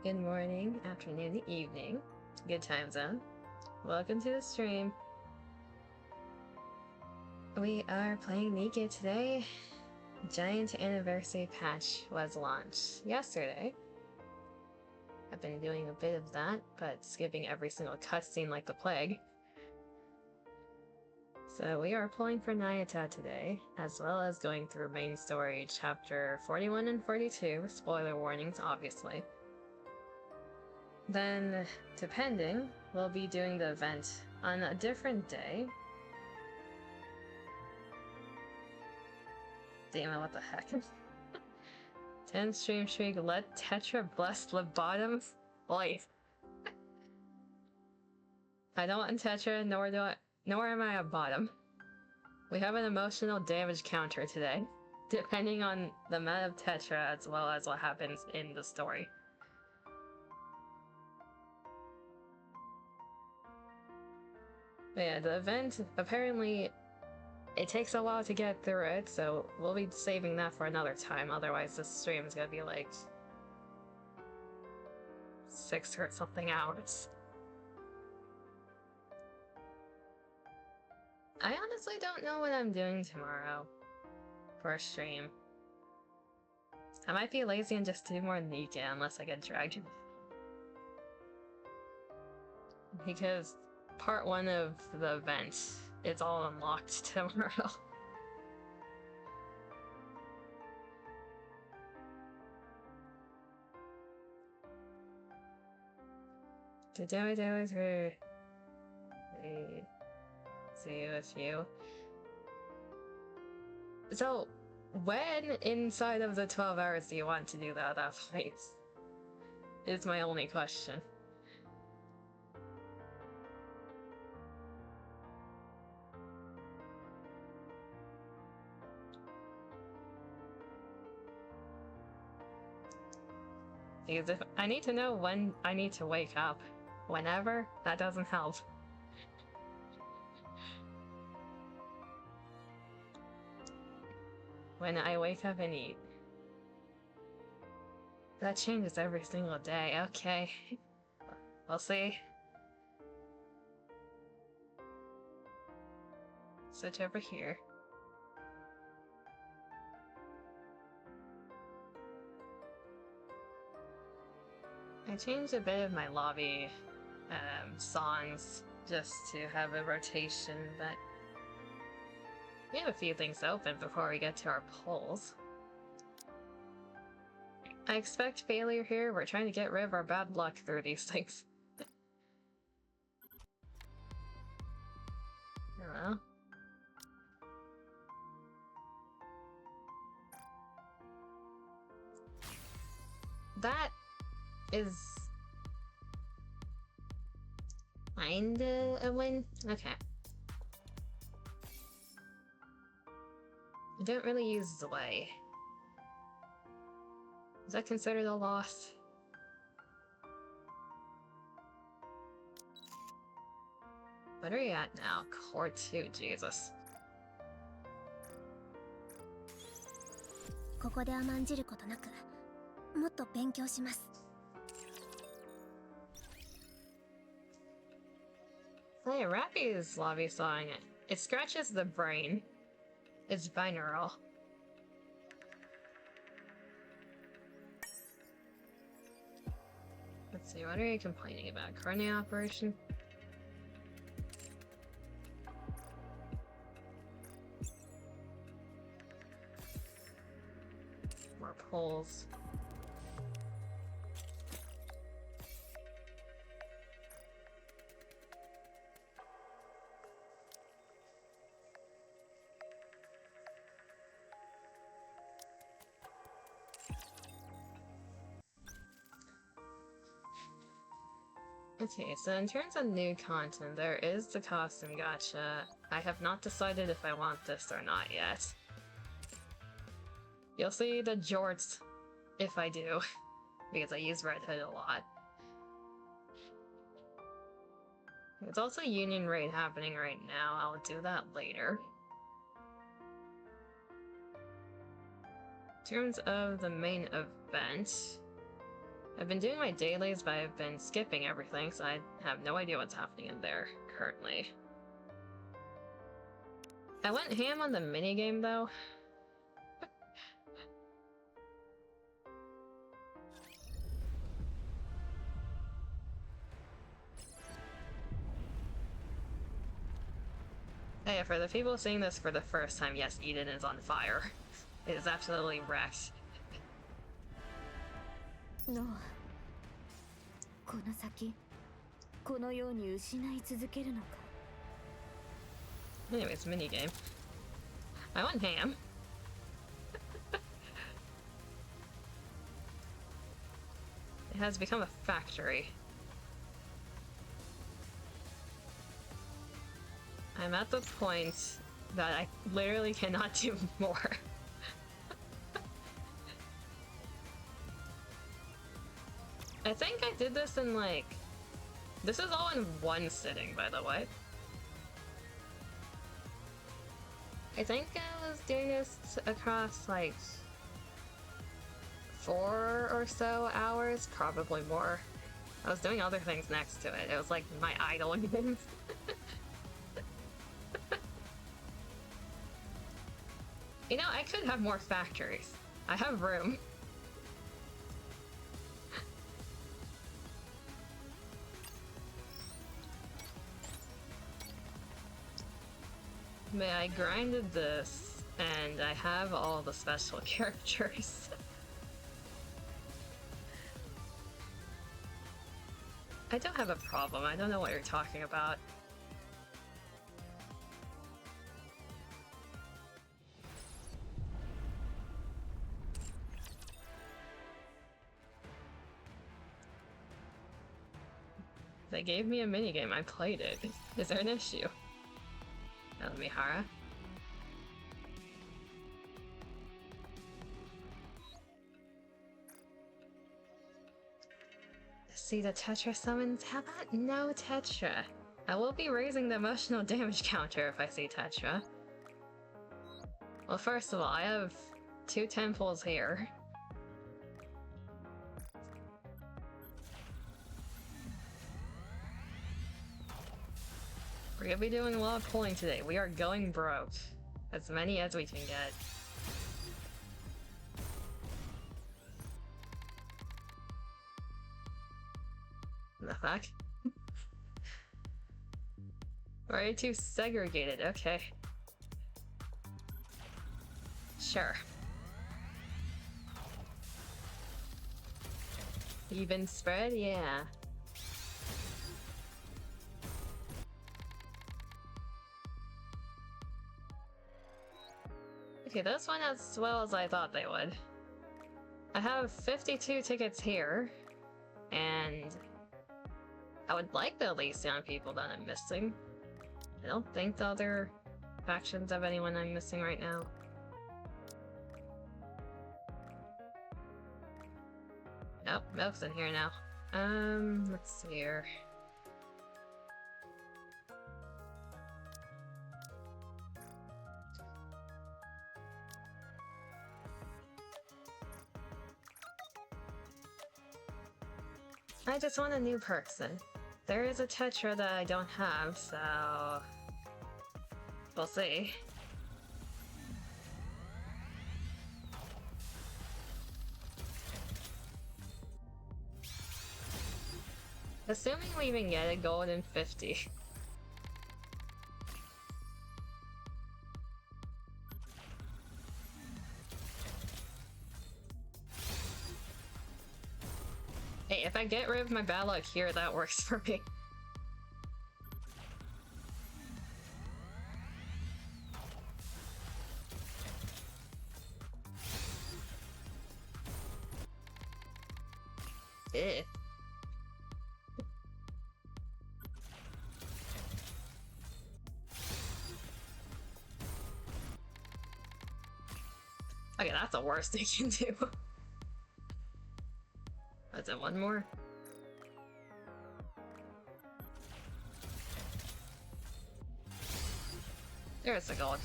Good morning, afternoon, evening. Good time zone. Welcome to the stream. We are playing NIKKE today. Giant anniversary patch was launched yesterday. I've been doing a bit of that, but skipping every single cutscene like the plague. So we are pulling for Nayuta today, as well as going through main story chapter 41 and 42, spoiler warnings obviously. Then, depending, we'll be doing the event on a different day. Damn it, what the heck? 10 stream streak, let Tetra bless the bottoms? Boy. I don't want Tetra, nor am I a bottom. We have an emotional damage counter today, depending on the amount of Tetra as well as what happens in the story. But yeah, the event, apparently, it takes a while to get through it, so we'll be saving that for another time, otherwise this stream is gonna be like 6 or something hours. I honestly don't know what I'm doing tomorrow for a stream. I might be lazy and just do more NIKKE unless I get dragged. Because part 1 of the event is all unlocked tomorrow. Today was her. See with you. So, when inside of the 12 hours do you want to do that place? Is my only question. Because if I need to know when I need to wake up, whenever, that doesn't help. When I wake up and eat. That changes every single day, okay. We'll see. Switch over here. I changed a bit of my lobby songs just to have a rotation, but we have a few things open before we get to our polls. I expect failure here. We're trying to get rid of our bad luck through these things. Hello? That is kinda a win? Okay. I don't really use Delay. Is that considered a loss? What are you at now? Core 2, Jesus. ここで甘んじることなく、もっと勉強します。 Hey, Rappy's lobby song. It scratches the brain. It's binaural. Let's see, what are you complaining about? Cornea operation? More polls. Okay, so in terms of new content, there is the costume gacha. I have not decided if I want this or not yet. You'll see the jorts if I do, because I use Red Hood a lot. There's also Union Raid happening right now. I'll do that later. In terms of the main event, I've been doing my dailies, but I've been skipping everything, so I have no idea what's happening in there currently. I went ham on the minigame, though. Hey, for the people seeing this for the first time, yes, Eden is on fire. It is absolutely wrecked. No. この先、このように失い続けるのか。Anyways, minigame. I want ham. It has become a factory. I'm at the point that I literally cannot do more. I think I did this in like... This is all in one sitting, by the way. I think I was doing this across like 4 or so hours, probably more. I was doing other things next to it. It was like my idle games. You know, I could have more factories. I have room. But I grinded this, and I have all the special characters. I don't have a problem. I don't know what you're talking about. They gave me a minigame. I played it. Is there an issue? That was Mihara. See the Tetra summons? How about no Tetra? I will be raising the emotional damage counter if I see Tetra. Well, first of all, I have 2 temples here. We're gonna be doing a lot of pulling today. We are going broke. As many as we can get. The fuck? Way too segregated, okay. Sure. Even spread? Yeah. Okay, those went as well as I thought they would. I have 52 tickets here, and I would like the Elysian people that I'm missing. I don't think the other factions have anyone I'm missing right now. Nope, Milk's in here now. Let's see here. I just want a new person. There is a Tetra that I don't have, so... we'll see. Assuming we even get a golden 50. Hey, if I get rid of my bad luck here, that works for me. Eh. Okay, that's the worst they can do. Is it one more? There's the gold.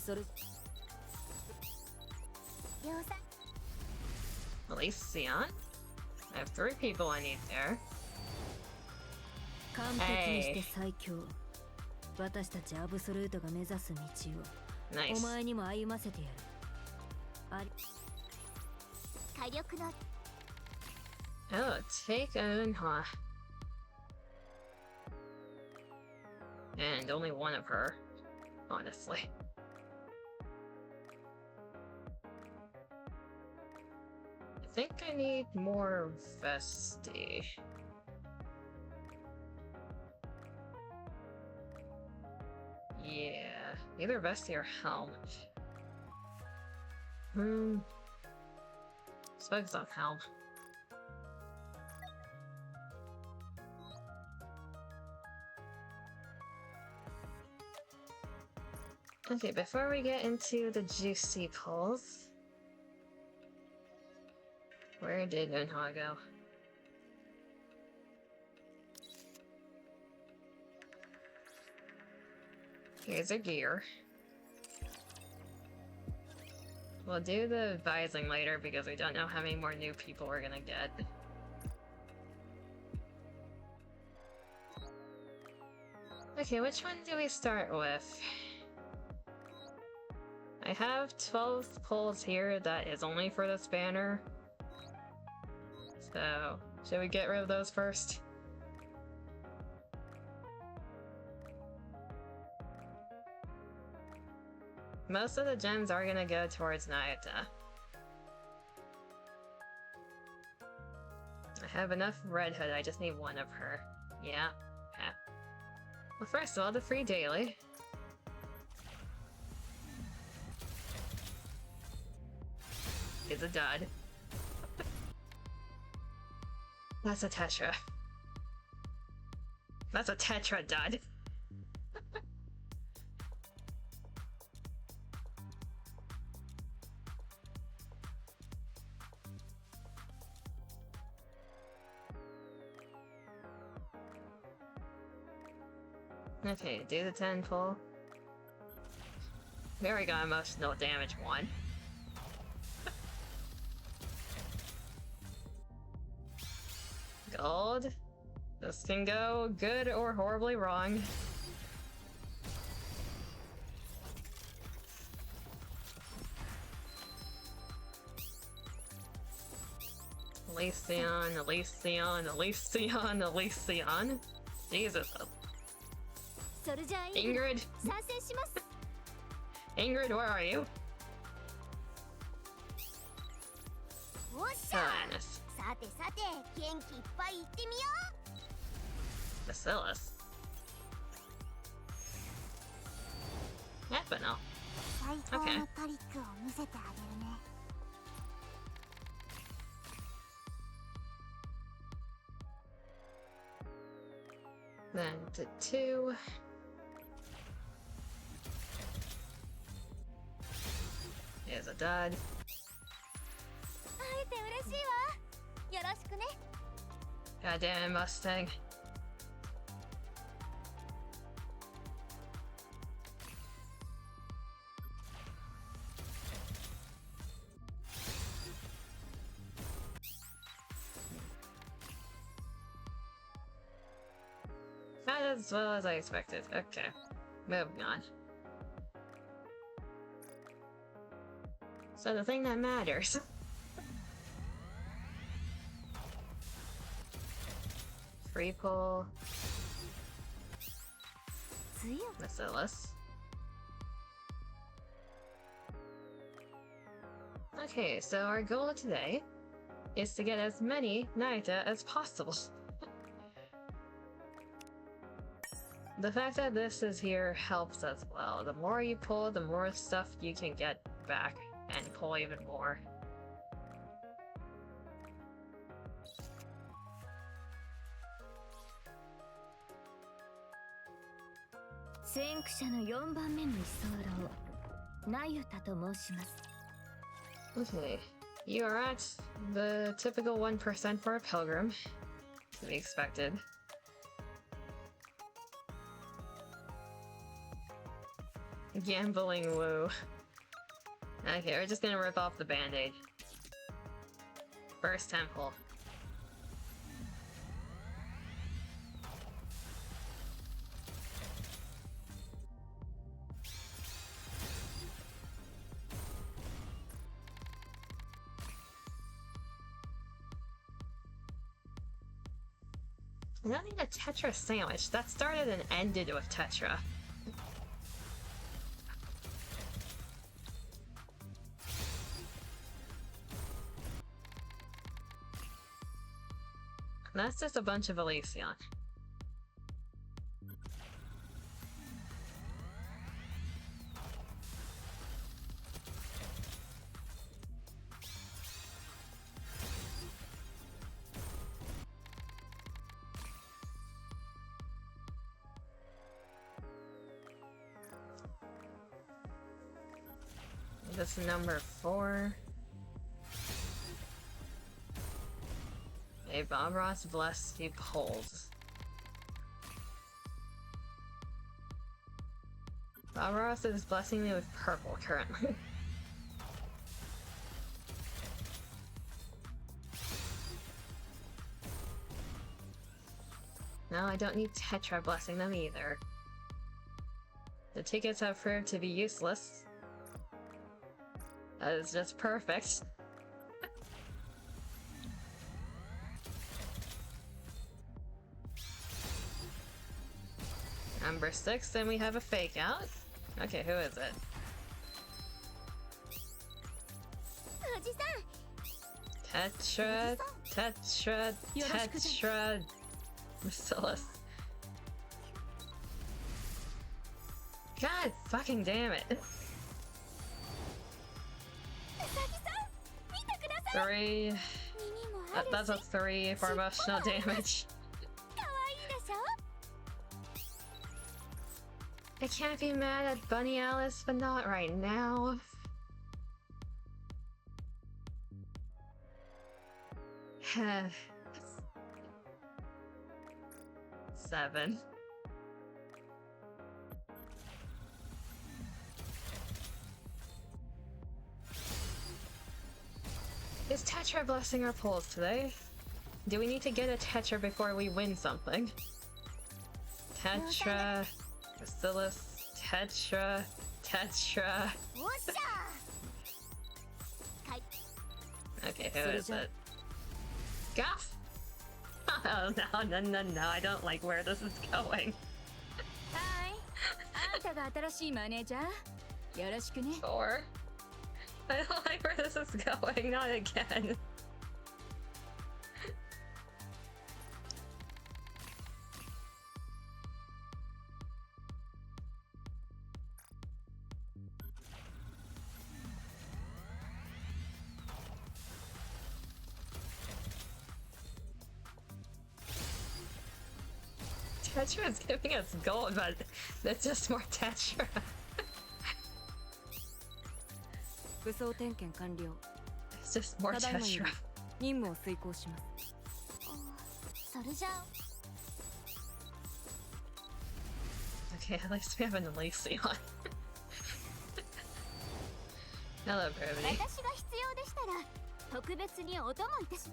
それ At least Sion? I have 3 people I need there. 完璧にして最強。私たちアブソルートが目指す道を Nice. お前にも歩ませてやる。あり Oh, take Eunhwa. And only one of her, honestly. I think I need more Vesti. Yeah, either Vesti or Helm. Let's focus on Helm. Okay, before we get into the juicy pulls, where did Eunhwa go? Here's her gear. We'll do the advising later because we don't know how many more new people we're gonna get. Okay, which one do we start with? I have 12 pulls here that is only for this banner. So, should we get rid of those first? Most of the gems are gonna go towards Nayuta. I have enough Red Hood, I just need one of her. Yeah, okay. Well, first of all, the free daily. Is a dud. That's a Tetra. That's a Tetra dud. Okay, do the 10 pull. There we go, emotional damage 1. Gold. This can go good or horribly wrong. Elysion, Elysion, Elysion, Elysion. Jesus. Ingrid! Ingrid, where are you? Silenus. Bacillus. Epinol. Okay. Then to 2. Here's a dud. Goddamn Mustang. Not as well as I expected. Okay. Moving on. So the thing that matters. Free pull. Bacillus. Okay, so our goal today is to get as many Nayuta as possible. The fact that this is here helps as well. The more you pull, the more stuff you can get back and pull even more. Okay, you are at the typical 1% for a pilgrim, to be expected. Gambling woo. Okay, we're just gonna rip off the band-aid. First temple. I don't need a Tetra sandwich. That started and ended with Tetra. That's just a bunch of Elysion. This is number 4. May Bob Ross bless you polls. Bob Ross is blessing me with purple currently. No, I don't need Tetra blessing them either. The tickets have proved to be useless. That is just perfect. Number 6, then we have a fake out. Okay, who is it? Tetra, Marcellus. God fucking damn it. 3. That's a 3 for emotional damage. I can't be mad at Bunny Alice, but not right now. Seven. Is Tetra blessing our polls today? Do we need to get a Tetra before we win something? Tetra, Marcellus, Tetra. Okay, who is it? Gaff? Oh no, I don't like where this is going. Hi. あんたが新しいマネージャー？よろしくね。 4. I don't like where this is going, not again. Tetra is giving us gold, but it's just more Tetra. 武装点検完了。 It's just more ただいまより Tetra. 任務を遂行します。それじゃあ。 Okay, at least we have an Elysion. Hello, Brevity. 私が必要でしたら特別にお供いたし。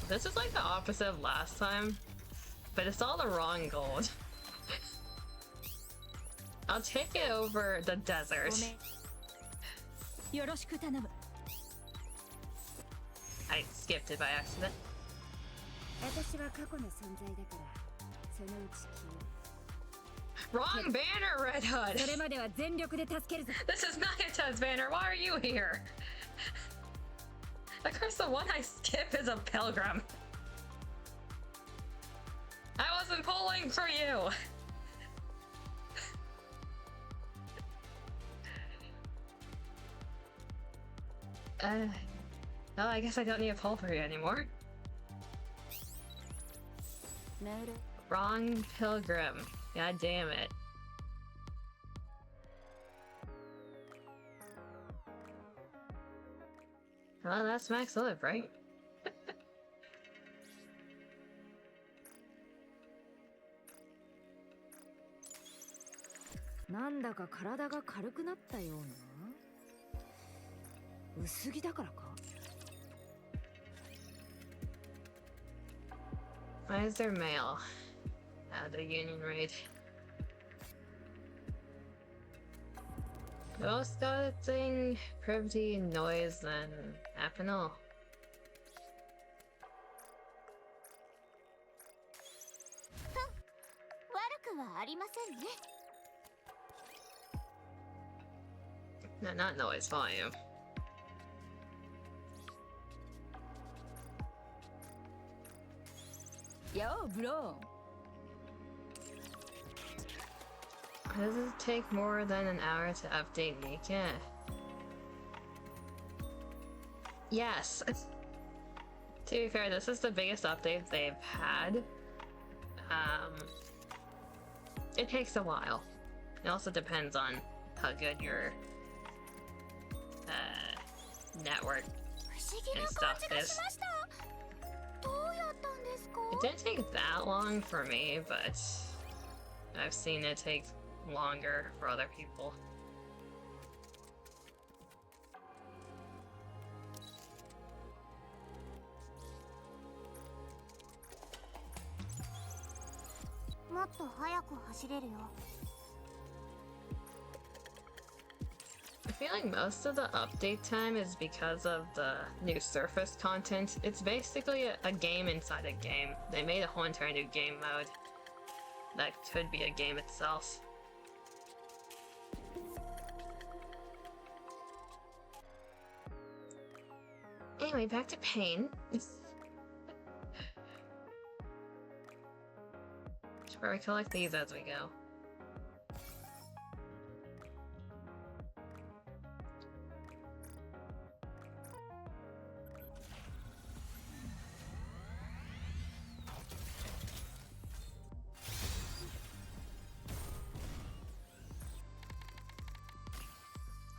This is like the opposite of last time, but it's all the wrong gold. I'll take it over the desert. I skipped it by accident. Wrong banner, Red Hood! This is Nayuta's banner, why are you here? Of course, the one I skip is a pilgrim. I wasn't pulling for you! Well, I guess I don't need a pull for you anymore. Wrong pilgrim. God damn it. Well, that's max live, right? なんだか体が軽くなったような。薄着だからか。Why is there mail at the union raid? Ghost auditing, privity, noise, and Apinol. 悪くはありませんね。 No, not noise, volume. Yo, bro. Does it take more than an hour to update NIKKE? Yes. To be fair, this is the biggest update they've had. It takes a while. It also depends on how good your network and stuff is. It didn't take that long for me, but I've seen it take longer for other people. I feel like most of the update time is because of the new surface content. It's basically a game inside a game. They made a whole entire new game mode that could be a game itself. Anyway, back to pain. Should probably collect these as we go.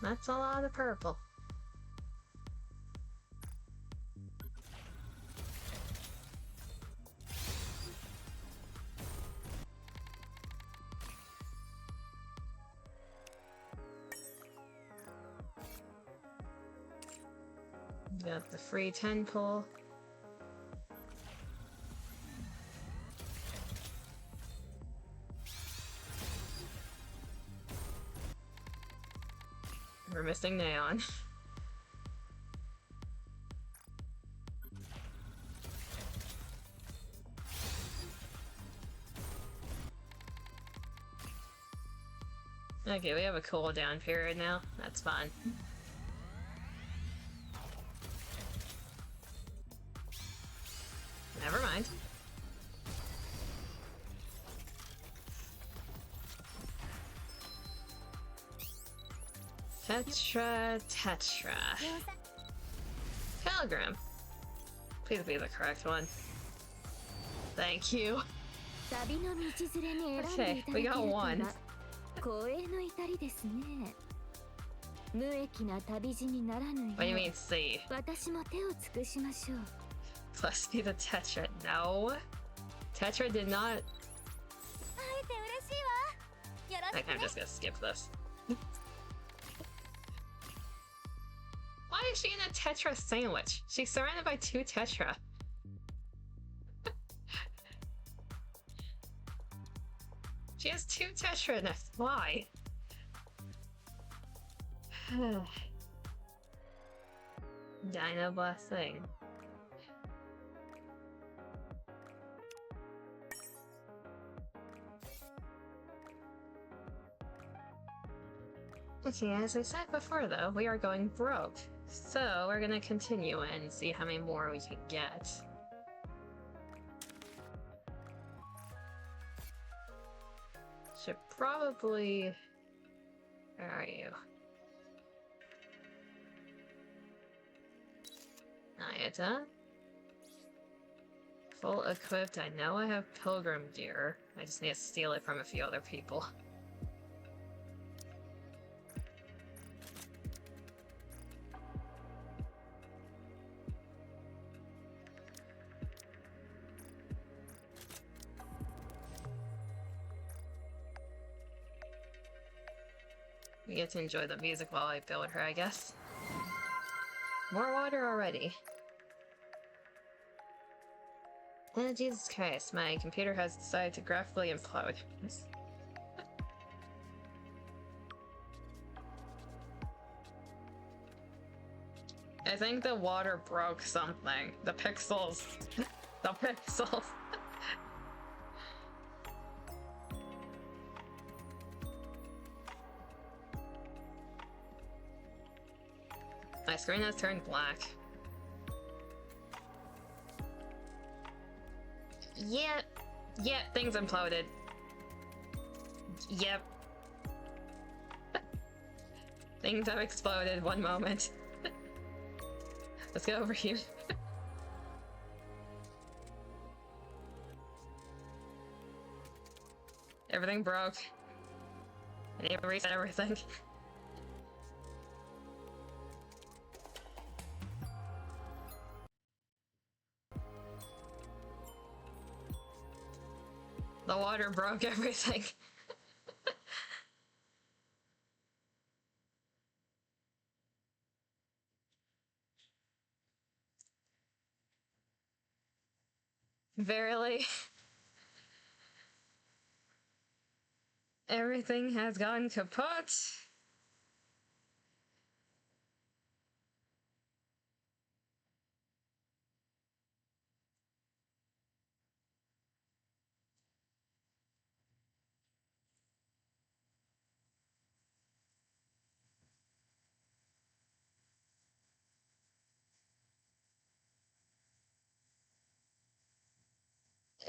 That's a lot of purple. Got the free 10 pull. We're missing Neon. Okay, we have a cooldown period now. That's fine. Never mind. Tetra. Telegram. Please be the correct one. Thank you. Okay, we got one. What do you mean C? Plus be the Tetra. No. Tetra did not. Okay, I'm just gonna skip this. Why is she in a Tetra sandwich? She's surrounded by 2 Tetra. She has 2 Tetra in it. Why? Dino blessing. Okay, as I said before though, we are going broke. So we're gonna continue and see how many more we can get. Should probably... Where are you? Nayuta? Full equipped. I know I have pilgrim gear. I just need to steal it from a few other people. get to enjoy the music while I build her, I guess. More water already. Oh, Jesus Christ, my computer has decided to graphically implode. I think the water broke something. The pixels. The pixels. My screen has turned black. Yep. Yep, things imploded. Yep. Things have exploded one moment. Let's go over here. Everything broke. I need to reset everything. The water broke everything. Verily. Everything has gone kaput.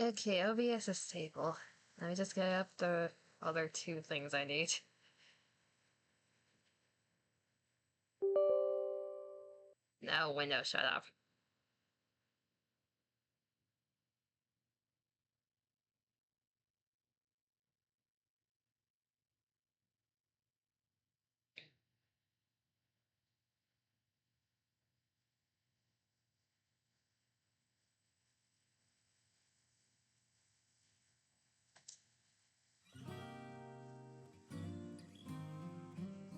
Okay, OBS is stable. Let me just get up the other two things I need. No, window, shut up.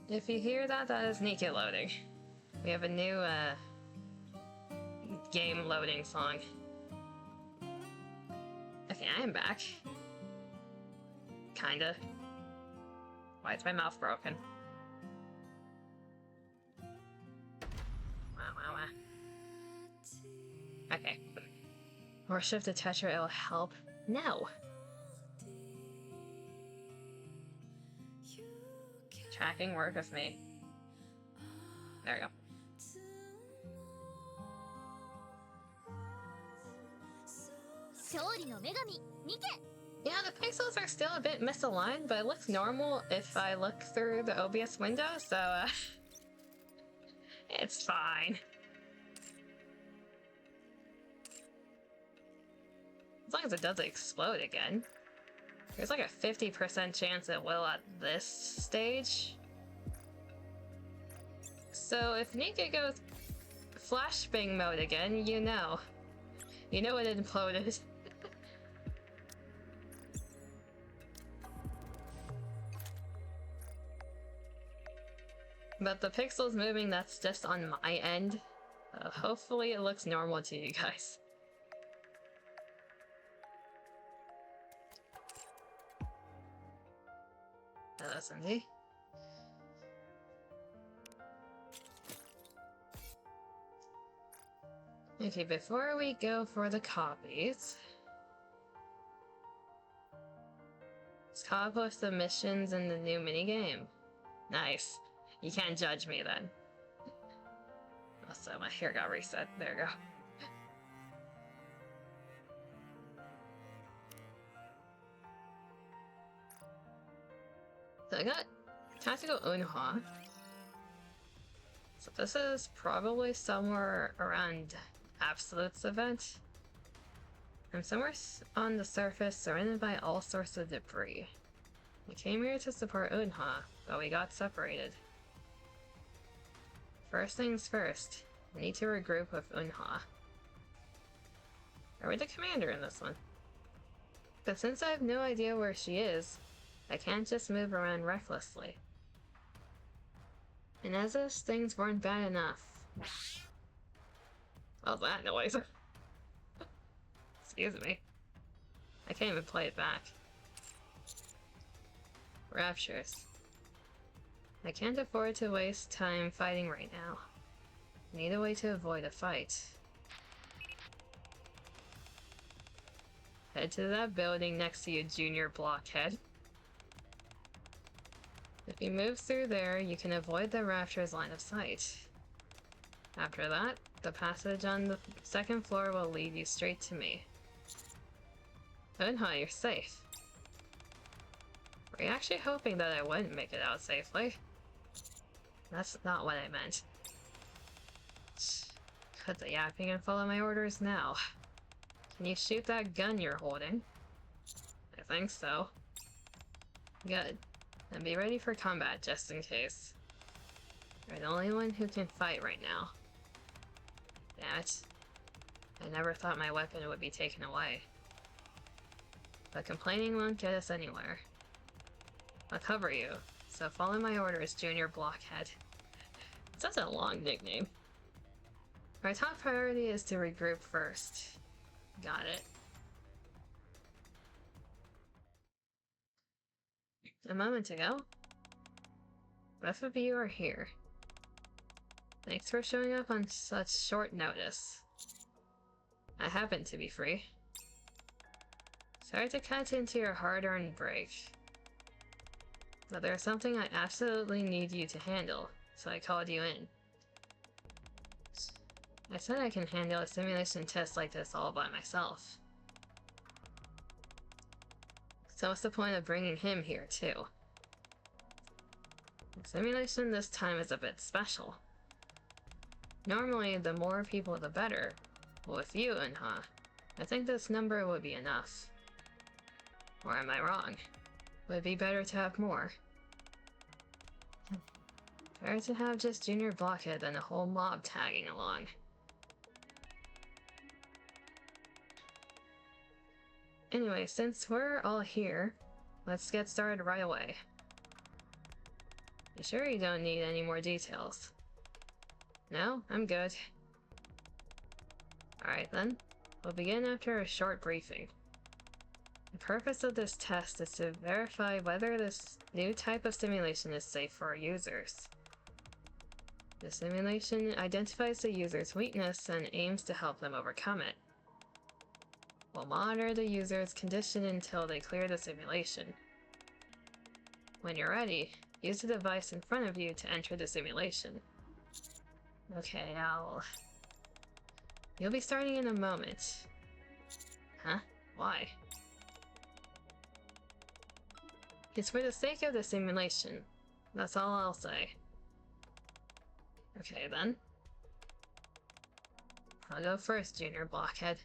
If you hear that, that is NIKKE loading. We have a new, game loading song. Okay, I am back. Kinda. Why is my mouth broken? Wow. Okay. Or shift the Tetra, it'll help. No! Tracking work with me. There we go. Yeah, the pixels are still a bit misaligned, but it looks normal if I look through the OBS window, so it's fine. As long as it doesn't explode again. There's like a 50% chance it will at this stage. So if NIKKE goes flashbang mode again, you know. You know it imploded. But the pixels moving, that's just on my end. Hopefully it looks normal to you guys. Hello, Cindy. Okay, before we go for the copies, let's accomplish the missions in the new minigame. Nice. You can't judge me then. Also, my hair got reset. There we go. So I got Tactical Unha. So this is probably somewhere around Absolute's event. I'm somewhere on the surface surrounded by all sorts of debris. We came here to support Unha, but we got separated. First things first, we need to regroup with Unha. Are we the commander in this one? But since I have no idea where she is, I can't just move around recklessly. And as if things weren't bad enough. What was that noise? Excuse me. I can't even play it back. Raptures. I can't afford to waste time fighting right now. Need a way to avoid a fight. Head to that building next to you, junior blockhead. If you move through there, you can avoid the Rapture's line of sight. After that, the passage on the second floor will lead you straight to me. Unha, you're safe. Were you actually hoping that I wouldn't make it out safely? That's not what I meant. Cut the yapping and follow my orders now. Can you shoot that gun you're holding? I think so. Good. Then be ready for combat, just in case. You're the only one who can fight right now. Damn it. I never thought my weapon would be taken away. But complaining won't get us anywhere. I'll cover you, so follow my orders, junior blockhead. Such a long nickname. My top priority is to regroup first. Got it. A moment ago, both of you are here. Thanks for showing up on such short notice. I happen to be free. Sorry to cut into your hard-earned break, but there's something I absolutely need you to handle, so I called you in. I said I can handle a simulation test like this all by myself. So what's the point of bringing him here, too? The simulation this time is a bit special. Normally, the more people the better. Well, with you, Unha, I think this number would be enough. Or am I wrong? Would it be better to have more? Better to have just Junior Blockhead than a whole mob tagging along. Anyway, since we're all here, let's get started right away. You sure you don't need any more details? No, I'm good. Alright then, we'll begin after a short briefing. The purpose of this test is to verify whether this new type of simulation is safe for our users. The simulation identifies the user's weakness and aims to help them overcome it. We'll monitor the user's condition until they clear the simulation. When you're ready, use the device in front of you to enter the simulation. Okay, You'll be starting in a moment. Huh? Why? It's for the sake of the simulation. That's all I'll say. Okay then. I'll go first, Junior Blockhead.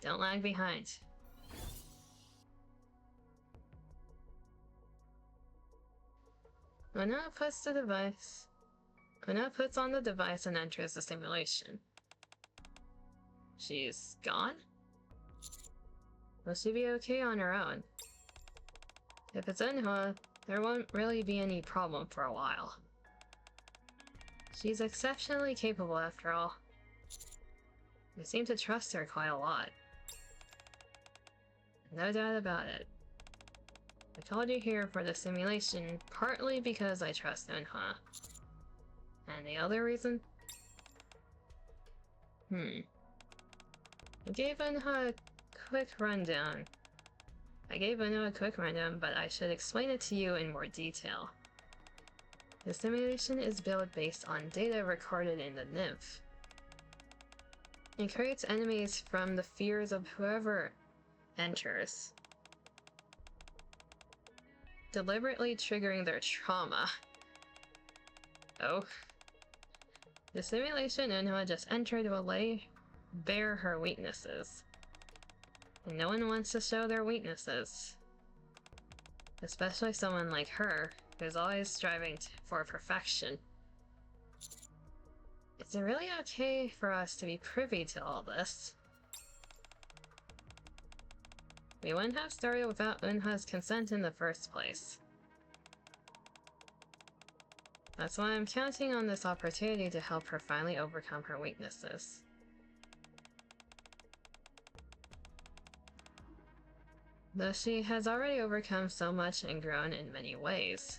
Don't lag behind. Una puts on the device and enters the simulation. She's gone? Will she be okay on her own? If it's Unha, there won't really be any problem for a while. She's exceptionally capable after all. We seem to trust her quite a lot. No doubt about it. I called you here for the simulation partly because I trust Unha. And the other reason? I gave Unha a quick rundown. But I should explain it to you in more detail. The simulation is built based on data recorded in the nymph. It creates enemies from the fears of whoever enters, deliberately triggering their trauma. Oh. The simulation Unha just entered will lay bare her weaknesses. And no one wants to show their weaknesses. Especially someone like her, who's always striving for perfection. Is it really okay for us to be privy to all this? We wouldn't have started without Unha's consent in the first place. That's why I'm counting on this opportunity to help her finally overcome her weaknesses. Though she has already overcome so much and grown in many ways.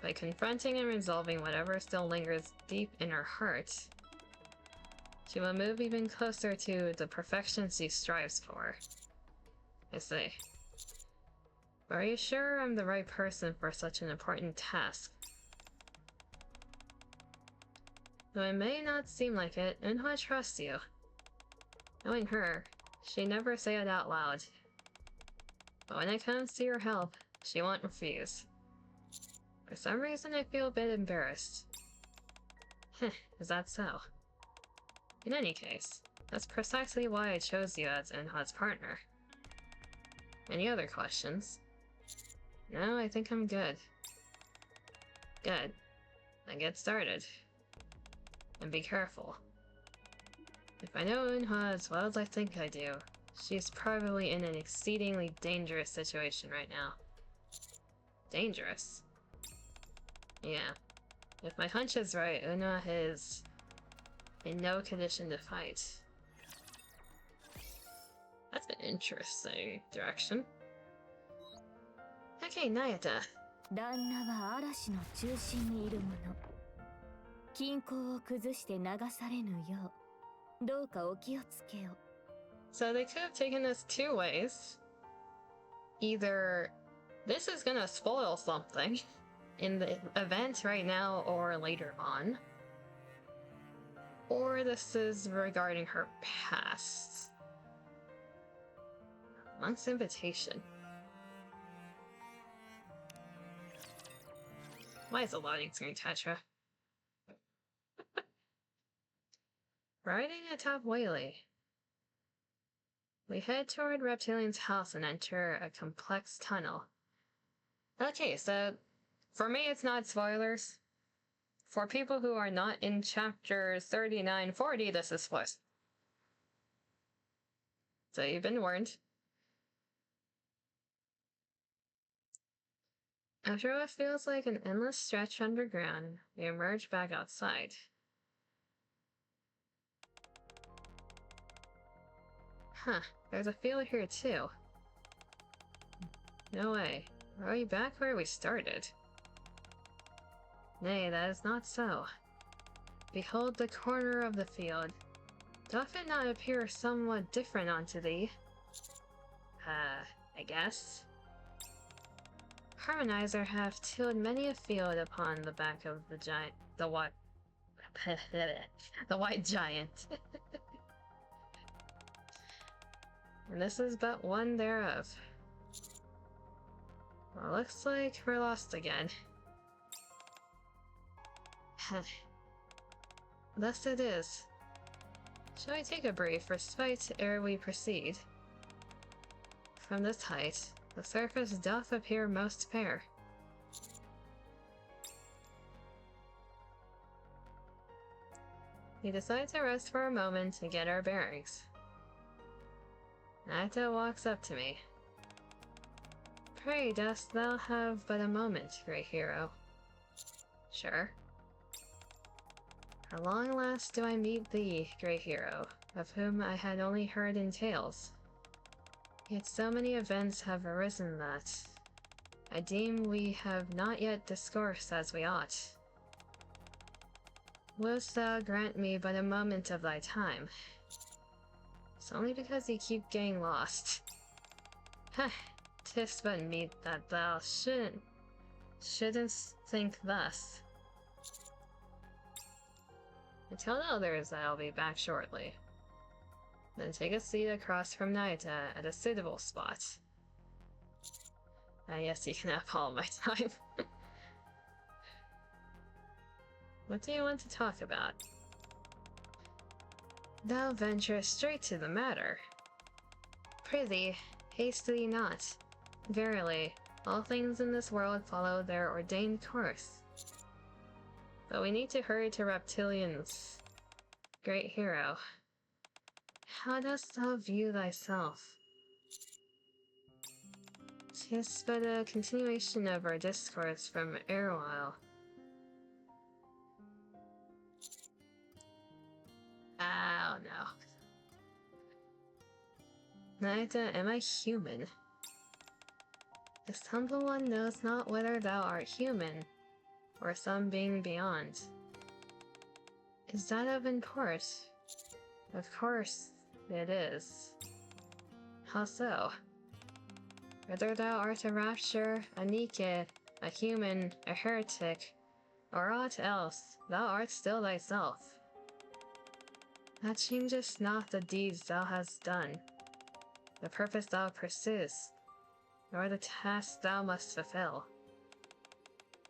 By confronting and resolving whatever still lingers deep in her heart, she will move even closer to the perfection she strives for. I see. But are you sure I'm the right person for such an important task? Though it may not seem like it, Unha trusts you. Knowing her, she never say it out loud. But when it comes to your help, she won't refuse. For some reason I feel a bit embarrassed. Heh, is that so? In any case, that's precisely why I chose you as Unha's partner. Any other questions? No, I think I'm good. Good. Then get started. And be careful. If I know Unha as well as I think I do, she's probably in an exceedingly dangerous situation right now. Dangerous? Yeah. If my hunch is right, Unha is in no condition to fight. That's an interesting direction. Okay, Nayuta. 旦那は嵐の中心にいるもの。均衡を崩して流されぬよう、どうかお気をつけを。So they could have taken this two ways. Either this is gonna spoil something in the event right now or later on, or this is regarding her past. Monk's invitation. Why is the loading screen Tetra? Riding atop Whaley. We head toward Reptilian's house and enter a complex tunnel. Okay, so for me it's not spoilers. For people who are not in chapters 39-40, this is spoilers. So you've been warned. After what feels like an endless stretch underground, we emerge back outside. Huh, there's a field here too. No way. Are we back where we started? Nay, that is not so. Behold the corner of the field. Doth it not appear somewhat different unto thee? I guess. Harmonizer have tilled many a field upon the back of the giant, the white giant. And this is but one thereof. Well, looks like we're lost again. Thus it is. Shall we take a brief respite ere we proceed? From this height, the surface doth appear most fair. We decide to rest for a moment to get our bearings. Nayuta walks up to me. Pray, dost thou have but a moment, great hero? Sure. At long last do I meet thee, great hero, of whom I had only heard in tales. Yet so many events have arisen that I deem we have not yet discoursed as we ought. Wilt thou grant me but a moment of thy time? It's only because you keep getting lost. Heh, 'tis but meet that thou shouldn't think thus. I tell the others that I'll be back shortly. Then take a seat across from Nayuta at a suitable spot. Yes, you can have all my time. What do you want to talk about? Thou venturest straight to the matter. Prithee, haste thee not. Verily, all things in this world follow their ordained course. But we need to hurry to Reptilian's great hero. How dost thou view thyself? 'Tis but a continuation of our discourse from erewhile. Oh no. Nayuta, am I human? This humble one knows not whether thou art human, or some being beyond. Is that of import? Of course it is. How so? Whether thou art a rapture, a NIKKE, a human, a heretic, or aught else, thou art still thyself. That changeth not the deeds thou hast done, the purpose thou pursuest, nor the task thou must fulfill.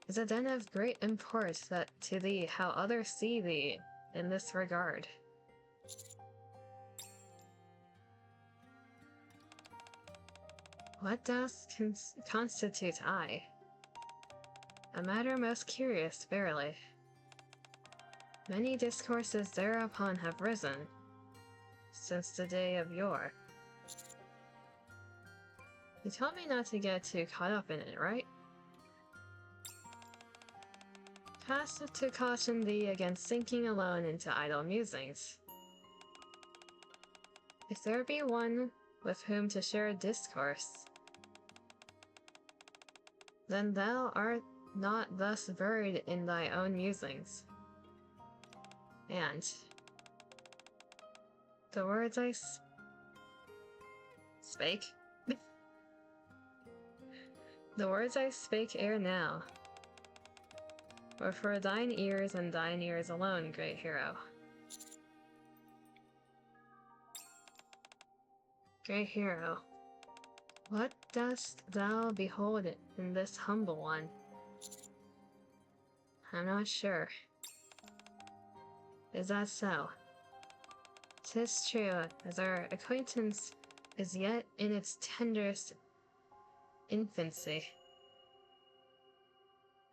Is it then of great import that to thee how others see thee in this regard? What does constitute I? A matter most curious, verily. Many discourses thereupon have risen, since the day of yore. You told me not to get too caught up in it, right? Tasked to caution thee against sinking alone into idle musings. If there be one with whom to share discourse, then thou art not thus buried in thy own musings. And the words I spake? The words I spake ere now were for thine ears and thine ears alone, great hero. Great hero, what dost thou behold in this humble one? I'm not sure. Is that so? 'Tis true, as our acquaintance is yet in its tenderest infancy.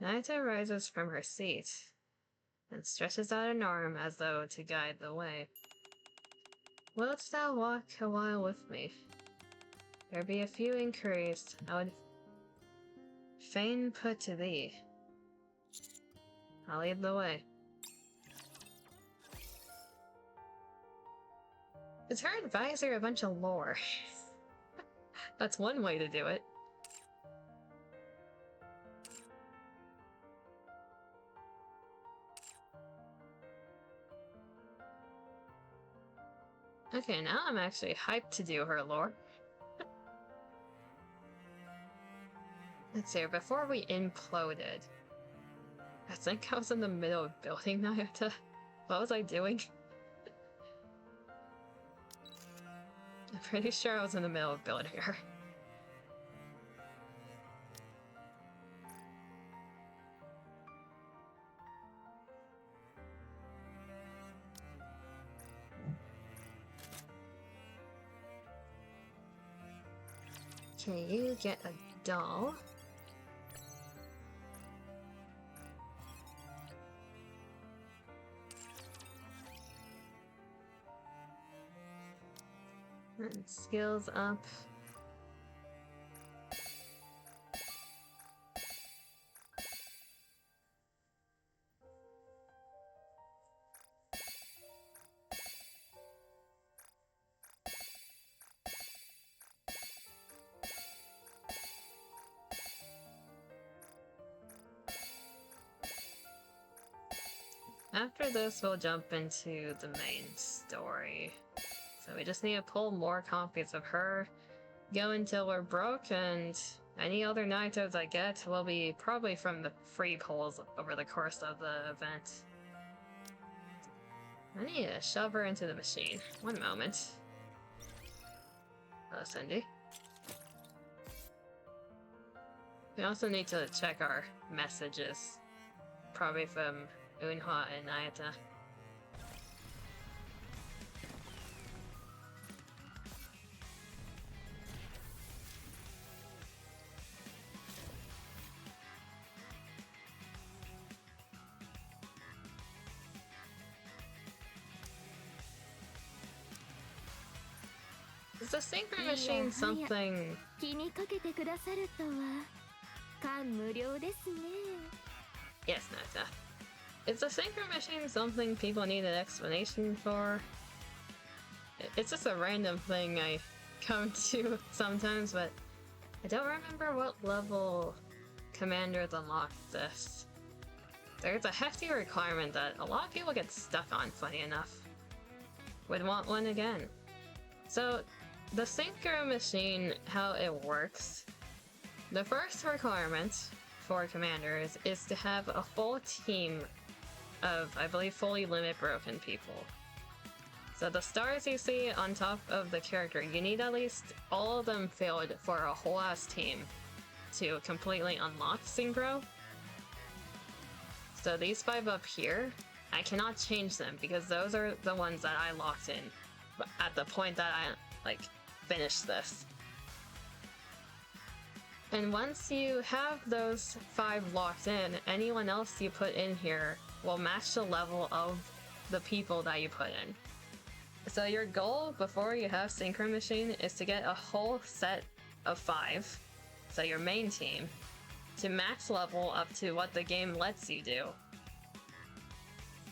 Nayuta rises from her seat and stretches out an arm as though to guide the way. Wilt thou walk a while with me? There be a few inquiries I would fain put to thee. I'll lead the way. Is her advisor a bunch of lore? That's one way to do it. Okay, now I'm actually hyped to do her lore. Let's see, before we imploded, I think I was in the middle of building Nayuta. What was I doing? I'm pretty sure I was in the middle of building her. Okay, you get a doll. And skills up. After this, we'll jump into the main story. So we just need to pull more copies of her, go until we're broke, and any other Nayutas I get will be probably from the free pulls over the course of the event. I need to shove her into the machine. One moment. Hello, Cindy. We also need to check our messages. Probably from Unha and Nayuta. Is the synchro machine something? Yes, Nayuta. Is the synchro machine something people need an explanation for? It's just a random thing I come to sometimes, but I don't remember what level commanders unlock this. There's a hefty requirement that a lot of people get stuck on, funny enough. Would want one again. So, the synchro machine, how it works. The first requirement for commanders is to have a full team of, I believe, fully limit broken people. So the stars you see on top of the character, you need at least all of them filled for a whole ass team to completely unlock synchro. So these 5 up here, I cannot change them because those are the ones that I locked in at the point that I, finished this. And once you have those 5 locked in, anyone else you put in here will match the level of the people that you put in. So your goal before you have Synchro Machine is to get a whole set of 5, so your main team, to max level up to what the game lets you do.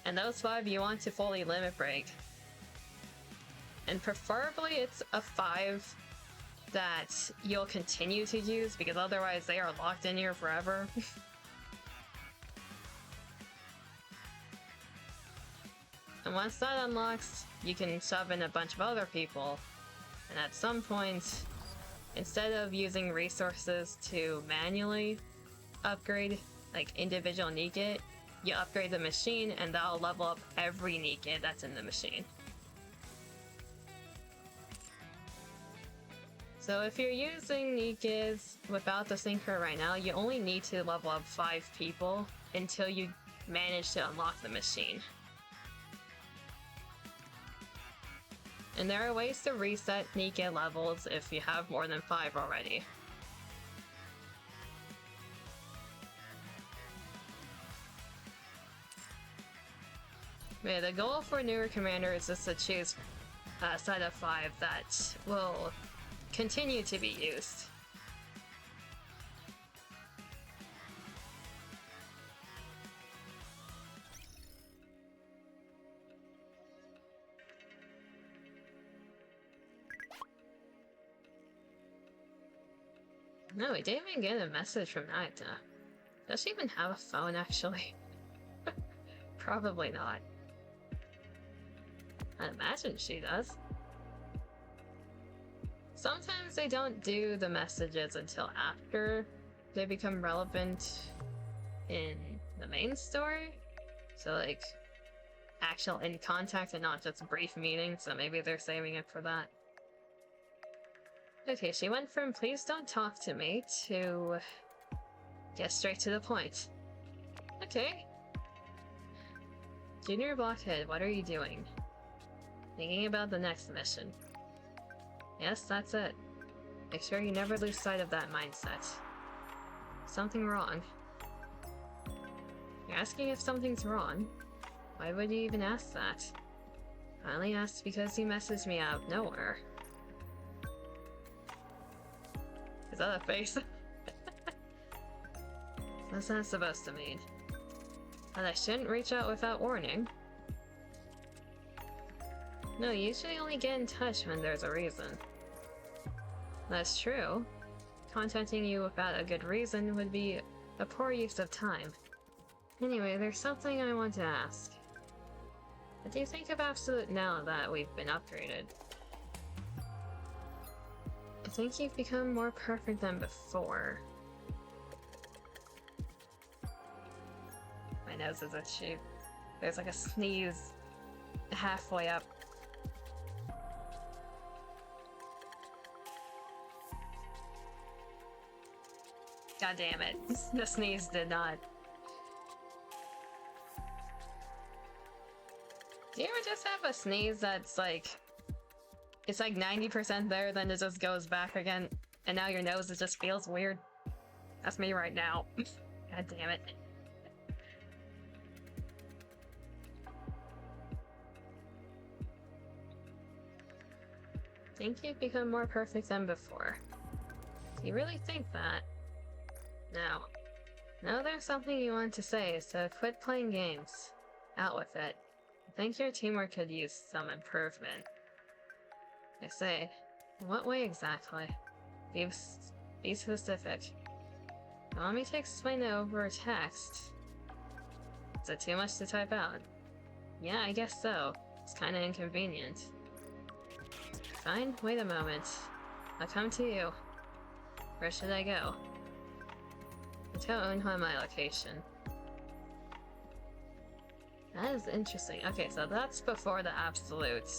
And those 5 you want to fully limit break. And preferably it's a 5 that you'll continue to use, because otherwise they are locked in here forever. And once that unlocks, you can shove in a bunch of other people, and at some point, instead of using resources to manually upgrade, individual NIKKE, you upgrade the machine and that'll level up every NIKKE that's in the machine. So if you're using NIKKEs without the synchro right now, you only need to level up 5 people until you manage to unlock the machine. And there are ways to reset NIKKE levels if you have more than 5 already. Yeah, the goal for newer commanders is to choose a set of 5 that will continue to be used. No, we didn't even get a message from Nayuta. Does she even have a phone, actually? Probably not. I imagine she does. Sometimes they don't do the messages until after they become relevant in the main story. So, actual in contact and not just brief meetings, so maybe they're saving it for that. Okay, she went from please don't talk to me to get straight to the point. Okay. Junior Blockhead, what are you doing? Thinking about the next mission. Yes, that's it. Make sure you never lose sight of that mindset. Something wrong. You're asking if something's wrong? Why would you even ask that? I only asked because you messaged me out of nowhere. Is that a face? What's that supposed to mean? That I shouldn't reach out without warning? No, you usually only get in touch when there's a reason. That's true. Contacting you without a good reason would be a poor use of time. Anyway, there's something I want to ask. What do you think of Absolute now that we've been upgraded? I think you've become more perfect than before. My nose is itchy. There's a sneeze halfway up. God damn it. The sneeze did not. Do you ever just have a sneeze that's it's 90% there, then it just goes back again, and now your nose just feels weird? That's me right now. God damn it. Think you've become more perfect than before. Do you really think that? No. Now there's something you want to say, so quit playing games. Out with it. I think your teamwork could use some improvement. I say, in what way exactly? Be specific. Want me to explain it over text? Is it too much to type out? Yeah, I guess so. It's kinda inconvenient. Fine, wait a moment. I'll come to you. Where should I go? Tell Unha my location. That is interesting. Okay, so that's before the absolute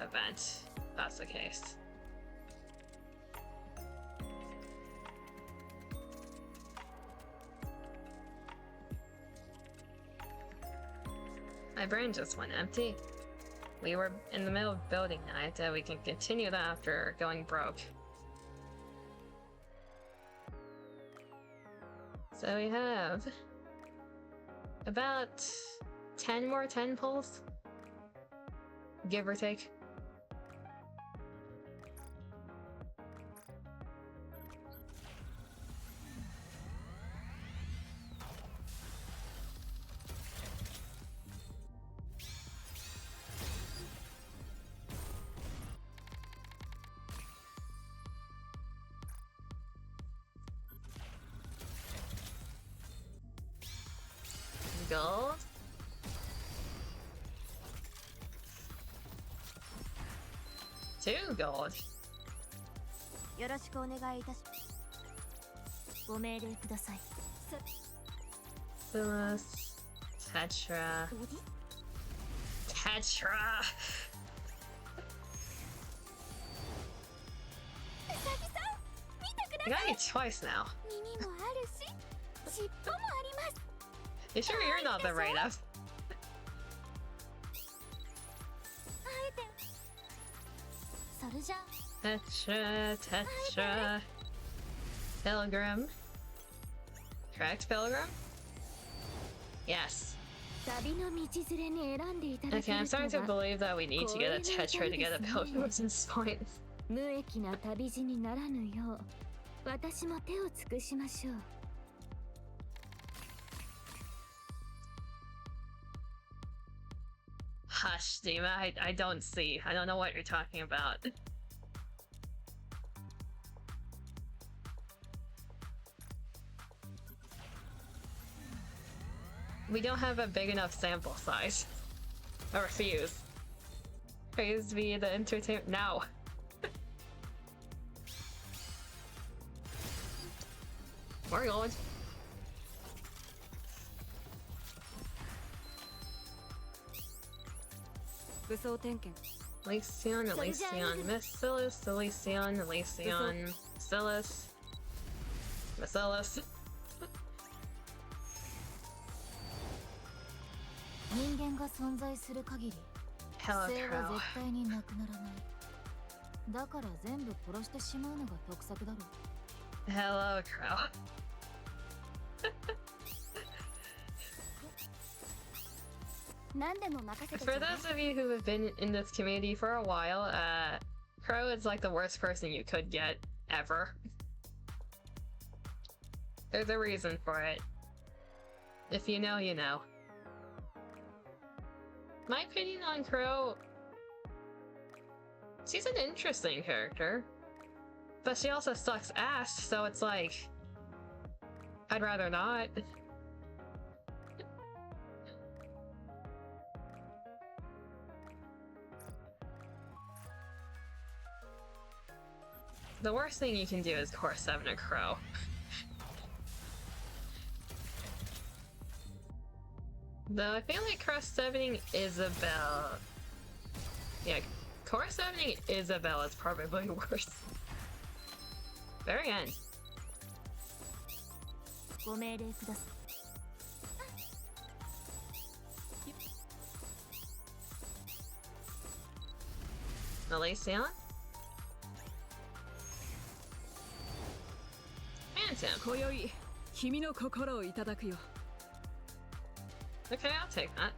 event. That's the case. My brain just went empty. We were in the middle of building Nayuta. We can continue that after going broke. So we have about 10 more 10 pulls, give or take. Gold. Two gold. よろしくお願いいたしご命令ください。Silas. Tetra. Tetra! I got you twice now. You sure you're not the right up? Tetra, Tetra. Pilgrim. Correct, Pilgrim? Yes. Okay, I'm starting to believe that we need to get a Tetra to get a Pilgrim at this point. 無益な旅路にならぬよう私も手を尽くしましょう。Hush, Dima, I don't see. I don't know what you're talking about. We don't have a big enough sample size. I refuse. Praise be the entertainment now. More gold. Elysion, Elysion, Miscellus, Elysion, Elysion, Miscellus, Miscellus. 人間が存在する限り Hello, 不正は Crow. 絶対になくならない。だから全部殺してしまうのが得策だろう。 Hello, Crow. For those of you who have been in this community for a while, Crow is like the worst person you could get, ever. There's a reason for it. If you know, you know. My opinion on Crow... She's an interesting character. But she also sucks ass, so it's like... I'd rather not. The worst thing you can do is Core 7 a Crow. Though I feel like Core 7ing Isabel... Yeah, Core 7ing Isabel is probably worse. Very end. ご命令ください。 Elysion? Phantom. 今宵君の心をいただくよ。 Okay, I'll take that.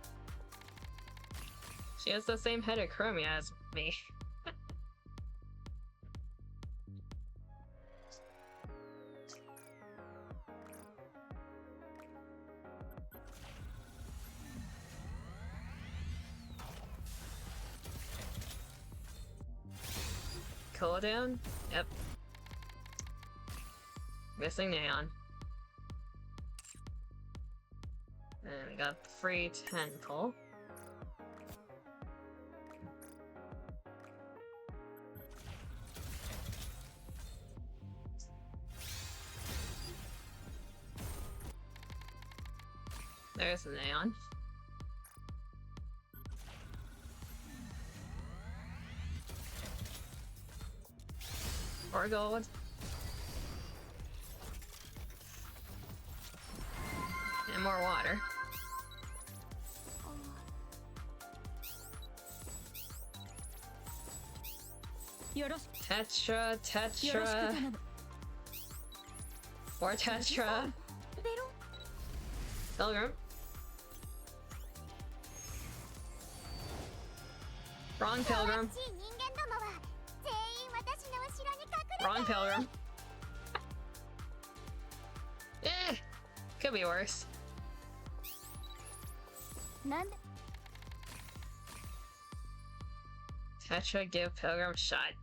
She has the same head of Chromia as me. cooldown? Yep. Missing Neon. And we got the free tentacle. There's the Neon. Or gold. And more water. Tetra, Tetra. Or Tetra. Pilgrim. Wrong Pilgrim. Wrong Pilgrim. Eh, could be worse. Tetra, give Pilgrim a shot.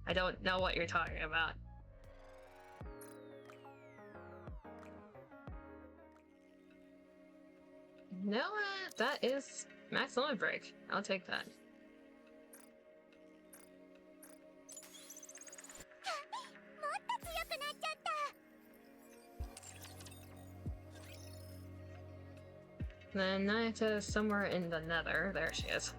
I don't know what you're talking about. No, that is max limit break. I'll take that. Then Nayuta is somewhere in the nether. There she is.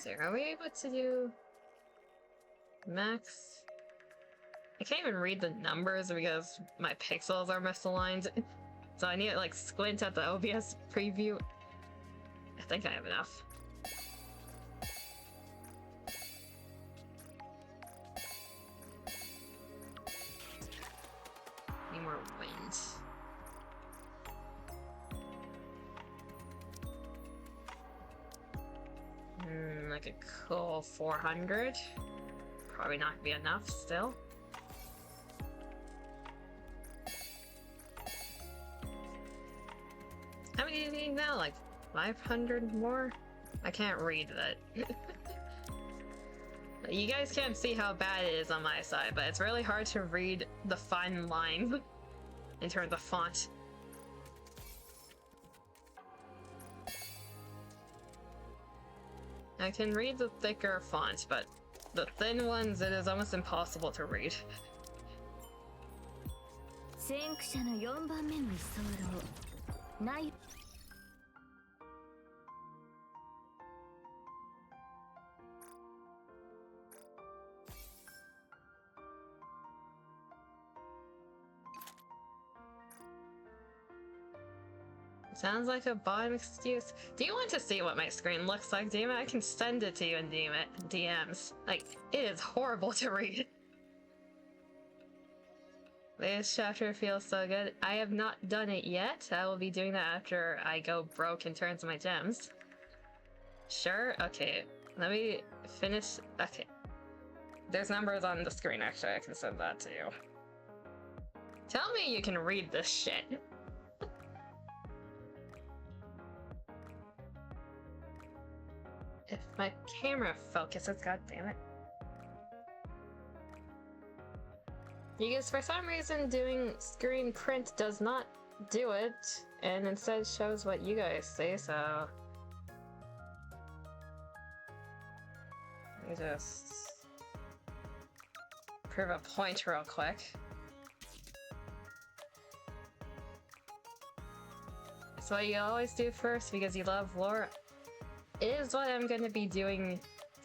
So are we able to do max? I can't even read the numbers because my pixels are misaligned. So I need to like squint at the OBS preview. I think I have enough. Need more wind. Like a cool 400. Probably not be enough still. How many do you need now? Like 500 more? I can't read that. You guys can't see how bad it is on my side, but it's really hard to read the fine lines in terms of font. I can read the thicker fonts, but the thin ones, it is almost impossible to read. Sounds like a bottom excuse. Do you want to see what my screen looks like, Dima? I can send it to you in DMs. Like, it is horrible to read. This chapter feels so good. I have not done it yet. I will be doing that after I go broke in terms of my gems. Sure? Okay. Let me finish. Okay. There's numbers on the screen, actually. I can send that to you. Tell me you can read this shit. If my camera focuses, god damn it. Because for some reason doing screen print does not do it, and instead shows what you guys see, so... Let me just... prove a point real quick. So what you always do first because you love lore is what I'm going to be doing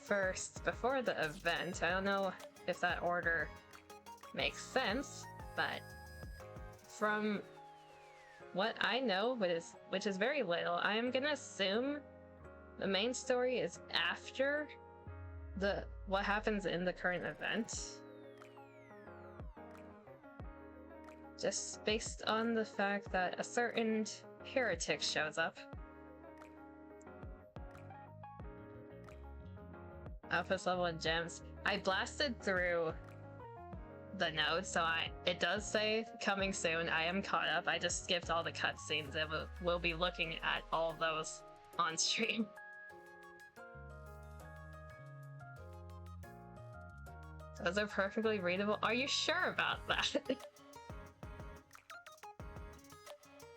first before the event. I don't know if that order makes sense, but from what I know, which is very little, I am going to assume the main story is after what happens in the current event. Just based on the fact that a certain heretic shows up. Outfits level and gems. I blasted through the note, so it does say coming soon. I am caught up. I just skipped all the cutscenes and we'll be looking at all of those on stream. Those are perfectly readable. Are you sure about that?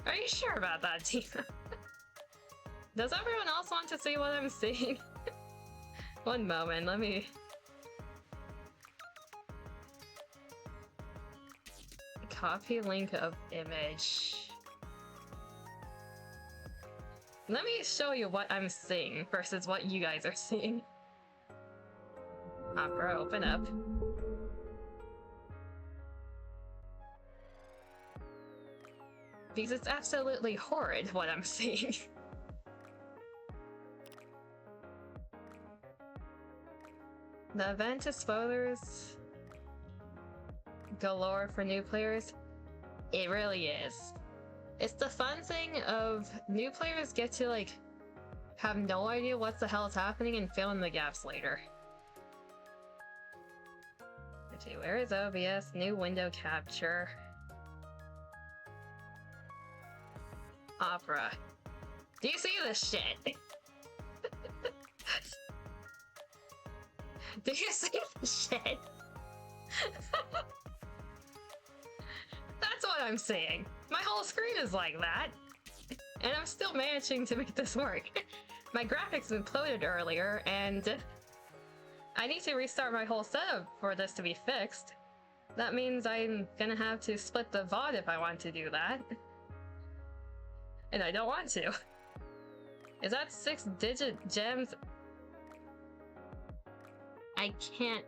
Are you sure about that, Tina? Does everyone else want to see what I'm seeing? One moment, let me... Copy link of image. Let me show you what I'm seeing versus what you guys are seeing. Opera, open up. Because it's absolutely horrid what I'm seeing. The event is spoilers galore for new players. It really is. It's the fun thing of new players get to like have no idea what the hell is happening and fill in the gaps later. Okay, where is OBS? New window capture. Opera. Do you see this shit? Do you see this shit? That's what I'm seeing. My whole screen is like that. And I'm still managing to make this work. My graphics imploded earlier, and I need to restart my whole setup for this to be fixed. That means I'm gonna have to split the VOD if I want to do that. And I don't want to. Is that 6-digit gems? I can't...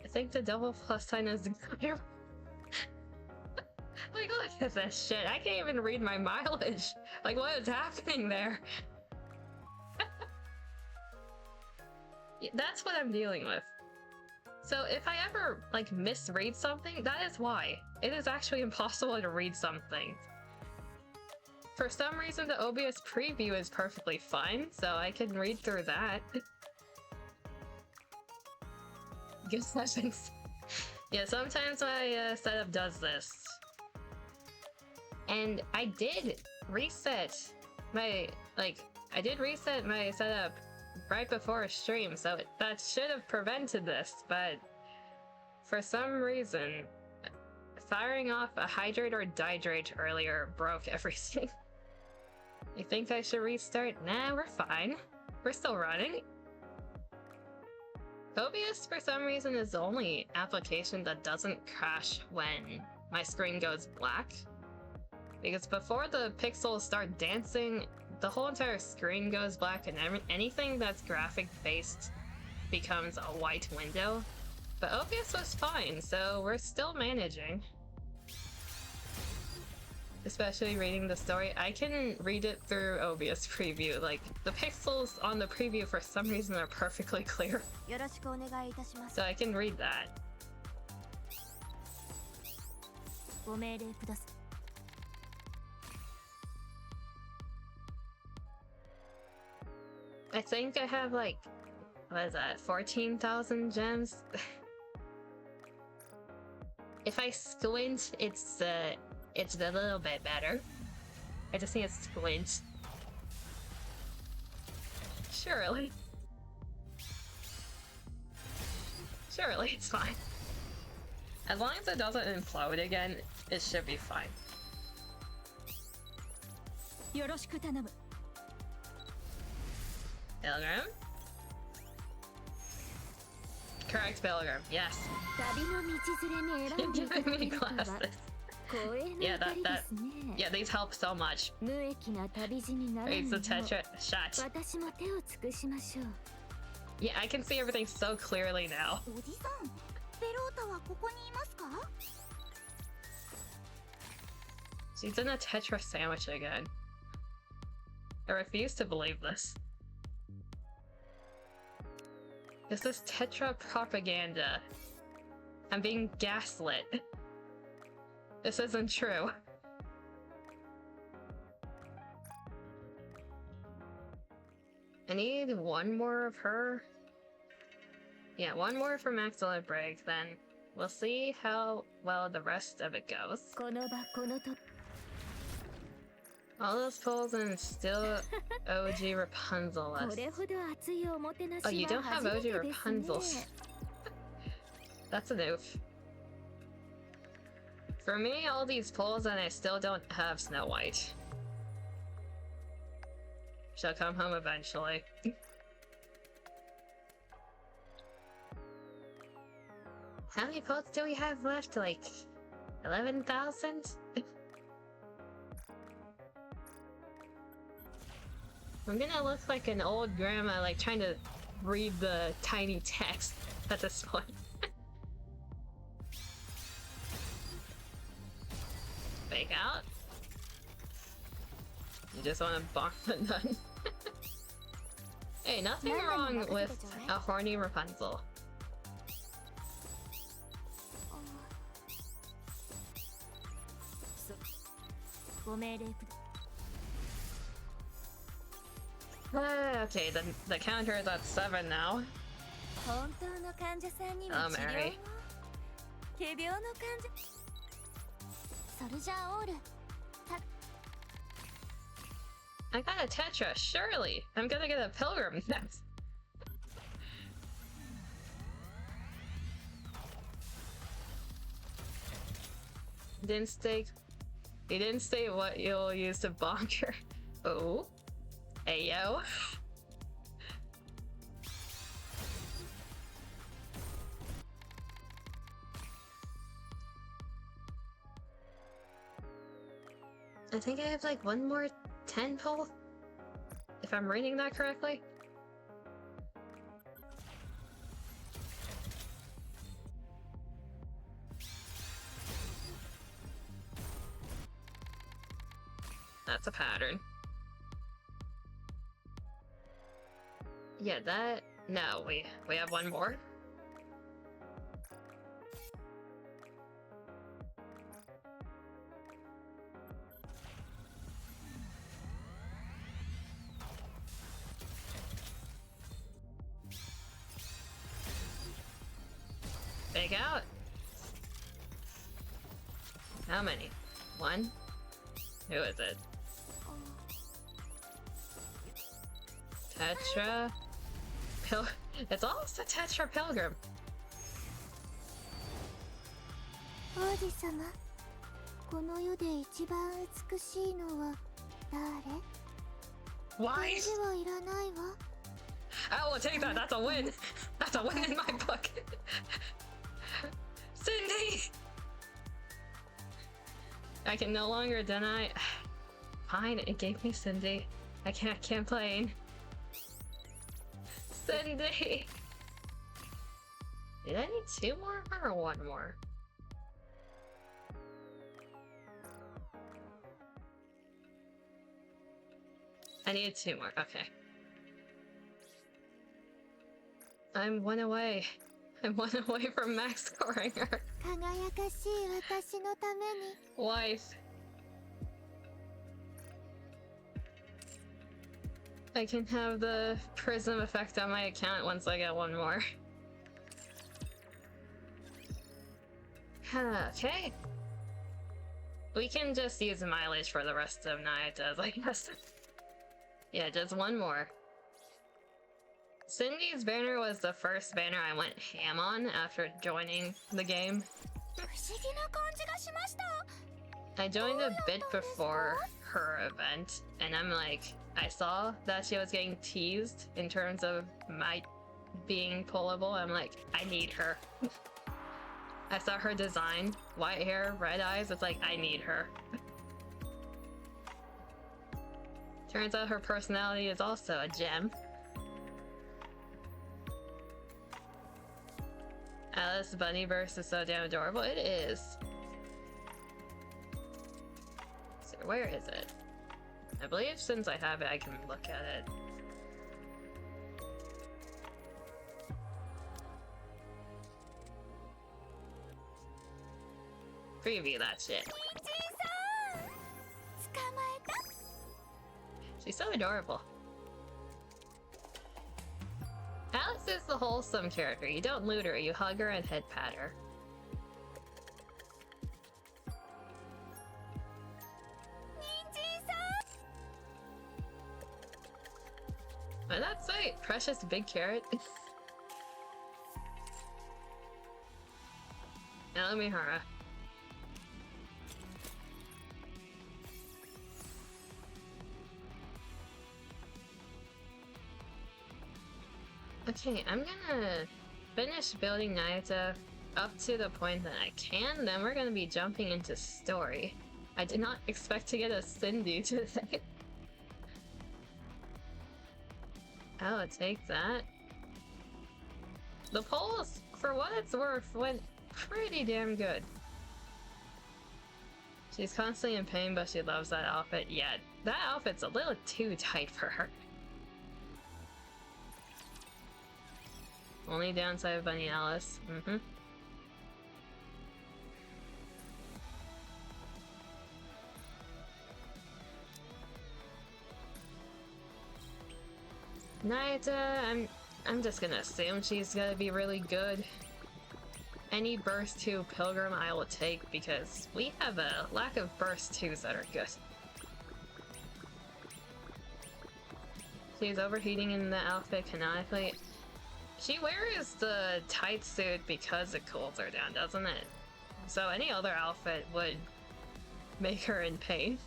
I think the double plus sign is clear. Like, look at this shit. I can't even read my mileage. Like, what is happening there? That's what I'm dealing with. So if I ever, like, misread something, that is why. It is actually impossible to read something. For some reason, the OBS preview is perfectly fine, so I can read through that. Good sessions. Yeah, sometimes my setup does this. And I did reset my, I did reset my setup right before a stream, so that should have prevented this, but for some reason, firing off a hydrate or dihydrate earlier broke everything. You think I should restart? Nah, we're fine. We're still running. OBS, for some reason, is the only application that doesn't crash when my screen goes black. Because before the pixels start dancing, the whole entire screen goes black and anything that's graphic-based becomes a white window. But OBS was fine, so we're still managing. Especially reading the story. I can read it through OBS preview. Like, the pixels on the preview for some reason are perfectly clear. So I can read that. I think I have like, what is that, 14,000 gems? If I squint, it's a little bit better. I just need to squint. Surely. Surely it's fine. As long as it doesn't implode again, it should be fine. Pilgrim? Correct, Pilgrim, yes. You're giving me glasses. Yeah, yeah, these help so much. It's the Tetra shot. Yeah, I can see everything so clearly now. She's in a Tetra sandwich again. I refuse to believe this. This is Tetra propaganda. I'm being gaslit. This isn't true. I need one more of her. Yeah, one more for Maxilla Break, then we'll see how well the rest of it goes. All those pulls and still OG Rapunzel list. Oh, you don't have OG Rapunzel. That's a noof. For me, all these pulls and I still don't have Snow White. She'll come home eventually. How many pulls do we have left? Like 11,000? I'm gonna look like an old grandma, like trying to read the tiny text at this point. Fake out. You just want to bonk the nun. Hey, nothing wrong with a horny Rapunzel. Okay, the counter is at 7 now. Oh, Mary. I got a Tetra, surely! I'm gonna get a Pilgrim next. He didn't state what you'll use to bonk her. Oh. Ayo. I think I have like one more 10 pull, if I'm reading that correctly. That's a pattern. Yeah, that... No, we have one more. Big out. How many? One? Who is it? Tetra... It's almost a Tetra Pilgrim. Why? I will take that. That's a win. That's a win in my book. Cindy! I can no longer deny. Fine, it gave me Cindy. I can't complain. Cindy! Did I need 2 more or 1 more? I needed 2 more, okay. I'm 1 away. I'm 1 away from max scoring her. Wife. I can have the prism effect on my account once I get 1 more. Okay. We can just use mileage for the rest of Nayuta's, I guess. Yeah, just 1 more. Cindy's banner was the first banner I went ham on after joining the game. I joined a bit before her event, and I'm like, I saw that she was getting teased in terms of my being pullable. I'm like, I need her. I saw her design, white hair, red eyes, it's like, I need her. Turns out her personality is also a gem. Alice Bunny versus so damn adorable. It is. So where is it? I believe since I have it, I can look at it. Preview that shit. She's so adorable. Alice is the wholesome character. You don't loot her, you hug her and head pat her. And that's right, precious big carrot. Elamihara. Okay, I'm gonna finish building Nayuta up to the point that I can, then we're gonna be jumping into story. I did not expect to get a Cindy today. Oh, take that. The polls, for what it's worth, went pretty damn good. She's constantly in pain, but she loves that outfit. Yeah, that outfit's a little too tight for her. Only downside of Bunny Alice. Nayuta, I'm just gonna assume she's gonna be really good. Any burst 2 Pilgrim I will take because we have a lack of burst 2s that are good. She's overheating in the outfit canonically. She wears the tight suit because it cools her down, doesn't it? So any other outfit would make her in pain.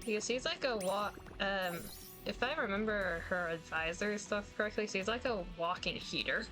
Because she's like a if I remember her advisor stuff correctly, she's like a walking heater.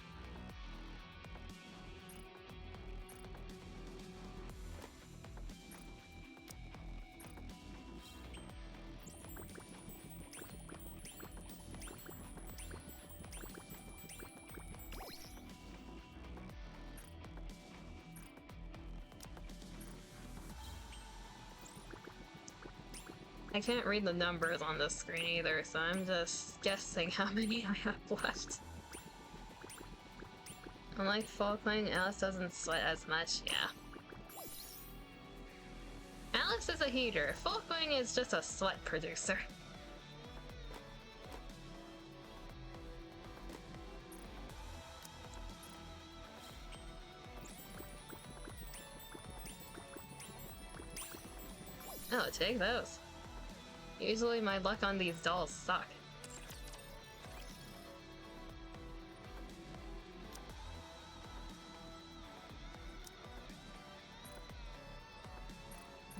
I can't read the numbers on the screen either, so I'm just guessing how many I have left. Unlike Falkling, Alice doesn't sweat as much, yeah. Alice is a heater, Falkling is just a sweat producer. Oh, take those. Usually my luck on these dolls suck.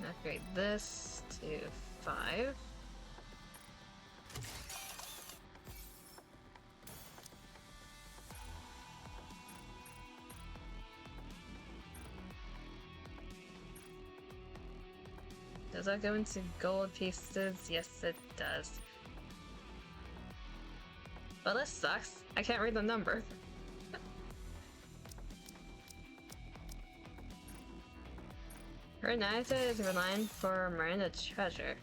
Upgrade this to 5. Does that go into gold pieces? Yes, it does. Well, this sucks. I can't read the number. Her Nayuta is relying for Miranda treasure.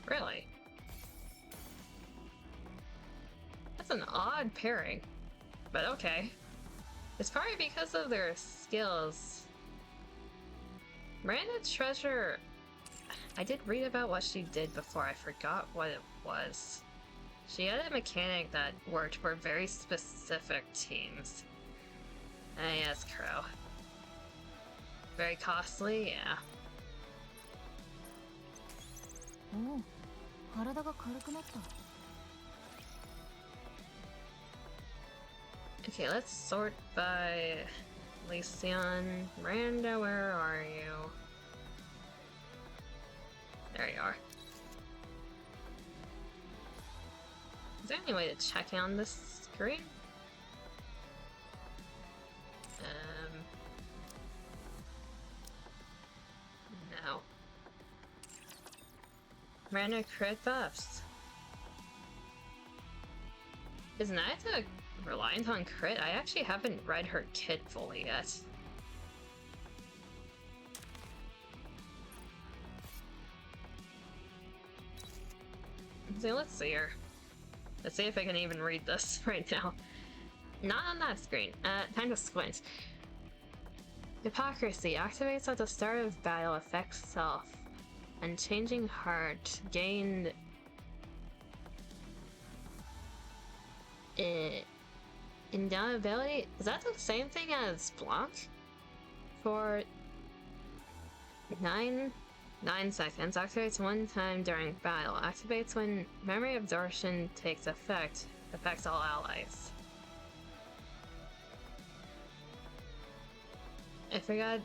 Really? That's an odd pairing. But okay. It's probably because of their skills. Miranda treasure... I did read about what she did before. I forgot what it was. She had a mechanic that worked for very specific teams. Yes, Crow. Very costly, yeah. Oh, 体が軽くなった。 Okay, let's sort by Lycion. Miranda, where are you? There you are. Is there any way to check on this screen? No. Miranda crit buffs. Is Nayuta reliant on crit? I actually haven't read her kit fully yet. So let's see her. Let's see if I can even read this right now. Not on that screen. Time to squint. Hypocrisy activates at the start of battle, affects self. Unchanging Heart gained indomitability. Is that the same thing as Blanc? For 9 seconds. Activates one time during battle. Activates when memory absorption takes effect. Affects all allies. I forgot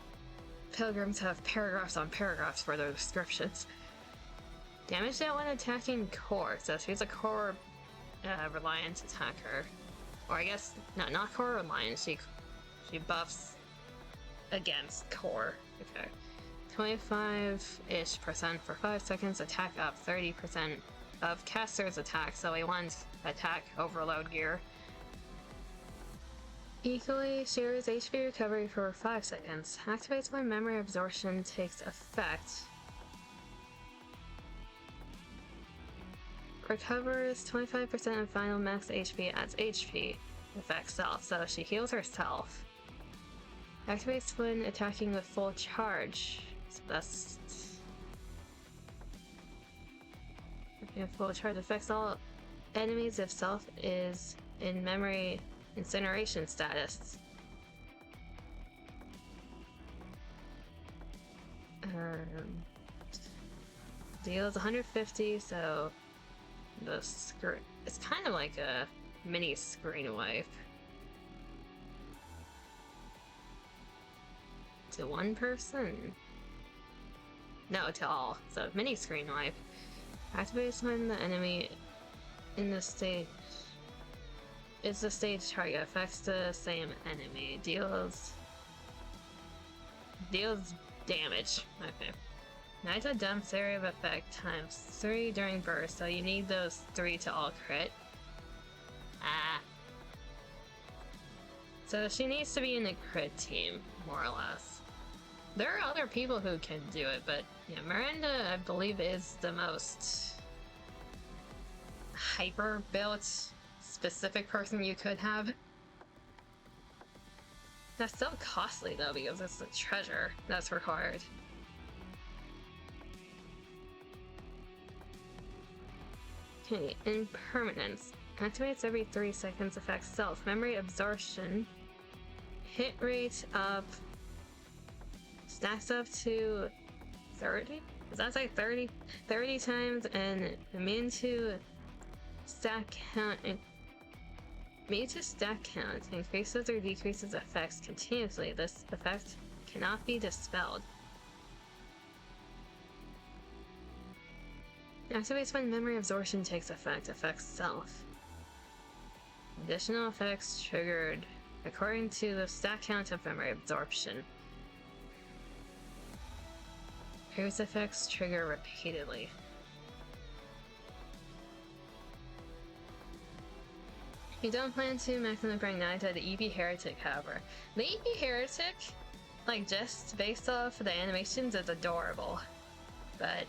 pilgrims have paragraphs on paragraphs for their descriptions. Damage dealt when attacking core. So she's a core reliant attacker. Or I guess not core reliant, she buffs against core. Okay. 25-ish% for 5 seconds, attack up 30% of caster's attack, so we want attack overload gear. Equally shares HP recovery for 5 seconds. Activates when memory absorption takes effect. Recovers 25% of final max HP, adds HP. Affects self, so she heals herself. Activates when attacking with full charge. So that's... full charge affects all enemies if self is in memory incineration status. Deals 150, so the screen... It's kind of like a mini screen wipe. To one person? No, to all. So mini screen wipe. Activates when the enemy in the stage is the stage target. Affects the same enemy. Deals damage. Okay. Nayuta dumps area of effect times 3 during burst, so you need those 3 to all crit. So she needs to be in the crit team, more or less. There are other people who can do it, but yeah, Miranda, I believe, is the most hyper-built, specific person you could have. That's so costly, though, because it's the treasure that's required. Okay, Impermanence. Activates every 3 seconds, affects self. Memory absorption. Hit rate up. Stacks up to 30? Does that say 30? 30 times, and immune to stack count. Immune to stack count. Increases or decreases effects continuously. This effect cannot be dispelled. Activates when memory absorption takes effect. Affects self. Additional effects triggered according to the stack count of memory absorption. Previous effects trigger repeatedly. You don't plan to maximally bring Nayuta to EP Heretic, however. The EP Heretic, like, just based off the animations, is adorable. But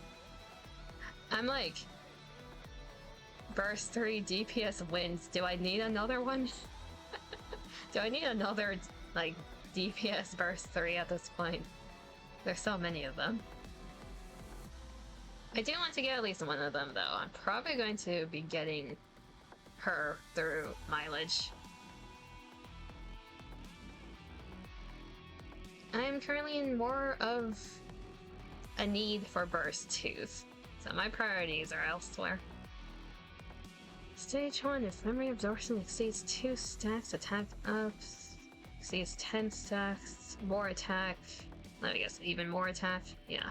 I'm like, Burst 3 DPS wins. Do I need another one? Do I need another, like, DPS Burst 3 at this point? There's so many of them. I do want to get at least one of them, though. I'm probably going to be getting her through mileage. I'm currently in more of a need for Burst 2s, so my priorities are elsewhere. Stage 1, if memory absorption exceeds 2 stacks, attack up, exceeds 10 stacks, more attack, I guess even more attack, yeah.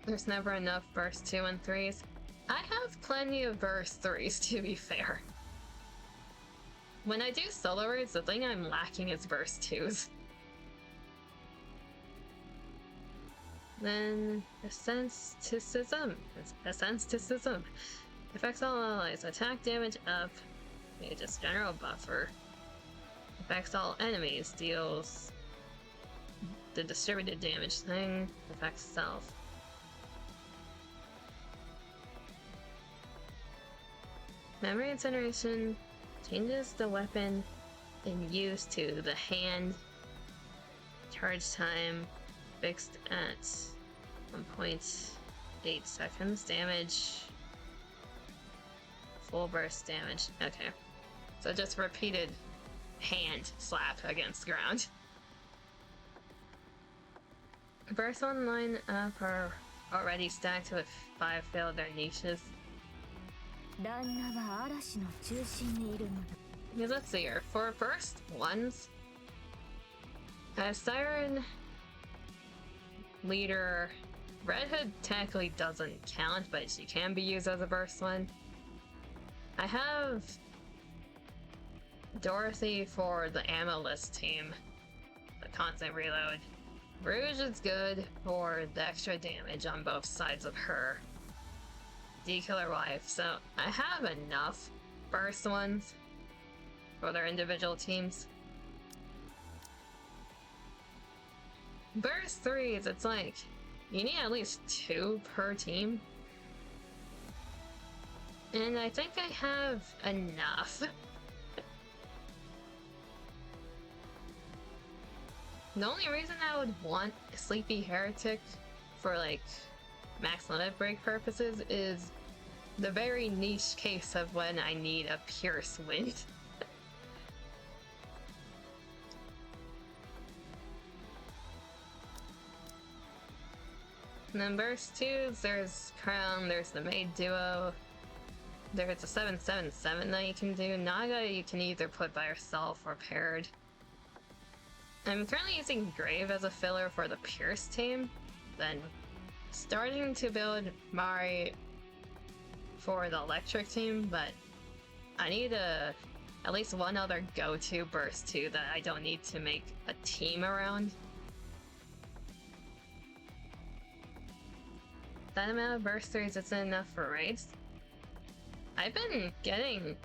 There's never enough Burst 2 and 3s. I have plenty of Burst 3s, to be fair. When I do solo raids, the thing I'm lacking is Burst 2s. Then, Ascenticism. Affects all allies. Attack damage up. Maybe just general buffer. Affects all enemies. Deals the distributed damage thing. Affects self. Memory incineration changes the weapon in use to the hand. Charge time fixed at 1.8 seconds. Damage. Full burst damage. Okay. So just repeated hand slap against ground. Burst online up are already stacked with 5 failed their niches. Because let's see here. For burst ones, Siren Leader Red Hood technically doesn't count, but she can be used as a burst one. I have Dorothy for the ammo-less team, the constant reload. Rouge is good for the extra damage on both sides of her. D-Killer Wife, so I have enough burst ones for their individual teams. Burst 3s, it's like, you need at least 2 per team. And I think I have enough. The only reason I would want Sleepy Heretic for like max limit break purposes is the very niche case of when I need a Pierce Wind. And then burst 2s, there's Crown, there's the Maid Duo, there's a 777 that you can do. Naga you can either put by herself or paired. I'm currently using Grave as a filler for the Pierce team, then starting to build Mari for the electric team, but I need at least one other go-to burst 2 that I don't need to make a team around. That amount of burst 3s isn't enough for raids. I've been getting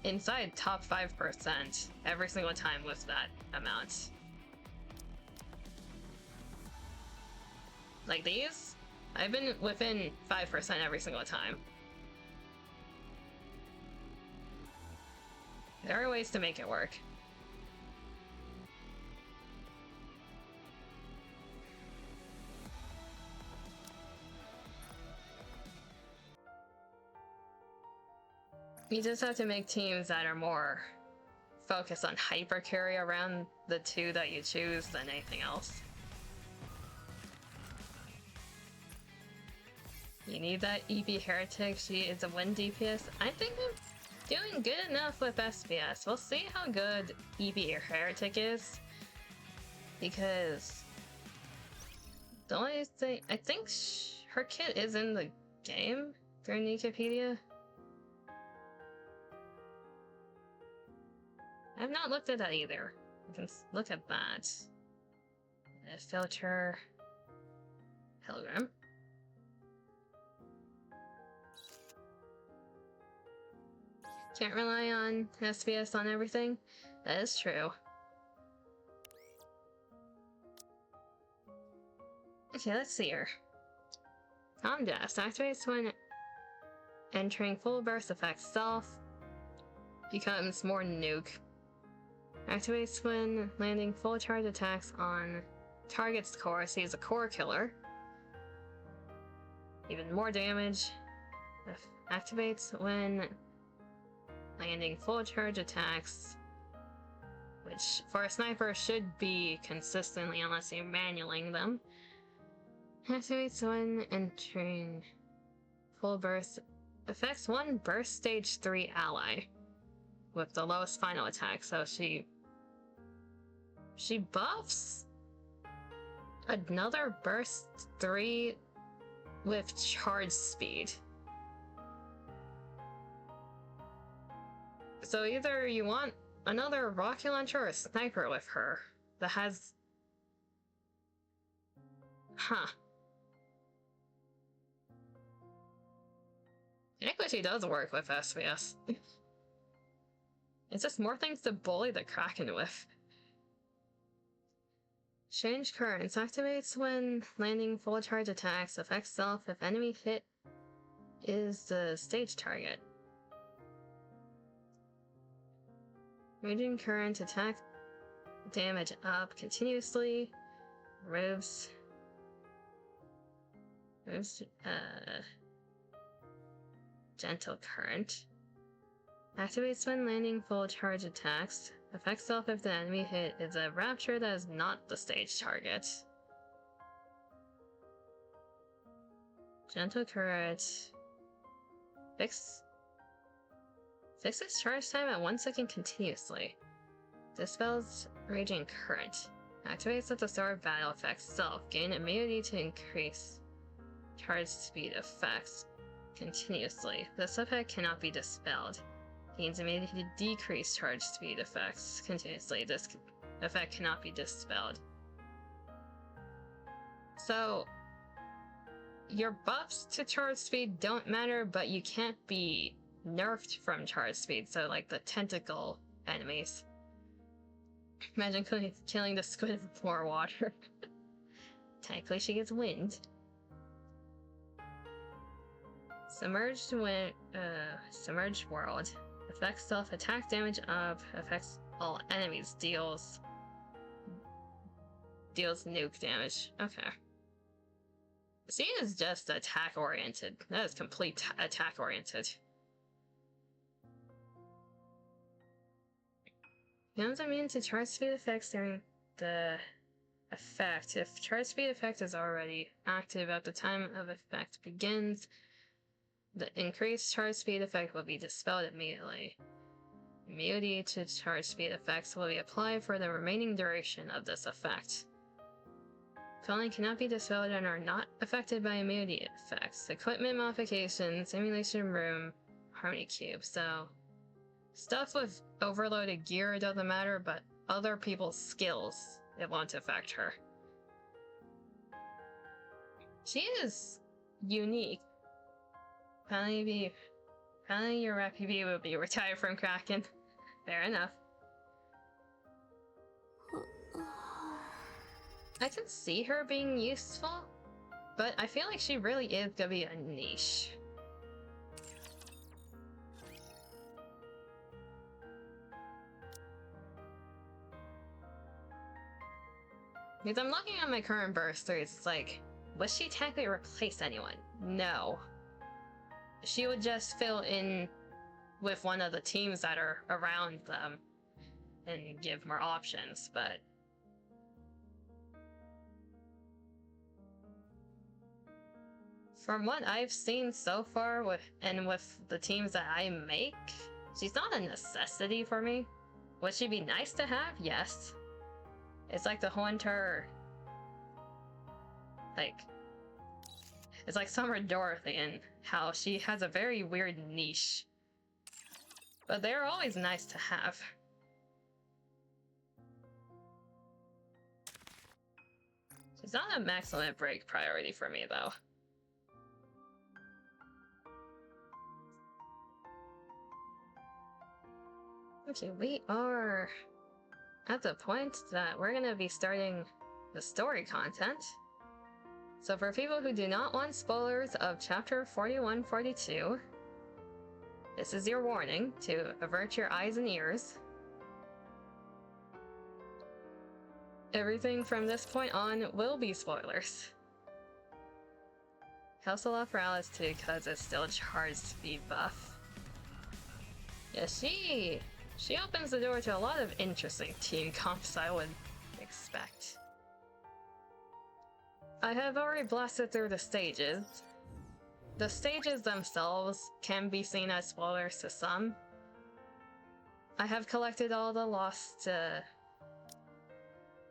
inside top 5% every single time with that amount. Like these, I've been within 5% every single time. There are ways to make it work. You just have to make teams that are more focused on hyper carry around the 2 that you choose than anything else. You need that EP Heretic. She is a 1 DPS. I think I'm doing good enough with SPS. We'll see how good EP Heretic is. Because the only thing, I think her kit is in the game through Wikipedia. I've not looked at that either. You can look at that. Filter. Pilgrim. Can't rely on SPS on everything. That is true. Okay, let's see here. Calm Dust activates when entering full burst effect. Self becomes more nuke. Activates when landing full charge attacks on target's core. So he's a core killer. Even more damage. Activates when landing full charge attacks, which for a sniper should be consistently unless you're manualing them. Activates when entering full burst. Affects one burst stage 3 ally with the lowest final attack, so she buffs another burst 3 with charge speed. So either you want another rocket launcher or a sniper with her that has... Huh. Iniquity does work with SPS. It's just more things to bully the Kraken with. Change currents activates when landing full charge attacks. Affects self if enemy hit is the stage target. Raging current attack damage up continuously. Moves. Gentle current. Activates when landing full charge attacks. Affects self if the enemy hit is a rapture that is not the stage target. Gentle current. Fixes charge time at 1 second continuously. Dispels raging current. Activates at the start of battle affects self. Gain immunity to increase charge speed effects continuously. This effect cannot be dispelled. Gains immunity to decrease charge speed effects continuously. This effect cannot be dispelled. So, your buffs to charge speed don't matter, but you can't be nerfed from charge speed, so like the tentacle enemies. Imagine killing the squid with more water. Technically she gets wind. Submerged world. Affects self attack damage up. Affects all enemies. Deals nuke damage. Okay. Scene is just attack oriented. That is complete attack oriented. Becomes immune to charge speed effects during the effect. If charge speed effect is already active at the time of effect begins, the increased charge speed effect will be dispelled immediately. Immunity to charge speed effects will be applied for the remaining duration of this effect. Falling cannot be dispelled and are not affected by immunity effects. Equipment modifications, simulation room, harmony cube. So, stuff with overloaded gear doesn't matter, but other people's skills, it won't affect her. She is unique. Apparently your RPB will be retired from Kraken. Fair enough. I can see her being useful, but I feel like she really is gonna be a niche. Because I'm looking at my current burst throughs, it's like, would she technically replace anyone? No. She would just fill in with one of the teams that are around them and give more options, but from what I've seen so far with the teams that I make, she's not a necessity for me. Would she be nice to have? Yes. It's like the whole entire, it's like Summer Dorothy and how she has a very weird niche. But they're always nice to have. She's not a maximum break priority for me though. Okay, we are at the point that we're gonna be starting the story content. So for people who do not want spoilers of chapter 41-42, this is your warning to avert your eyes and ears. Everything from this point on will be spoilers. Castle of Alice too, because it's still charged speed buff. Yeah, she opens the door to a lot of interesting team comps I would expect. I have already blasted through the stages. The stages themselves can be seen as spoilers to some. I have collected all the lost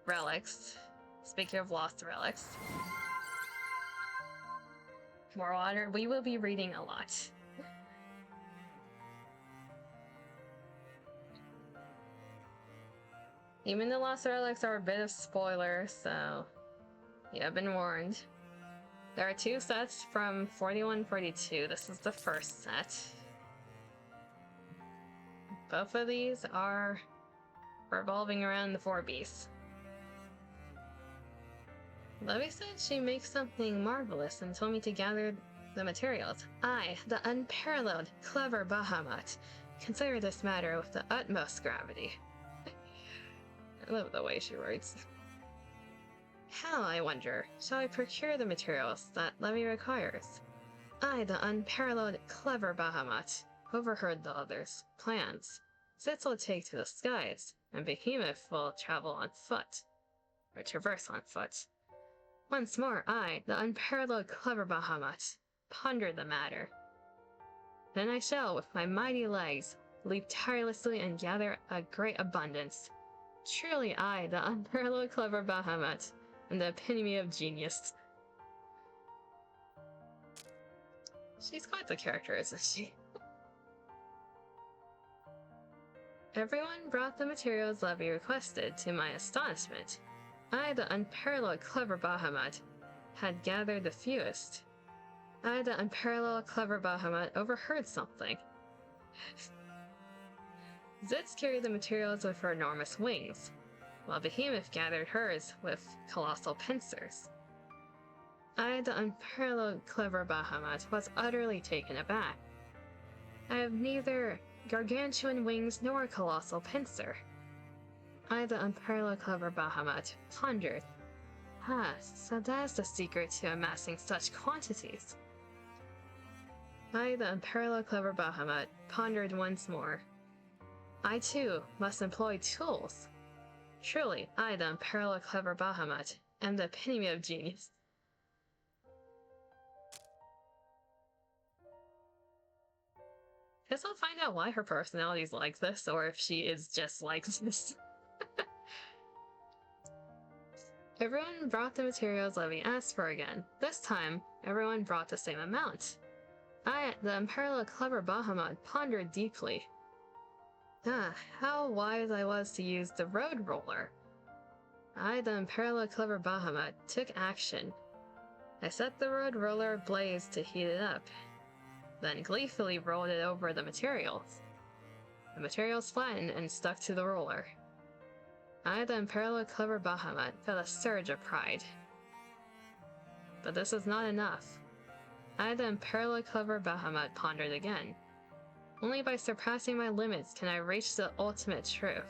relics. Speaking of lost relics. More water. We will be reading a lot. Even the lost relics are a bit of spoilers, so you have been warned. There are 2 sets from 41-42. This is the first set. Both of these are revolving around the 4 beasts. Levy said she makes something marvelous and told me to gather the materials. I, the unparalleled, clever Bahamut, consider this matter with the utmost gravity. I love the way she writes. How, I wonder, shall I procure the materials that Levy requires? I, the unparalleled clever Bahamut, overheard the others' plans. Zitz will take to the skies, and Behemoth will travel on foot, or traverse on foot. Once more, I, the unparalleled clever Bahamut, ponder the matter. Then I shall, with my mighty legs, leap tirelessly and gather a great abundance. Truly I, the unparalleled clever Bahamut, am the epitome of genius. She's quite the character, isn't she? Everyone brought the materials Levy requested, to my astonishment. I, the unparalleled clever Bahamut, had gathered the fewest. I, the unparalleled clever Bahamut, overheard something. Zitz carried the materials with her enormous wings, while Behemoth gathered hers with colossal pincers. I, the unparalleled clever Bahamut, was utterly taken aback. I have neither gargantuan wings nor colossal pincer. I, the unparalleled clever Bahamut, pondered. Ah, so that is the secret to amassing such quantities. I, the unparalleled clever Bahamut, pondered once more. I, too, must employ tools. Truly, I, the unparalleled clever Bahamut, am the epitome of genius. Guess I'll find out why her personality is like this, or if she is just like this. Everyone brought the materials Levy asked for again. This time, everyone brought the same amount. I, the unparalleled clever Bahamut, pondered deeply. Ah, how wise I was to use the road roller. I, the unparalleled clever Bahamut, took action. I set the road roller ablaze to heat it up, then gleefully rolled it over the materials. The materials flattened and stuck to the roller. I, the unparalleled clever Bahamut, felt a surge of pride. But this was not enough. I, the unparalleled clever Bahamut, pondered again. Only by surpassing my limits can I reach the ultimate truth.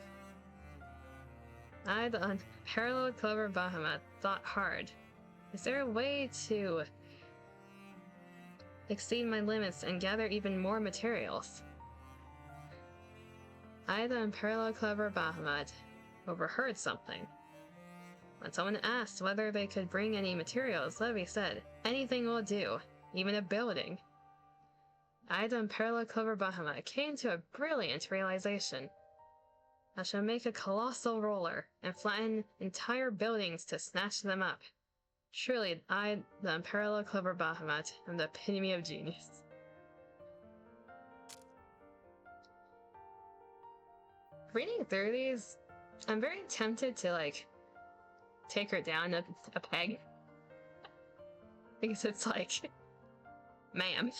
I, the unparalleled clever Bahamut, thought hard. Is there a way to exceed my limits and gather even more materials? I, the unparalleled clever Bahamut, overheard something. When someone asked whether they could bring any materials, Levy said, "Anything will do, even a building." I, the unparalleled clever Bahamut, came to a brilliant realization. I shall make a colossal roller and flatten entire buildings to snatch them up. Surely I, the unparalleled clever Bahamut, am the epitome of genius. Reading through these, I'm very tempted to, take her down a peg. Because it's like, ma'am.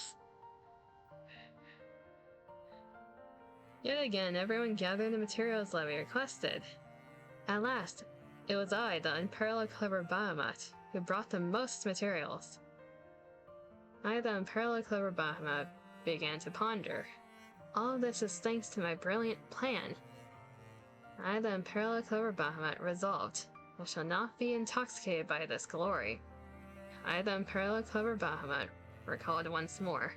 Yet again, everyone gathered the materials Levy requested. At last, it was I, the unparalleled clever Bahamut, who brought the most materials. I, the unparalleled clever Bahamut, began to ponder. All of this is thanks to my brilliant plan. I, the unparalleled clever Bahamut, resolved, I shall not be intoxicated by this glory. I, the unparalleled clever Bahamut, recalled once more.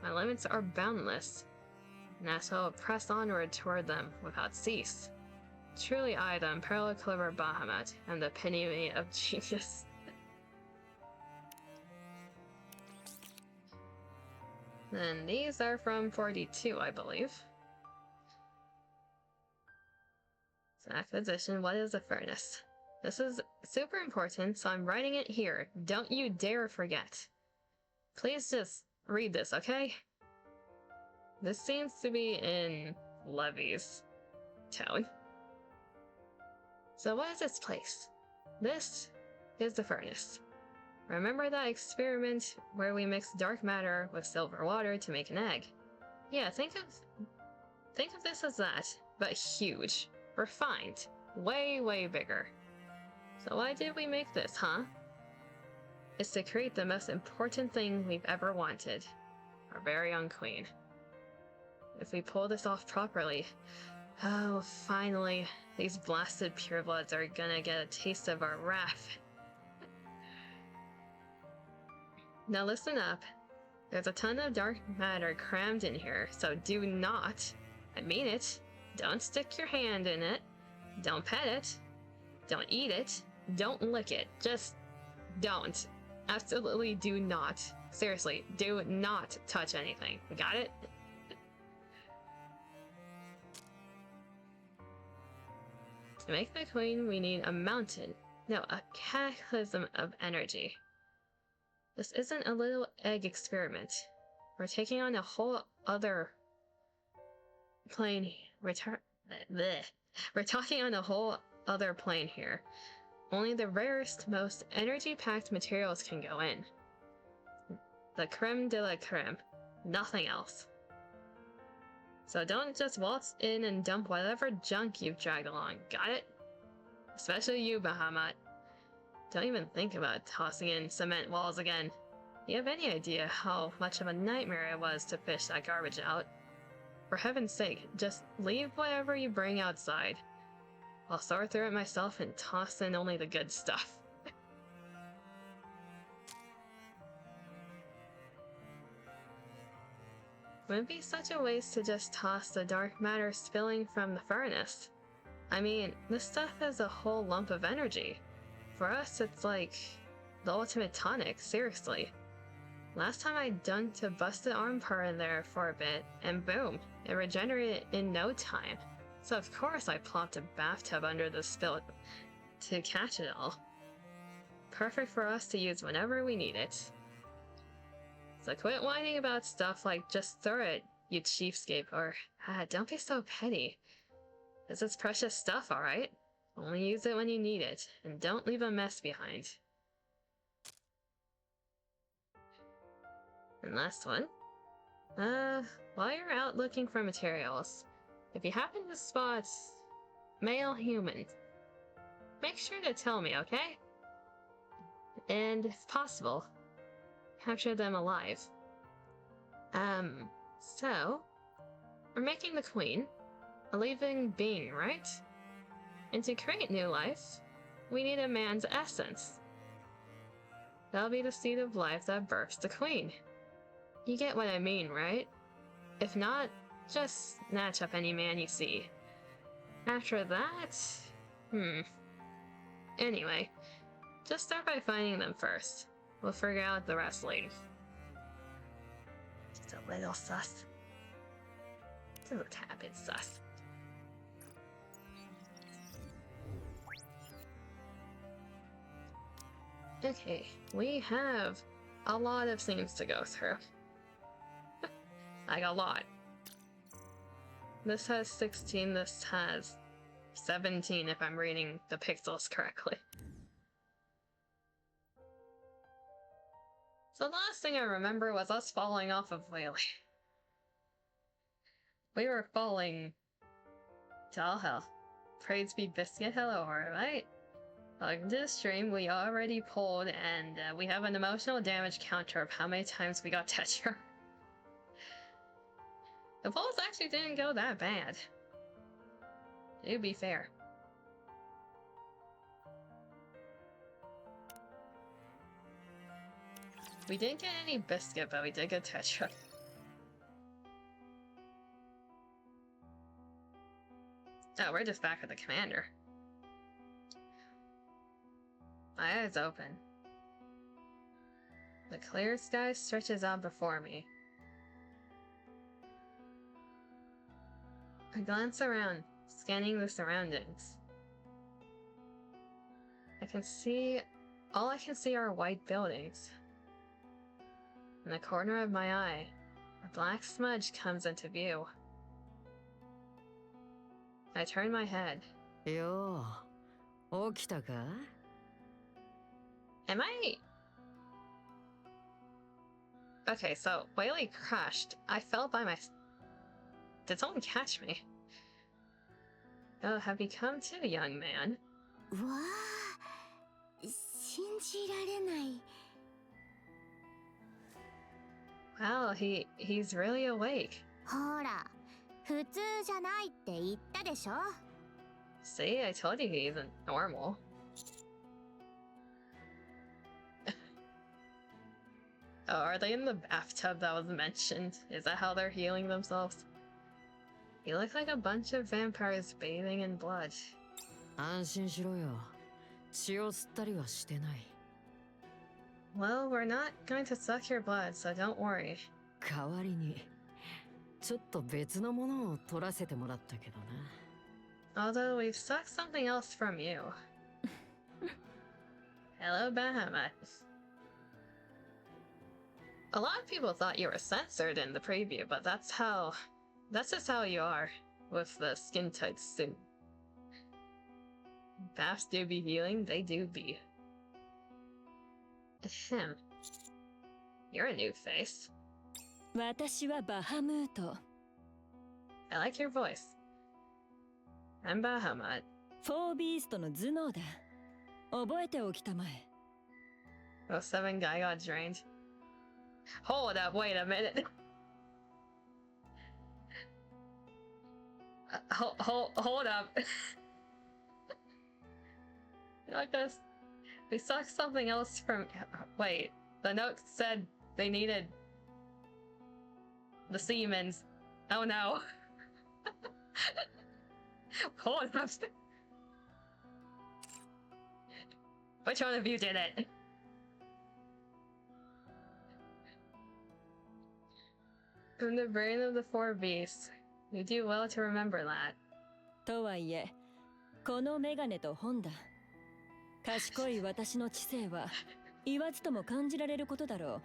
My limits are boundless, and I shall press onward toward them without cease. Truly I, the unparalleled clever Bahamut, am the epitome of genius. Then these are from 42, I believe. So acquisition, what is a furnace? This is super important, so I'm writing it here. Don't you dare forget. Please just read this, okay? This seems to be in Levy's tone. So what is this place? This is the furnace. Remember that experiment where we mixed dark matter with silver water to make an egg? Yeah, think of this as that, but huge. Refined. Way, way bigger. So why did we make this, huh? It's to create the most important thing we've ever wanted. our very own queen. If we pull this off properly, oh, finally, these blasted purebloods are gonna get a taste of our wrath. Now listen up. There's a ton of dark matter crammed in here, so do not, I mean it, don't stick your hand in it, don't pet it, don't eat it, don't lick it, just don't. Absolutely do not. Seriously, do not touch anything. Got it? To make the queen, we need a mountain. No, a cataclysm of energy. This isn't a little egg experiment. We're taking on a whole other plane. We're talking on a whole other plane here. Only the rarest, most energy-packed materials can go in. The creme de la creme. Nothing else. So don't just waltz in and dump whatever junk you've dragged along, got it? Especially you, Bahamut. Don't even think about tossing in cement walls again. Do you have any idea how much of a nightmare it was to fish that garbage out? For heaven's sake, just leave whatever you bring outside. I'll sort through it myself and toss in only the good stuff. Wouldn't be such a waste to just toss the dark matter spilling from the furnace. I mean, this stuff is a whole lump of energy. For us, it's like the ultimate tonic, seriously. Last time I dunked a busted arm part in there for a bit, and boom, it regenerated in no time. So of course I plopped a bathtub under the spill to catch it all. Perfect for us to use whenever we need it. So quit whining about stuff like just throw it, you cheapskate, or don't be so petty. This is precious stuff, alright? Only use it when you need it, and don't leave a mess behind. And last one. While you're out looking for materials, if you happen to spot male human, make sure to tell me, okay? And if possible, capture them alive. So, we're making the queen a living being, right? And to create new life, we need a man's essence. That'll be the seed of life that births the queen. You get what I mean, right? If not, just snatch up any man you see. After that, Anyway, just start by finding them first. We'll figure out the rest later. Just a little sus. Just a tad bit sus. Okay, we have a lot of scenes to go through. Like a lot. This has 16, this has 17 if I'm reading the pixels correctly. So the last thing I remember was us falling off of Whaley. We were falling to all hell. Praise be Biscuit, hello, right? Welcome to the stream. We already pulled, and we have an emotional damage counter of how many times we got Tetra. The pulls actually didn't go that bad. To be fair. We didn't get any biscuit, but we did get Tetra. Oh, we're just back at the commander. My eyes open. The clear sky stretches out before me. I glance around, scanning the surroundings. All I can see are white buildings. In the corner of my eye, a black smudge comes into view. I turn my head. Yo, 起きたか? Am I... Okay, so Whaley crashed. I fell by my... Did someone catch me? Oh, have you come too, young man? わあ、信じられない。Wow, he's really awake. ほら、普通じゃないって言ったでしょ。 See, I told you he isn't normal. Oh, are they in the bathtub that was mentioned? Is that how they're healing themselves? You look like a bunch of vampires bathing in blood. 安心しろよ。血を吸ったりはしてない。Well, we're not going to suck your blood, so don't worry. 代わりにちょっと別のものを取らせてもらったけどな。 Although we've sucked something else from you. Hello, Bahamut. A lot of people thought you were censored in the preview, but that's just how you are with the skin tight suit. Baths do be healing, they do be. Ahem. You're a new face. 私はバハムート。 I like your voice. I'm Bahamut. フォービーストの頭脳だ。覚えておきたまえ。 Oh, 7 guy got drained. Hold up, wait a minute. Hold up. Not this. We sucked something else from. Wait, the note said they needed the Siemens. Oh no. Hold up. Which one of you did it? From the brain of the 4 beasts. You do well to remember that. とはいえ、このメガネと本だ。賢い私の知性は言わずとも感じられることだろう。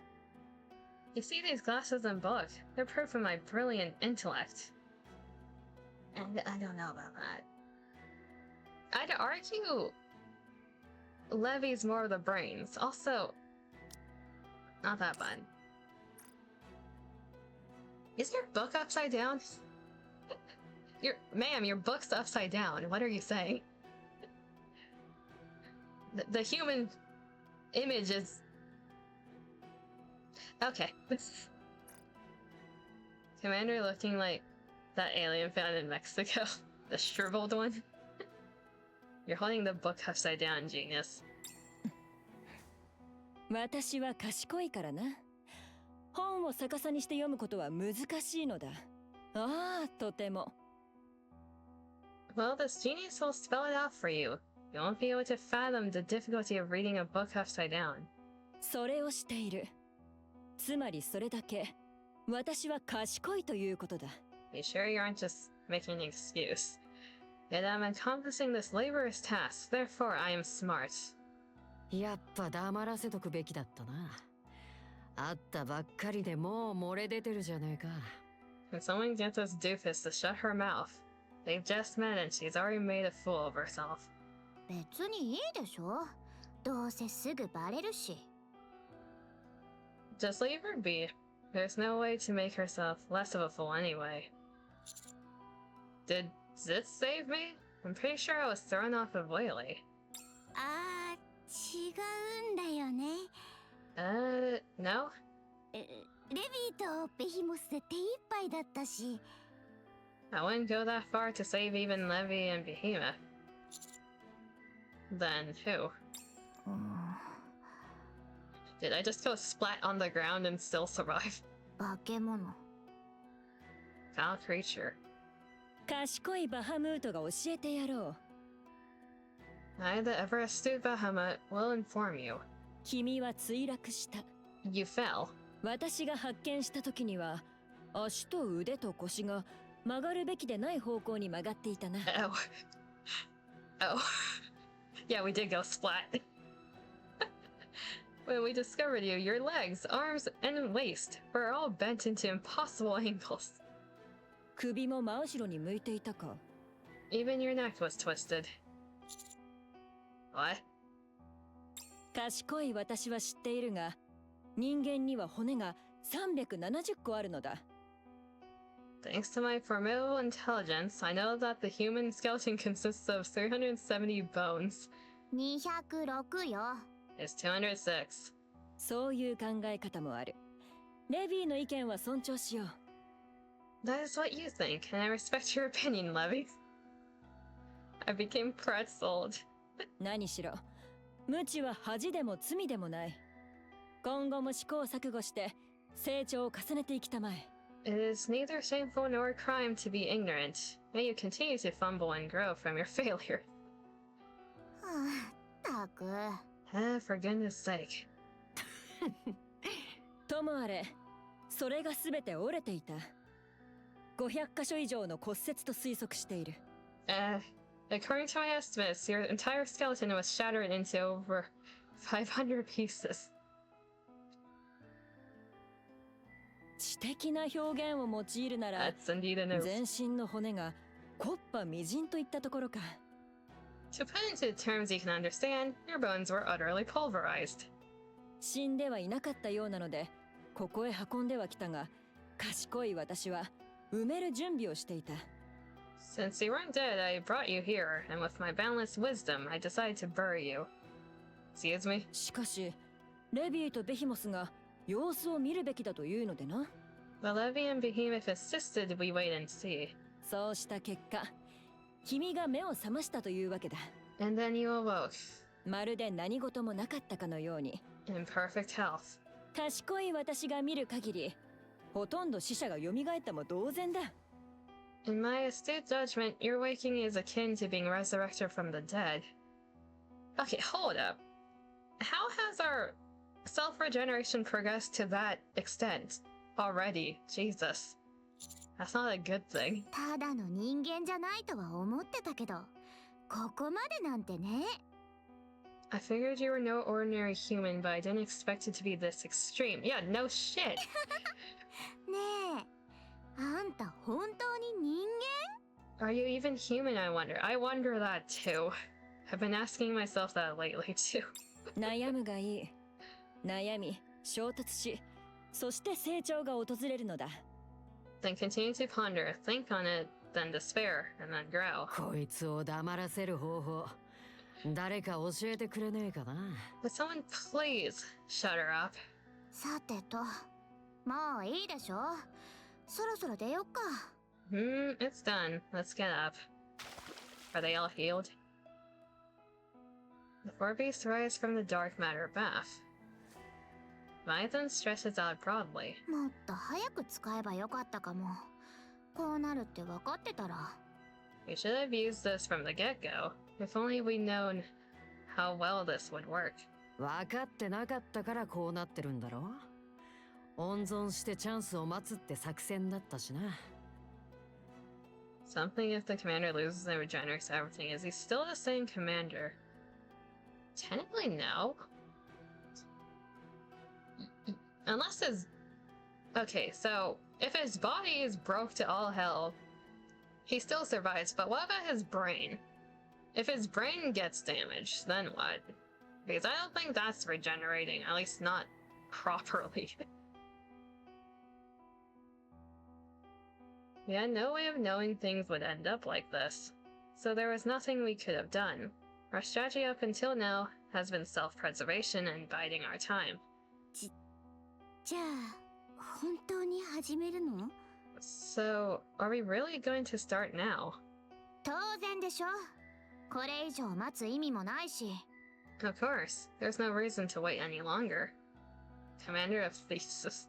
You see these glasses and book. They're proof of my brilliant intellect. And I don't know about that. I'd argue Levy's more of the brains. Also, not that bad. Is your book upside down? Ma'am, your book's upside down. What are you saying? The human image is... Okay. Commander looking like that alien found in Mexico. The shriveled one. You're holding the book upside down, genius. 私は賢いからな。本を逆さにして読むことは難しいのだ。ああ、とても。Well, this genius will spell it out for you. You won't be able to fathom the difficulty of reading a book upside down. それをしている。つまりそれだけ、私は賢いということだ。Be sure you aren't just making an excuse. Yet I'm accomplishing this laborious task, therefore I am smart. やっぱ黙らせとくべきだったな。会ったばっかりでもう漏れ出てるじゃねえか。Can someone get this doofus to shut her mouth? They've just met and she's already made a fool of herself. 別にいいでしょ。どうせすぐバレるし。Just leave her be. There's no way to make herself less of a fool anyway. Did this save me? I'm pretty sure I was thrown off of Whaley. あー、違うんだよね。No? レビーとベヒモスで手一杯だったし。I wouldn't go that far to save even Levy and Behemoth. Then who? Did I just go splat on the ground and still survive? 化け物。Foul creature. 賢いバハムートが教えてやろう。I, the ever astute Bahamut, will inform you. 君は墜落した。You fell. 私が発見した時には、足と腕と腰が曲がるべきでない方向に曲がっていたな。Oh. Oh. Yeah, we did go splat. When we discovered you, your legs, arms, and waist were all bent into impossible angles. 首も真後ろに向いていたか。Even your neck was twisted. What? 賢い私は知っているが、人間には骨が370個あるのだ。Thanks to my formidable intelligence, I know that the human skeleton consists of 370 bones. 206よ。It's 206. そういう考え方もある。レビーの意見は尊重しよう。 That is what you think, and I respect your opinion, Levy. I became pretzeled. 何しろ無知は恥でも罪でもない。今後も試行錯誤して成長を重ねていきたまえ。 It is neither shameful nor a crime to be ignorant. May you continue to fumble and grow from your failure. たく。For goodness sake. ともあれ、それが全て折れていた。500箇所以上の骨折と推測している。According to my estimates, your entire skeleton was shattered into over 500 pieces. 知的な表現を用いるなら、 That's indeed an 全身の骨が木っ端みじんといったところか。 To put into terms you can understand, your bones were utterly pulverized. 死んではいなかったようなので、ここへ運んではきたが、賢い私は埋める準備をしていた。 Since you weren't dead, I brought you here, and with my boundless wisdom, I decided to bury you. Excuse me? しかし、レビーとベヒモスが様子を見るべきだというのでな。 But Levy and Behemoth insisted we wait and see. そうした結果、君が目を覚ましたというわけだ。 And then you awoke, まるで何事もなかったかのように。 in perfect health. 賢い私が見る限り、ほとんど死者が蘇ったも同然だ。 In my astute judgment, your waking is akin to being resurrected from the dead. Okay, hold up. How has our self-regeneration progressed to that extent already? Jesus. That's not a good thing. ただの人間じゃないとは思ってたけど、ここまでなんてね。 I figured you were no ordinary human, but I didn't expect it to be this extreme. Yeah, no shit. ねえ、あんた本当に人 Are you even human, I wonder? I wonder that too. I've been asking myself that lately too. 悩むがいい。悩み、衝突し、そして成長が訪れるのだ。 Then continue to ponder, think on it, then despair, and then grow. こいつを黙らせる方法、誰か教えてくれねえかな。 Would someone please shut her up? さてと、もういいでしょ。そろそろ出よっか。It's done. Let's get up. Are they all healed? The four beasts rise from the dark matter bath. Vython stretches out broadly. もっと早く使えばよかったかも。こうなるって分かってたら。 We should have used this from the get-go. If only we'd known how well this would work. 分かってなかったからこうなってるんだろ。温存してチャンスを待つって作戦だったしな。 Something if the commander loses and regenerates everything. Is he still the same commander? Technically, no. Unless his... Okay, so if his body is broke to all hell, he still survives, but what about his brain? If his brain gets damaged, then what? Because I don't think that's regenerating, at least not properly. We had no way of knowing things would end up like this, so there was nothing we could have done. Our strategy up until now has been self-preservation and biding our time. じゃあ、本当に始めるの？ So, are we really going to start now? 当然でしょ。これ以上待つ意味もないし。 Of course, there's no reason to wait any longer. Commander of Thesis.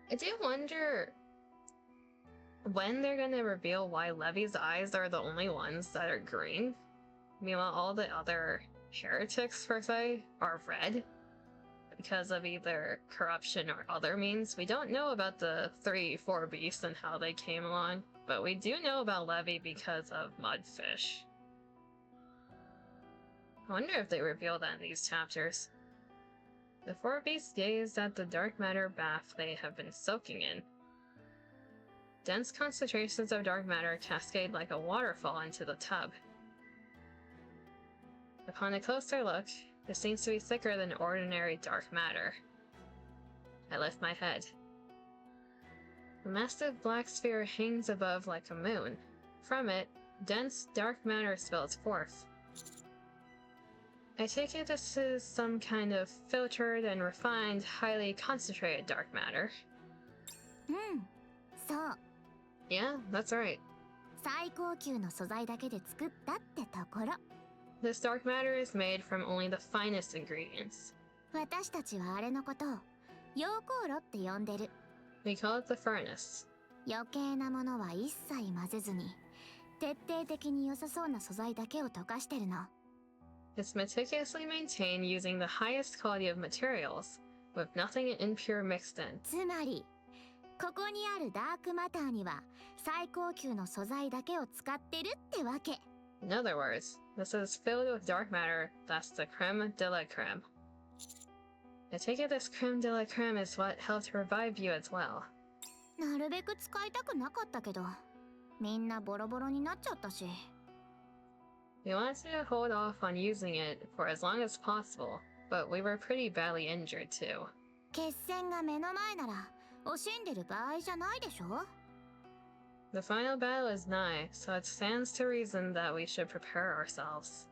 I do wonder when they're gonna reveal why Levy's eyes are the only ones that are green. Meanwhile, all the other heretics, per se, are red. Because of either corruption or other means. We don't know about the 4 beasts and how they came along, but we do know about Levy because of Mudfish. I wonder if they reveal that in these chapters. The 4 beasts gazed at the dark matter bath they have been soaking in. Dense concentrations of dark matter cascade like a waterfall into the tub. Upon a closer look, it seems to be thicker than ordinary dark matter. I lift my head. A massive black sphere hangs above like a moon. From it, dense dark matter spills forth. I take it this is some kind of filtered and refined, highly concentrated dark matter. そう。 Yeah, that's right. 最高級の素材だけで作ったってところ。 This dark matter is made from only the finest ingredients. 私たちはあれのことを溶鉱炉って呼んでる。 We call it the furnace. 余計なものは一切混ぜずに、徹底的に良さそうな素材だけを溶かしてるの。 It's meticulously maintained using the highest quality of materials, with nothing impure mixed in. つまり、ここにあるダークマターには最高級の素材だけを使ってるってわけ。 In other words, this is filled with dark matter that's the creme de la creme. I take it this creme de la creme is what helped revive you as well. なるべく使いたくなかったけど、みんなボロボロになっちゃったし。 We wanted to hold off on using it for as long as possible, but we were pretty badly injured too. 決戦が目の前なら惜しんでる場合じゃないでしょ。 The final battle is nigh, so it stands to reason that we should prepare ourselves.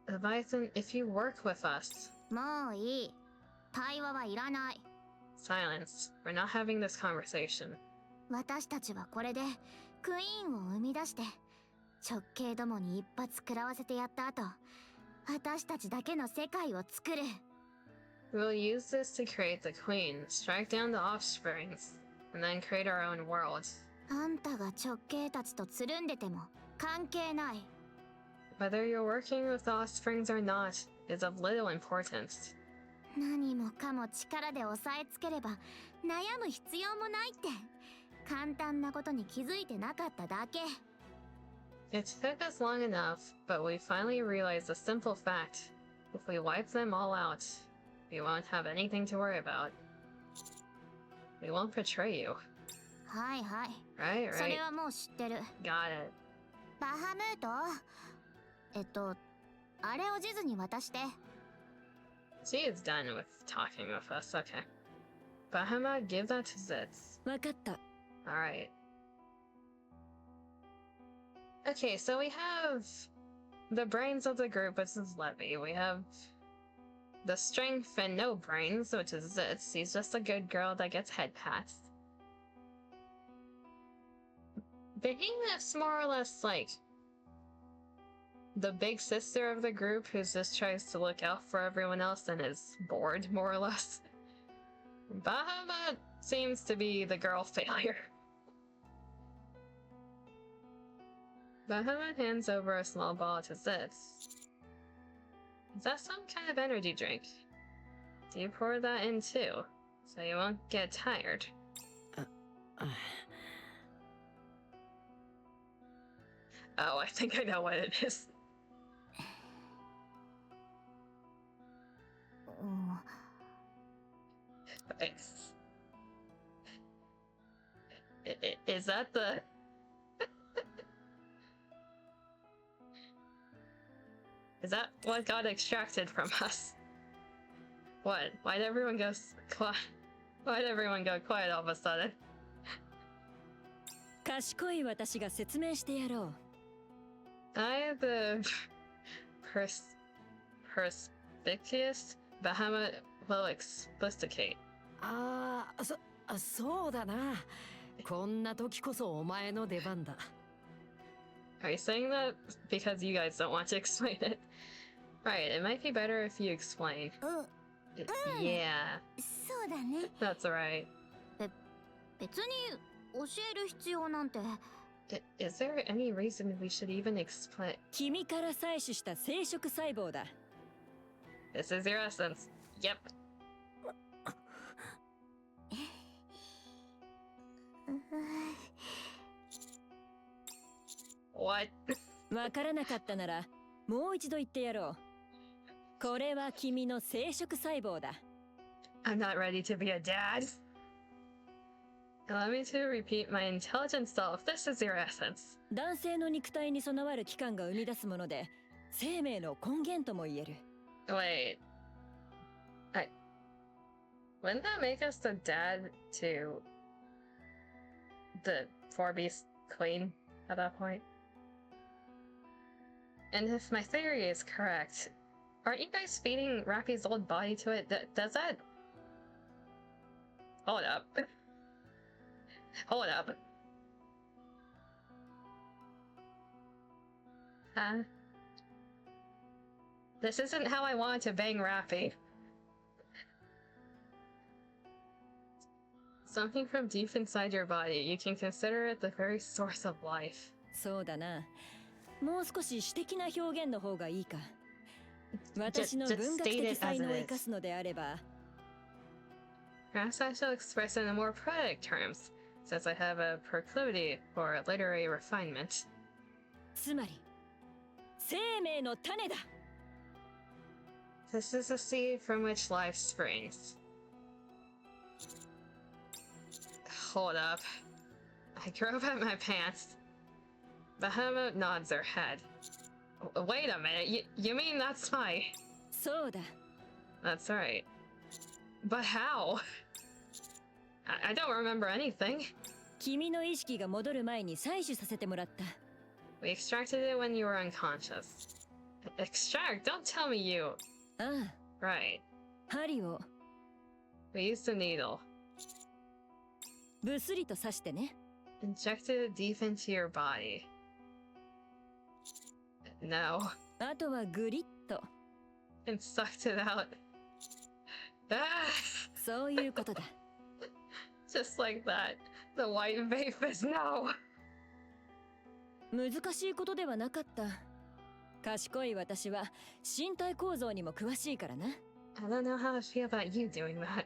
Leviathan, if you work with us... もういい。対話はいらない。 Silence. We're not having this conversation. 私たちはこれでクイーンを生み出して直系どもに一発食らわせてやった後、私たちだけの世界を作る。 We'll use this to create the queen, strike down the offsprings, and then create our own world. あんたが直系たちとつるんでても関係ない。 Whether you're working with the offsprings or not is of little importance. 何もかも力で押さえつければ悩む必要もないって簡単なことに気づいてなかっただけ。 It took us long enough, but we finally realized the simple fact. If we wipe them all out, we won't have anything to worry about. We won't betray you. はいはい。 Right, そ right. れはもう知ってる。 Got it. バハムートあれを地図に渡して。 She is done with talking with us, okay. Bahama, give that to Zitz. わかった。 Alright. Okay, so we have the brains of the group, which is Levy. We have the strength and no brains, which is Zitz. He's just a good girl that gets head pats. Behemoth's more or less like the big sister of the group who just tries to look out for everyone else and is bored, more or less. Bahamut seems to be the girl failure. Bahamut hands over a small ball to Zitz. Is that some kind of energy drink? Do you pour that in too, so you won't get tired? Oh, I think I know what it is. うん Is that the... Is that what got extracted from us? What? Why'd everyone go quiet? Why'd everyone go quiet all of a sudden? 賢い私が説明してやろう。I, the perspicuous Bahamut will explicate. そうだな。こんな時こそお前の出番だ。Are you saying that because you guys don't want to explain it? Right, it might be better if you explain. Yeah, そうだね。 that's right. 別に教える必要なんて。 Is there any reason we should even explain? 君から採取した生殖細胞だ。 This is your essence. Yep. What? わからなかったならもう一度言ってやろう。これは君の生殖細胞だ。 I'm not ready to be a dad. Allow me to repeat my intelligent self. This is your essence. 男性の肉体に備わる器官が生み出すもので、生命の根源とも言える。 Wait. Wouldn't that make us the dad to the 4-beast queen at that point? And if my theory is correct, aren't you guys feeding Rappy's old body to it? Does that... Hold up. Hold up. Huh? This isn't how I wanted to bang Rappy. Something from deep inside your body. You can consider it the very source of life. そうだな。もう少し詩的な表現の方がいいか。私の文学的才能を生かすのであれば。Perhaps I shall express it in more poetic terms, since I have a proclivity for literary refinement. つまり、生命の種だ。This is the seed from which life springs. Hold up. I groped at my pants. Behemoth nods her head. Wait a minute, you mean that's my... そうだ。That's right. But how? I don't remember anything. 君の意識が戻る前に採取させてもらった。We extracted it when you were unconscious. Extract? Don't tell me you... ああ。Right. 針を We used a needle. ぶすりと刺してね。Injected it deep into your body. No. あとはグリッと。And sucked it out. Ah! そういうことだ。Just like that. The white vape is no! 難しいことではなかった。賢い私は身体構造にも詳しいからな。I don't know how I feel about you doing that.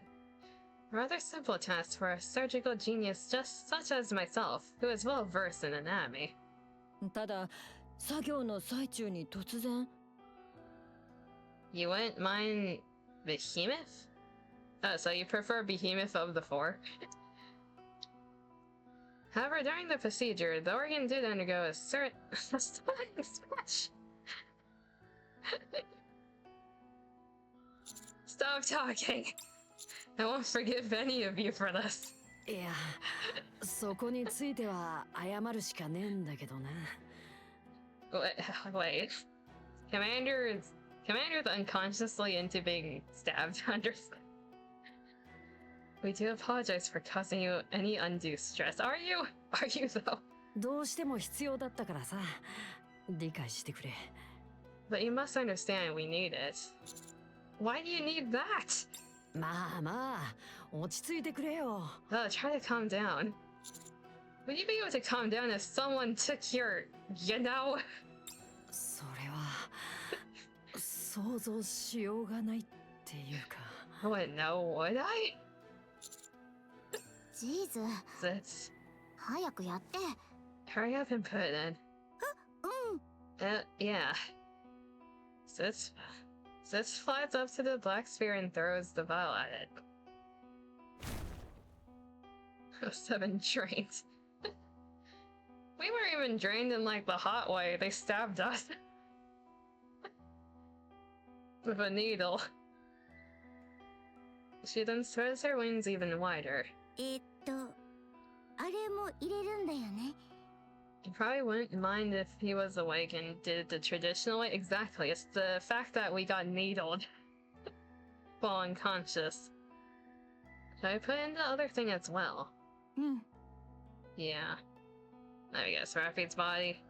Rather simple task for a surgical genius just such as myself, who is well versed in anatomy. ただ、作業の最中に突然。You wouldn't mind Behemoth? Oh, so you prefer Behemoth of the four? However, during the procedure, the organ did undergo a certain splash. Stop talking. I won't forgive any of you for this. いや、そこについては謝るしかねえんだけどな。Wait. Commander's unconsciously into being stabbed. We do apologize for causing you any undue stress. Are you? Are you though? どうしても必要だったからさ。理解してくれ。But you must understand we need it. Why do you need that? まあまあ、落ち着いてくれよ。Oh, try to calm down. Would you be able to calm down if someone took your, you know? それは想像しようがないっていうか。I wouldn't know, would I? ジーズ、 Zitz, 早くやって。 hurry up and put it in. うん。 Yeah. Zitz flies up to the black sphere and throws the vial at it. 7 drained. We weren't even drained in like the hot way. They stabbed us with a needle. She then spreads her wings even wider. あれも入れるんだよね。 You probably wouldn't mind if he was awake and did it the traditional way. Exactly. It's the fact that we got needled while unconscious. Should I put in the other thing as well? うん。 Yeah. Let me guess. Rapid's body.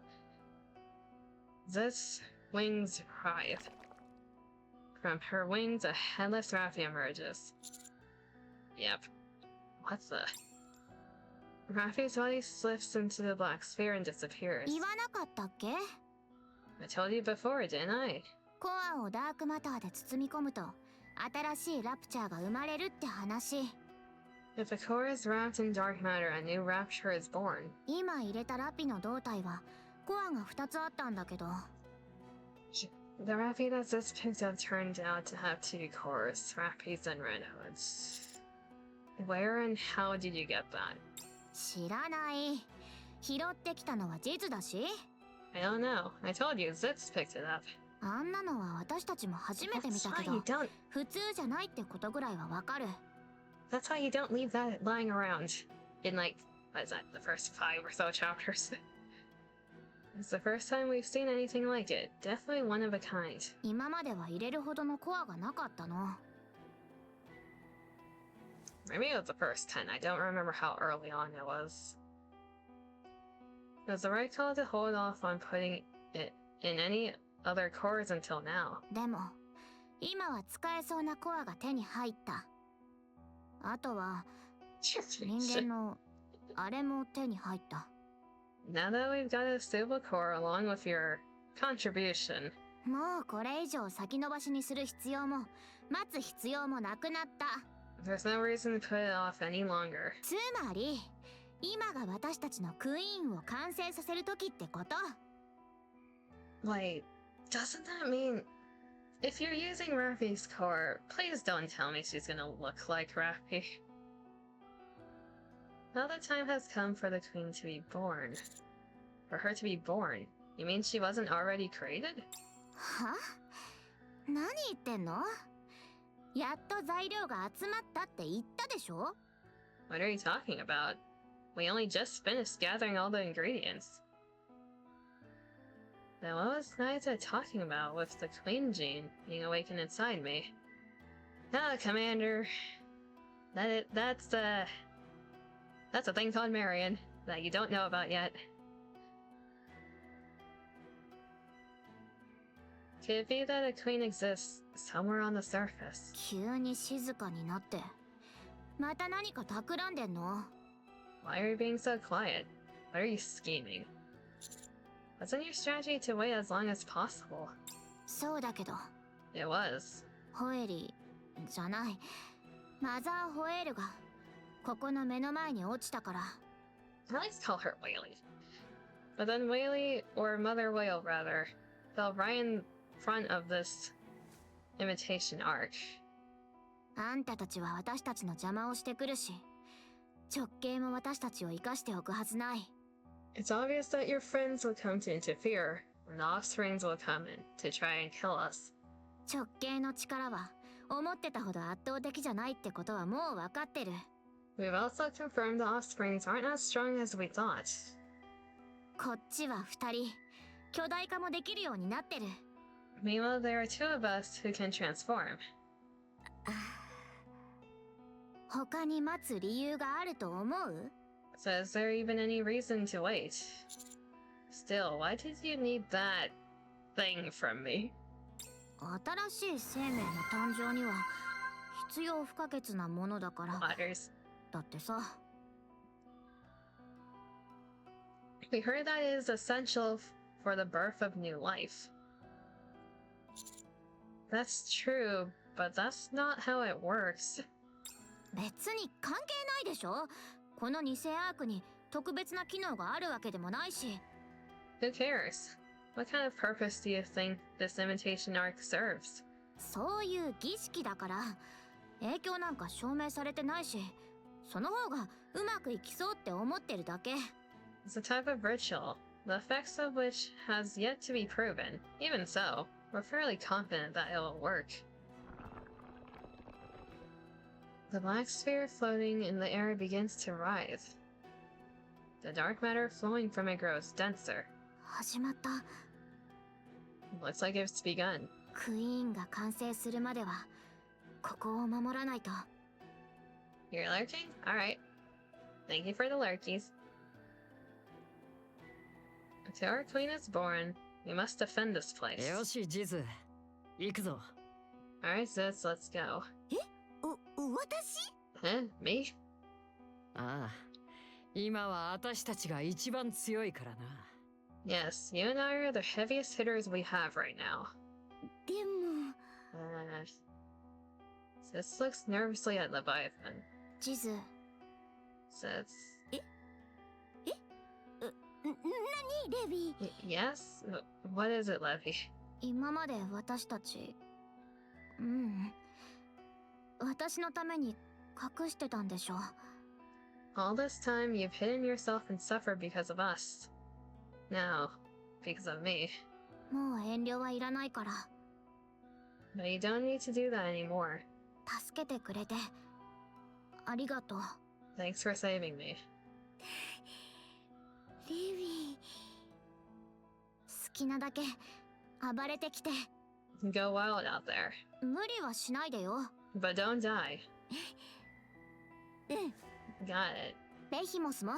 This wings writhe. From her wings, a headless Raffi emerges. Yep. What the? Raffi's body slips into the black sphere and disappears. 言わなかったっけ？ I told you before, didn't I? コアをダークマターで包み込むと新しいラプチャーが生まれるって話。 If a core is wrapped in dark matter, a new rapture is born. 今入れたラピの胴体はコアが2つあったんだけど。 The Raffi that this picked up turned out to have 2 cores, Rappies and Redhoods. Where and how did you get that? 知らない。拾ってきたのはジズだし。 I don't know. I told you, Zitz picked it up. あんなのは私たちも初めて見 That's たけ why you ど、 don't. 普通じゃないってことぐらいはわかる。 That's why you don't leave that lying around. In like, what is that? The first 5 or so chapters. It's the first time we've seen anything like it. Definitely one of a kind. 今までは入れるほどのコアがなかったの。 Maybe it was the first 10. I don't remember how early on it was. It was the right call to hold off on putting it in any other cores until now. でも今は使えそうなコアが手に入った。あとは人間のあれも手に入った。 Now that we've got a stable core along with your contribution. もうこれ以上先延ばしにする必要も待つ必要もなくなった。 There's no reason to put it off any longer. つまり今が私たちのクイーンを完成させる時ってこと。 Wait, doesn't that mean if you're using Rafi's core, please don't tell me she's gonna look like Rafi. Now the time has come for the queen to be born. For her to be born. You mean she wasn't already created? は？何言ってんの？やっと材料が集まったって言ったでしょ？ What are you talking about? We only just finished gathering all the ingredients. Then what was Nayuta talking about with the queen gene being awakened inside me? Ah, Commander. That's a thing called Marion that you don't know about yet. Could it be that a queen exists somewhere on the surface? 急に静かになって。また何か企んでんの？ Why are you being so quiet? What are you scheming? Wasn't your strategy to wait as long as possible? そうだけど。 It was. ホエリじゃない。マザーホエールがここの目の前に落ちたから。 I like to call her Whaley. But then Whaley, or Mother Whale rather, fell right in front of this imitation arc. あんたたちは私たちの邪魔をしてくるし、直系も私たちを生かしておくはずない。 It's obvious that your friends will come to interfere, and the offsprings will come in to try and kill us. 直系の力は思ってたほど圧倒的じゃないってことはもう分かってる。 We've also confirmed the offsprings aren't as strong as we thought. こっちは2人、巨大化もできるようになってる。 Meanwhile, there are two of us who can transform. 他に待つ理由があると思う？ So is there even any reason to wait? Still, why did you need that thing from me? 新しい生命の誕生には必要不可欠なものだから。 Waters. だってさ。 We heard that it is essential for the birth of new life. That's true, but that's not how it works. 別に関係ないでしょ？この偽アークに特別な機能があるわけでもないし。 Who cares? What kind of purpose do you think this imitation arc serves? そういう儀式だから影響なんか証明されてないし、その方がうまくいきそうって思ってるだけ。 It's a type of ritual, the effects of which has yet to be proven. Even so, we're fairly confident that it will work. The black sphere floating in the air begins to rise. The dark matter flowing from it grows denser. 始まった。 Looks like it's begun. クイーンが完成するまではここを守らないと。 You're lurking? Alright. Thank you for the lurkies. Until our queen is born, we must defend this place. よし、ジズ。行くぞ。Alright, sis, let's go. 私？ Eh? Me? ああ、今は私たちが一番強いからな。Yes, you and I are the heaviest hitters we have right now. でも。Sis looks nervously at Leviathan. 地図。 Says, 何レビー？ Yes? What is it, Levy? 今まで私たち、私のために隠してたんでしょ。 All this time, you've hidden yourself and suffered because of us. Now, because of me. もう遠慮はいらないから。 But you don't need to do that anymore. 助けてくれてありがとう。 Thanks for saving me. レビー。きなだけ暴れてきて。 Go wild out there. 無理はしないでよ。 But don't die. うん。 Got it. ベヒモスも。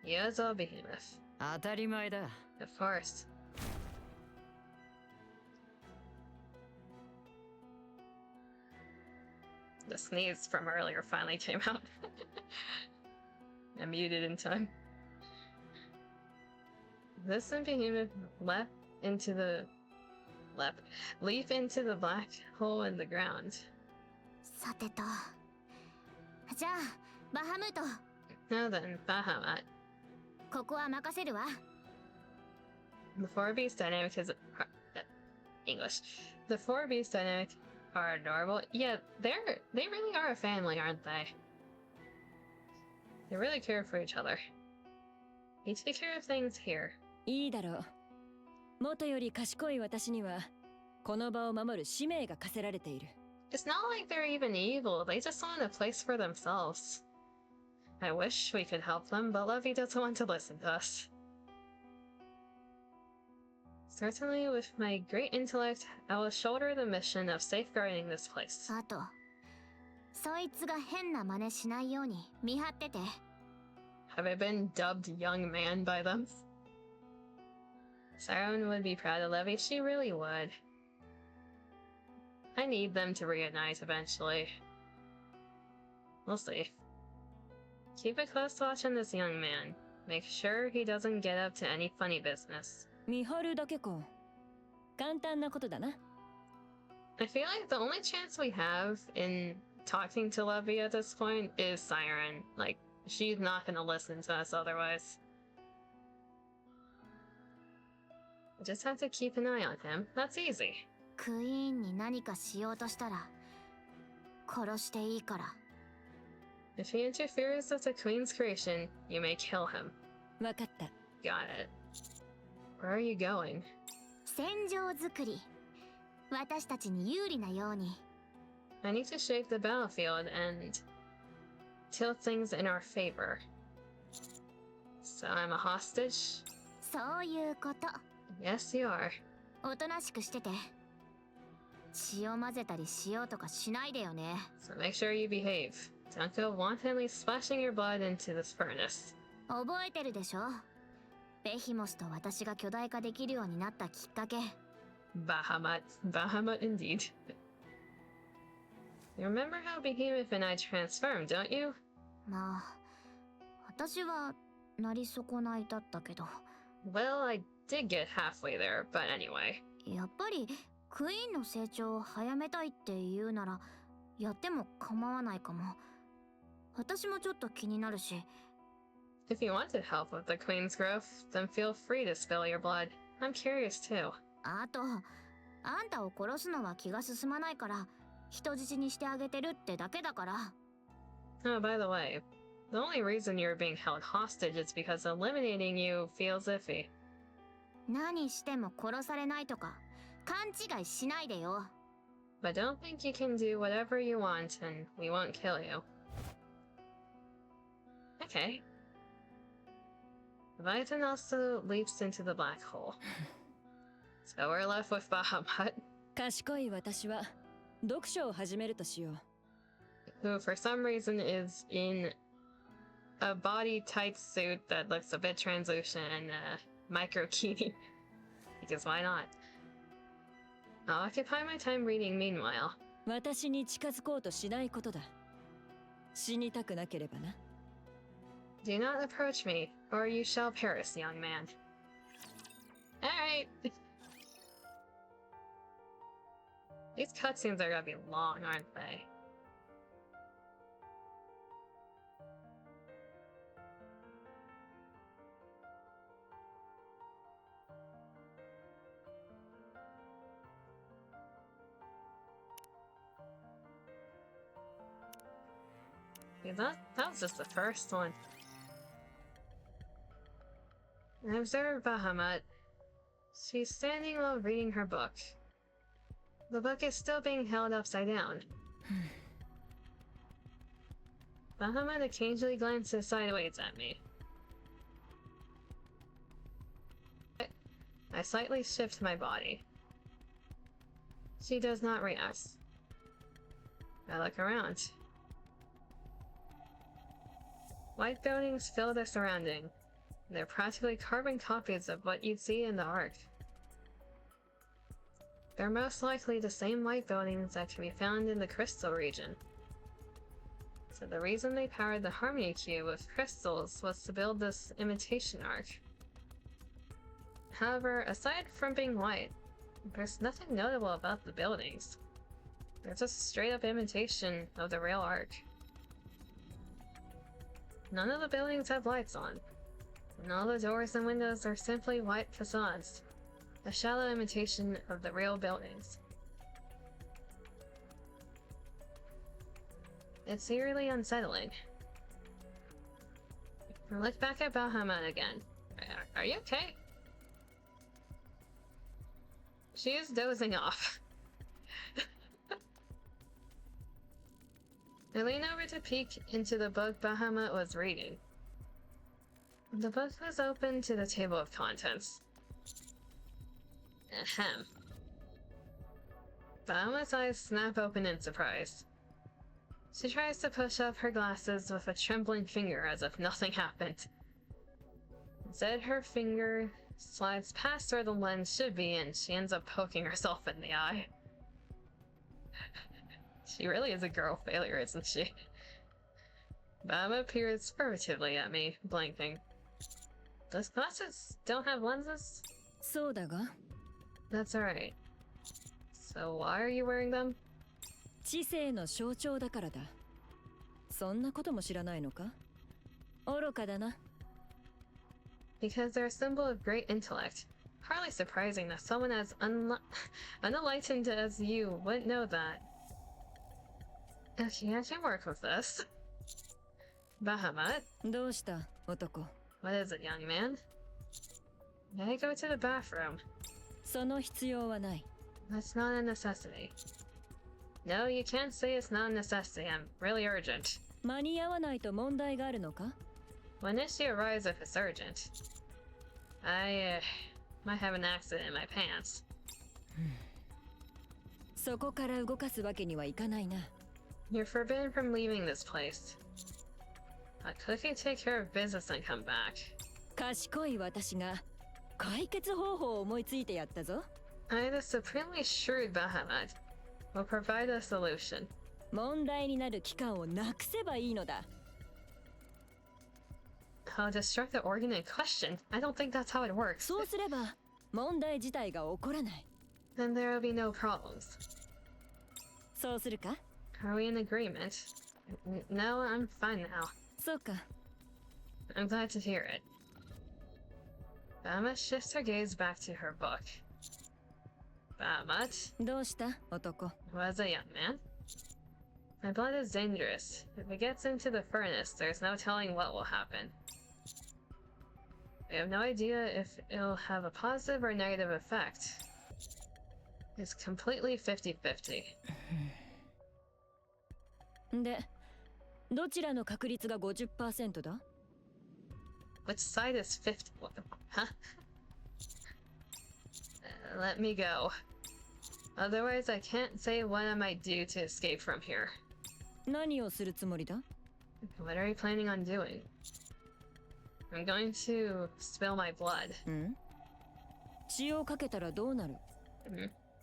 You as well, Behemoth. 当たり前だ。 Of course. The sneeze from earlier finally came out. I muted in time. This and Behemoth leap into the black hole in the ground. さてと。じゃあ、バハムート。 Now then, Bahamut. ここは任せるわ。 The four beast dynamic is English. The four beast dynamic are adorable. Yeah, they really are a family, aren't they? They really care for each other. You take care of things here. いいだろう。元より賢い私にはこの場を守る使命が課せられている。 It's not like they're even evil. They just want a place for themselves. I wish we could help them, but Lovey doesn't want to listen to us. Certainly, with my great intellect, I will shoulder the mission of safeguarding this place. あと、そいつが変な真似しないように見張ってて。 Have I been dubbed young man by them? Siren would be proud of Levy. She really would. I need them to reunite eventually. We'll see. Keep a close watch on this young man. Make sure he doesn't get up to any funny business. 見張るだけか。簡単なことだな。 I feel like the only chance we have in talking to Levy at this point is Siren. Like, she's not gonna listen to us otherwise. I just have to keep an eye on him. That's easy. クイーンに何かしようとしたら殺していいから。 If he interferes with the Queen's creation, you may kill him. わかった。 Got it. Where are you going? 戦場作り。私たちに有利なように。 I need to shape the battlefield and tilt things in our favor. So I'm a hostage? そういうこと。 Yes, you are. おとなしくしてて。血を混ぜたりしようとかしないでよね。 So make sure you behave. Don't go wantonly splashing your blood into this furnace. 覚えてるでしょ。ベヒモスと私が巨大化できるようになったきっかけ。 Bahamut. Bahamut indeed. You remember how Behemoth and I transformed, don't you? まあ、私はなり損ないだったけど。 Well, I did get halfway there, but anyway. やっぱりクイーンの成長を早めたいって言うならやっても構わないかも。私もちょっと気になるし。 If you wanted help with the Queen's growth, then feel free to spill your blood. I'm curious too. あと、あんたを殺すのは気が進まないから人質にしてあげてるってだけだから。 Oh, by the way, the only reason you're being held hostage is because eliminating you feels iffy. 何しても殺されないとか勘違いしないでよ。 But don't think you can do whatever you want and we won't kill you. Okay. Leviathan also leaps into the black hole. So we're left with Bahamut, 賢い私は読書を始めるとしよう。 who for some reason is in a body tight suit that looks a bit translucent and micro key. Because why not? I'll occupy my time reading meanwhile. 私に近づこうとしないことだ。死にたくなければな。 Do not approach me, or you shall perish, young man. Alright. These cutscenes are gonna be long, aren't they? Yeah, that was just the first one. I observed Bahamut. She's standing while reading her book. The book is still being held upside down. Bahamut occasionally glances sideways at me. I slightly shift my body. She does not react. I look around. White buildings fill their surrounding. They're practically carbon copies of what you'd see in the Ark. They're most likely the same white buildings that can be found in the crystal region. So the reason they powered the Harmony Cube with crystals was to build this imitation Ark. However, aside from being white, there's nothing notable about the buildings. They're just a straight-up imitation of the real Ark. None of the buildings have lights on, and all the doors and windows are simply white facades, a shallow imitation of the real buildings. It's eerily unsettling. I look back at Bahamut again. Are you okay? She is dozing off. I lean over to peek into the book Bahamut was reading. The book was open to the table of contents. Ahem. Bahamut's eyes snap open in surprise. She tries to push up her glasses with a trembling finger as if nothing happened. Instead, her finger slides past where the lens should be and she ends up poking herself in the eye. She really is a girl failure, isn't she? Bahamut peers furtively at me, blinking. Those glasses don't have lenses? そうだが That's alright. So why are you wearing them? 知性の象徴だからだ。そんなことも知らないのか？愚かだな。 Because they're a symbol of great intellect. Hardly surprising that someone as unenlightened as you wouldn't know that. Okay, I can work with this. Bahamut? どうした、男？ What is it, young man? May I go to the bathroom? その必要はない。 That's not a necessity. No, you can't say it's not a necessity. I'm really urgent. 間に合わないと問題があるのか？ When issue arrives if it's urgent. I might have an accident in my pants. そこから動かすわけにはいかないな。 You're forbidden from leaving this place. But quickly take care of business and come back. 賢い私が解決方法を思いついてやったぞ。 I, the supremely shrewd Bahamut, will provide a solution. 問題になる期間をなくせばいいのだ。 I'll destruct the organ in question. I don't think that's how it works. そうすれば問題自体が起こらない。 Then there will be no problems. そうするか？ Are we in agreement? No, I'm fine now. そうか。 I'm glad to hear it. Bahamut shifts her gaze back to her book. Bahamut? どうした、男？ Was a young man? My blood is dangerous. If it gets into the furnace, there's no telling what will happen. I have no idea if it'll have a positive or negative effect. It's completely 50-50. で、どちらの確率が 50% だ？ Which side is 50? What the, huh? Let me go. Otherwise, I can't say what I might do to escape from here. 何をするつもりだ？ What are you planning on doing? I'm going to spill my blood. ん？血をかけたらどうなる？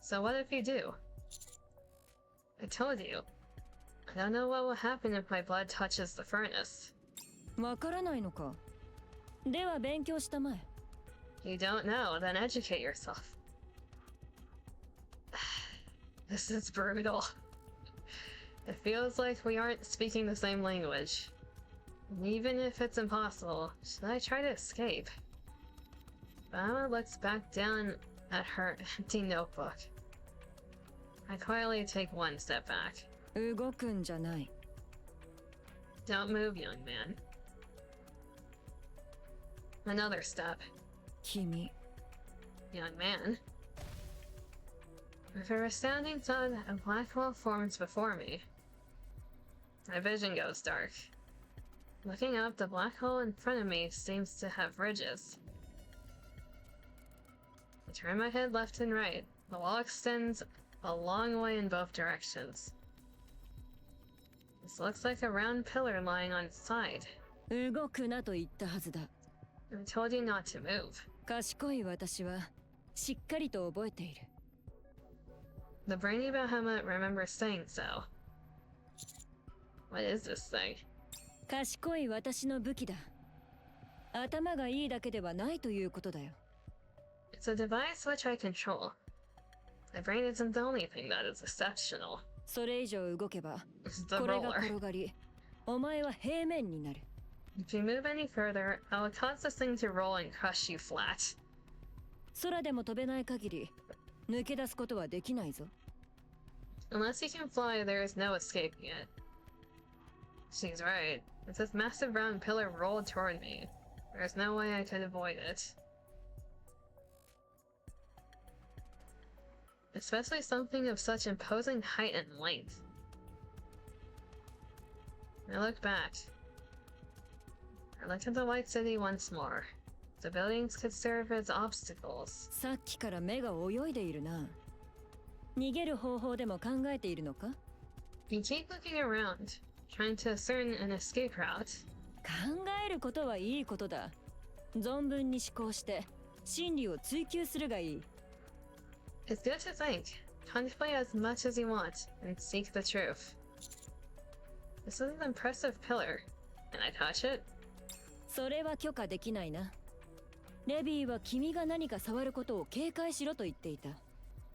So what if you do? I told you. I don't know what will happen if my blood touches the furnace. わからないのか。では勉強したまえ。 You don't know, then educate yourself. This is brutal. It feels like we aren't speaking the same language. And even if it's impossible, should I try to escape? Bama looks back down at her empty notebook. I quietly take one step back. 動くんじゃない。 Don't move, young man. Another step. 君。 Young man. With a resounding thud, a black hole forms before me. My vision goes dark. Looking up, the black hole in front of me seems to have ridges. I turn my head left and right. The wall extends a long way in both directions. This looks like a round pillar lying on its side. 動くなと言ったはずだ。 I told you not to move. 賢い私はしっかりと覚えている。 The brainy behemoth remembers saying so. What is this thing? 賢い私の武器だ。頭がいいだけではないということだよ。 It's a device which I control. My brain isn't the only thing that is exceptional. それ以上動けば It's the これが roller. 転がり、お前は平面になる。 If you move any further, I will cause this thing to roll and crush you flat. 空でも飛べない限り抜け出すことはできないぞ。 Unless you can fly, there is no escaping it. She's right. If this massive round pillar rolled toward me, there's no way I could avoid it. Especially something of such imposing height and length. I look back. I look at the White City once more. The buildings could serve as obstacles. さっきから目が泳いでいるな。逃げる方法でも考えているのか？ You keep looking around, trying to discern an escape route. 考えることはいいことだ。存分に思考して真理を追求するがいい。 It's good to think. Contemplate as much as you want, and seek the truth. This is an impressive pillar. Can I touch it? それは許可できないな。レビーは君が何か触ることを警戒しろと言っていた。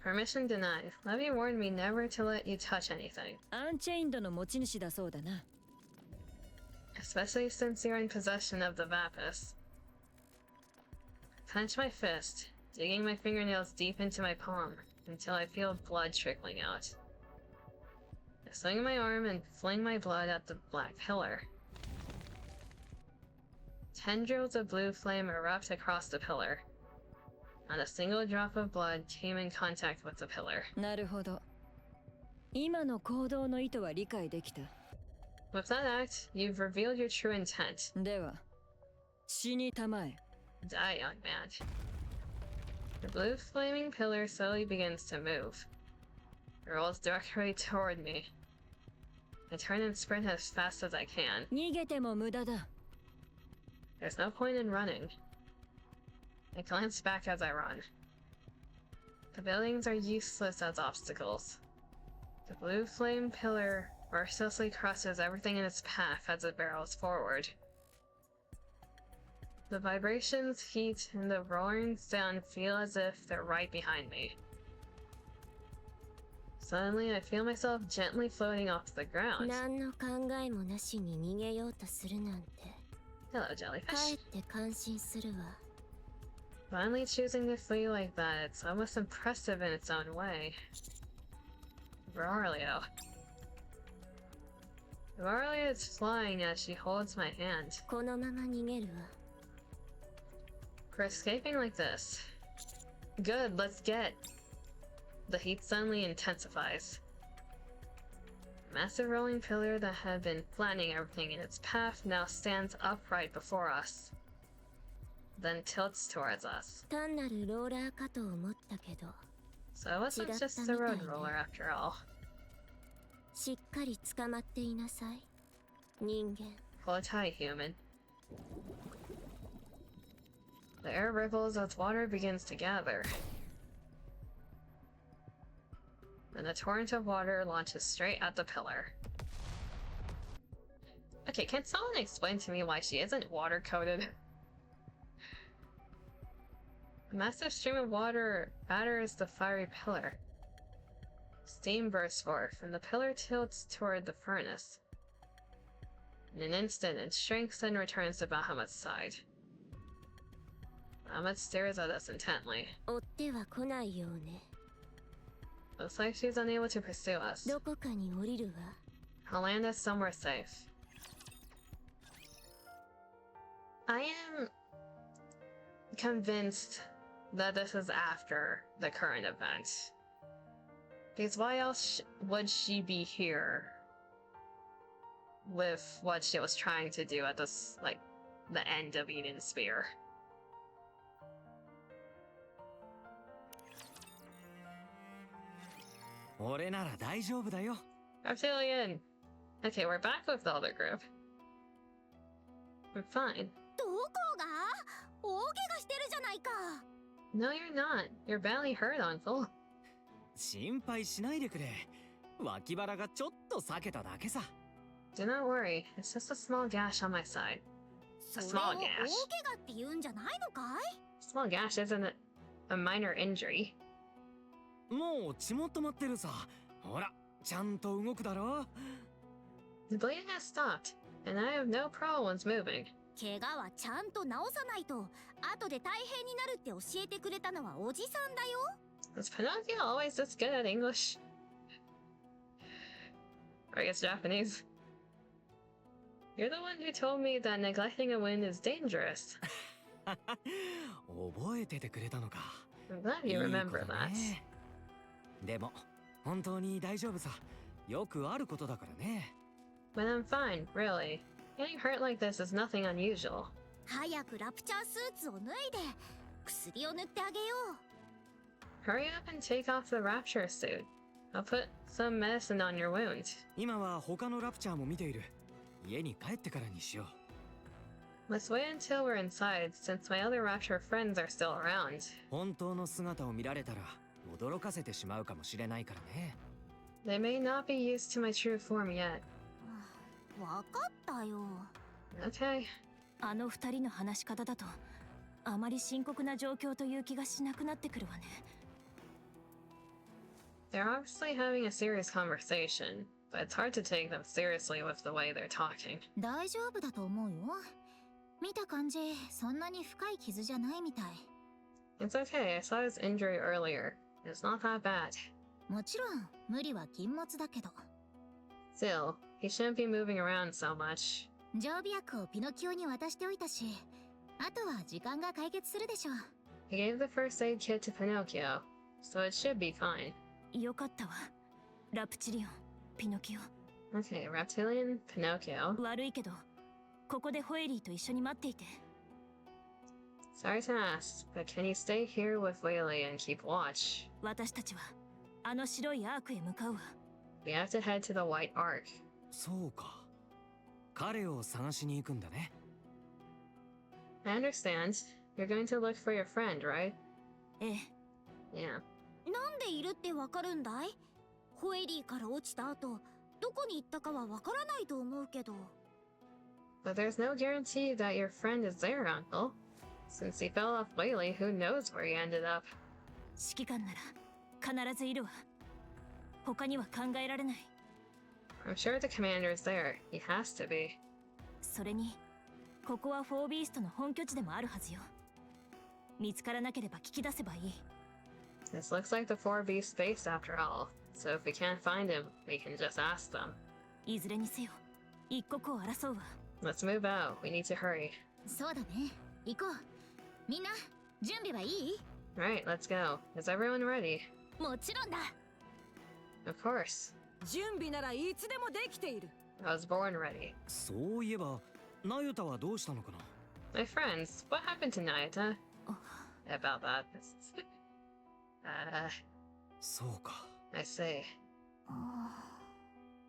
Permission denied. Levy warned me never to let you touch anything. アンチェインドの持ち主だそうだな。 Especially since you're in possession of the Vapus. Clench my fist, digging my fingernails deep into my palm until I feel blood trickling out. I swing my arm and fling my blood at the black pillar. Tendrils of blue flame erupt across the pillar. Not a single drop of blood came in contact with the pillar. なるほど。今の行動の意図は理解できた。 With that act, you've revealed your true intent. では、死にたまえ。 Die, young man. The blue flaming pillar slowly begins to move. It rolls directly toward me. I turn and sprint as fast as I can. 逃げても無駄だ。 There's no point in running. I glance back as I run. The buildings are useless as obstacles. The blue flame pillar mercilessly crushes everything in its path as it barrels forward. The vibrations, heat, and the roaring sound feel as if they're right behind me. Suddenly, I feel myself gently floating off the ground. 何の考えもなしに逃げようとするなんて Hello, か jellyfish. えって感心するわ。 Finally choosing to flee like that, it's almost impressive in its own way. Aurelio. Aurelia is flying as she holds my hand. このまま逃げるわ。 For escaping like this. Good, let's get. The heat suddenly intensifies. A massive rolling pillar that had been flattening everything in its path now stands upright before us. Then tilts towards us. 単なるローラーかと思ったけど、 So it wasn't just a road roller after all. しっかり捕まっていなさい。人間。 Hold tight, human. The air ripples as water begins to gather. Then a torrent of water launches straight at the pillar. Okay, can someone explain to me why she isn't water-coated? A massive stream of water batters the fiery pillar. Steam bursts forth, and the pillar tilts toward the furnace. In an instant, it shrinks and returns to Bahamut's side. Bahamut stares at us intently. 追っては来ないようね。 Looks like she's unable to pursue us. どこかに降りるわ。 I'll land us somewhere safe. I am convinced that this is after the current event. Because why else would she be here with what she was trying to do at this, like, the end of Eden's Spear? 俺なら大丈夫だよ。 Reptilian! Okay, we're back with the other group. We're fine. どこが大怪我してるじゃないか。 No, you're not. You're badly hurt, Uncle. 心配しないでくれ。脇腹がちょっと裂けただけさ。 Do not worry. It's just a small gash on my side. それを small 大怪 gash. 我って言うんじゃないのかい？ Small gash isn't a minor injury. もう血も止まってるさ。ほら、ちゃんと動くだろ。 The bleeding has stopped, and I have no problems moving. 怪我はちゃんと治さないと後で大変になるって教えてくれたのはおじさんだよ。 Is Pinocchio always this good at English? Or I guess Japanese. You're the one who told me that neglecting a wound is dangerous. 覚えててくれたのか。 I'm glad you remember that. でも本当に大丈夫さ。よくあることだからね。 But I'm fine, really. Getting hurt like this is nothing unusual. 早くラプチャースーツを脱いで薬を塗ってあげよう。 Hurry up and take off the rapture suit. I'll put some medicine on your wound. 今は他のラプチャーも見ている。家に帰ってからにしよう。 Let's wait until we're inside, since my other rapture friends are still around. 本当の姿を見られたら驚かせてしまうかもしれないからね。 They may not be used to my true form yet. わかったよ。 Okay. あの二人の話し方だとあまり深刻な状況という気がしなくなってくるわね。 They're obviously having a serious conversation, but it's hard to take them seriously with the way they're talking. 大丈夫だと思うよ。見た感じそんなに深い傷じゃないみたい。 It's okay, I saw his injury earlier. It's not that bad. もちろん無理は禁物だけど。 Still, he shouldn't be moving around so much. 常備薬をピノキオに渡しておいたし、あとは時間が解決するでしょう。 He gave the first aid kit to Pinocchio, so it should be fine. よかったわ。ラプチリオン、ピノキオ。 Okay, Reptilian, Pinocchio. 悪いけど、ここでホエリーと一緒に待っていて。 Sorry to ask, but can you stay here with Whaley and keep watch? 私たちはあの白いアークへ向かうわ。 We have to head to the White Ark. そうか。彼を探しに行くんだね。 I understand. You're going to look for your friend, right? ええ。 Yeah. なんでいるってわかるんだい？ホエリーから落ちた後、どこに行ったかはわからないと思うけど。 But there's no guarantee that your friend is there, Uncle. Since he fell off Whaley, who knows where he ended up? 指揮官なら必ずいるわ。他には考えられない。 I'm sure the commander is there. He has to be. それに、ここはフォービーストの本拠地でもあるはずよ。見つからなければ聞き出せばいい。 This looks like the 4B space after all. So if we can't find him, we can just ask them. いずれにせよ、一刻を争うわ。 Let's move out. We need to hurry. そうだね。行こう。みんな、準備はいい？ Right, let's go. Is everyone ready? もちろんだ。 Of course. 準備ならいつでもできている。 I was born ready. そういえば、ナユタはどうしたのかな。 My friends, what happened to Nayuta? About that. そうか。 I see.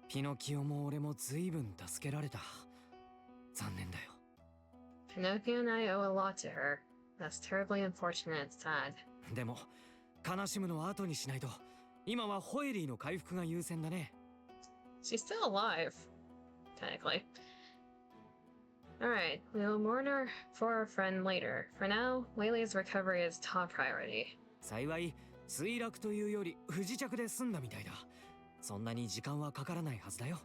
ピノキオも俺も随分助けられた。残念だよ。 Pinocchio and I owe a lot to her. That's terribly unfortunate and sad. でも、悲しむのは後にしないと。今はホエリーの回復が優先だね。 She's still alive. Technically. Alright, we'll mourn her for our friend later. For now, Whaley's recovery is top priority. 幸い、墜落というより不時着で済んだみたいだ。そんなに時間はかからないはずだよ。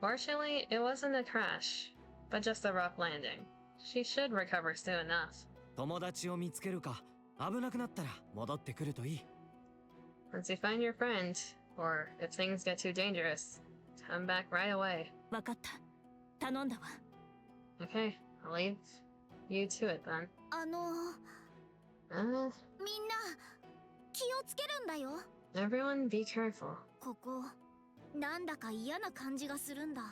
Fortunately, it wasn't a crash, but just a rough landing. She should recover soon enough. 友達を見つけるか、危なくなったら戻ってくるといい。 Once you find your friend, or if things get too dangerous, come back right away. わかった。頼んだわ。 Okay, I'll leave you to it then. みんな Uh, 気をつけるんだよ。 everyone be careful. ここなんだか嫌な感じがするんだ。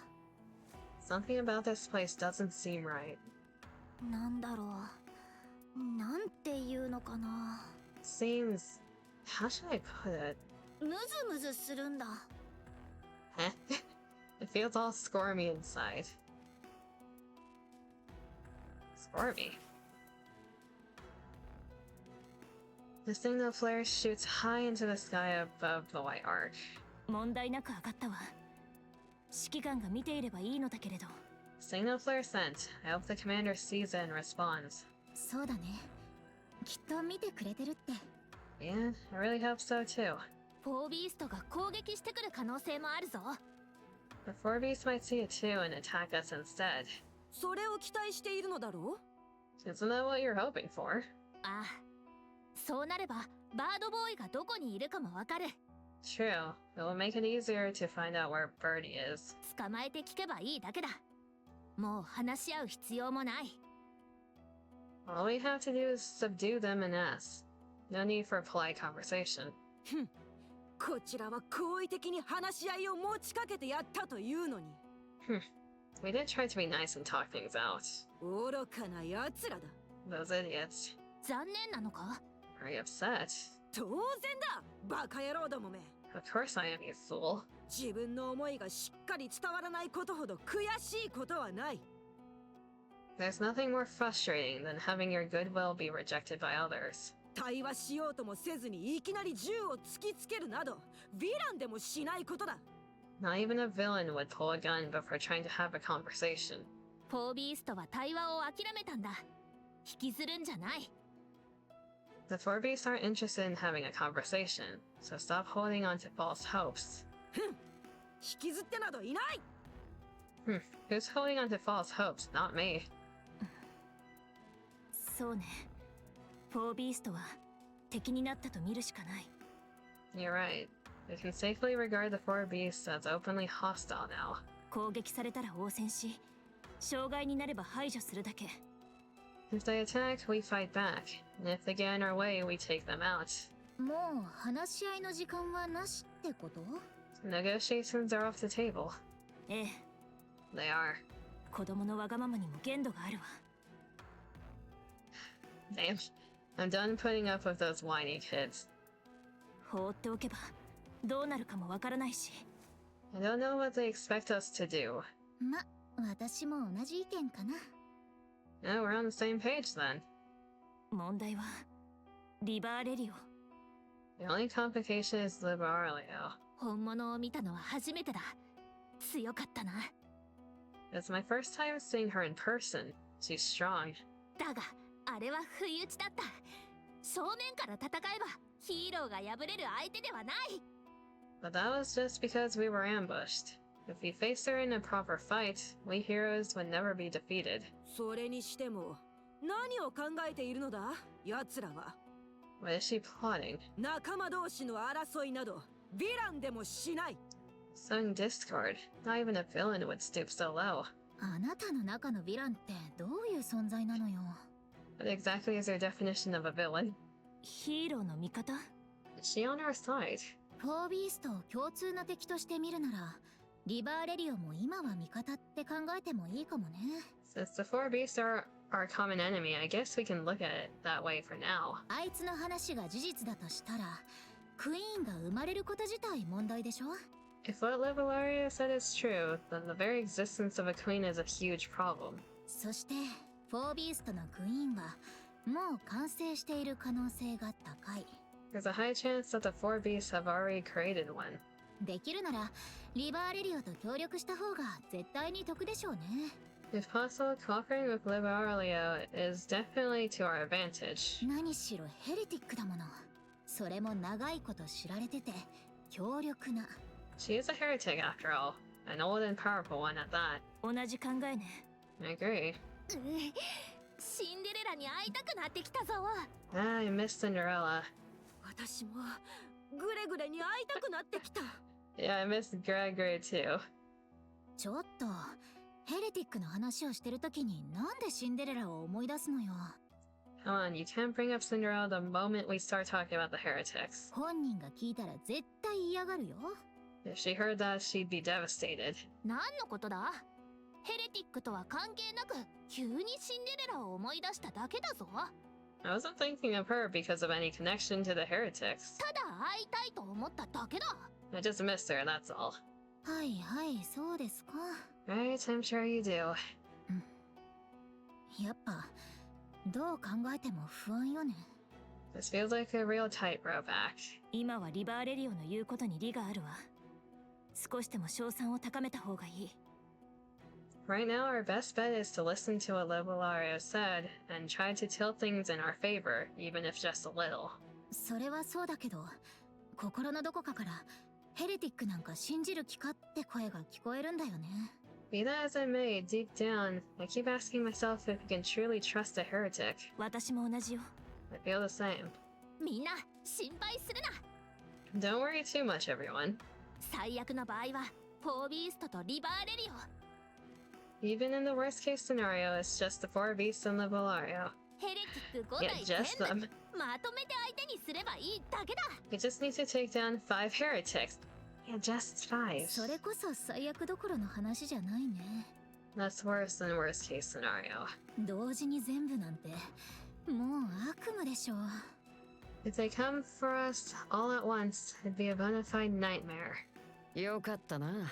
Something about this place doesn't seem right. なんだろう。なんていうのかな。 Seems... How should I put it? ムズムズするんだ。It feels all squirmy inside. Squirmy. The signal flare shoots high into the sky above the white arc. 問題なく上がったわ。指揮官が見ていればいいのだけれど。Signal flare sent. I hope the commander sees it and responds. そうだね。きっと見てくれてるって。Yeah, I really hope so too. フォービーストが攻撃してくる可能性もあるぞ。The four beasts might see it too and attack us instead. それを期待しているのだろう？ Isn't that what you're hoping for? ああ、そうなればバードボーイがどこにいるかもわかる。True. It will make it easier to find out where Birdie is. 捕まえて聞けばいいだけだ。もう話し合う必要もない。All we have to do is subdue them and ask. No need for a polite conversation. こちらは好意的に話し合いを持ちかけてやったというのに。We did try to be nice and talk things out. 愚かな奴らだ。Those idiots. 残念なのか？ Are you upset? 当然だ、バカ野郎どもめ。Of course I am, you fool. 自分の思いがしっかり伝わらないことほど悔しいことはない。There's nothing more frustrating than having your goodwill be rejected by others. 対話しようともせずにいきなり銃を突きつけるなど、ヴィランでもしないことだ。Not even a villain would pull a gun before trying to have a conversation. フォービーストは対話を諦めたんだ。引きずるんじゃない。The four beasts aren't interested in having a conversation, so stop holding on to false hopes. 引きずってなどいない。Who's holding on to false hopes? Not me. そうね。フォービーストは敵になったと見るしかない。You're right. We can safely regard the four beasts as openly hostile now. 攻撃されたら応戦し、障害になれば排除するだけ。If they attack, we fight back, and if they get in our way, we take them out. もう話し合いの時間はなしってこと？ Negotiations are off the table. ええ、 They are. 子供のわがままにも限度があるわ。Damn. I'm done putting up with those whiny kids. 放っておけばどうなるかもわからないし。I don't know what they expect us to do. ま、私も同じ意見かな。No, we're on the same page then. 問題はリバーレリオ。 The only complication is Liberalio. 本物を見たのは初めてだ。強かったな。It's my first time seeing her in person. She's strong. だが、あれは不意打ちだった。正面から戦えばヒーローが敗れる相手ではない。But that was just because we were ambushed. If we faced her in a proper fight, we heroes would never be defeated. それにしても、何を考えているのだ、奴らは。What is she plotting? 仲間同士の争いなど、ヴィランでもしない。Sowing discord. Not even a villain would stoop so low. あなたの中のヴィランってどういう存在なのよ。What exactly is your definition of a villain? ヒーローの味方？ Is she on our side? フォービーストを共通の敵として見るなら、リバーレリオも今は味方って考えてもいいかもね。Since the four beasts are our common enemy, I guess we can look at it that way for now. あいつの話が事実だとしたら、クイーンが生まれること自体問題でしょ？ If what Livelaria said is true, then the very existence of a queen is a huge problem. そして、フォービーストのクイーンは、もう完成している可能性が高い。There's a high chance that the four beasts have already created one. できるなら、リバーレリオと協力した方が絶対に得でしょうね。If possible, cooperating with Livelaria is definitely to our advantage. 何しろヘレティックだもの。それも長いこと知られてて、強力な。She is a heretic after all, an old and powerful one at that. 同じ考えね。 I agree. シンデレラに会いたくなってきたぞ。I miss Cinderella. 私もグレグレに会いたくなってきた。Yeah, I miss Gregory too. ちょっと、ヘレティックの話をしてるときになんでシンデレラを思い出すのよ。Come on, you can't bring up Cinderella the moment we start talking about the heretics. 本人が聞いたら絶対嫌がるよ。If she heard that, she'd be devastated. 何のことだ？ヘレティックとは関係なく、急にシンデレラを思い出しただけだぞ。I wasn't thinking of her because of any connection to the heretics. ただ会いたいと思っただけだ。 I just missed her, that's all. はいはい、そうですか。 Right, I'm sure you do. やっぱどう考えても不安よね。 This feels like a real tightrope act. 今はリバーレリオの言うことに利があるわ。少しでも賞賛を高めた方がいい。 Right now, our best bet is to listen to what Levelario said and try to tilt things in our favor, even if just a little. それはそうだけど、心のどこかからヘレティックなんか信じる気かって声が聞こえるんだよね。 Be that as it may, deep down, I keep asking myself if we can truly trust a heretic. 私も同じよ。 I feel the same. みんな心配するな。 Don't worry too much, everyone. 最悪の場合はフォービーストとリバーレリオ。 Even in the worst case scenario, it's just the four beasts and Levelario. ヘレティック5 Yeah, 体 just 全 them. 部まとめて相手にすればいいだけだ。 We just need to take down 5 heretics. Yeah, just 5. それこそ最悪どころの話じゃないね。 That's worse than worst case scenario. 同時に全部なんてもう悪夢でしょう。 If they come for us all at once, it'd be a bona fide nightmare. よかったな。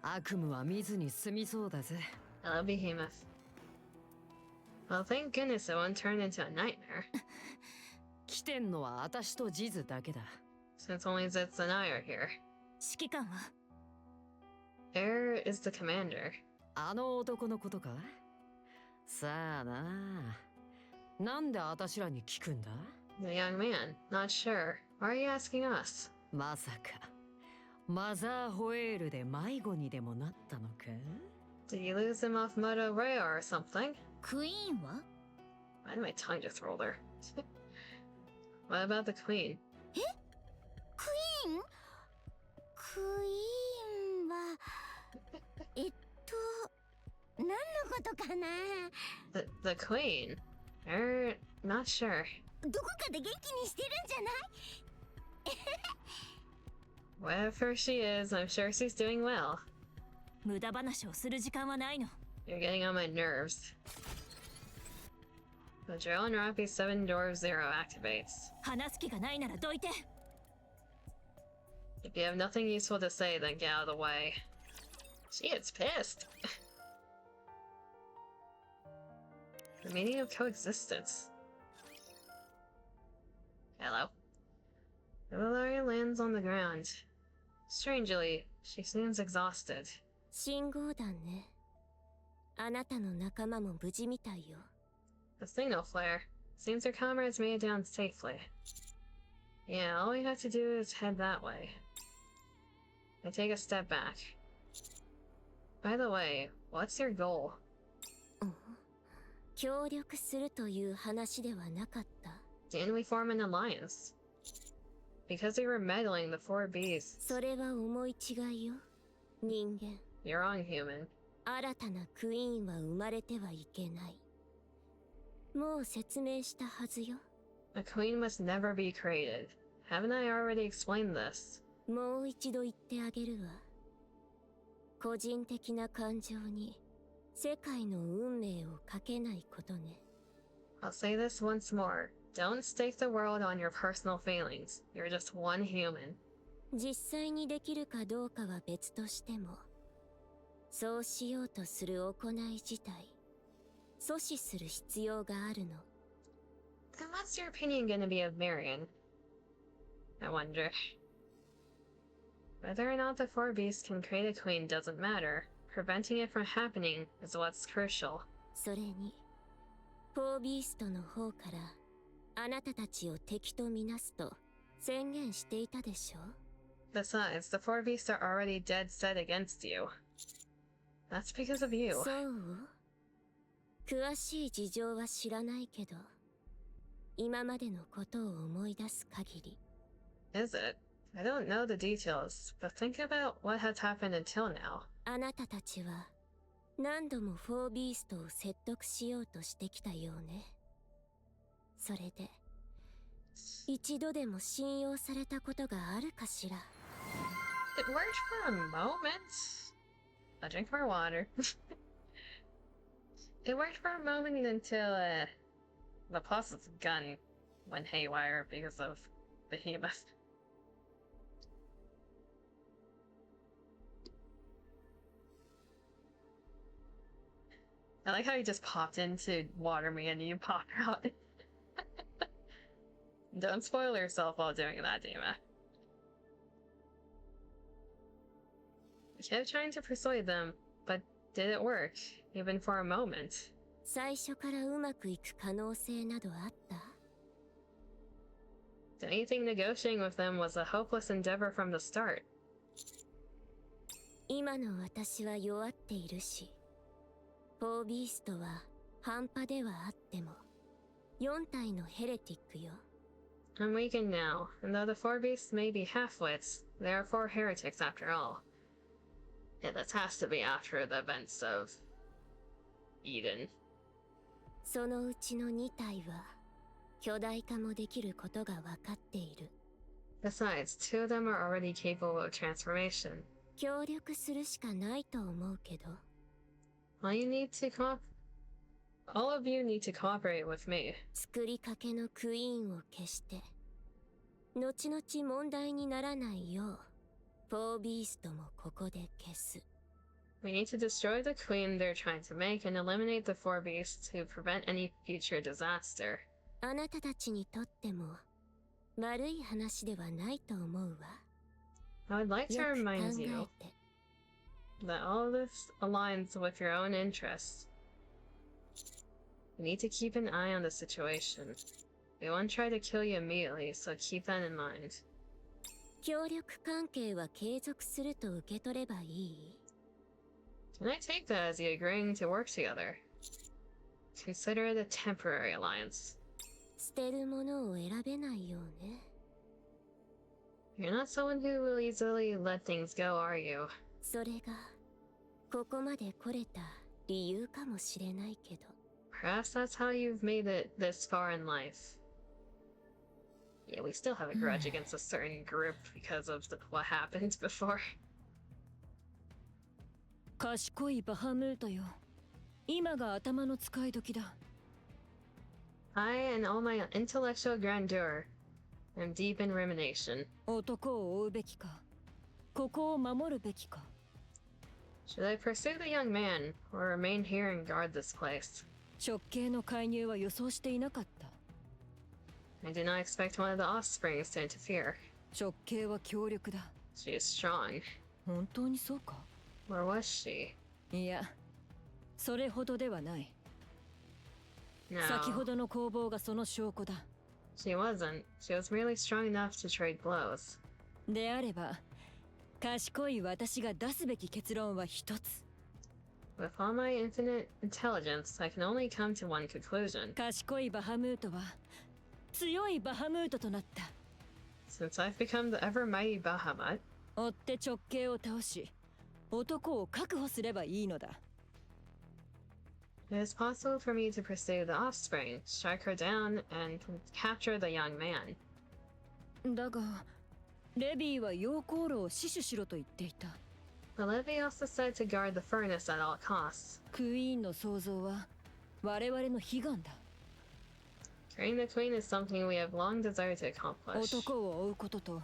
悪夢は見ずに済みそうだぜ。 Hello, Behemoth. Well, thank goodness it won't turn into a nightmare. 来てんのは私とジズだけだ。 Since only Zitz and I are here. 指揮官は Air is the commander. あの男のことか？さあな。なんで私らに聞くんだ？ The young man. Not sure. Why are you asking us? まさかマザーホエールで迷子にでもなったのか？ Did you lose him off Moto Rayo or something? クイーンは？ Why did my tongue just roll there? What about the queen? クイーン？クイーンは何のことかな。 The queen? Not sure. どこかで元気にしてるんじゃない？ Wherever she is, I'm sure she's doing well. 無駄話をする時間はないの。 You're getting on my nerves. The drill and Rocky 7 Door Zero activates. 話す気がないならどいて。 If you have nothing useful to say, then get out of the way. She gets pissed. The meaning of coexistence. Hello. The Valerian lands on the ground. Strangely, she seems exhausted. 信号弾ね。あなたの仲間も無事みたいよ。 The signal flare. Seems her comrades made it down safely. Yeah, all we have to do is head that way. I take a step back. By the way, what's your goal? 協力するという話ではなかった。 Didn't we form an alliance? Because we were meddling the four beasts. それは思い違いよ。人間。 You're wrong, human. 新たなクイーンは生まれてはいけない。もう説明したはずよ。 A queen must never be created. Haven't I already explained this? もう一度言ってあげるわ。個人的な感情に世界の運命をかけないことね。 I'll say this once more. Don't stake the world on your personal feelings. You're just one human. 実際にできるかどうかは別としても、そうしようとする行い自体、阻止する必要があるの。 Then what's your opinion gonna be of Marion? I wonder. Whether or not the four beasts can create a queen doesn't matter. Preventing it from happening is what's crucial. それに、フォービーストの方からあなたたちを敵とみなすと宣言していたでしょ。 Besides, the four beasts are already dead set against you. That's because of you. そう？詳しい事情は知らないけど、今までのことを思い出す限り。 Is it? I don't know the details, but think about what has happened until now. あなたたちは何度もフォービーストを説得しようとしてきたようね。それで一度でも信用されたことがあるかしら。 It worked for a moment. I'll drink more water. It worked for a moment until, The Plus's gun went haywire because of Behemoth. I like how you just popped in to water me and you popped out. Don't spoil yourself while doing that, Dima. I kept trying to persuade them, but did it work, even for a moment? 最初からうまくいく可能性などあった？ Don't you think negotiating with them was a hopeless endeavor from the start? 今の私は弱っているし、フォービーストは半端ではあっても4体のヘレティックよ。I'm weakened now, and though the four beasts may be half-wits, they are four heretics after all. Yeah, this has to be after the events of Eden. そのうちの2体は巨大化もできることが分かっている。 Besides, two of them are already capable of transformation. 協力するしかないと思うけど。 All of you need to cooperate with me. 作りかけのクイーンを消して後々問題にならないようフォービーストもここで消す。 We need to destroy the queen they're trying to make and eliminate the four beasts to prevent any future disaster. あなたたちにとっても悪い話ではないと思うわ。 I would like to よく考 remind え you て。 that all of this aligns with your own interests. You need to keep an eye on the situation. They won't try to kill you immediately, so keep that in mind. 協力関係は継続すると受け取ればいい？ Can I take that as you agreeing to work together? Consider it a temporary alliance. 捨てるものを選べないようね。 You're not someone who will easily let things go, are you? それがここまで来れた理由かもしれないけど。 Perhaps that's how you've made it this far in life. Yeah, we still have a grudge against a certain group because of what happened before. 賢いバハムートよ。今が頭の使い時だ。I, and all my intellectual grandeur, am deep in rumination. 男を追うべきか、ここを守るべきか。 Should I pursue the young man, or remain here and guard this place? 直系の介入は予想していなかった。 I did not expect one of the offsprings to interfere. 直系は強力だ。 She is strong. 本当にそうか？ Or was she? いや、それほどではない。 先ほ No, どの攻防がその証拠だ。 she wasn't. She was merely strong enough to trade blows. であれば、賢い私が出すべき結論は一つ。 With all my infinite intelligence, I can only come to one conclusion. 賢いバハムートは強いバハムートとなった。 Since I've become the ever mighty Bahamut, 追って直系を倒し、男を確保すればいいのだ。 it is possible for me to pursue the offspring, strike her down, and capture the young man. だが、レビーは溶鉱炉を死守しろと言っていた。 But Levy also said to guard the furnace at all costs. クイーンの創造は我々の悲願だ。 Carrying the queen is something we have long desired to accomplish. 男を追うことと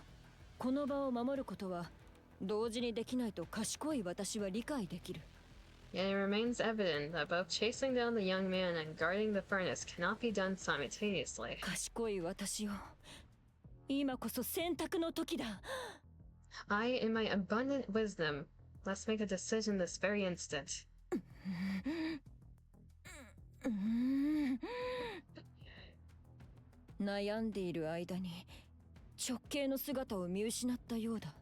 この場を守ることは同時にできないと賢い私は理解できる。 Yet it remains evident that both chasing down the young man and guarding the furnace cannot be done simultaneously. 賢い私よ、今こそ選択の時だ。 I, in my abundant wisdom, must make a decision this very instant. 悩んでいる間に直系の姿を見失ったようだ。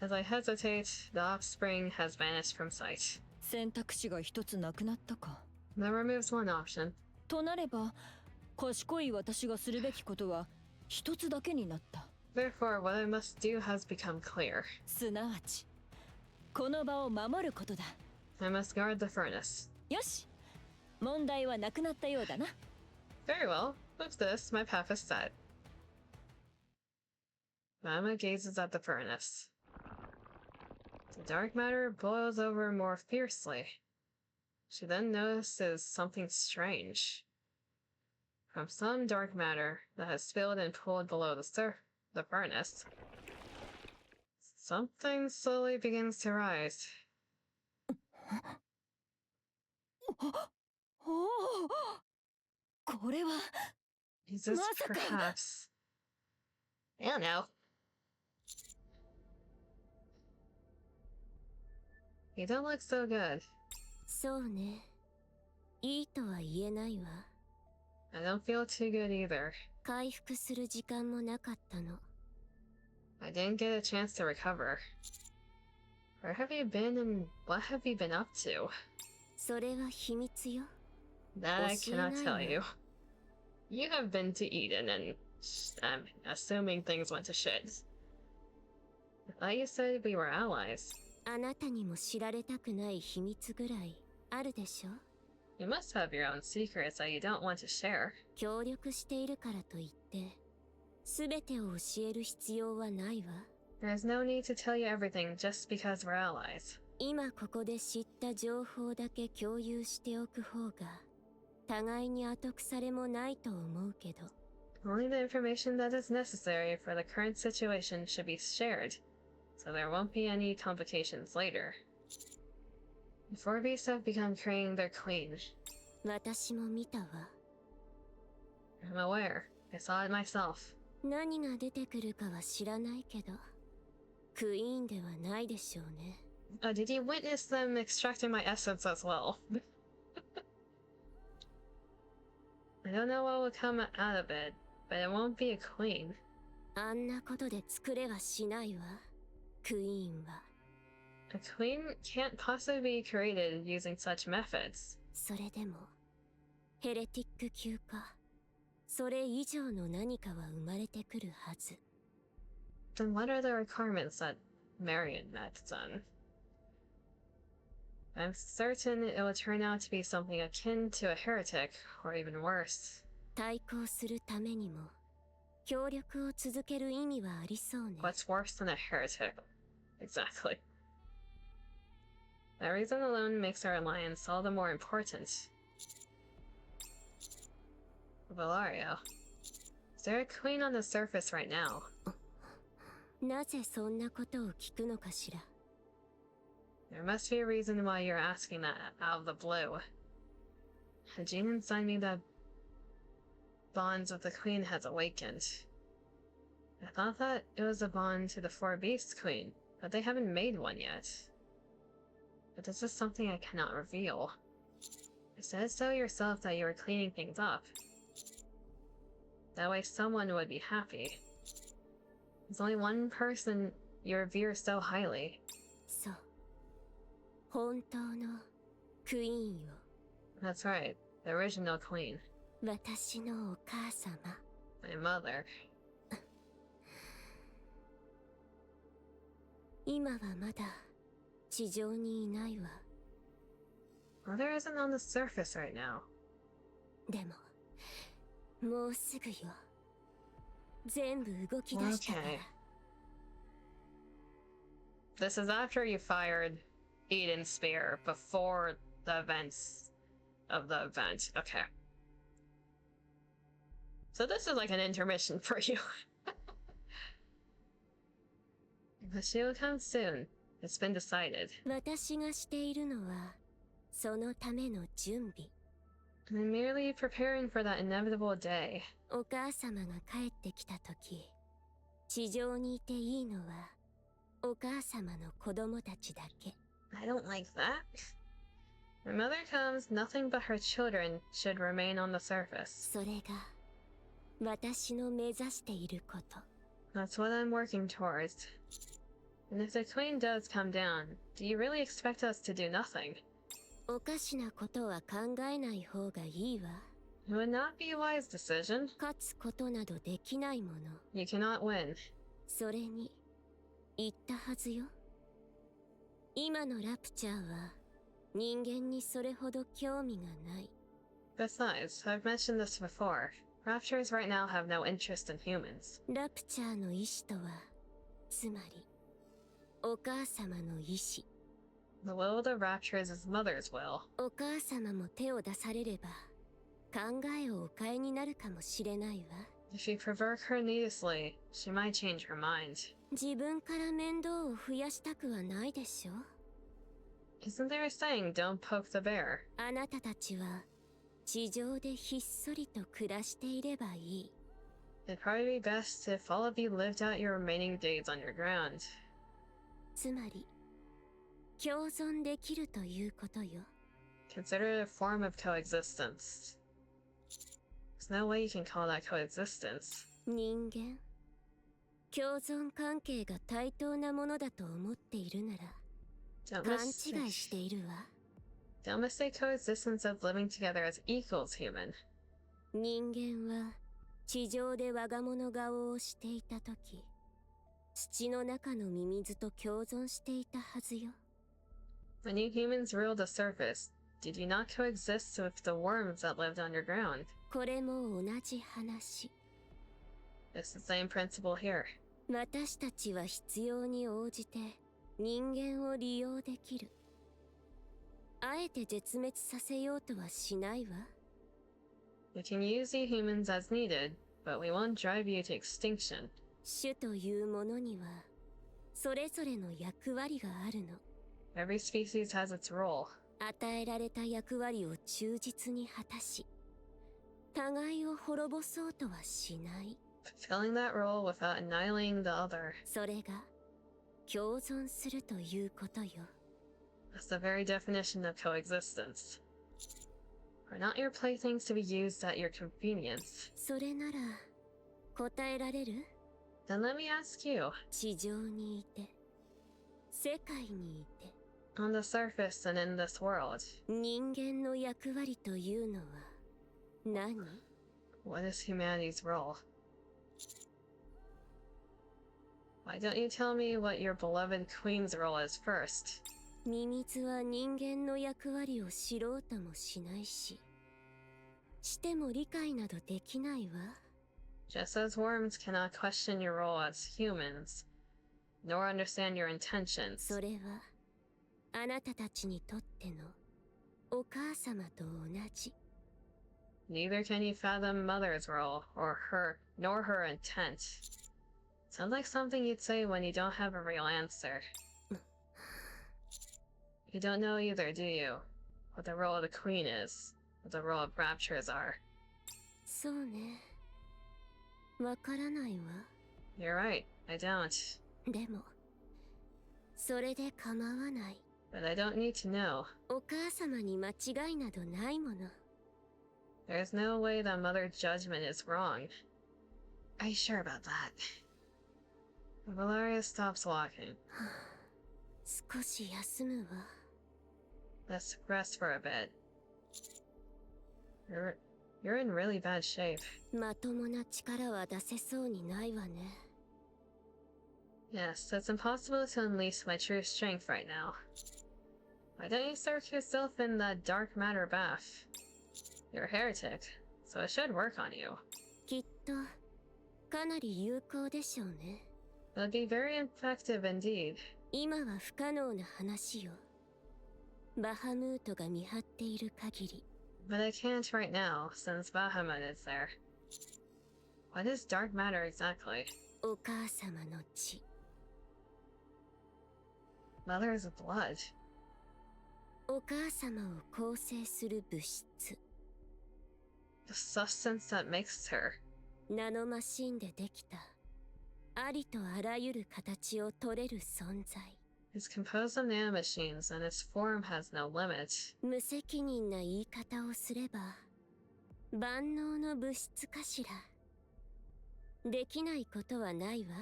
As I hesitate, the offspring has vanished from sight. 選択肢が一つなくなったか。 That removes one option. となれば、賢い私がするべきことは一つだけになった。 Therefore, what I must do has become clear. すなわち、この場を守ることだ。 I must guard the furnace. よし、問題はなくなったようだな。 Very well. With this, my path is set. Mama gazes at the furnace. The dark matter boils over more fiercely. She then notices something strange. from some dark matter that has spilled and pooled below the furnace. Something slowly begins to rise. Is this perhaps... I don't know. You don't look so good. そうね。いいとは言えないわ。I don't feel too good either. 回復する時間もなかったの。I didn't get a chance to recover. Where have you been and what have you been up to? それは秘密よ。 That I cannot tell you. You have been to Eden and I'm assuming things went to shit. I thought you said we were allies. あなたにも知られたくない秘密ぐらいあるでしょ。 You must have your own secrets that you don't want to share. 協力しているからといって、すべてを教える必要はないわ。 There's no need to tell you everything just because we're allies. 今ここで知った情報だけ共有しておく方が、互いに後腐れもないと思うけど。 Only the information that is necessary for the current situation should be shared, so there won't be any complications later. The four beasts have begun creating their queen. 私も見たわ。 I'm aware. I saw it myself. 何が出てくるかは知らないけど、クイーンではないでしょうね。Did you witness them extracting my essence as well? I don't know what will come out of it, but it won't be a queen. あんなことで作れはしないわ、クイーンは。 A queen can't possibly be created using such methods. それでも、ヘレティック級か、それ以上の何かは生まれてくるはず。 Then what are the requirements that Marion met then? I'm certain it will turn out to be something akin to a heretic, or even worse. 対抗するためにも、協力を続ける意味はありそうね。 What's worse than a heretic? Exactly. That reason alone makes our alliance all the more important. Valerio. Is there a queen on the surface right now? なぜそんなことを聞くのかしら。 There must be a reason why you're asking that out of the blue. The gene inside me that bonds with the queen has awakened. I thought that it was a bond to the Four Beasts Queen, but they haven't made one yet. But this is something I cannot reveal. You said so yourself that you were cleaning things up. That way someone would be happy. There's only one person you revere so highly. そう。本当のクイーンよ。 That's right, the original queen. 私のお母様。 My mother. 今はまだ地上にいないわ。 Mother isn't on the surface right now. でも、もうすぐよ。全部動き出したから。 Okay. This is after you fired Eden's spear before the events of the event. Okay. So this is like an intermission for you. But she will come soon. It's been decided. 私がしているのは、そのための準備。 I'm merely preparing for that inevitable day. お母様が帰ってきたとき、地上にいていいのは、お母様の子供たちだけ。 I don't like that. When mother comes, nothing but her children should remain on the surface. それが、私の目指していること。 That's what I'm working towards. And if the queen does come down, do you really expect us to do nothing? おかしなことは考えない方がいいわ。 It would not be a wise decision. 勝つことなどできないもの。 You cannot win. それに、言ったはずよ。今のラプチャーは、人間にそれほど興味がない。 Besides, I've mentioned this before. Raptures right now have no interest in humans. ラプチャーの意志とは、つまり、お母様の意志。 The will of the Raptures is mother's will. お母様も手を出されれば、考えをお変えになるかもしれないわ。 If you provoke her needlessly, she might change her mind. 自分から面倒を増やしたくはないでしょ。 Isn't there a saying, don't poke the bear? あなたたちは地上でひっそりと暮らしていればいい。 It'd probably be best if all of you lived out your remaining days underground. つまり共存できるということよ。 Consider it a form of coexistence. There's no way you can call that coexistence. 人間、共存関係が対等なものだと思っているなら Don't 勘違いしているわ。 mistake coexistence of living together as equals human. 人間は地上で我が物顔をしていた時、土の中のミミズと共存していたはずよ。 When you humans ruled the surface, did you not coexist with the worms that lived underground? これも同じ話。 It's the same principle here. 私たちは必要に応じて人間を利用できる。あえて絶滅させようとはしないわ。 We can use you humans as needed, but we won't drive you to extinction. 種というものにはそれぞれの役割があるの。 Every species has its role. 与えられた役割を忠実に果たし、互いを滅ぼそうとはしない。 Fulfilling that role without annihilating the other. それが共存するということよ。 That's the very definition of coexistence. Are not your playthings to be used at your convenience? それなら答えられる？ Then let me ask you, 地上にいて、世界にいて、 on the surface and in this world, 人間の役割というのは何？ what is humanity's role? Why don't you tell me what your beloved queen's role is first? ミミズは人間の役割を知ろうともしないし、しても理解などできないわ。 Just as worms cannot question your role as humans, nor understand your intentions. それはあなたたちにとってのお母様と同じ。 Neither can you fathom mother's role, or her intent. Sounds like something you'd say when you don't have a real answer. You don't know either, do you? What the role of the queen is, what the role of raptures are. そうね。わからないわ。 You're right, I don't. でも、それで構わない。 But I don't need to know. お母様に間違いなどないもの。 There's no way that mother's judgment is wrong. Are you sure about that? Valeria stops walking. 少し休むわ。 Let's rest for a bit. You're in really bad shape. まともな力は出せそうにないわね。 Yes, it's impossible to unleash my true strength right now. Why don't you soak yourself in that dark matter bath? You're a heretic, so it should work on you. きっとかなり有効でしょうね。 It would be very effective indeed. 今は不可能な話よ。バハムートが見張っている限り。 But I can't right now, since Bahamut is there. What is dark matter exactly? お母様の血。 Mother's blood. お母様を構成する物質。 The substance that makes her. ナノマシンでできたありとあらゆる形を取れる存在。 It's composed of nanomachines, and its form has no limit. 無責任な言い方をすれば万能の物質かしら。できないことはないわ。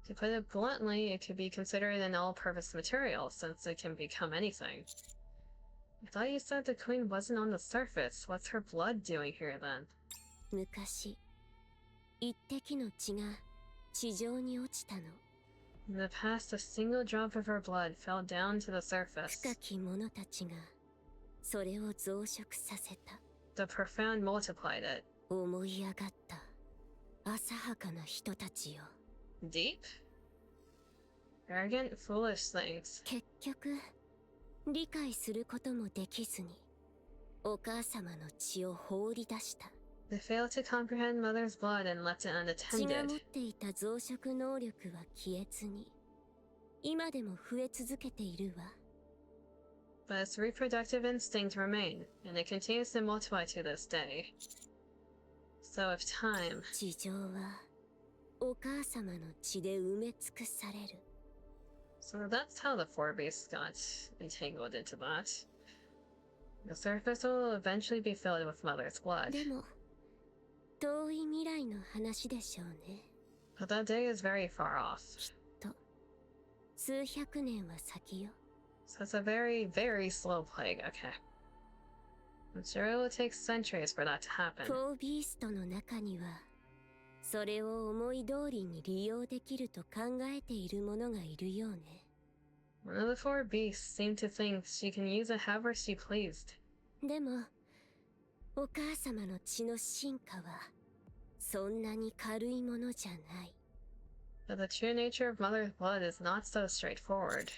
To put it bluntly, it could be considered an all-purpose material, since it can become anything. I thought you said the queen wasn't on the surface. What's her blood doing here then? 昔一滴の血が地上に落ちたの。 In the past, a single drop of her blood fell down to the surface. 深き者たちがそれを増殖させた。 The profound multiplied it. 思い上がった浅はかな人たちよ。 Deep? Arrogant, foolish things. 結局理解することもできずにお母様の血を放り出した。 They failed to comprehend mother's blood and left it 血が unattended. 持っていた増殖能力は消えずに今でも増え続けているわ。 But its reproductive instinct remained, and it continues to multiply to this day. So if time... 地上はお母様の血で埋め尽くされる。 So that's how the four beasts got entangled into that. The surface will eventually be filled with mother's blood. でも遠い未来の話でしょうね。 But that day is very far off. と数百年は先よ。 So it's a very, very slow plague, okay. I'm sure it will take centuries for that to happen. フォービーストの中にはそれを思い通りに利用できると考えている者がいるようね。 One of the four beasts seemed to think she can use it however she pleased. でもお母様の血の進化はそんなに軽いものじゃない。 But the true nature of mother's blood is not so straightforward.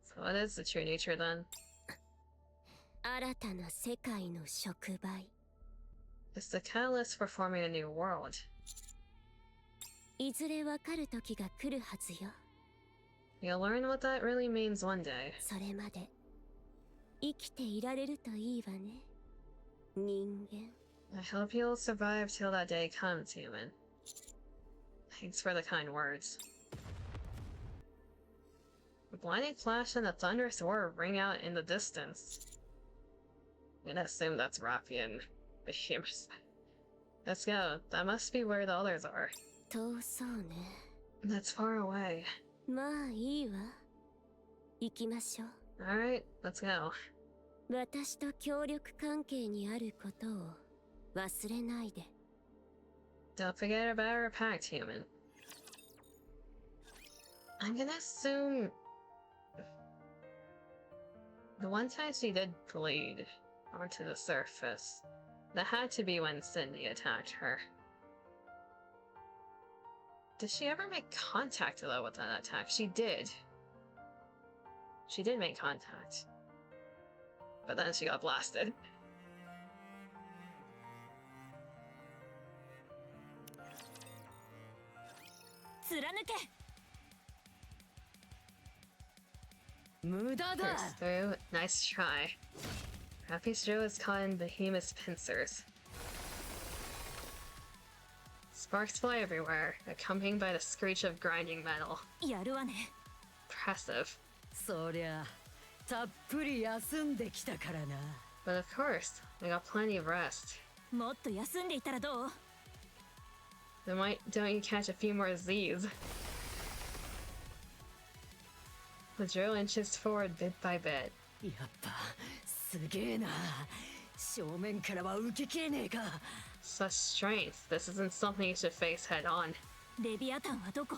So what is the true nature then? 新たな世界の触媒。 It's the catalyst for forming a new world. いずれわかる時が来るはずよ。 You'll learn what that really means one day. それまで生きていられるといいわね。人間。 I hope you'll survive till that day comes, human. Thanks for the kind words. The blinding flash and the thunderous roar ring out in the distance. I'm gonna assume that's Rafi and Behemoth. Let's go. That must be where the others are. 遠そうね。 That's far away. まあいいわ。行きましょう。 Alright, let's go. 私と協力関係にあることを忘れないで。 Don't forget about our pact, human. I'm gonna assume... The one time she did bleed onto the surface, that had to be when Cindy attacked her. Did she ever make contact though with that attack? She did. She did make contact. But then she got blasted. First through, nice try. Rafi's Joe is caught in Behemoth's pincers. Sparks fly everywhere, accompanied by the screech of grinding metal. やるわね。 Impressive. そりゃたっぷり休んできたからな。 But of course, I got plenty of rest. もっと休んでいたらどう？ Then why don't you catch a few more Z's? The drill inches forward bit by bit. やっぱすげえな。正面からは受けきれねえか。 Such strength. This isn't something you should face head on. レビアタンはどこ？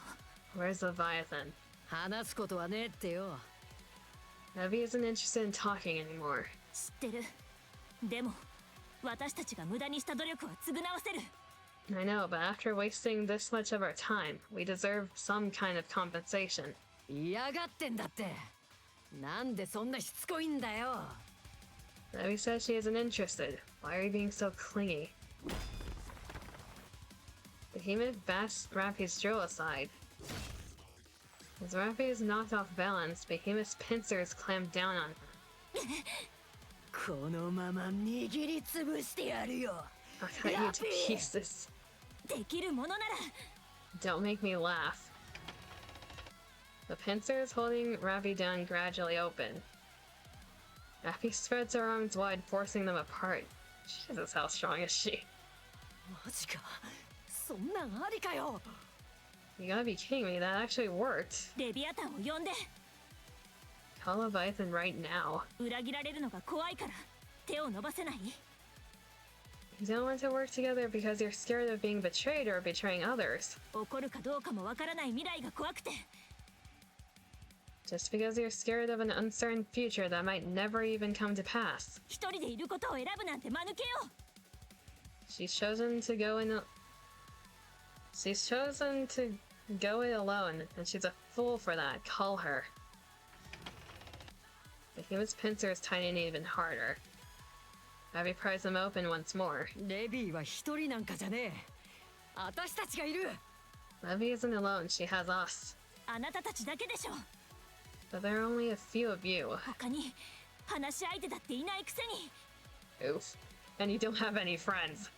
Where's Leviathan? 話すことはねえってよ。 Levi isn't interested in talking anymore. 知ってる。でも私たちが無駄にした努力は償わせる。 I know, but after wasting this much of our time, we deserve some kind of compensation. 嫌がってんだって。なんでそんなしつこいんだよ。 Levi says she isn't interested. Why are you being so clingy? Behemoth bashed Rafi's drill aside. As Rafi is knocked off balance, Behemoth's pincers clamp down on him. このまま握りつぶしてやるよ。 I'll cut you to pieces. できるものなら。 Don't make me laugh. The pincers holding Rafi down gradually open. Rafi spreads her arms wide, forcing them apart. Jesus, how strong is she? マジか。そんなんありかよ。 You gotta be kidding me, that actually worked. レビアタンを呼んで。 Call Leviathan right now. 裏切られるのが怖いから手を伸ばせない？ You don't want to work together because you're scared of being betrayed or betraying others. 起こるかどうかもわからない未来が怖くて。 Just because you're scared of an uncertain future that might never even come to pass. 一人でいることを選ぶなんて間抜けよ。 She's chosen to go in alone, and she's a fool for that. Call her. Behemoth's pincers tighten even harder. Have you prized them open once more? レビーは一人なんかじゃねえ。私たちがいる。 Levy isn't alone, she has us. あなたたちだけでしょ。 But there are only a few of you. 他に話し相手だっていないくせに。 Oof. And you don't have any friends.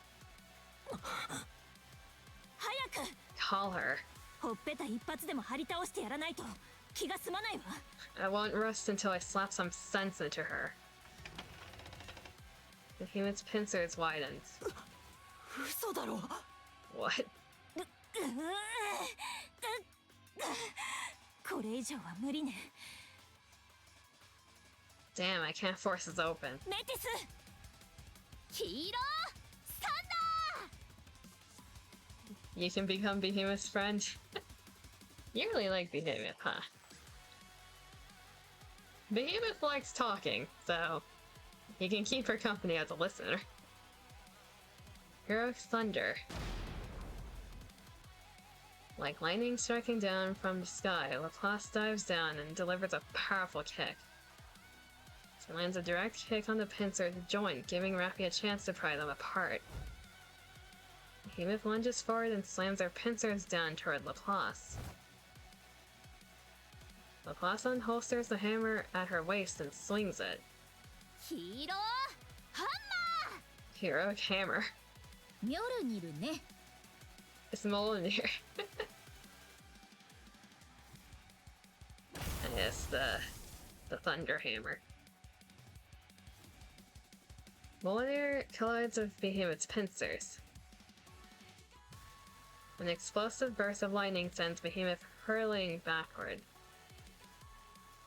早く Call her. ほっぺた一発でも張り倒してやらないと気が済まないわ。 I won't rest until I slap some sense into her. The human's pincers widens. 嘘だろ。 What? これ以上は無理ね。 Damn, I can't force this open. メティス、ヒーローサン You can become Behemoth's friend. You really like Behemoth, huh? Behemoth likes talking, so he can keep her company as a listener. Heroic Thunder. Like lightning striking down from the sky, Laplace dives down and delivers a powerful kick. She lands a direct kick on the pincer joint, giving Raffi a chance to pry them apart. Behemoth lunges forward and slams her pincers down toward Laplace. Laplace unholsters the hammer at her waist and swings it. ヒーローハン Heroic hammer. マーミョルニルね。 It's Mjolnir. And it's the thunder hammer. Mjolnir collides with Behemoth's pincers. An explosive burst of lightning sends Behemoth hurling backward.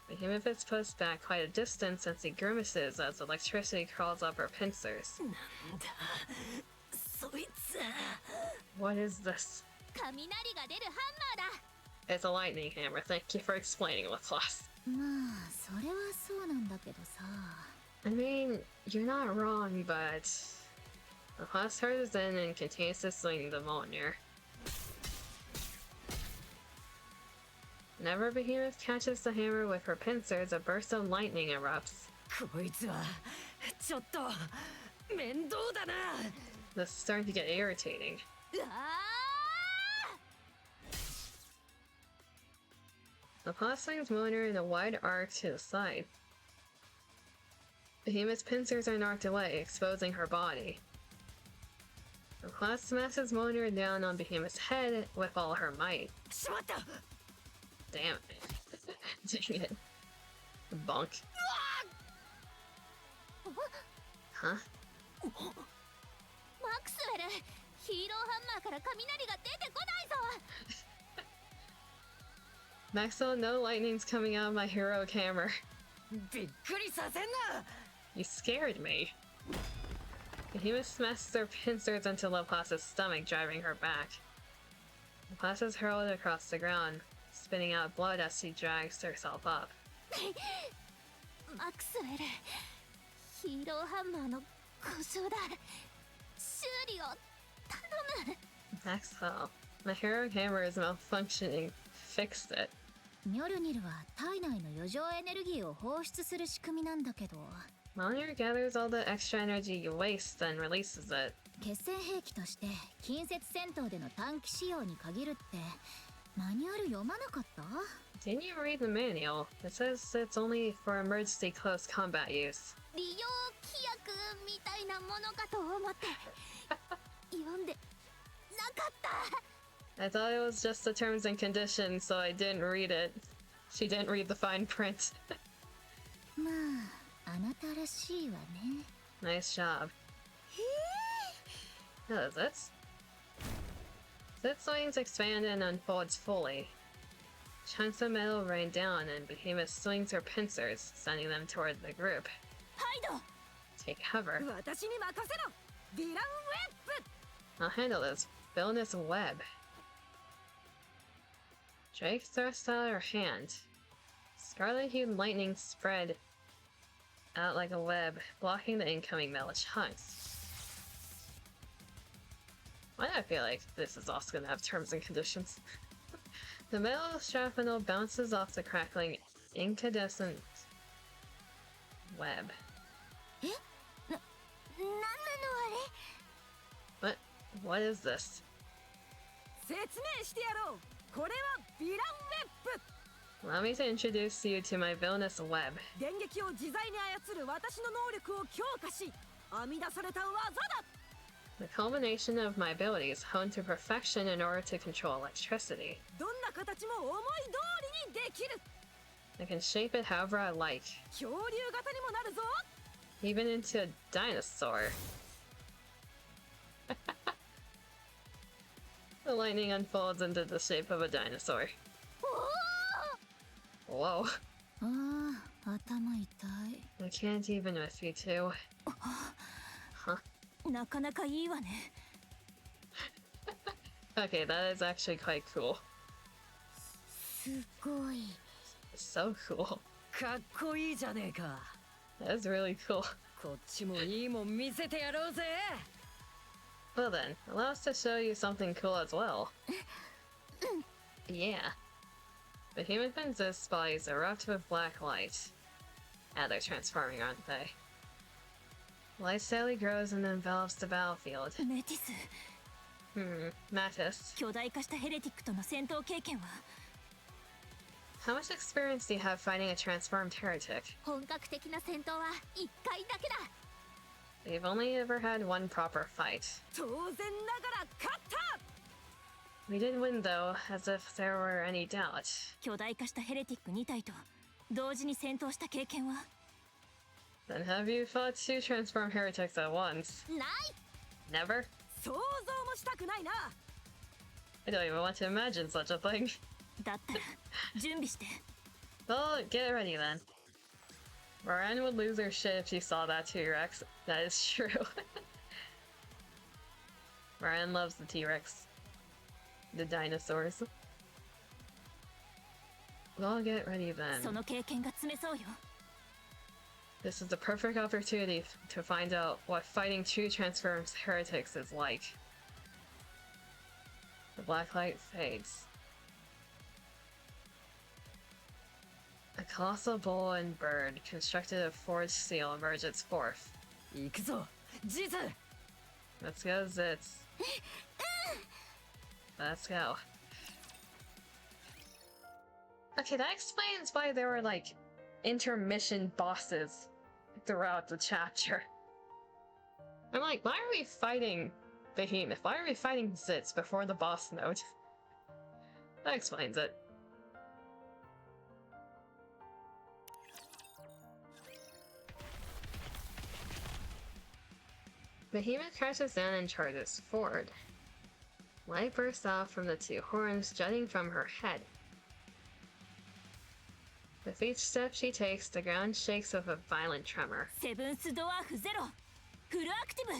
Behemoth is pushed back quite a distance since he grimaces as electricity crawls up her pincers. なんだそいつ。 What is this? 雷が出るハンマーだ。 It's a lightning hammer. Thank you for explaining, Laplace. まあそれはそうなんだけどさ。 I mean, you're not wrong, but Laplace hurries in and continues to swing the Mjolnir. Whenever Behemoth catches the hammer with her pincers, a burst of lightning erupts. こいつはちょっと面倒だな。 This is starting to get irritating. うわ Laplace swings Mjolnir in a wide arc to the side. Behemoth's pincers are knocked away, exposing her body. Laplace smashes Mjolnir down on Behemoth's head with all her might. しまった。 Damn it. Dang it. Bonk. Huh? マクスウェル、ヒーローハンマーから雷が出てこないぞ。 Maxwell, no lightning's coming out of my heroic hammer. びっくりさせんな。 You scared me. Behemoth smashes her pincers into Laplace's stomach, driving her back. Laplace is hurled across the ground, spitting out blood as she drags herself up. マクスウェル、ヒーローハンマーの故障だ。修理を頼む。 Maxwell, my heroic hammer is malfunctioning. Fix it. ミョルニルは体内の余剰エネルギーを放出する仕組みなんだけど、 Mjolnir gathers all the extra energy you waste and releases it. 決戦兵器として近接戦闘での短期使用に限るってマニュアル読まなかった？ Didn't you read the manual? It says it's only for emergency close combat use. 利用規約みたいなものかと思って読んでなかった。 I thought it was just the terms and conditions, so I didn't read it. She didn't read the fine print. まあ、あなたらしいわね。 Nice job. What is this? Its wings expand and unfolds fully. Chunks of metal rain down and Behemoth swings her pincers, sending them toward the group. ハイド。 Take cover. 私に任せろ。ディランウェップ。 I'll handle this villainous web. Drake thrusts out her hand. Scarlet-hued lightning spread out like a web, blocking the incoming metal chunks. Why do I feel like this is also gonna have terms and conditions? The metal shrapnel bounces off the crackling, incandescent web. 何 What is this? 説明してやろう。これはヴィランウェップ。 Allow me to introduce you to my villainous web. 電撃を自在に操る私の能力を強化し、編み出された技だ。 The culmination of my abilities honed to perfection in order to control electricity. どんな形も思い通りにできる。 I can shape it however I like, 恐竜型にもなるぞ。 even into a dinosaur. The lightning unfolds into the shape of a dinosaur. Whoa. ああ、頭痛い。 I can't even with you two. Huh? なかなかいいわね。 Okay, that is actually quite cool. すごい。 So cool. かっこいいじゃねえか。 That's really cool. こっちもいいもん見せてやろうぜ。 Well then, allow us to show you something cool as well. Yeah. Behemoth and Zist's bodies erupt with black light. Ah, they're transforming, aren't they? Light steadily grows and envelops the battlefield. メティス、 Mattis, 巨大化したヘレティックとの戦闘経験は。 how much experience do you have fighting a transformed heretic? 本格的な戦闘は1回だけだ。 We've only ever had one proper fight. 当然ながら勝った。 We did win though, as if there were any doubt. 巨大化したヘレティック2体と同時に戦闘した経験は。 Then have you fought two transformed heretics at once? ない。 Never? 想像もしたくないな。 I don't even want to imagine such a thing. だったら準備して。 Well, get ready then. Moran would lose her shit if she saw that T-Rex. That is true. Moran loves the T-Rex. The dinosaurs. Well, get ready そ then. の経験が詰めそうよ。 This is the perfect opportunity to find out what fighting true transformed heretics is like. The black light fades. A colossal bull and bird constructed of forged steel emerges forth. 行くぞ、ジズ。 Let's go, Zitz. Let's go. Okay, that explains why there were like intermission bosses throughout the chapter. I'm like, why are we fighting Behemoth? Why are we fighting Zitz before the boss note? That explains it. Behemoth crashes down and charges forward. Light bursts off from the two horns jutting from her head. With each step she takes, the ground shakes with a violent tremor. セブンスドワーフゼロフルアクティ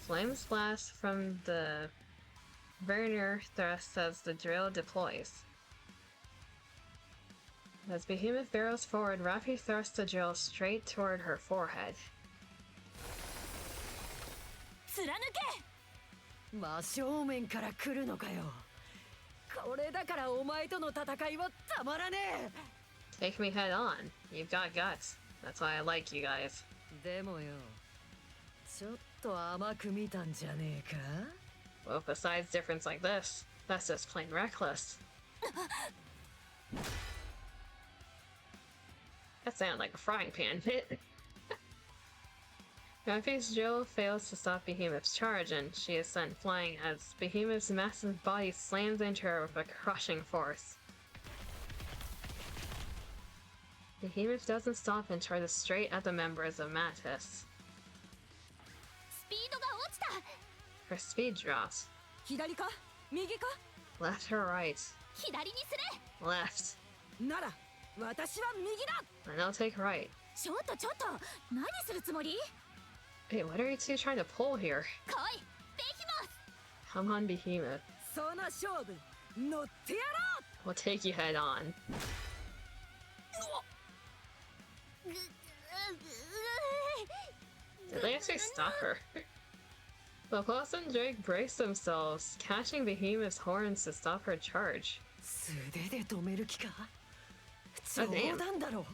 ブ。 Flames blast from the burner thrust as the drill deploys. As Behemoth barrels forward, Rafi thrusts the drill straight toward her forehead. 貫け。真正面から来るのかよ。これだからお前との戦いはたまらねえ。 Take me head on. You've got guts. That's why I like you guys. でもよ、ちょっと甘く見たんじゃねえか。 Well, besides difference like this, that's just plain reckless. That sounded like a frying pan. Rafi's drill fails to stop Behemoth's charge, and she is sent flying as Behemoth's massive body slams into her with a crushing force. Behemoth doesn't stop and charges straight at the members of Mattis. スピードが落ちた。 Her speed drops. 左か右か。 Left or right? 左にす Left. なら私は右だ。 And I'll take right. る。ちょっとちょっと、何するつもり？ Hey, what are you two trying to pull here? 来い、ベヒモス。 Come on, Behemoth. その勝負乗ってやろ We'll take you head on. ぐ Did they actually stop her? Laplace and Drake brace themselves, catching Behemoth's horns to stop her charge. 素手で止める気か。 Oh, damn. 冗談だろ。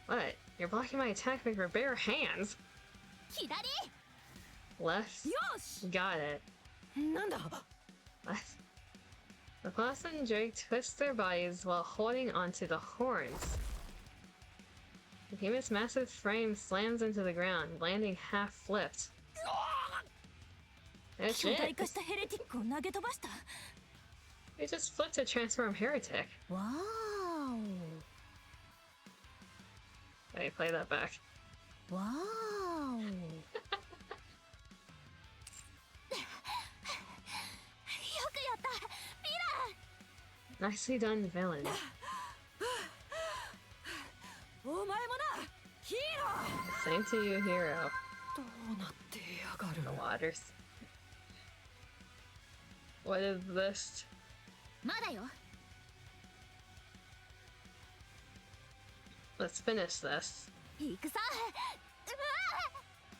What? You're blocking my attack with your bare hands? 左。Left. Got it. なんだ What? The possum drake twists their bodies while holding onto the horns. The behemoth's massive frame slams into the ground, landing half flipped. Oh 巨大 shit! 化したヘレティックを投げ飛ばした They just flipped a transform heretic. わー Wait, play that back. おわーお よくやった Nicely done, villain. お前もなヒーロ Same to you, hero. ーどうなってやがる The waters. What is this? まだよ。 Let's finish this. 行くさ。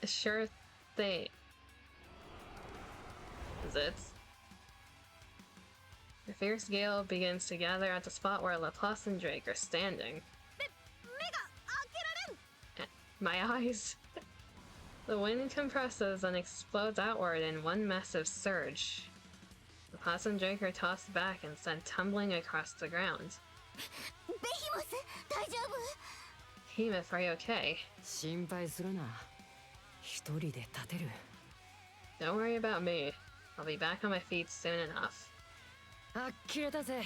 Sure thing. Zits. The fierce gale begins to gather at the spot where Laplace and Drake are standing. 目が開けられん。 My eyes! The wind compresses and explodes outward in one massive surge. Laplace and Drake are tossed back and sent tumbling across the ground. ベヒモス、大丈夫？ Behemoth, are you okay? 心配するな。一人で立てる。 Don't worry about me. I'll be back on my feet soon enough. あっきれたぜ。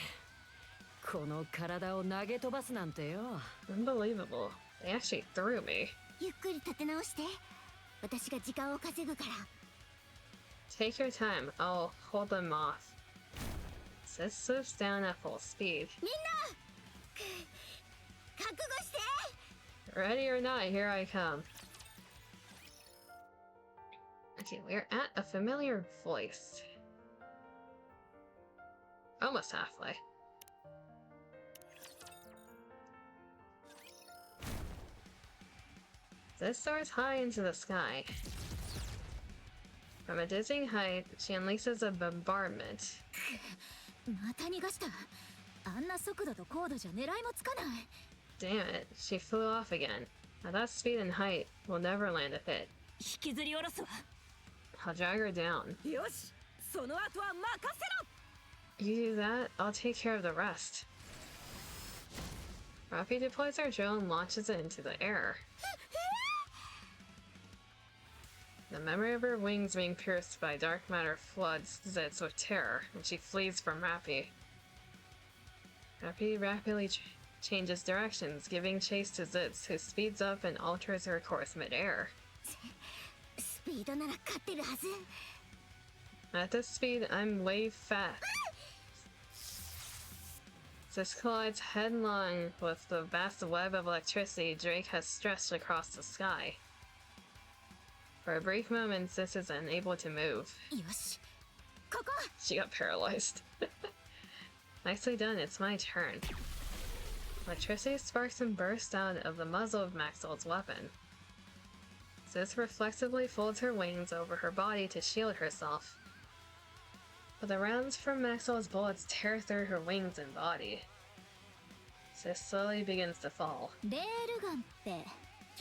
この体を投げ飛ばすなんてよ。 Unbelievable. They actually threw me. ゆっくり立て直して。私が時間を稼ぐから。 Take your time. I'll hold them off. Sis swoops down at full speed. みんな覚悟して。 Ready or not, here I come. Okay, we're at a familiar voice. Almost halfway. This soars high into the sky. From a dizzying height, she unleashes a bombardment. また逃がした。あんな速度と高度じゃ狙いもつかない。 Damn it, she flew off again. At that speed and height, we'll never land a hit. 引きずり下ろすわ I'll drag her down. よしその後は任せろ You do that, I'll take care of the rest. Rafi deploys her drill and launches it into the air. The memory of her wings being pierced by dark matter floods Zitz with terror, and she flees from Rafi. Rafi rapidly changes directions, giving chase to Zitz, who speeds up and alters her course mid-air. スピードなら勝ってるはず。 At this speed, I'm way fast. Zitz collides headlong with the vast web of electricity Drake has stretched across the sky. For a brief moment, Zitz is unable to move. よし。ここ。 She got paralyzed. Nicely done, it's my turn. Electricity sparks and bursts out of the muzzle of Maxwell's weapon. Zitz reflexively folds her wings over her body to shield herself. But the rounds from Maxwell's bullets tear through her wings and body. Zitz slowly begins to fall. レールガンって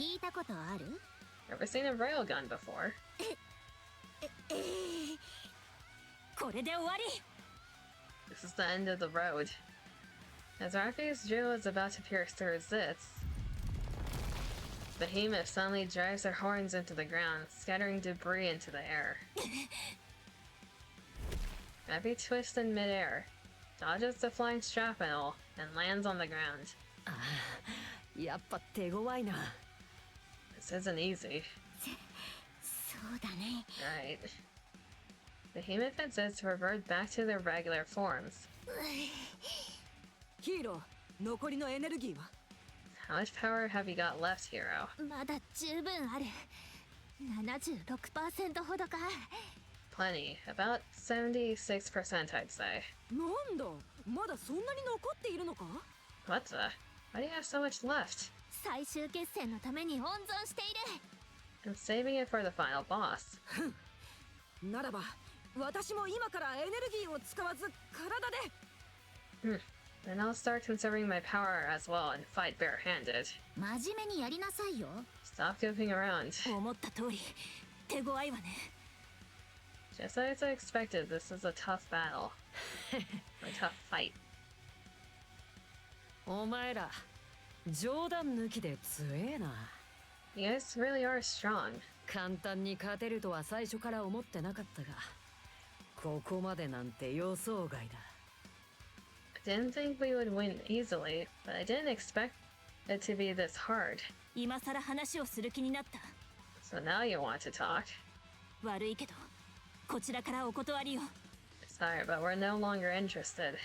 聞いたことある？ Ever seen a railgun before? これで終わり This is the end of the road. As Rafi's drill is about to pierce through Zitz, Behemoth suddenly drives her horns into the ground, scattering debris into the air. Rafi twists in midair, dodges the flying shrapnel, and lands on the ground. やっぱ手強いな。 This isn't easy. そうだね。 Right. Behemoth and Zitz revert back to their regular forms. ヒーロー残りのエネルギーは How much power have you got left, hero? まだ十分ある。76% ほどか。 Plenty. About 76%, I'd say. なんだまだそんなに残っているのか What the? Why do you have so much left? 最終決戦のために温存している。 I'm saving it for the final boss. ならば私も今からエネルギーを使わず体で Then I'll start conserving my power as well and fight barehanded. 真面目にやりなさいよ。 Stop goofing around. 思った通り手強いわね Just as I expected, this is a tough battle. A tough fight. お前ら冗談抜きで強えな。 You guys really are strong. 簡単に勝てるとは最初から思ってなかったが、ここまでなんて予想外だ。 I didn't think we would win easily, but I didn't expect it to be this hard. 今さら話をする気になった。 So now you want to talk. 悪いけどこちらからお断りを。 Sorry, but we're no longer interested.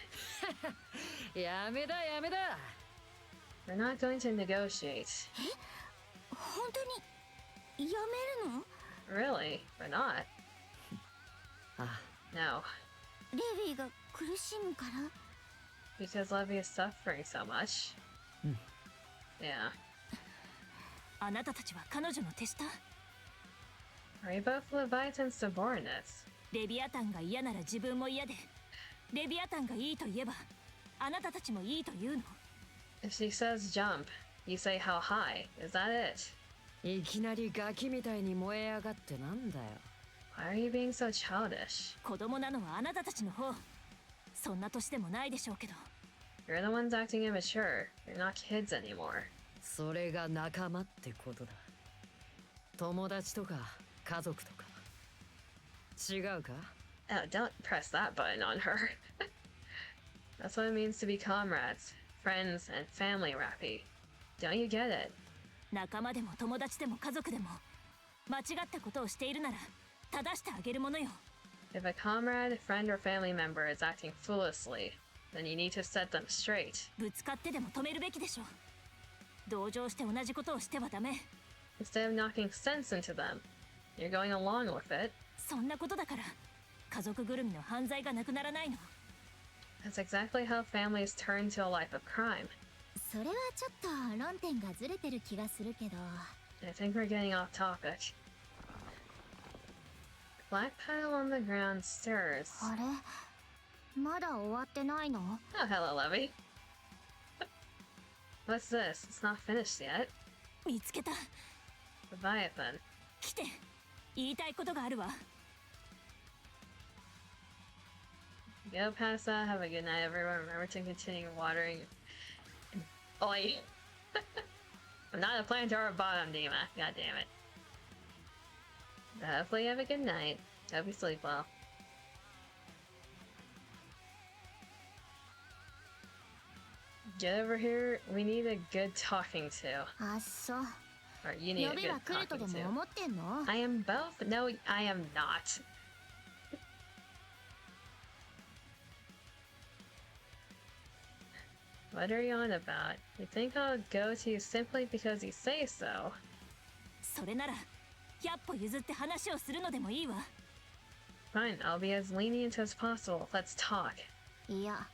やめだやめだ。 We're not going to negotiate. 本当にやめるの？ Really? We're not. あ、 No. レビーが苦しむから？ Because Levy is suffering so much. Yeah. あなたたちは彼女の手下？ Are we both Leviathan subordinates? レビアタンが嫌なら自分も嫌で、レビアタンがいいと言えばあなたたちもいいと言うの？ If she says jump, you say how high. Is that it? いきなりガキみたいに燃え上がってなんだよ。 Why are you being so childish? 子供なのはあなたたちの方。そんな年でもないでしょうけど。 You're the ones acting immature. You're not kids anymore. それが仲間ってことだ。友達とか家族とか。違うか？ Oh, don't press that button on her. That's what it means to be comrades, friends, and family, Rappy. Don't you get it? 仲間でも友達でも家族でも間違ったことをしているなら正してあげるものよ。 If a comrade, friend, or family member is acting foolishly, then you need to set them straight. ぶつかってでも止めるべきでしょう。同情して同じことをしてはダメ。 Instead of knocking sense into them, you're going along with it. そんなことだから家族ぐるみの犯罪がなくならないの。 That's exactly how families turn to a life of crime. それはちょっと論点がずれてる気がするけど。 I think we're getting off topic. Black pile on the ground stirs. あれ？まだ終わってないの？ Oh, hello, Levy. What's this? It's not finished yet. 見つけた。 Leviathan. 来て。言いたいことがあるわ。 Go past that. Have a good night, everyone. Remember to continue watering. Oi. I'm not a planter or a bottom, Dima. God damn it. Hopefully you have a good night. Hope you sleep well. Get over here. We need a good talking to. あ、そう。 Or you need 呼 a べ good ば来ると talking で to. も思ってんの？ I am both. No, I am not. What are you on about? You think I'll go to you simply because you say so? それなら100歩譲って話をするのでもいいわ。 Fine, I'll be as lenient as possible. Let's talk. いや、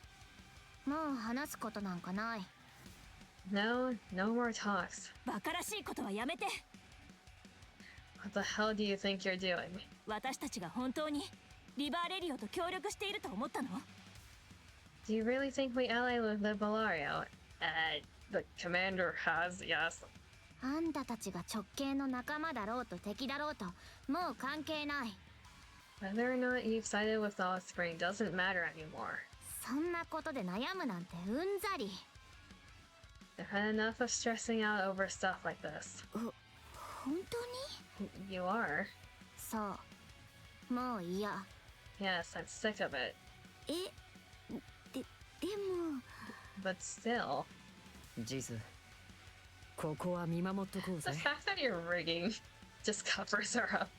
もう話すことなんかない。 No, no more talks. バカらしいことはやめて。 What the hell do you think you're doing? 私たちが本当にリバーレリオと協力していると思ったの？ Do you really think we ally with the Bellario? The commander has, yes. あんたたちが直系の仲間だろうと敵だろうともう関係ない。 Whether or not you've sided with the Offspring doesn't matter anymore. そんなことで悩むなんてうんざり。 I've had enough of stressing out over stuff like this. 本当に？ You are? そう。もう嫌。 Yes, I'm sick of it. でも。 But still, ジズ、ここは見守っとこう the ぜ。 fact that you're rigging just covers her up.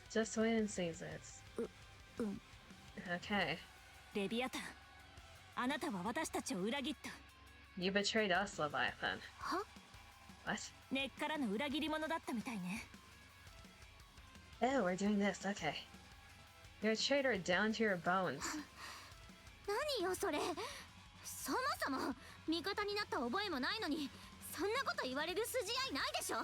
Just wait and see this. うん。 Okay. レビアタン、あなたは私たちを裏切った。 You betrayed us, Leviathan. は？ What? 根っからの裏切り者だったみたいね。 Oh, we're doing this. Okay. You're a traitor down to your bones. 何よそれ。そもそも味方になった覚えもないのにそんなこと言われる筋合いないでしょ。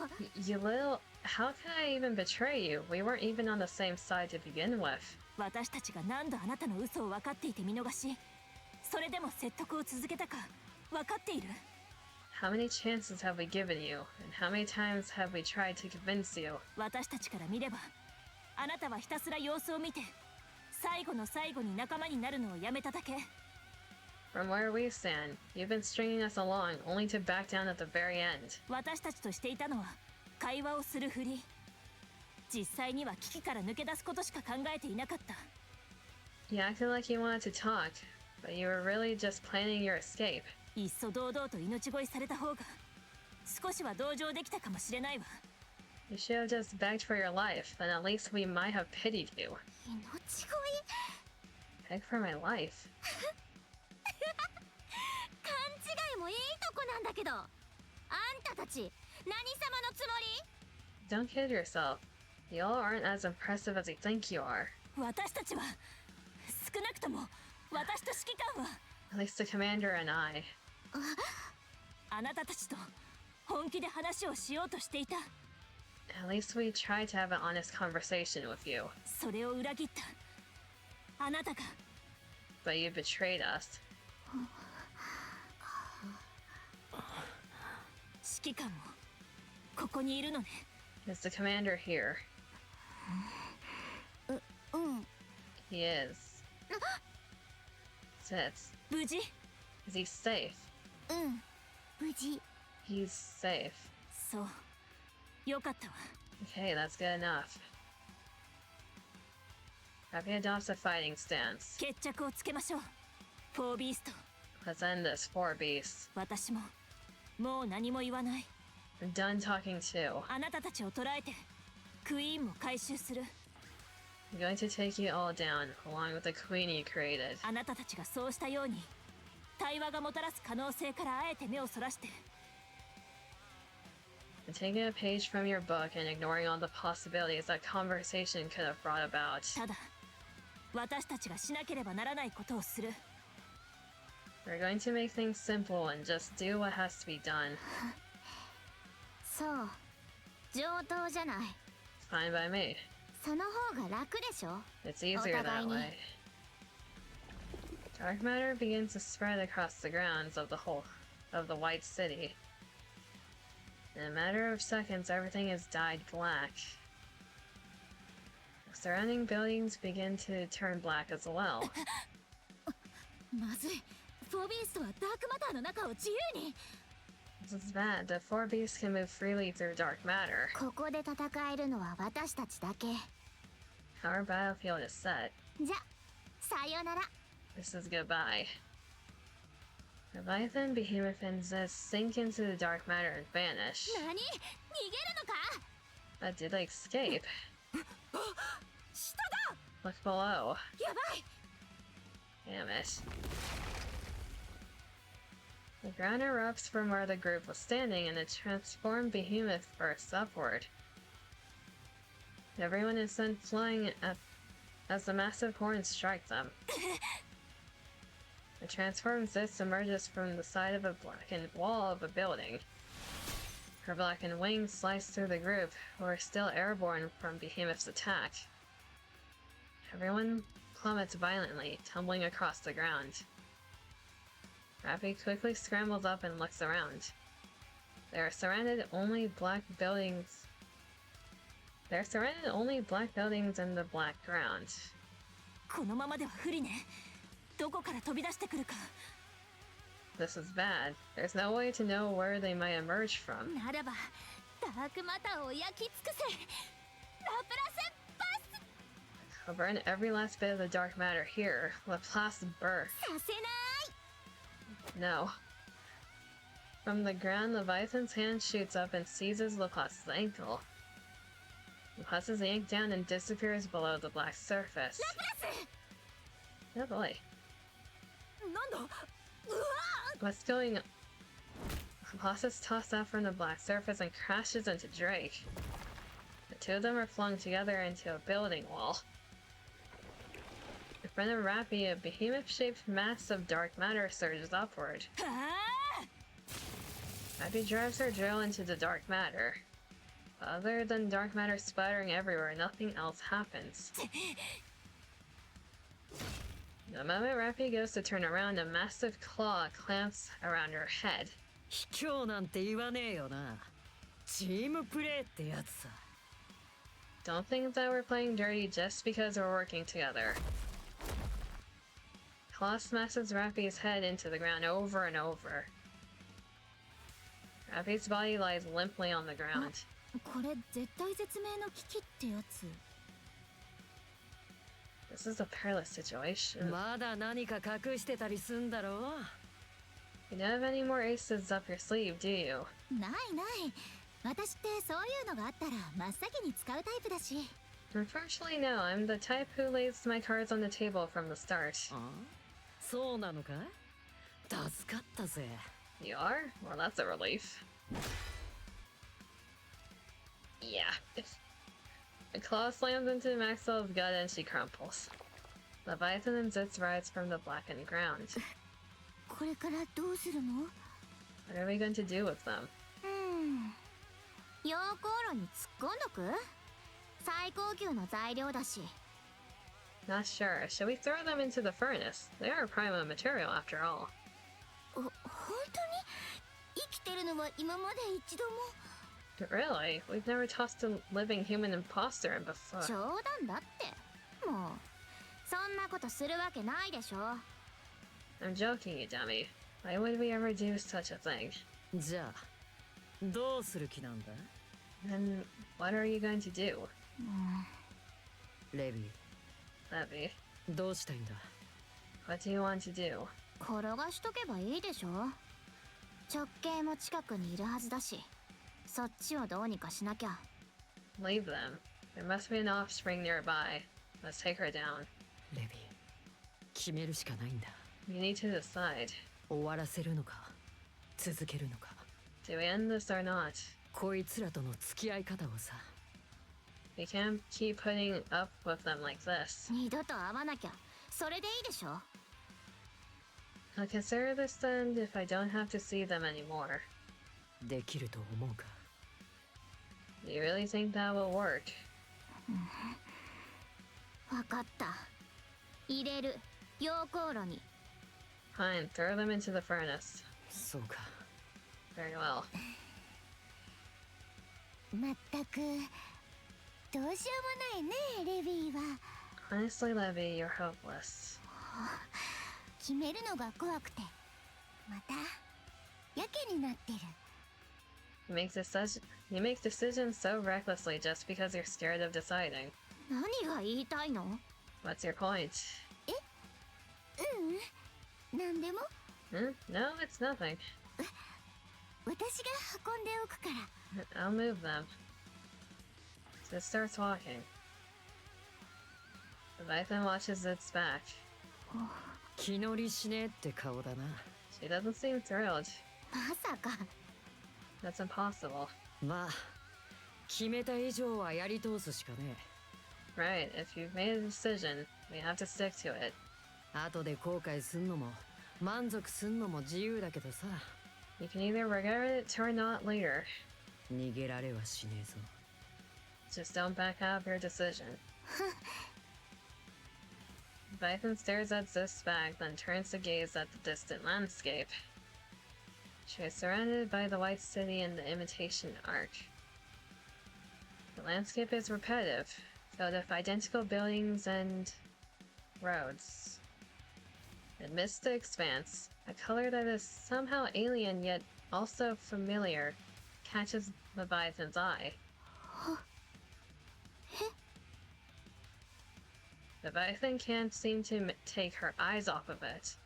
You little... How can I even betray you? We weren't even on the same side to begin with. 私たちが何度あなたの嘘を分かっていて見逃し、それでも説得を続けたか分かっている？ How many chances have we given you? And how many times have we tried to convince you? 私たちから見ればあなたはひたすら様子を見て最後の最後に仲間になるのをやめただけ。 From where we stand, you've been stringing us along only to back down at the very end. 私たちとしていたのは会話をするふり。実際には危機から抜け出すことしか考えていなかった。 You acted like you wanted to talk, but you were really just planning your escape. いっそ堂々と命乞いされた方が少しは同情できたかもしれないわ。 You should have just begged for your life, then at least we might have pitied you. 命乞い Beg for my life? 勘違いもいいとこなんだけど、あんたたち何様のつもり？ Don't kid yourself. You all aren't as impressive as you think you are. 私たちは少なくとも私と指揮官は At least the commander and I. あなたたちと本気で話をしようとしていた。 At least we tried to have an honest conversation with you. それを裏切ったあなたが。 But you betrayed us. 指揮官もここにいるのね。 Is the commander here? うん。 He is. Sits. 無事？ Is he safe? うん。無事。 He's safe. そう。よかったわ。 Okay, that's good enough. Happy adopts a fighting stance. 決着をつけましょう。フォービースト。 Let's end this, four beasts. 私ももう何も言わない。 I'm done talking too. あなたたちを捕らえてクイーンも回収する。 I'm going to take you all down, along with the queen you created. あなたたちがそうしたように対話がもたらす可能性からあえて目をそらして。 I'm taking a page from your book and ignoring all the possibilities that conversation could have brought about. ただ私たちがしなければならないことをする。 We're going to make things simple and just do what has to be done. そう。上等じゃない。 Fine by me. その方が楽でしょ？ It's easier that way. Dark matter begins to spread across the grounds of the White City. In a matter of seconds, everything is dyed black. The surrounding buildings begin to turn black as well. まずい。フォービーストはダークマターの中を自由に。 This is bad. The four beasts can move freely through dark matter. ここで戦えるのは私たちだけ。 Our battlefield is set. じゃ、さよなら。 This is goodbye. Leviathan, Behemoth, and Zeus sink into the dark matter and vanish. 何？逃げるのか？ But did they escape? 下だ！ Look below. やばい！ Damn it. The ground erupts from where the group was standing and a transformed behemoth bursts upward. Everyone is sent flying as the massive horns strike them. The transformed Zeus emerges from the side of a blackened wall of a building. Her blackened wings slice through the group, who are still airborne from Behemoth's attack. Everyone plummets violently, tumbling across the ground. Rappy quickly scrambles up and looks around. They are surrounded only black buildings. They're surrounded only black buildings and the black ground. このままでは不利ね。どこから飛び出してくるか。 This is bad. There's no way to know where they might emerge from. ならば、ダークマターを焼き尽くせ。ラプラスバス。 I'll burn every last bit of the dark matter here. Laplace birth. させない。 No. From the ground, Leviathan's hand shoots up and seizes Laplace's ankle. Laplace is yanked down and disappears below the black surface. ラプラス。 Oh boy. なんだ？うわ！ What's going on? Laplace is tossed out from the black surface and crashes into Drake. The two of them are flung together into a building wall. In front of Rappy, a behemoth-shaped mass of dark matter surges upward. ああ！ Rappy drives her drill into the dark matter. But other than dark matter splattering everywhere, nothing else happens. The moment Rappy goes to turn around, a massive claw clamps around her head. 卑怯なんて言わねえよな。チームプレーってやつさ。Don't think that we're playing dirty just because we're working together. Claw smashes Rappy's head into the ground over and over. Rappy's body lies limply on the ground. これ絶対絶命の危機ってやつ。 This is a perilous situation. まだ何か隠してたりすんだろう。 You don't have any more aces up your sleeve, do you? ないない。私ってそういうのがあったら真っ先に使うタイプだし。 Unfortunately, no. I'm the type who lays my cards on the table from the start. あ、そうなのか？助かったぜ。 You are? Well, that's a relief. Yeah. A claw slams into Maxwell's gut and she crumples. Leviathan and Zitz rise from the blackened ground. これからどうするの？ What are we going to do with them? 溶鉱炉に突っ込んどく？最高級の材料だし。 Not sure. Should we throw them into the furnace? They are prima material after all. 本当に生きてるのは今まで一度も。 Really? We've never tossed a living human imposter in before. 冗談だって。もうそんなことするわけないでしょ。 I'm joking, you dummy. Why would we ever do such a thing? じゃあ、どうする気なんだ？ Then what are you going to do? レビ Levy, ー、どうしたいんだ？ what do you want to do? 転がしとけばいいでしょ。直径も近くにいるはずだし、そっちをどうにかしなきゃ。 Leave them. There must be an offspring nearby. Let's take her down. レビー、決めるしかないんだ。 You need to decide. 終わらせるのか、続けるのか。 Do we end this or not? こいつらとの付き合い方をさ。 We can't keep putting up with them like this. 二度と会わなきゃ。それでいいでしょ。 I'll consider this then if I don't have to see them anymore. できると思うか？ Do you really think that will work? わかった。入れる。溶鉱炉に。 Fine, throw them into the furnace. そうか。 Very well. まったくどうしようもないね、レビーは。 Honestly, Levy, you're hopeless. 決めるのが怖くて、またやけになってる。 You make decisions so recklessly just because you're scared of deciding. 何が言いたいの？ What's your point? なんでも。 No, it's nothing. 私が運んでおくから。 I'll move them. So it starts walking. Leviathan watches its back. 気乗りしねえって顔だな。 She doesn't seem thrilled. まさか。 That's impossible. まあ、決めた以上はやり通すしかね Right, if you've made a decision, we have to stick to it. え。後で後悔すんのも、満足すんのも自由だけどさ。 You can either regret it or not later. 逃げられはしねえぞ。 Just don't back out of your decision. Leviathan stares at Zith's back, then turns to gaze at the distant landscape. She is surrounded by the White City and the Imitation Arc. The landscape is repetitive, filled with identical buildings and roads. Amidst the expanse, a color that is somehow alien yet also familiar catches Leviathan's eye. Leviathan can't seem to take her eyes off of it.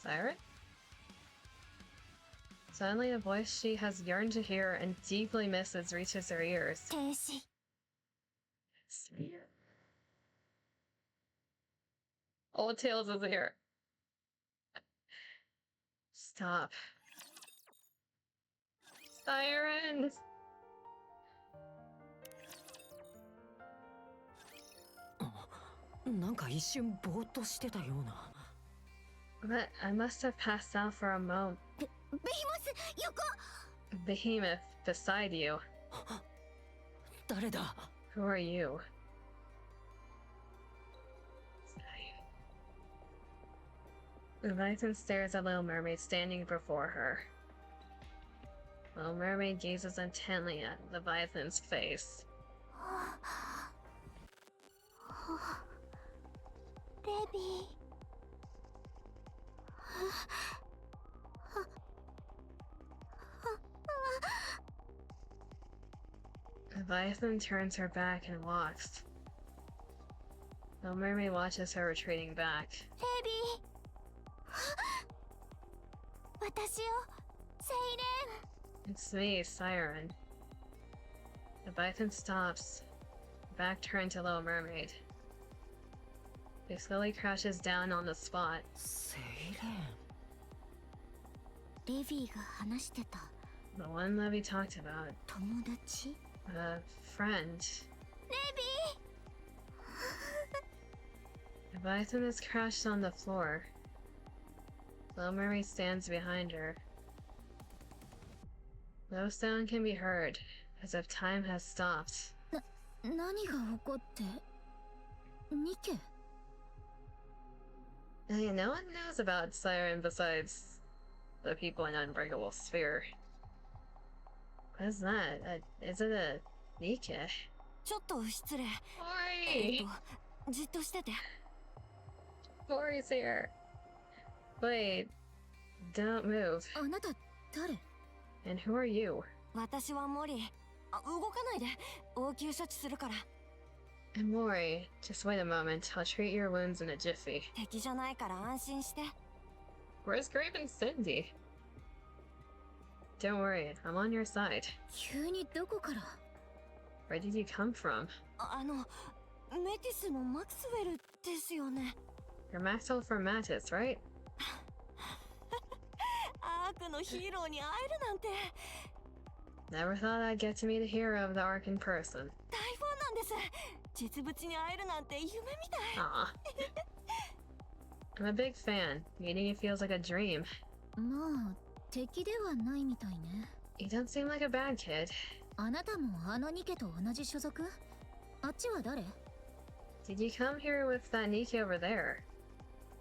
Siren? Suddenly a voice she has yearned to hear and deeply misses reaches her ears. 停止。 Old Tails is here. Stop. Sirens! なんか一瞬ぼーっとしてたような。 But I must have passed out for a moment. ベヒモス、横。 Behemoth beside you. 誰だ？ Who are you? Leviathan stares at Little Mermaid standing before her. Little mermaid gazes intently at Leviathan's face. レビー。 Leviathan turns her back and walks. Little mermaid watches her retreating back. レビー。私よ、セイレン。 It's me, Siren. Leviathan stops. Back turned to Little Mermaid. He slowly crouches down on the spot. セイレン。レビーが話してた The one Levy talked about. 友達。 A friend. レビ Leviathan is crouched on the floor. Little Mermaid stands behind her. No sound can be heard, as if time has stopped. ー。何が起こってニケ No one knows about Siren besides the people in Unbreakable Sphere. What is that? Is it a NIKKE? ちょっと失礼。 Ori! じっとしてて。 Ori's here. Wait. Don't move. あなた誰 And who are you? 私はモリ。動かないで。応急処置するから。 And Mori, just wait a moment. I'll treat your wounds in a jiffy. 敵じゃないから安心して。 Where's Grave and Cindy? Don't worry, I'm on your side. 急にどこから Where did you come from? メティスのマクスウェルですよね。 You're Maxwell from Mattis, right? アークのヒーローに会えるなんて。 Never thought I'd get to meet a hero of the arc in person. 大ファンなんです。実物に会えるなんて夢みたい。 Aw. I'm a big fan. Meeting you feels like a dream. まあ敵ではないみたいね You don't seem like a bad kid. あなたもあのニケと同じ所属あっちは誰 Did you come here with that NIKKE over there?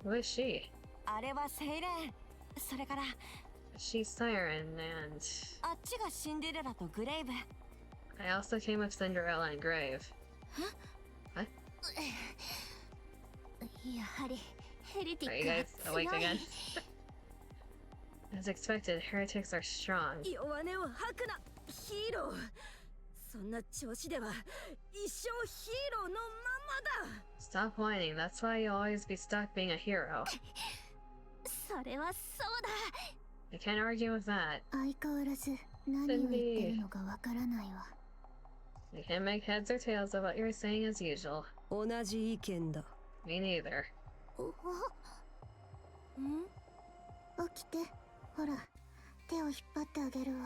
Who is she? あれはセイレン。それから She's Siren, and あっちがシンデレラとグレイブ。 I also came with Cinderella and Grave. やはりヘレティ Are ッ you クが guys 強い awake again? As expected, heretics are strong. 弱音を吐くなヒーロー。そんな調子では一生ヒーローのままだ。 Stop whining, that's why you'll always be stuck being a hero. それはそうだ I can't argue with that. 相変わらず何を言ってるのかわからないわ I can't make heads or tails of what you're saying as usual. 同じ意見だ。 Me neither. 起きてほら手を引っ張ってあげるわ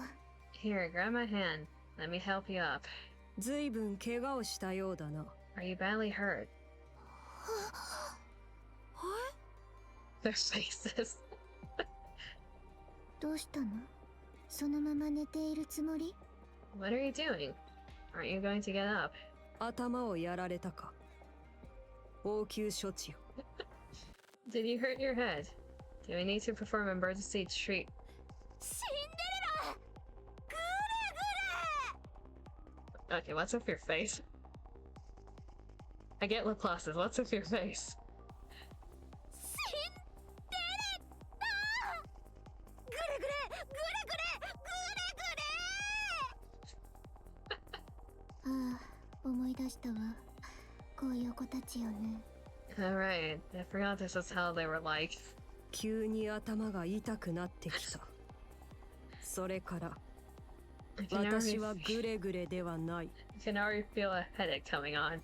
Here, grab my hand. Let me help you up. ずいぶん怪我をしたようだな。 Are you badly hurt? Their faces. どうしたのそのまま寝ているつもり What are you doing? Aren't you going to get up? 頭をやられたか。応急処置よ。 Did you hurt your head? Do we need to perform emergency treat? シンデレラグレグレ Okay, what's with your face? I get lip glosses. What's with your face? シンデレラグレグレグレグレグレグレああ思い出したわこういう子たちよね Alright, I forgot this is how they were like. 急に頭が痛くなってきた。それから I can 私 already, はグレグレではない。 I can already feel a headache coming on.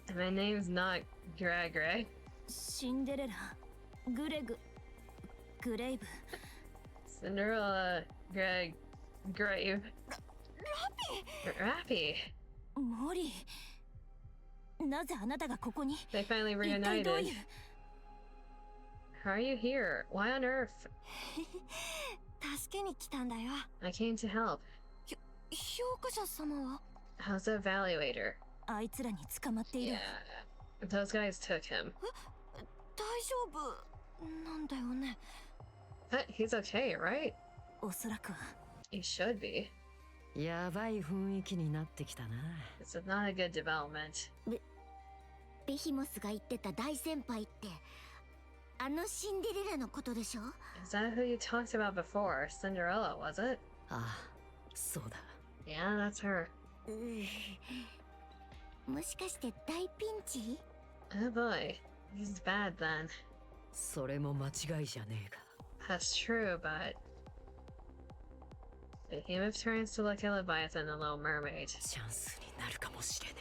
And my name's not Gregre. シンデレラグレググレイブ Cinderella, Grave, Rappy. モリなぜあなたがここに They finally 一体どう reunited. いう How are you here? Why on earth? 助けに来たんだよ。 I came to help. 評価者様は How's the evaluator? あいつらに捕まっている Yeah. Those guys took him. 大丈夫なんだよね。But he's okay, right? おそらくは Yeah, You should be. やばい雰囲気になってきたな。 This is not a good development. ベヒモスが言ってた大先輩ってあのシンデレラのことでしょ？ Is that who you talked about before? Cinderella, was it? ああ、そうだ。 Yeah, that's her. もしかして大ピンチ？ Oh boy. He's bad then. それも間違いじゃねえか。 That's true, but... Behemoth turns to look at Leviathan and the Little Mermaid. チャンスになるかもしれね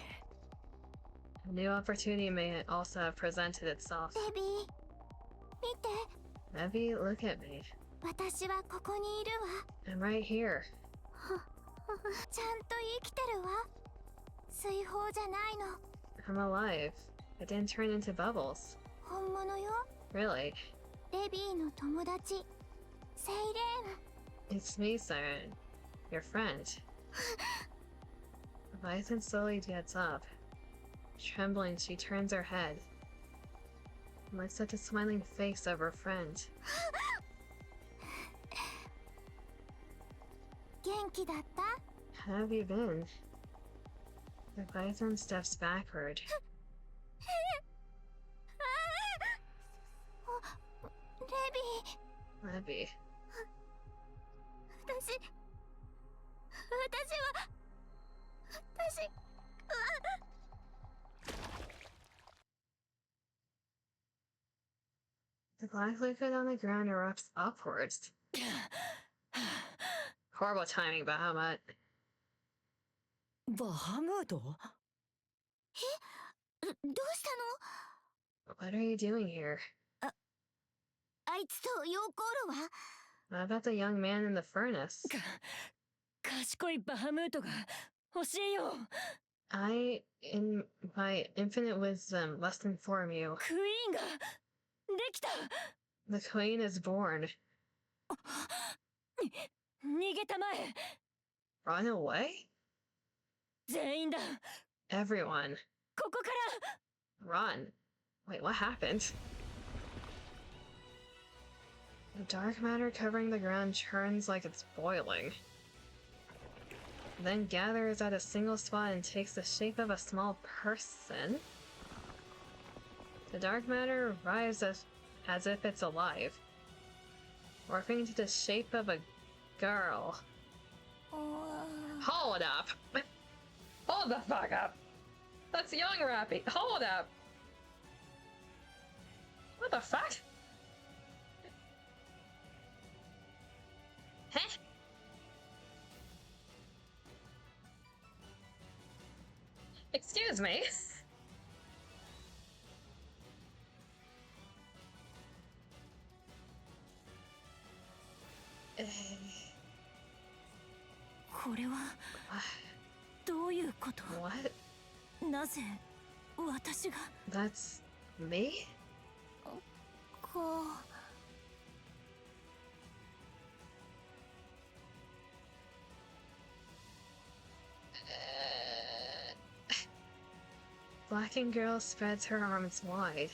A new opportunity may also have presented itself. ベビー、見て。 Maybe look at me. 私はここにいるわ。 I'm right here. ちゃんと生きてるわ。水泡じゃないの。 I'm alive. I didn't turn into bubbles. 本物よ。 Really? レビーの友達。セイレーン。 It's me, Siren. Your friend. Leviathan slowly gets up. Trembling, she turns her head. And looks at the smiling face of her friend. 元気だった？ How have you been? Leviathan steps backward. レビー。 Levy. 私 The black liquid on the ground erupts upwards. Horrible timing, Bahamut. バハムート？どうしたの？ What are you doing here? あいつとヨーコールは？ What about the young man in the furnace? 賢いバハムートが欲しいよ。 I, in my infinite wisdom, must inform you. クイーンができた。 The queen is born. 逃げたまえ。 Run away? 全員だ。 Everyone. ここから。 Run. Wait, what happened? The dark matter covering the ground churns like it's boiling. Then gathers at a single spot and takes the shape of a small person. The dark matter arrives as if it's alive, morphing into the shape of a girl. Hold up! Hold the fuck up! That's young Rappy! Hold up! What the fuck? Huh? Excuse me? これはどういうこと？ What? なぜ私が？ That's me? こう。 Blackened girl spreads her arms wide.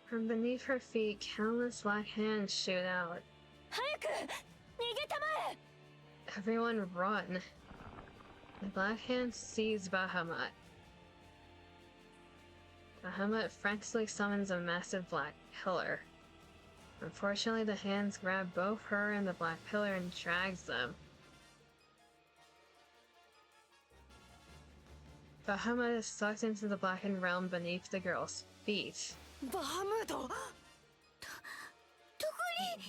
From beneath her feet, countless black hands shoot out. 早く逃げたまえ。 Everyone run. The black hand seize Bahamut. Bahamut frantically summons a massive black pillar. Unfortunately, the hands grab both her and the black pillar and drags them. Bahamut is sucked into the blackened realm beneath the girl's feet. バハムート。どこ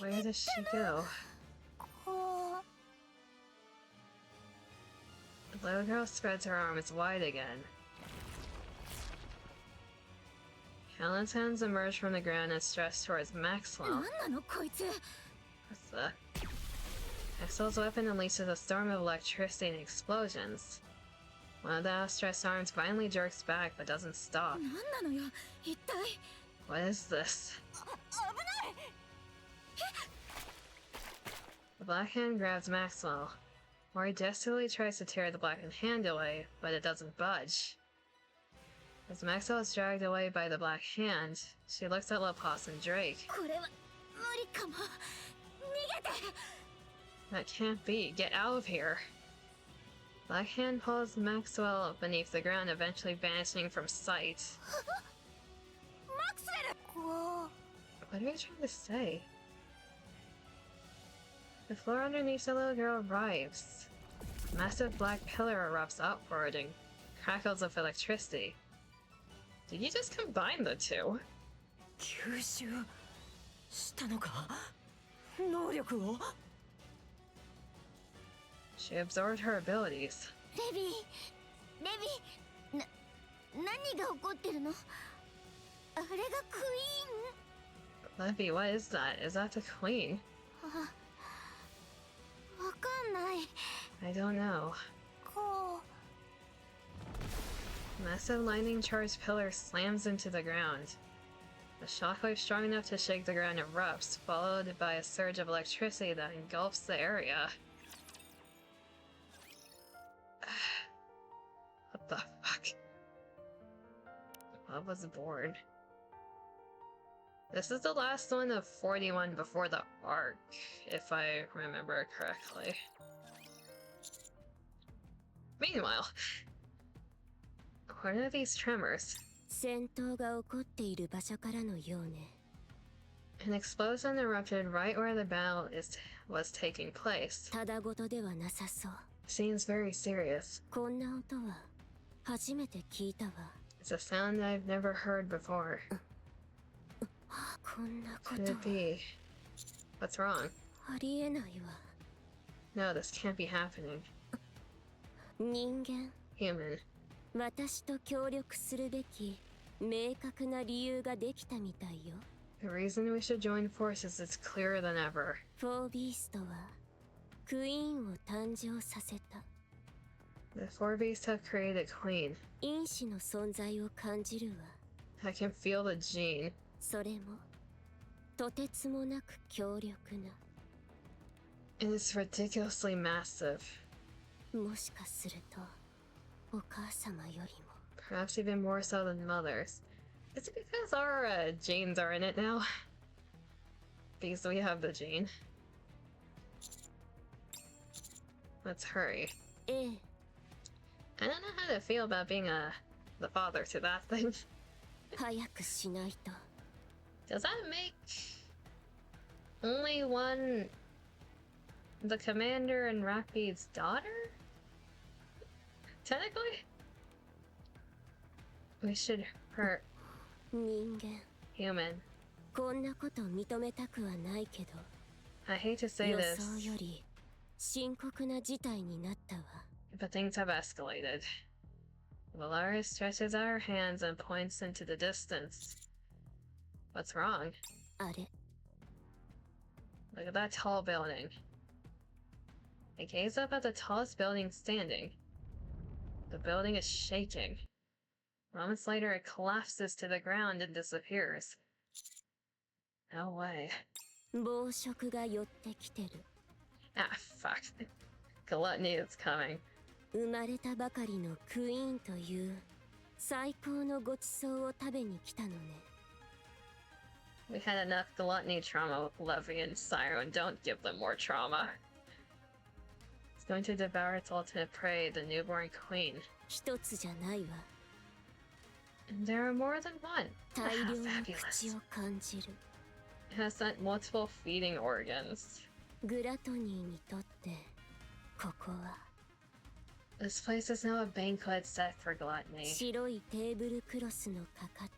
に？ Where does she go? こう。 The little girl spreads her arms wide again. Helen's hands emerge from the ground and stretch towards な Maxwell. んなのこいつ？ What's the... Maxwell's weapon unleashes a storm of electricity and explosions. One of the outstretched arms finally jerks back but doesn't stop. なんなのよ、一体。 What is this? 危ない。 The black hand grabs Maxwell. Mori desperately tries to tear the blackened hand away, but it doesn't budge. As Maxwell is dragged away by the black hand, she looks at Lapas and Drake. これは無理かも。逃げて。 That can't be. Get out of here. Black hand pulls Maxwell beneath the ground, eventually vanishing from sight. マクスウェル。こ What are you trying to say? The floor underneath the little girl writhes. A massive black pillar erupts upward and crackles of electricity. Did you just combine the two? 吸収したのか。能力を。 She absorbed her abilities. レビー、何が起こってるの？あれがクイーン？ Levy, what is that? Is that the queen? わかんない。 I don't know. こ Massive lightning charged pillar slams into the ground. A shockwave strong enough to shake the ground erupts, followed by a surge of electricity that engulfs the area. What the fuck? I was bored. This is the last one of 41 before the arc, if I remember correctly. Meanwhile, what are these tremors? 戦闘が起こっている場所からのようね。 An explosion erupted right where the battle was taking place. ただごとではなさそう。 Seems very serious. こんな音は初めて聞いたわ。 It's a sound I've never heard before. こんなこ Could と it be? What's wrong? ありえないわ。 No, this can't be happening. 人間、 Human. 私と協力するべき明確な理由ができたみたいよ。 The reason we should join forces is clearer than ever. フォービーストはクイーンを誕生させた。 The four beasts have created Queen. 因子の存在を感じるわ。 I can feel the gene. それもとてつもなく強力な。 And it's ridiculously massive. もしかするとお母様よりも。 Perhaps even more so than mothers. It's because our genes are in it now. Because we have the gene. Let's hurry. ええ、 I don't know how to feel about being the father to that thing. 早くしないと。 Does that make only one the commander and Rapi's daughter? Technically? We should hurt 人間、 human. こんなこと認めたくはないけど、 I hate to say 予 this, 想より深刻な事態になったわ。 but things have escalated. Valaris stretches out her hands and points into the distance. What's wrong? あれ、 Look at that tall building. I gaze up at the tallest building standing. The building is shaking. Moments later, it collapses to the ground and disappears. No way. 暴食が寄ってきてる。 Ah, fuck. Gluttony is coming. 生まれたばかりのクイーンという最高のごちそうを食べに来たのね。 We had enough gluttony trauma with Levy and Siren. Don't give them more trauma. It's going to devour its ultimate prey, the newborn queen. 一つじゃないわ。 And there are more than one. 大 Ah, 量の fabulous. 口を感じる。 It has sent multiple feeding organs. グラトニーにとってここは This place is now a banquet set for gluttony. 白いテーブルクロスのかかっ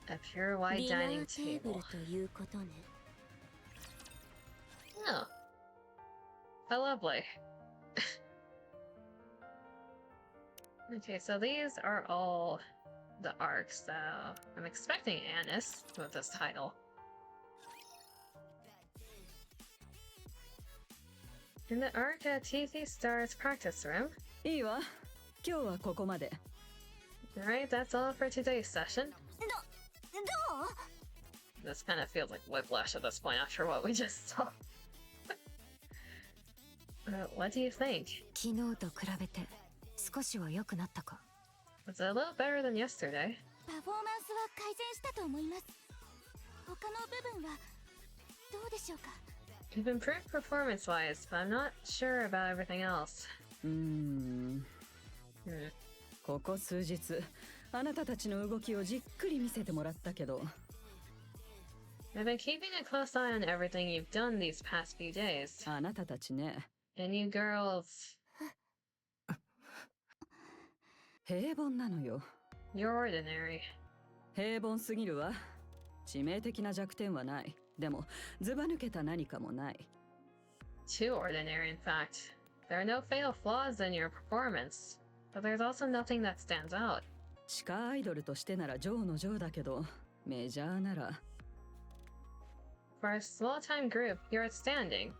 た A pure デ white ィナ dining ーテーブル table. ということね。 Oh. How lovely. Okay, so these are all the arcs, so I'm expecting Annis with this title. In the arc at TC Star's practice room. いいわ。今日はここまで。 Alright, that's all for today's session. どう？ This kind of feels like whiplash at this point after what we just saw. What do you think? 昨日と比べて少しは良くなったか？ Was it a little better than yesterday? パフォーマンスは改善したと思います。他の部分はどうでしょうか。 You've improved performance-wise, but I'm not sure about everything else. ここ数日あなたたちの動きをじっくり見せてもらったけど、 I've been keeping a close eye on everything you've done these past few days. あなたたちね、 And you girls, 平凡なのよ。 you're ordinary. 平凡すぎるわ。致命的な弱点はない。でもずば抜けた何かもない。 Too ordinary, in fact. There are no fatal flaws in your performance, but there's also nothing that stands out. 地下アイドルとしてならジョーのジョーだけど、メジャーなら For a small-time group, you're outstanding.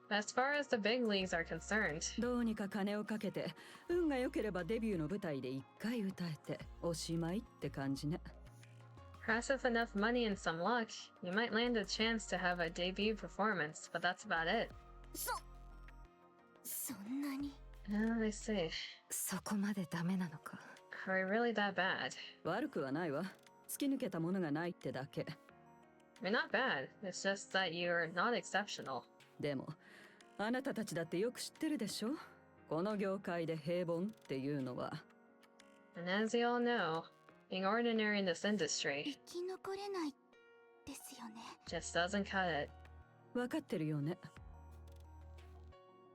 But as far as the big leagues are concerned, どうにか金をかけて、運が良ければデビューの舞台で一回歌えておしまいって感じね。 perhaps with enough money and some luck, you might land a chance to have a debut performance, but that's about it. そんなに。 I see. そこまでダメなのか。 Are we really that bad? 悪くはないわ。突き抜けたものがないってだけ。 You're not bad. It's just that you're not exceptional. でも、あなたたちだってよく知ってるでしょ。この業界で平凡っていうのは。 And as you all know, being ordinary in this industry 生き残れないですよね。 just doesn't cut it. 分かってるよね。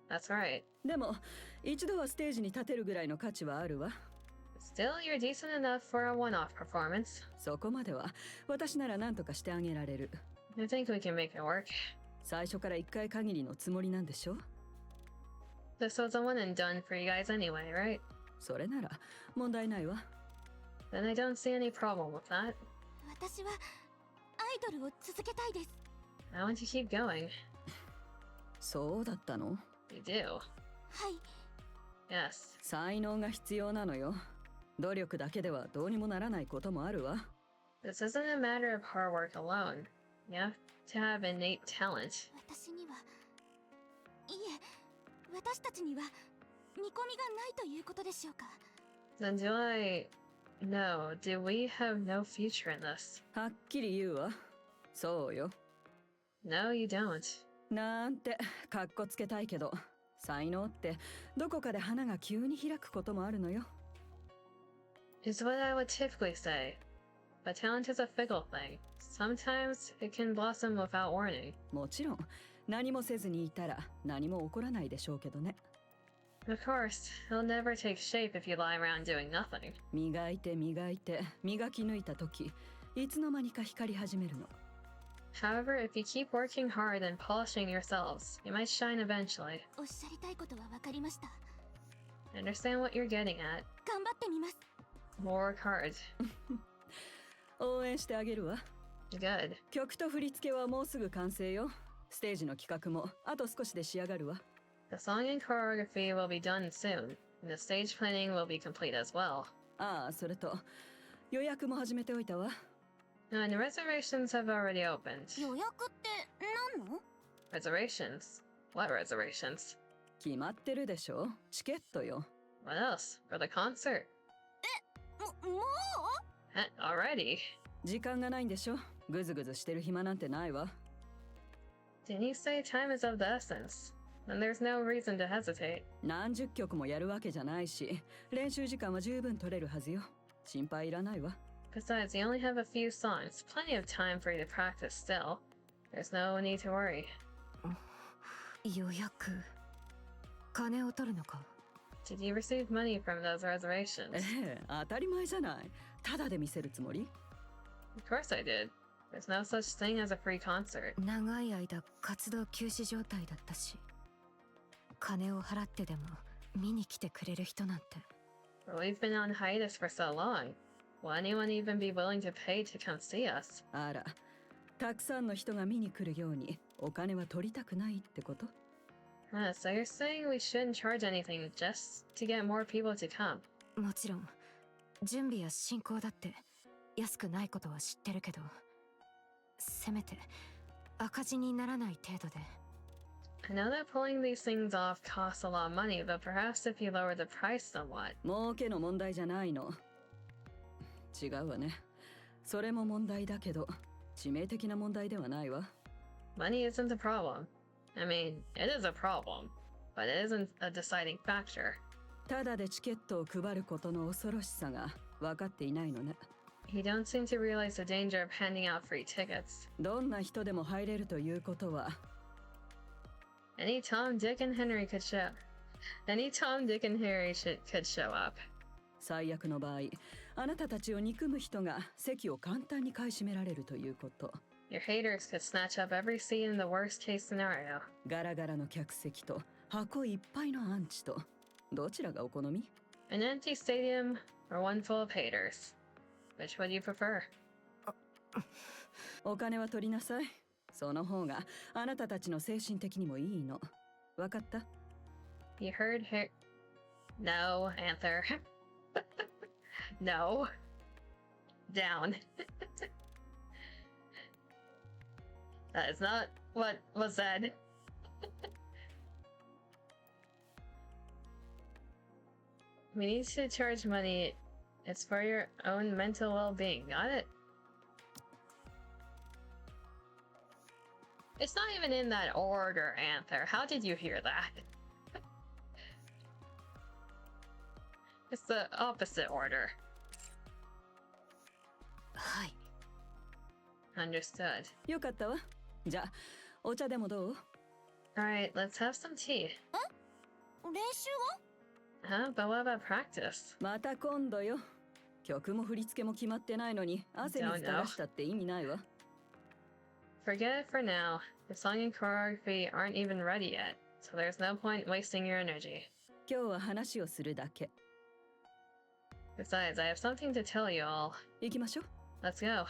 That's right. でも、一度はステージに立てるぐらいの価値はあるわ。 Still, you're decent enough for a one-off performance. そこまでは、私なら何とかしてあげられる。 I think we can make it work. 最初から一回限りのつもりなんでしょ。 This was a one and done for you guys anyway, right? それなら、問題ないわ。 Then I don't see any problem with that. 私はアイドルを続けたいです。 I want to keep going. そうだったの？ You do. はい。 Yes. 才能が必要なのよ。努力だけではどうにもならないこともあるわ。 This isn't a matter of hard work alone. You have to have innate talent. 私には、いえ、私たちには見込みがないということでしょうか。 Then do I... No, do we have no future in this? はっきり言うわ。そうよ。 No, you don't. なんてかっこつけたいけど、才能ってどこかで花が急に開くこともあるのよ。 Is what I would typically say. But talent is a fickle thing. Sometimes it can blossom without warning. もちろん何もせずにいたら何も起こらないでしょうけどね。 Of course, it'll never take shape if you lie around doing nothing. 磨いて磨いて磨き抜いた時、いつの間にか光り始めるの。 However, if you keep working hard and polishing yourselves, you might shine eventually. おっしゃりたいことは分かりました。 I understand what you're getting at. 頑張ってみます。 We'll work hard. 応援してあげるわ。 Good. 曲と振り付けはもうすぐ完成よ。ステージの企画もあと少しで仕上がるわ。 The song and choreography will be done soon, and the stage planning will be complete as well. ああ、それと予約も始めておいたわ。 And reservations have already opened. 予約って何の？ Reservations? What reservations? 決まってるでしょ。チケットよ。 What else? For the concert? もう？ Already? 時間がないんでしょ。ぐずぐずしてる暇なんてないわ。 Didn't you say time is of the essence? Then there's no reason to hesitate. 何十曲もやるわけじゃないし、練習時間は十分取れるはずよ。心配いらないわ。 Besides, you only have a few songs, plenty of time for you to practice still. There's no need to worry. 予約。金を取るのか。 Did you receive money from those reservations? ええ、当たり前じゃない。ただで見せるつもり？ Of course I did. There's no such thing as a free concert. 長い間活動休止状態だったし、金を払ってでも見に来てくれる人なんて。 But we've been on hiatus for so long. Will anyone even be willing to pay to come see us? あら、たくさんの人が見に来るようにお金は取りたくないってこと？ So you're saying we shouldn't charge anything just to get more people to come? もちろん準備や進行だって安くないことは知ってるけど、せめて赤字にならない程度で。 I know that pulling these things off costs a lot of money, but perhaps if you lower the price somewhat. 儲けの問題じゃないの。違うわね。それも問題だけど、致命的な問題ではないわ。Money isn't the problem. I mean, it is a problem, but it isn't a deciding factor. ただでチケットを配ることの恐ろしさが分かっていないのね。You don't seem to realize the danger of handing out free tickets. どんな人でも入れるということは Any Tom, Dick, and Henry could show. Any Tom, Dick, and Harry could show up. 最悪の場合、あなたたちを憎む人が席を簡単に買い占められるということ。Your haters could snatch up every seat in the worst case scenario. ガラガラの客席と箱いっぱいのアンチとどちらがお好み？ An empty stadium or one full of haters. Which would you prefer? お金は取りなさい。その方があなたたちの精神的にもいいの。わかった？ You heard her. No, Anther. No. Down. That is not what was said. We need to charge money. It's for your own mental well-being. Got it? It's not even in that order, Anther. How did you hear that? It's the opposite order. はい。 Understood. よかったわ。じゃあ、お茶でもどう？ Alright, let's have some tea. 練習 Huh? But what about practice? また今度よ。曲も振り付けも決まってないのに汗水垂らしたって意味ないわ。Forget it for now. The song and choreography aren't even ready yet, so there's no point wasting your energy. 今日は話をするだけ。 Besides, I have something to tell you all. 行きましょう。 Let's go.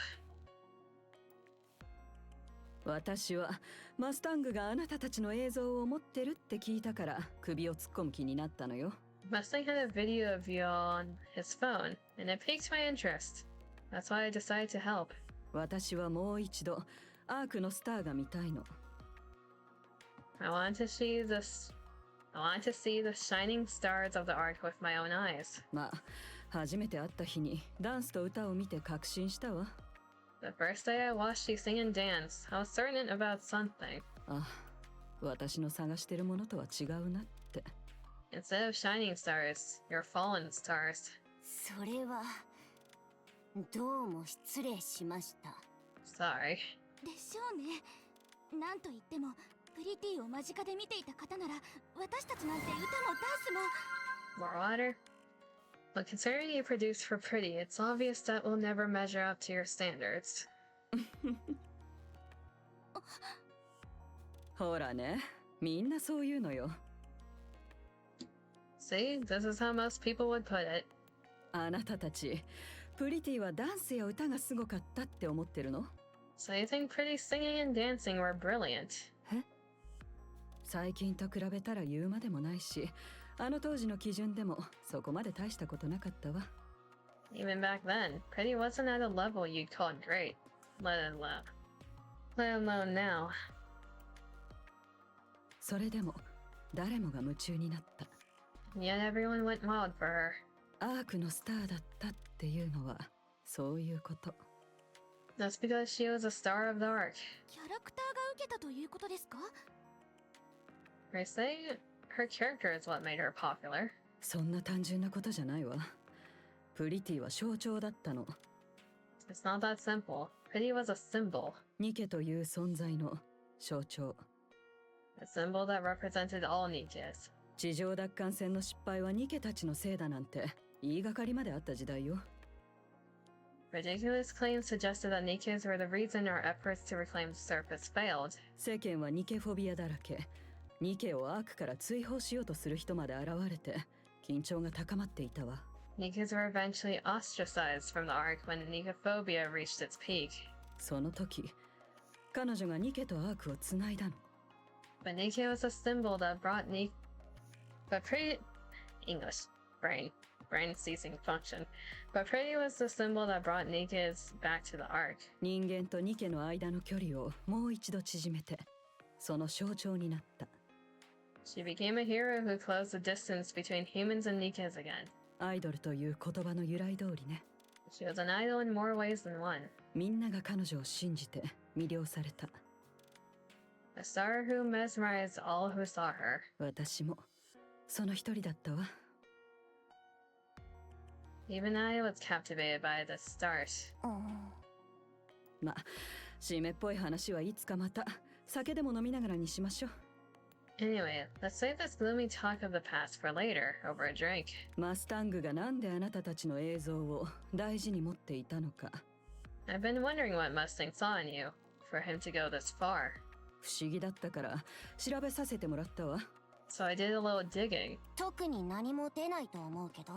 私はマスタングがあなたたちの映像を持ってるって聞いたから首を突っ込む気になったのよ。 Mustang had a video of you on his phone, and it piqued my interest. That's why I decided to help. 私はもう一度アークのスターが見たいの。 I want to see the shining stars of the arc with my own eyes. まあ、初めて会った日にダンスと歌を見て確信したわ。 The first day I watched you sing and dance, I was certain about something. あ、私の探してるものとは違うなって。 Instead of shining stars, you're fallen stars. それはどうも失礼しました。 Sorry. でしょうね。なんといってもプリティを間近で見ていた方なら私たちなんて歌もダンスも。 More water? But considering you produced for Pretty, it's obvious that we'll never measure up to your standards. ほらね、みんなそう言うのよ。 See, this is how most people would put it. あなたたち、プリティはダンスや歌がすごかったって思ってるの？ So you think Pretty's singing and dancing were brilliant? え？最近と比べたら言うまでもないし、あの当時の基準でもそこまで大したことなかったわ。 Even back then, Pretty wasn't at a level you'd call great, let alone now. それでも誰もが夢中になった。 Yet everyone went wild for her. アークのスターだったっていうのはそういうこと。 That's because she was a star of the arc. キャラクターが受けたということですか？ They say her character is what made her popular. そんな単純なことじゃないわ。プリティは象徴だったの。 It's not that simple. Pretty was a symbol. ニケという存在の象徴。 A symbol that represented all Nikkes. 地上奪還戦の失敗はニケたちのせいだなんて言いがかりまであった時代よ。 Ridiculous claims suggested that Nikkes were the reason our efforts to reclaim the surface failed. 世間はニケフォビアだらけ。ニケをアークから追放しようとする人まで現れて緊張が高まっていたわ。 Nikkes were eventually ostracized from the arc when Nikkophobia reached its peak. その時、彼女がニケとアークをつないだの。 But Nikke was a symbol that brought But Pretty... English. Brain ceasing function. But Pretty was the symbol that brought Nikkes back to the arc. 人間とニケの間の距離をもう一度縮めて、その象徴になった。 She became a hero who closed the distance between humans and Nikkes again. アイドルという言葉の由来通りね。 She was an idol in more ways than one. みんなが彼女を信じて魅了された。A star who mesmerized all who saw her. 私もその一人だったわ。 Even I was captivated by the start. ま、締めっぽい話はいつかまた酒でも飲みながらにしましょう。 Anyway, let's save this gloomy talk of the past for later, over a drink. マスタングがなんであなたたちの映像を大事に持っていたのか。 I've been wondering what Mustang saw in you, for him to go this far. 不思議だったから調べさせてもらったわ。 So I did a little digging. 特に何も出ないと思うけど。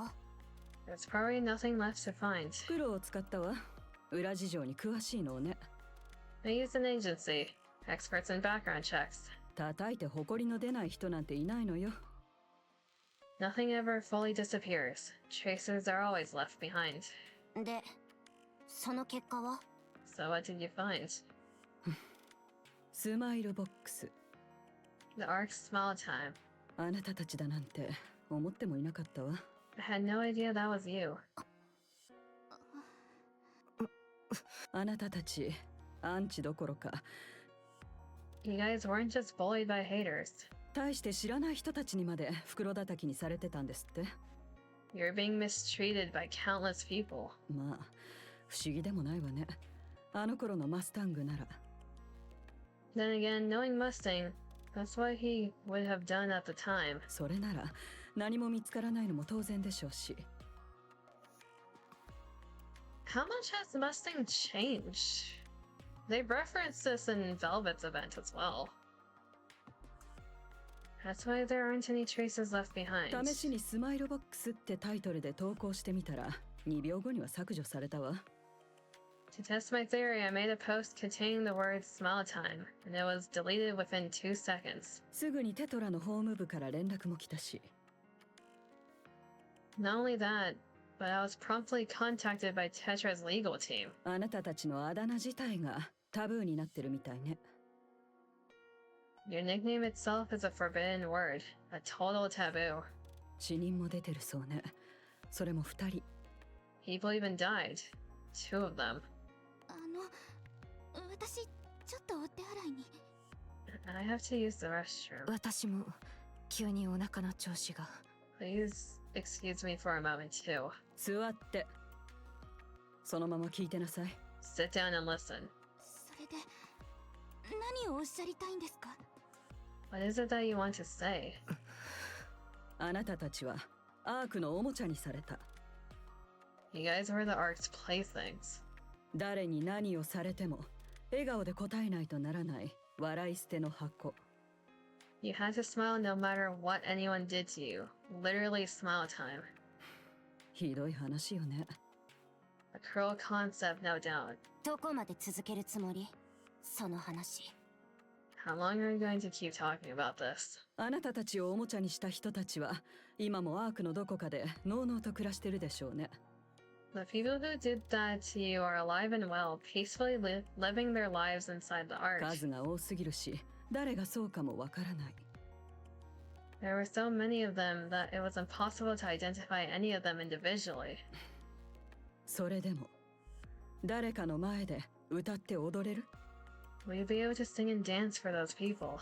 There's probably nothing left to find. プロを使ったわ。裏事情に詳しいのをね。 I used an agency, experts in background checks. 叩いて誇りの出ない人なんていないのよ。 Nothing ever fully disappears. Traces are always left behind. で、その結果は？ So what did you find? スマイルボックス。 The Ark Smile Time. あなたたちだなんて思ってもいなかったわ。 I had no idea that was you. あなたたちアンチどころか You guys weren't just bullied by haters. 大して知らない人たちにまで袋叩きにされてたんですって。 You're being mistreated by countless people. まあ不思議でもないわね。あの頃のマスタングなら。 Then again, knowing Mustang, that's what he would have done at the time. それなら何も見つからないのも当然でしょうし。 How much has Mustang changed? They referenced this in Velvet's event as well. That's why there aren't any traces left behind. 試しにスマイルボックスってタイトルで投稿してみたら2秒後には削除されたわ。 To test my theory, I made a post containing the word smile time, and it was deleted within 2 seconds. すぐにテトラのホーム部から連絡も来たし。 Not only that, but I was promptly contacted by Tetra's legal team. あなたたちのあだ名自体がタブーになってるみたいね。 Your nickname itself is a forbidden word, a total taboo. 死人も出てるそうね。それも2人。 People even died. 2 of them. 私、ちょっとお手洗いに。 I have to use the restroom. 私も急にお腹の調子が。 Please excuse me for a moment too. 座って。そのまま聞いてなさい。 Sit down and listen. それで、何をおっしゃりたいんですか？ What is it that you want to say? あなたたちはアークのおもちゃにされた。 You guys were the Ark's playthings. 誰に何をされても笑顔で答えないとならない笑い捨ての箱。 You had to smile no matter what anyone did to you. Literally smile time. ひどい話よね。 A cruel concept, no doubt. どこまで続けるつもり？その話。 How long are you going to keep talking about this? あなたたちをおもちゃにした人たちは今もアークのどこかでのうのうと暮らしてるでしょうね。 The people who did that to you are alive and well, peacefully living their lives inside the Ark. 数が多すぎるし誰がそうかもわからない。 There were so many of them that it was impossible to identify any of them individually. それでも誰かの前で歌って踊れる？ Will you be able to sing and dance for those people?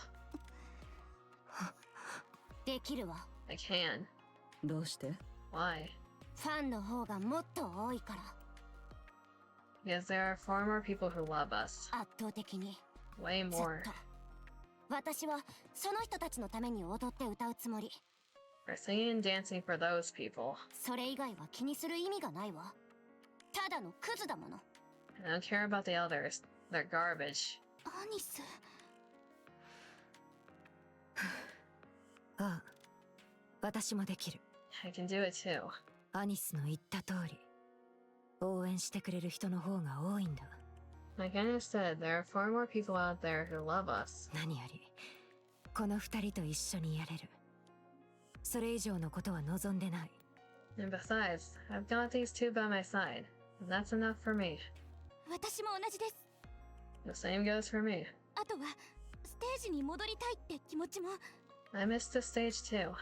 できるわ。 I can. どうして？ Why? ファンの方がもっと多いから。 Because there are far more people who love us. 圧倒的に。 Way ずっ more. と。私はその人たちのために踊って歌うつもり。 We're singing and dancing for those people. それ以外は気にする意味がないわ。ただのクズだもの。 I don't care about the others. They're garbage. アニス。ああ、私もできる。 I can do it too. アニスの言った通り、応援してくれる人の方が多いんだ。 Like Anna said, there are far more people out there who love us. 何より、この二人と一緒にやれる。それ以上のことは望んでない。 And besides, I've got these two by my side. And that's enough for me. 私も同じです。 The same goes for me. あとはステージに戻りたいって気持ちも。 I missed the stage too.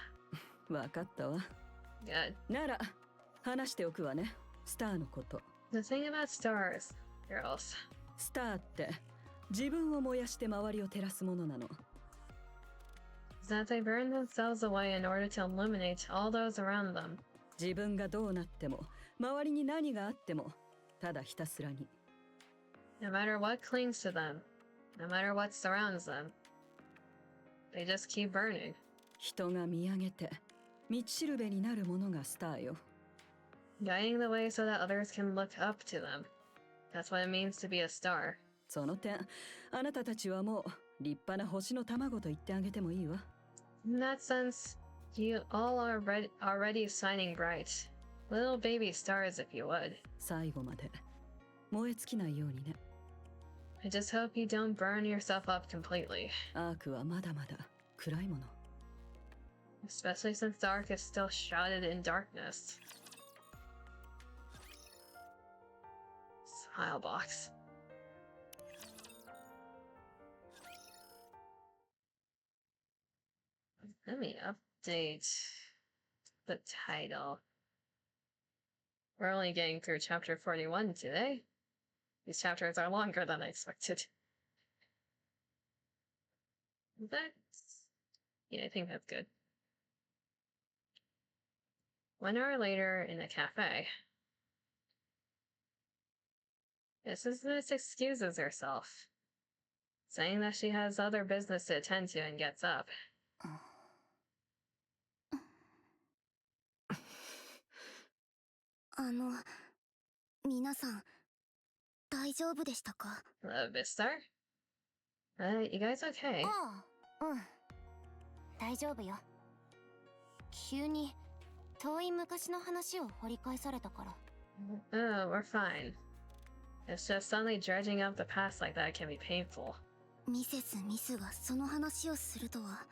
わかったわ。 Good. なら話しておくわね。スターのこと。 The thing about stars, girls. スターって自分を燃やして周りを照らすものなの。Is that they burn themselves away in order to illuminate all those around them. 自分がどうなっても、周りに何があっても、ただひたすらに。No matter what clings to them, no matter what surrounds them, they just keep burning. 人が見上げて、道しるべになるものがスターよ。Guiding the way so that others can look up to them. That's what it means to be a star. その点、あなたたちはもう立派な星の卵と言ってあげてもいいわ。In that sense, you all are already shining bright. Little baby stars, if you would. 最後まで燃え尽きないようにね。I just hope you don't burn yourself up completely. アークはまだまだ暗いもの。Especially since the ark is still shrouded in darkness. Smile box. Let me update the title. We're only getting through chapter 41 today. These chapters are longer than I expected. Yeah, I think that's good. 1 hour later in a cafe. Mrs. Miss excuses herself, saying that she has other business to attend to and gets up. 皆さん、大丈夫でしたか？ Hello, Vistar? You guys okay? ああ、うん。大丈夫よ。急に遠い昔の話を掘り返されたから。Oh, we're fine. It's just suddenly dredging up the past like that can be painful. ミセス・ミスがその話をするとは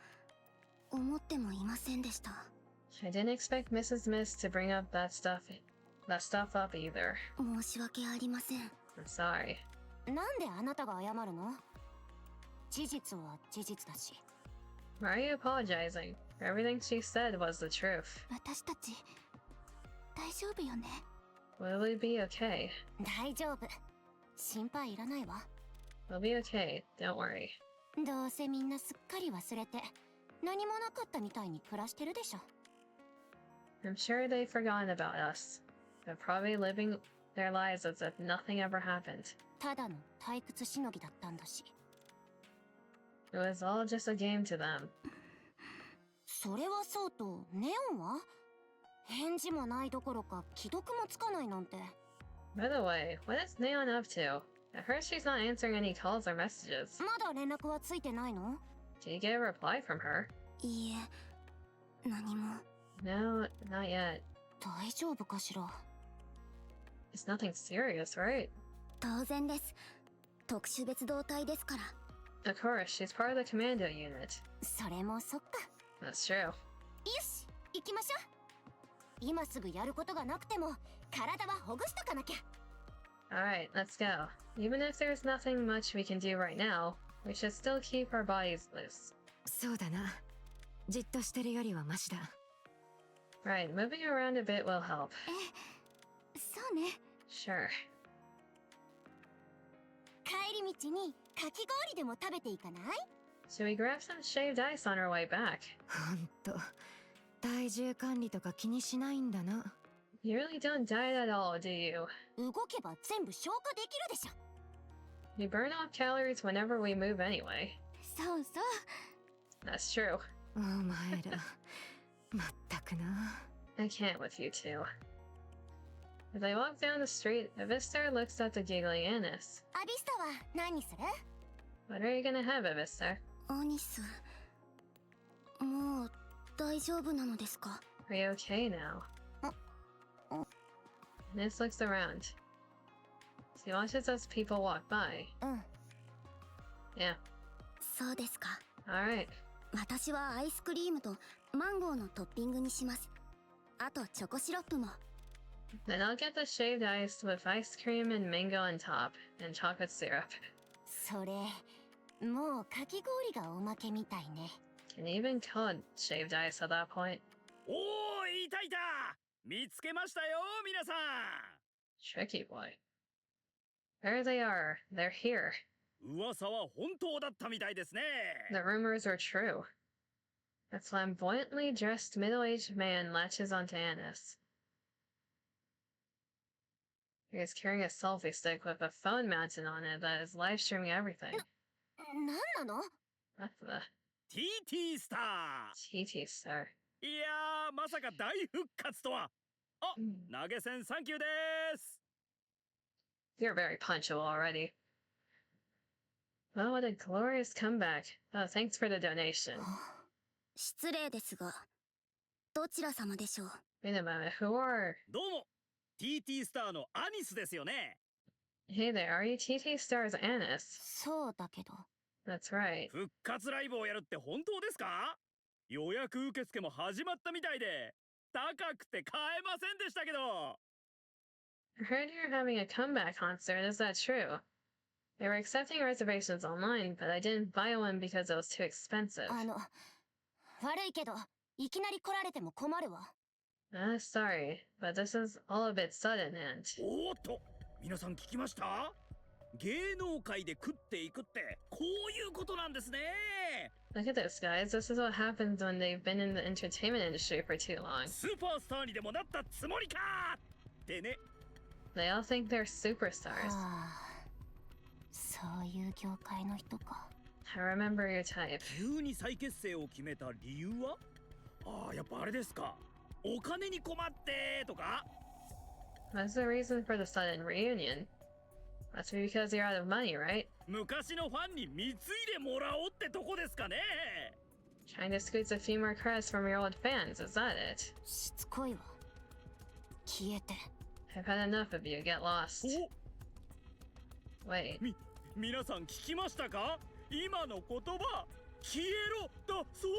思ってもいませんでした。I didn't expect Mrs. Miss to bring up that stuff up either. 申し訳ありません。I'm sorry. なんであなたが謝るの？事実は事実だし。Why are you apologizing? Everything she said was the truth. 私たち大丈夫よね。Will we be okay? 大丈夫。心配いらないわ。We'll be okay. Don't worry. どうせみんなすっかり忘れて何もなかったみたいに暮らしてるでしょ。I'm sure they've forgotten about us. They're probably living their lives as if nothing ever happened. ただの退屈しのぎだったんだし。It was all just a game to them. それはそうと、ネオンは返事もないどころか既読もつかないなんて。By the way, what is Neon up to? I heard she's not answering any calls or messages. まだ連絡はついてないの？ Did you get a reply from her? いいえ、何も。No, not yet. 大丈夫かしら。 It's nothing serious, right? 当然です。特殊別動隊ですから。Of course, she's part of the commando unit. それもそっか。That's true. よし、行きましょう。今すぐやることがなくても体はほぐしとかなきゃ。 Alright, let's go. Even if there's nothing much we can do right now, we should still keep our bodies loose. そうだな。じっとしてるよりはマシだ。Right, moving around a bit will help. そうね。 Sure. 帰り道にかき氷でも食べていかない？ Should we grab some shaved ice on our way back? ほんと、体重管理とか気にしないんだな。You really don't diet at all, do you? 動けば全部消化できるでしょ。 We burn off calories whenever we move anyway. そうそう。 That's true. お前ら、まったくな。I can't with you two. As I walk down the street, Avistar looks at the giggling Anis. アビスタは何する？ What are you gonna have, Avistar? アニス、もう大丈夫なのですか？ Are you okay now? Anis looks around. She watches as people walk by. うん。 Yeah. そうですか。 Alright. 私はアイスクリームとマンゴーのトッピングにします。あとチョコシロップも。 Then I'll get the shaved ice with ice cream and mango on top, and chocolate syrup. それ、もうかき氷がおまけみたいね。 Can you even call it shaved ice at that point? おー、いたいた！見つけましたよ、皆さん！ Tricky boy. There they are. They're here. 噂は本当だったみたいですね。 The rumors are true. A flamboyantly dressed middle-aged man latches onto Annis. He is carrying a selfie stick with a phone mounted on it that is live streaming everything. 何なの？ What the TT スター。 TT star? いやー、まさか大復活とは。あ、投げ銭サンキューです。 You're very punchable already. Well, what a glorious comeback. Oh, thanks for the donation. 失礼ですが、どちら様でしょう？ Wait a moment, who are... どうも TT スターのアニスですよね。 Hey there, are you TT Star's Annis? そうだけど。 That's right. 復活ライブをやるって本当ですか？予約受付も始まったみたいで、高くて買えませんでしたけど。 I heard you're having a comeback concert, is that true? They were accepting reservations online, but I didn't buy one because it was too expensive. 悪いけど、いきなり来られても困るわ。Sorry, but this is all a bit sudden and... おーっと、皆さん聞きました？芸能界で食っていくってこういうことなんですね。 Look at this, guys. This is what happens when they've been in the entertainment industry for too long. スーパースターにでもなったつもりかってね。 They all think they're superstars. そういう業界の人か。 I remember your type. 急に再結成を決めた理由は？ああ、やっぱあれですか。お金に困ってとか？ What's the reason for the sudden reunion? Must be because you're out of money, right? 昔のファンに貢いでもらおうってとこですかね。 Trying to squeeze a few more credits from your old fans, is that it? しつこいわ。消えて。 I've had enough of you, get lost. Wait. 皆さん聞きましたか？今の言葉、消えろだそう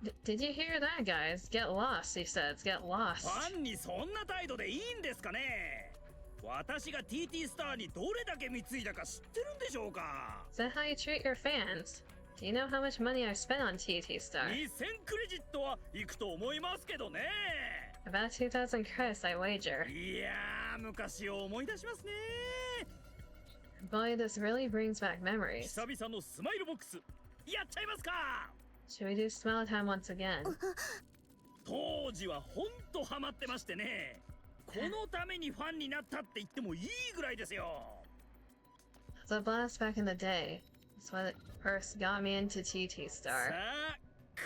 です。 Did you hear that, guys? Get lost, he says. Get lost. ファンにそんな態度でいいんですかね？私が TT スターにどれだけ貢いだか知ってるんでしょうか？ Is that how you treat your fans? Do you know how much money I've spent on TT Star? 2000クレジットはいくと思いますけどね。 About 2,000 credits, I wager. いやー、昔を思い出しますね。 Boy, this really brings back memories. 久々のスマイルボックスやっちゃいますか？ Should we do smile time once again? 当時はほんとハマってましてね。このためにファンになったって言ってもいいぐらいですよ。 The blast back in the day. That's what first got me into TT さ Star. あ、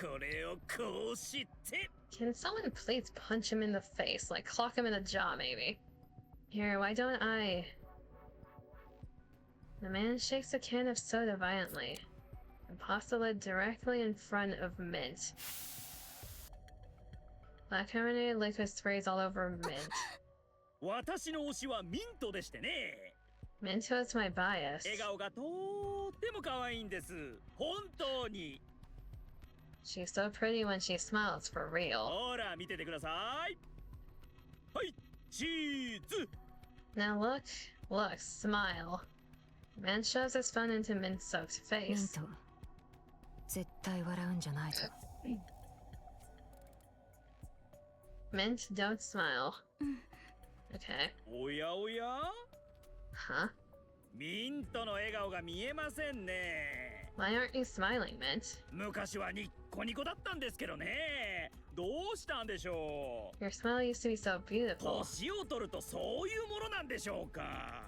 これをこうして。 Can someone please punch him in the face? Like clock him in the jaw, maybe? Here, why don't I... The man shakes a can of soda violently and pops the lid directly in front of Mint. Black carbonated liquid sprays all over Mint. 私の推しはミントでしてね。 Mint was my bias. 笑顔がとっても可愛いんです。本当に。 She's so pretty when she smiles, for real. ほら見ててください。はい、チーズ。 Now look, smile. Man shoves his phone into Mint's soaked ミン face. ト絶対笑うんじゃないぞ。 Mint, don't smile. Okay. おやおや？ Huh? ミントの笑顔が見えませんね。 Why aren't you smiling, Mint? 昔はニッコニコだったんですけどね。どうしたんでしょう？ Your smile used to be so beautiful. 年を取るとそういうものなんでしょうか？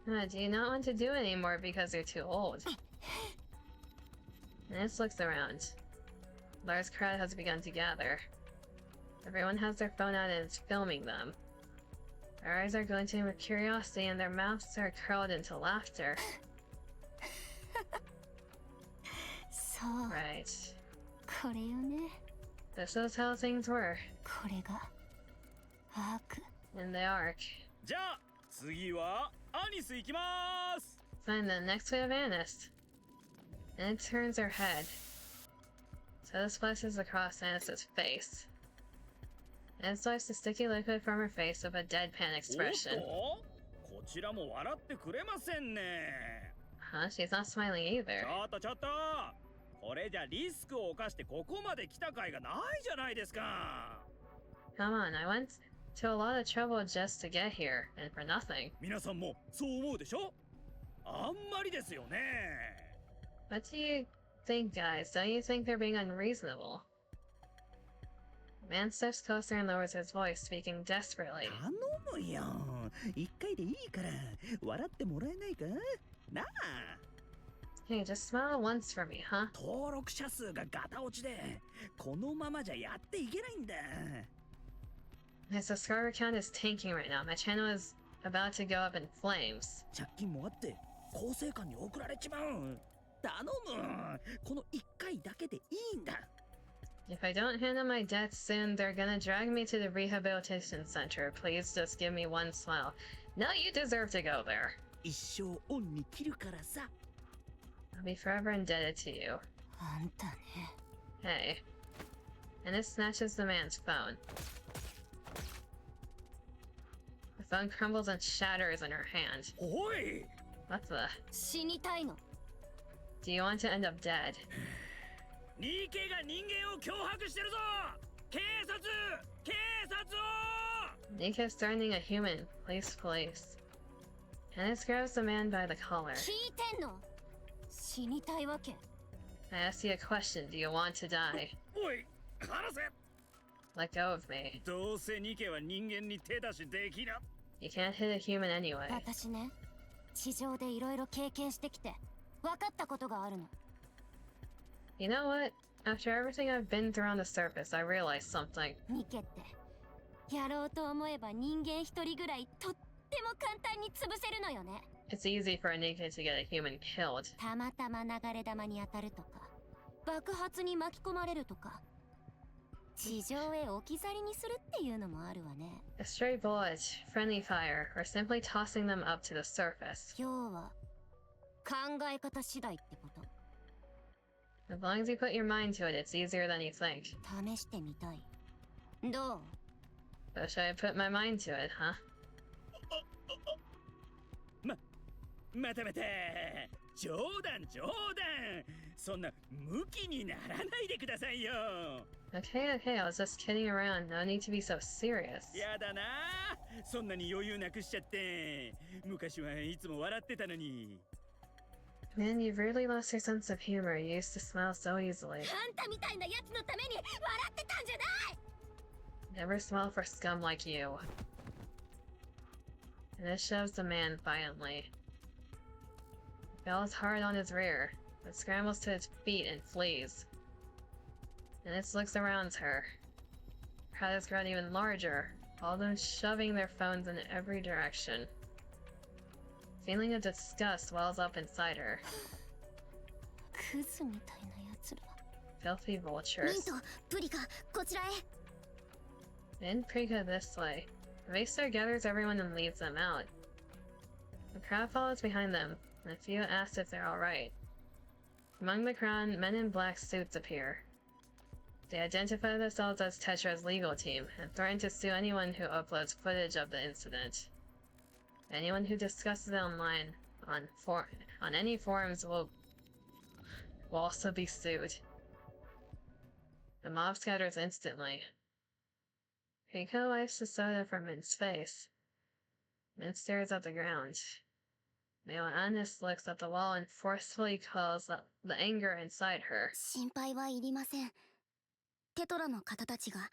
Do you not want to do it anymore because you're too old? Nance looks around. Lars' crowd has begun to gather. Everyone has their phone out and is filming them. Their eyes are glinting with curiosity and their mouths are curled into laughter. そう、 Right. これよね。 This is how things were これがアーク。 in the arc. じゃあ次はアニス行きます。 Find the next wave of Annis. And it turns her head. So this flashes across Annis's face. And swipes the sticky liquid from her face with a deadpan おっ expression. と、こちらも笑ってくれませんね。 Huh? She's not smiling ち either. ょっとちょっと。これじゃリスクを冒してここまで来た甲斐がないじゃないですか。 Come on, I went to a lot of trouble just to get here, and for nothing. 皆さんもそう思うでしょ？あんまりですよね。 What do you think, guys? Don't you think they're being unreasonable? Man steps closer and lowers his voice, speaking desperately. 頼むよ。一回でいいから笑ってもらえないかなあ。 Hey, just smile once for me, huh? 登録者数がガタ落ちでこのままじゃやっていけないんだ。 My subscriber count is tanking right now. My channel is about to go up in flames. 借金もあって構成官に送られちまう。頼む。この一回だけでいいんだ。 If I don't handle my debts soon, they're gonna drag me to the rehabilitation center. Please just give me one smile. No, you deserve to go there. 一生オンに切るからさ。 I'll be forever indebted to you. あんたね。 Hey. And it snatches the man's phone. The phone crumbles and shatters in her hand. おい。 What the? 死にたいの。 Do you want to end up dead? ニケが人間を脅迫してるぞ。警察を。 Nika's threatening a human. Police, police. Hennis grabs the man by the collar. 聞いてんの？死にたいわけ？ I ask you a question. Do you want to die? おい、離せ。 Let go of me. どうせニケは人間に手出しできな。 You can't hit a human anyway. 私ね、地上でいろいろ経験してきて分かったことがあるの。 You know what? After everything I've been through on the surface, I realized something. ニケってやろうと思えば人間一人ぐらいとっても簡単に潰せるのよね。 It's easy for a Nika to get a human killed. たまたま流れ弾に当たるとか、爆発に巻き込まれるとか、地上へ置き去りにするっていうのもあるわね。 A stray bullet, friendly fire, or simply tossing them up to the surface. 要は考え方次第ってこと。 As long as you put your mind to it, it's easier than you think. 試してみたい。どう？ So should I put my mind to it, huh? 待て待て。冗談。そんなムキにならないでくださいよ。 Okay, I was just kidding around. No need to be so serious. やだな。そんなに余裕なくしちゃって。昔はいつも笑ってたのに。 Man, you've really lost your sense of humor. You used to smile so easily. あんたみたいなやつのために笑ってたんじゃない！ Never smile for scum like you. And it shoves the man violently. He falls hard on his rear, but scrambles to its feet and flees. And it looks around her. The crowd has grown even larger, all of them shoving their phones in every direction. Feeling of disgust wells up inside her. クズみたいなやつら。 Filthy ミン vultures. ト、プリカ、こちらへ。 And Prika this way. Vaystar gathers everyone and leads them out. The crowd follows behind them, and a few ask if they're alright. Among the crowd, men in black suits appear. They identify themselves as Tetra's legal team, and threaten to sue anyone who uploads footage of the incident. Anyone who discusses it online, on any forums will also be sued. The mob scatters instantly. Rico wipes the soda from Min's face. Min stares at the ground. Male Anis looks at the wall and forcefully calls the anger inside her. 心配はいりません。テトラの方たちが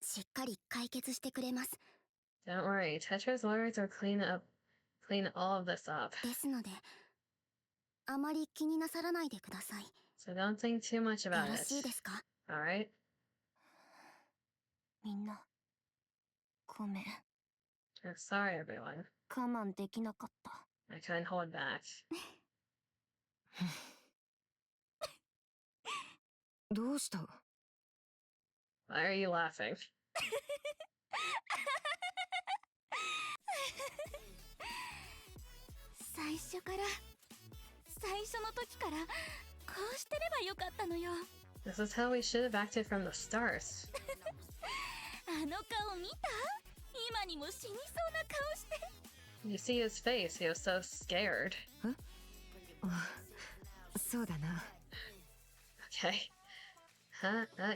しっかり解決してくれます。 Don't worry, Tetra's lawyers will clean all of this up. ですので、あまり気になさらないでください。 So don't think too much よ about ろ it. しいですか？ Alright? みんな、ごめん。 I'm sorry, everyone. 我慢できなかった。 I couldn't hold back. どうした？ Why are you laughing? 最初の時からこうしてればよかったのよ。 This is how we should have acted from the start. あの顔見た？今にも死にそうな顔して。 You see his face, he was so scared. そうだな。 Okay.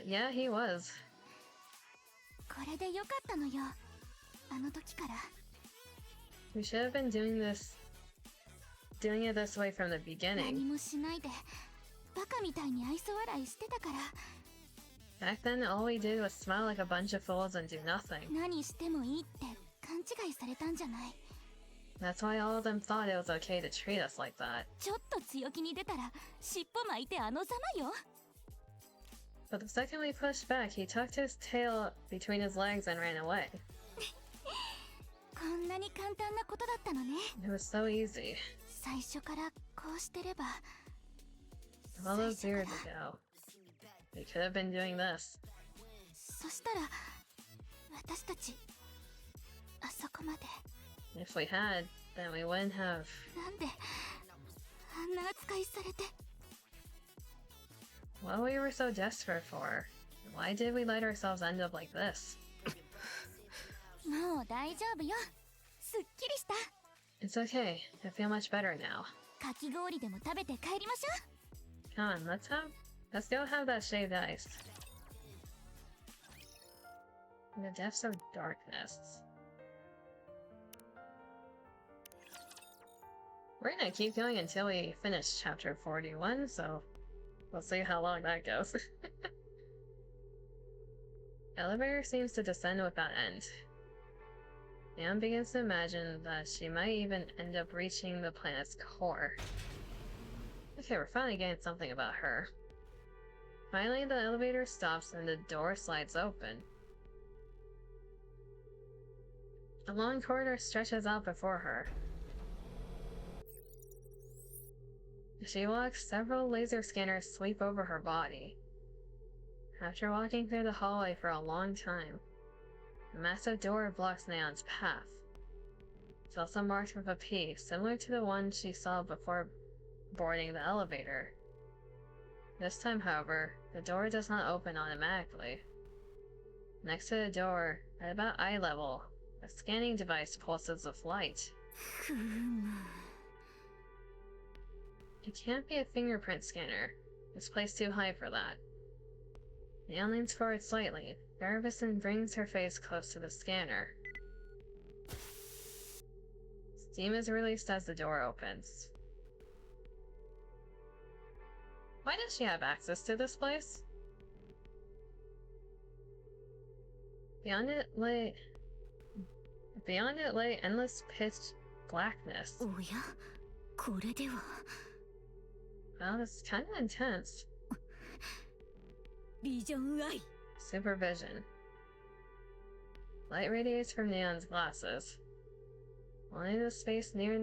Yeah, he was. これでよかったのよ。あの時から。 We should have been doing this doing it this way from the 何 beginning. もしないでバカみたいに愛想笑いしてたから Back then, all we did was smile like a bunch of fools and do nothing. 何してもいいって勘違いされたんじゃない That's why all of them thought it was okay to treat us like that. ちょっと強気に出たら尻尾巻いてあのざまよ But the second we pushed back, he tucked his tail between his legs and ran away. こんなに簡単なことだったのね It was so easy. 最初からこうしてれば All those years ago. We could have been doing this. そしたら私たちあそこまで If we had, then we wouldn't have. なんであんな扱いされて What we were so desperate for. Why did we let ourselves end up like this? もう大丈夫よすっきりした It's okay. I feel much better now. かき氷でも食べて帰りましょ Come on, let's go have that shaved ice. In the depths of darkness. We're gonna keep going until we finish chapter 41, so we'll see how long that goes. Elevator seems to descend without end. Nam begins to imagine that she might even end up reaching the planet's core. Okay, we're finally getting something about her. Finally, the elevator stops and the door slides open. A long corridor stretches out before her. As she walks, several laser scanners sweep over her body. After walking through the hallway for a long time, a massive door blocks Neon's path. It's also marked with a P, similar to the one she saw before boarding the elevator. This time, however, the door does not open automatically. Next to the door, at about eye level, a scanning device pulses with light. It can't be a fingerprint scanner. It's placed too high for that. Neon leans forward slightly, nervous, and brings her face close to the scanner. Steam is released as the door opens. Why does she have access to this place? Beyond it lay endless pitch blackness. おやこれでは Well, it's kind of intense. ビジョンアイ Supervision. Light radiates from Neon's glasses. Only the space near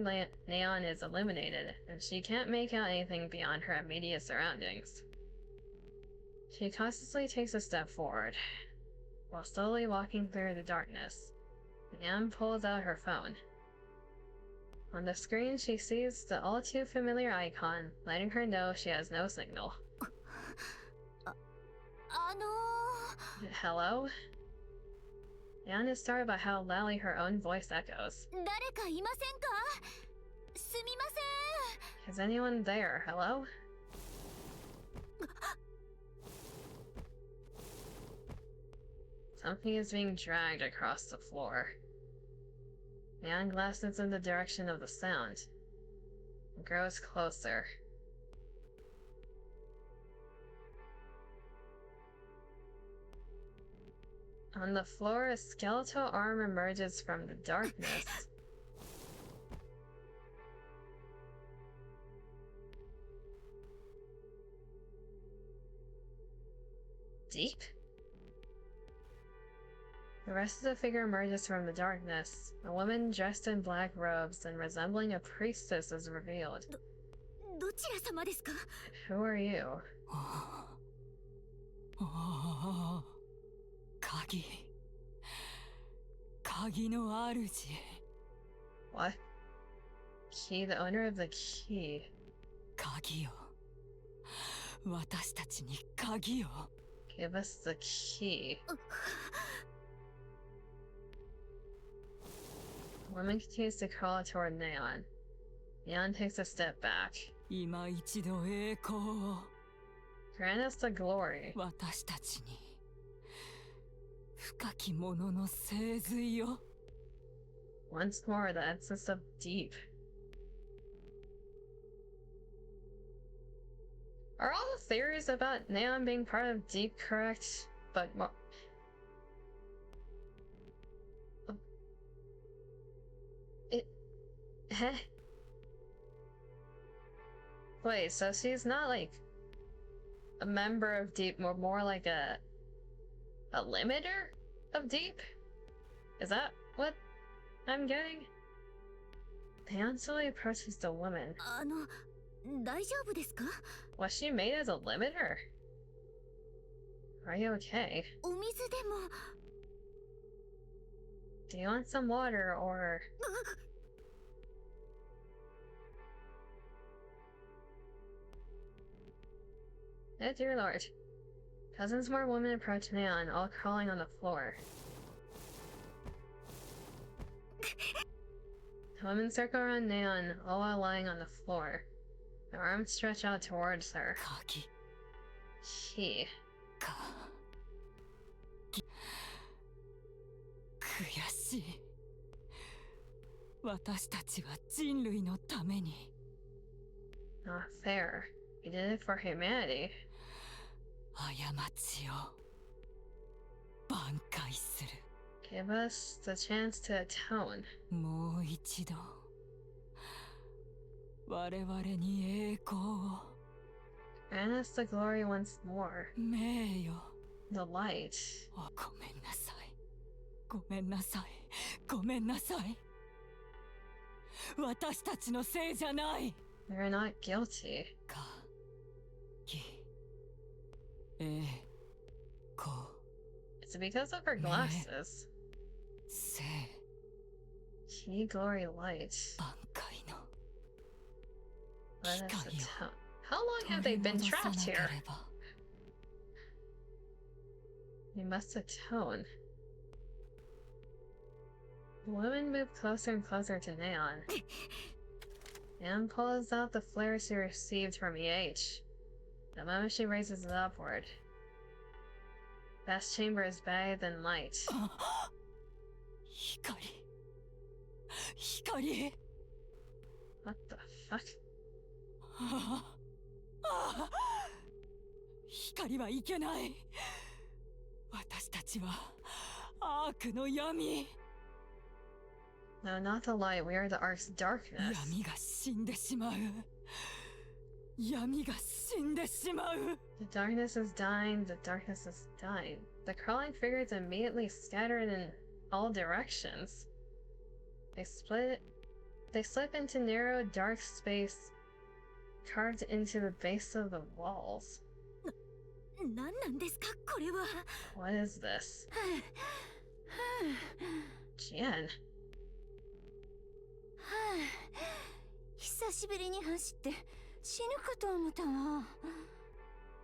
Neon is illuminated, and she can't make out anything beyond her immediate surroundings. She cautiously takes a step forward. While slowly walking through the darkness, Neon pulls out her phone. On the screen, she sees the all-too-familiar icon, letting her know she has no signal. Hello? Neon is startled by how loudly her own voice echoes. 誰かいませんかすみません Is anyone there? Hello? Something is being dragged across the floor. Neon glances in the direction of the sound. It grows closer. On the floor, a skeletal arm emerges from the darkness. Deep? The rest of the figure emerges from the darkness. A woman dressed in black robes and resembling a priestess is revealed. どちら様ですか Who are you? 鍵の主 What? Key, the owner of the key. 鍵よ私たちに鍵よ Give us the key. The woman continues to crawl toward Neon. Neon takes a step back. 今一度栄光を Grant us the glory. 私たちに深き者の聖髄よ Once more, the essence of deep. theories about Neon being part of Deep correct, but more. Heh? Wait, so she's not like a member of Deep, more like a limiter of Deep? Is that what I'm getting? Neon slowly approaches the woman. 大丈夫ですか? Was she made as a limiter? Are you okay? お水でも。Do you want some water or... Oh dear lord. Dozens more women approach Neon, all crawling on the floor. The women circle around Neon, all while lying on the floor. Their arms stretch out towards her. Key. 悔しい。私たちは人類のために。Not fair. We did it for humanity. 過ちを挽回する。Give us the chance to atone. もう一度我々に栄光を。Grant us the glory once more. 名誉。The light. ごめんなさい。ごめんなさい。ごめんなさい。私たちのせいじゃない。We're not guilty. It's because of her glasses. Key glory light. Let us atone. How long have they been trapped here? We must atone. The women move closer and closer to Neon. Neon pulls out the flare she received from EH. The moment she raises it upward. Vast chamber is bathed in light. 光。 What the fuck? 光はいけない。私たちはアークの闇。 No, not the light. We are the Ark's darkness. 闇が死んでしまう。闇が死んでしまう。 The darkness is dying. The darkness is dying. The crawling figures immediately scattered in all directions. They slip into narrow, dark space carved into the base of the walls. 何なんですかこれは。 What is this? Jian. 久しぶりに走って死ぬかと思ったわ。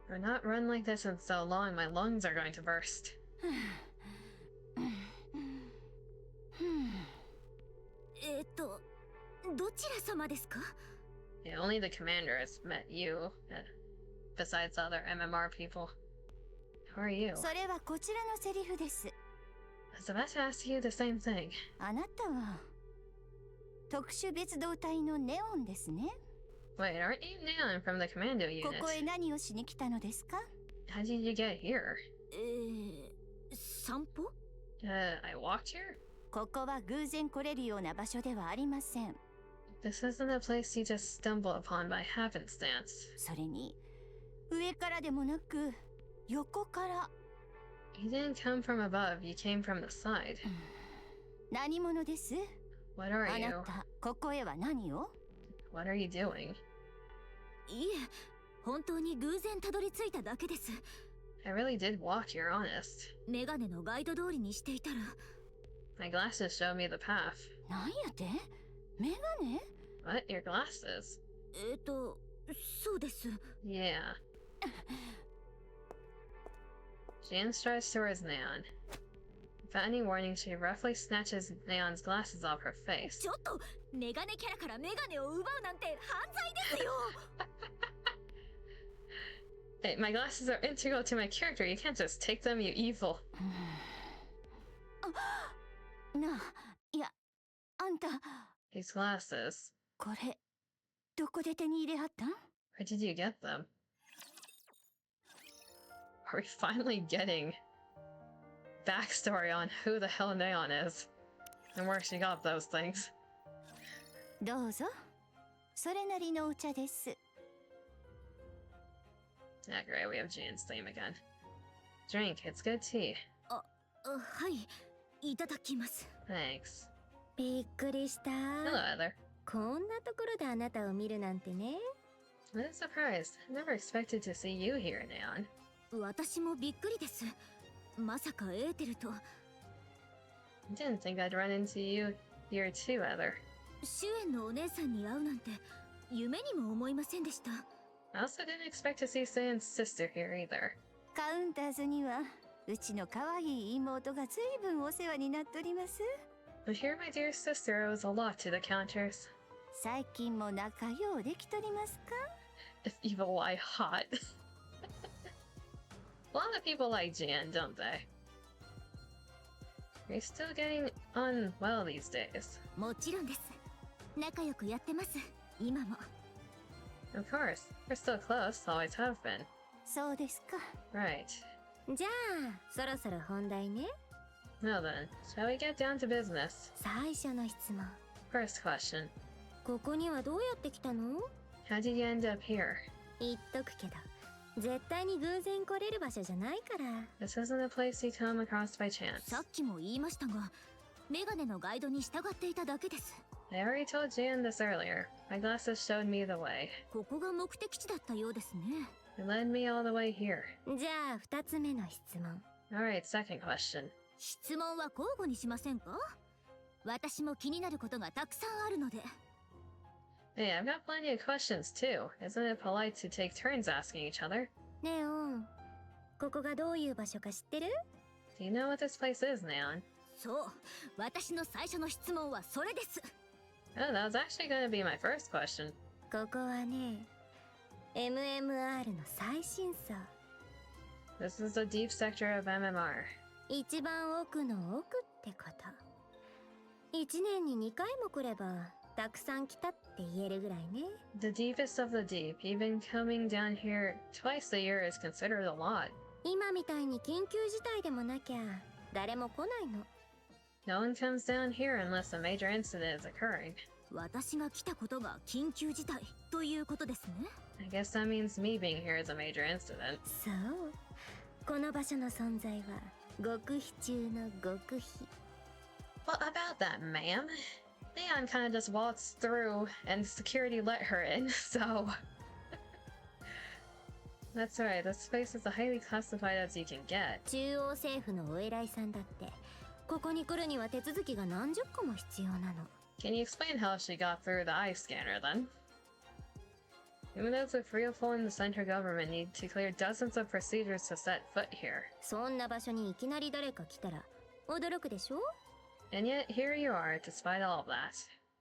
I've not run like this in so long. My lungs are going to burst. どちら様ですか? Yeah, only the commander has met you, besides other MMR people. Who are you? それはこちらのセリフです。 I was about to ask you the same thing. あなたは特殊別動隊のネオンですね。 Wait, aren't you Neon from the commando unit? ここへ何をしに来たのですか? How did you get here? 散歩? I walked here? ここは偶然来れるような場所ではありません。 This isn't a place you just stumble upon by happenstance. それに上からでもなく横から。 You didn't come from above, you came from the side. 何者です? What are あ you? なたここへは何を? What are you doing? いえ、本当に偶然たどり着いただけです。 I really did walk here, honest. メガネのガイド通りにしていたら。 My glasses show me the path. 何やって? メガネ? What? Your glasses? そうです。 Yeah. Jian strides towards Neon. Without any warning, she roughly snatches Neon's glasses off her face. ちょっとメガネキャラからメガネを奪うなんて犯罪ですよ。Hey, my glasses are integral to my character. You can't just take them, you evil. なあ、いや、あんた。 These glasses. これ、どこで手に入れはったん? Where did you get them? Are we finally getting backstory on who the hell Neon is and where she got those things? どうぞ。それなりのお茶です。Yeah, great, we have Jean's theme again. Drink, it's good tea. はい、いただきます。Thanks. びっくりした。 Hello, Heather. こんなところであなたを見るなんてね。 What a surprise. I never expected to see you here, Neon. 私もびっくりです。まさかエーテルと。 I didn't think I'd run into you here too, Heather. シュエンのお姉さんに会うなんて夢にも思いませんでした。 I also didn't expect to see Sayan's sister here either. カウンターズにはうちの可愛い妹がずいぶんお世話になっております。 I hear my dear sister owes a lot to the counters. 最近も仲良うできとりますか？ If evil lie hot. A lot of people like Jan, don't they? You're still getting on well these days. もちろんです。仲良くやってます。今も。 Of course, we're still close, always have been. そうですか。 Right. じゃあ、そろそろ本題ね。 Now then, shall we get down to business? 最初の質問。 First question. ここにはどうやって来たの？ How did you end up here? 言っとくけど、絶対に偶然来れる場所じゃないから。 This isn't a place you come across by chance. さっきも言いましたが、メガネのガイドに従っていただけです。 I already told Jan this earlier. My glasses showed me the way. ここが目的地だったようですね。 It led me all the way here. じゃあ、二つ目の質問。 Alright, second question. 質問は交互にしませんか？私も気になることがたくさんあるので。 Hey, I've got plenty of questions too. Isn't it polite to take turns asking each other? ネオン、ここがどういう場所か知ってる？ Do you know what this place is, Neon? そう、私の最初の質問はそれです。 Oh, that was actually going to be my first question. ここはね、MMR の最新層。 This is the deep sector of MMR. 一番奥の奥ってこと。一年に2回も来れば、たくさん来たって言えるぐらいね。 The deepest of the deep. Even coming down here twice a year is considered a lot. 今みたいに緊急事態でもなきゃ、誰も来ないの。 No one comes down here unless a major incident is occurring. 私が来たことが緊急事態ということですね。 I guess that means me being here is a major incident. そう。この場所の存在は極秘中の極秘。 What about that, ma'am? Leon kind of just waltzed through and security let her in, so... That's right, this place is as highly classified as you can get. 中央政府のお偉いさんだって、ここに来るには手続きが何十個も必要なの。 Can you explain how she got through the eye scanner then? Even those with real pull in the central government need to clear dozens of procedures to set foot here. そんな場所にいきなり誰か来たら驚くでしょ？ And yet, here you are, despite all of that.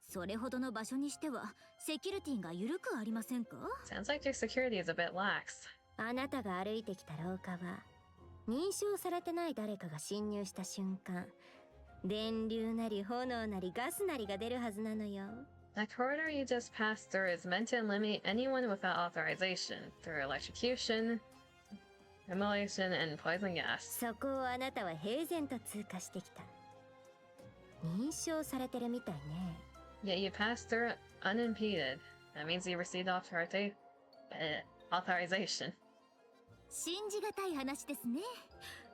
それほどの場所にしてはセキュリティが緩くありませんか？ Sounds like your security is a bit lax. あなたが歩いてきた廊下は認証されてない誰かが侵入した瞬間、電流なり炎なりガスなりが出るはずなのよ。 That corridor you just passed through is meant to eliminate anyone without authorization through electrocution, immolation, and poison gas. そこをあなたは平然と通過してきた。認証されてるみたいね。 Yet you passed through it unimpeded. That means you received authorization. 信じがたい話ですね。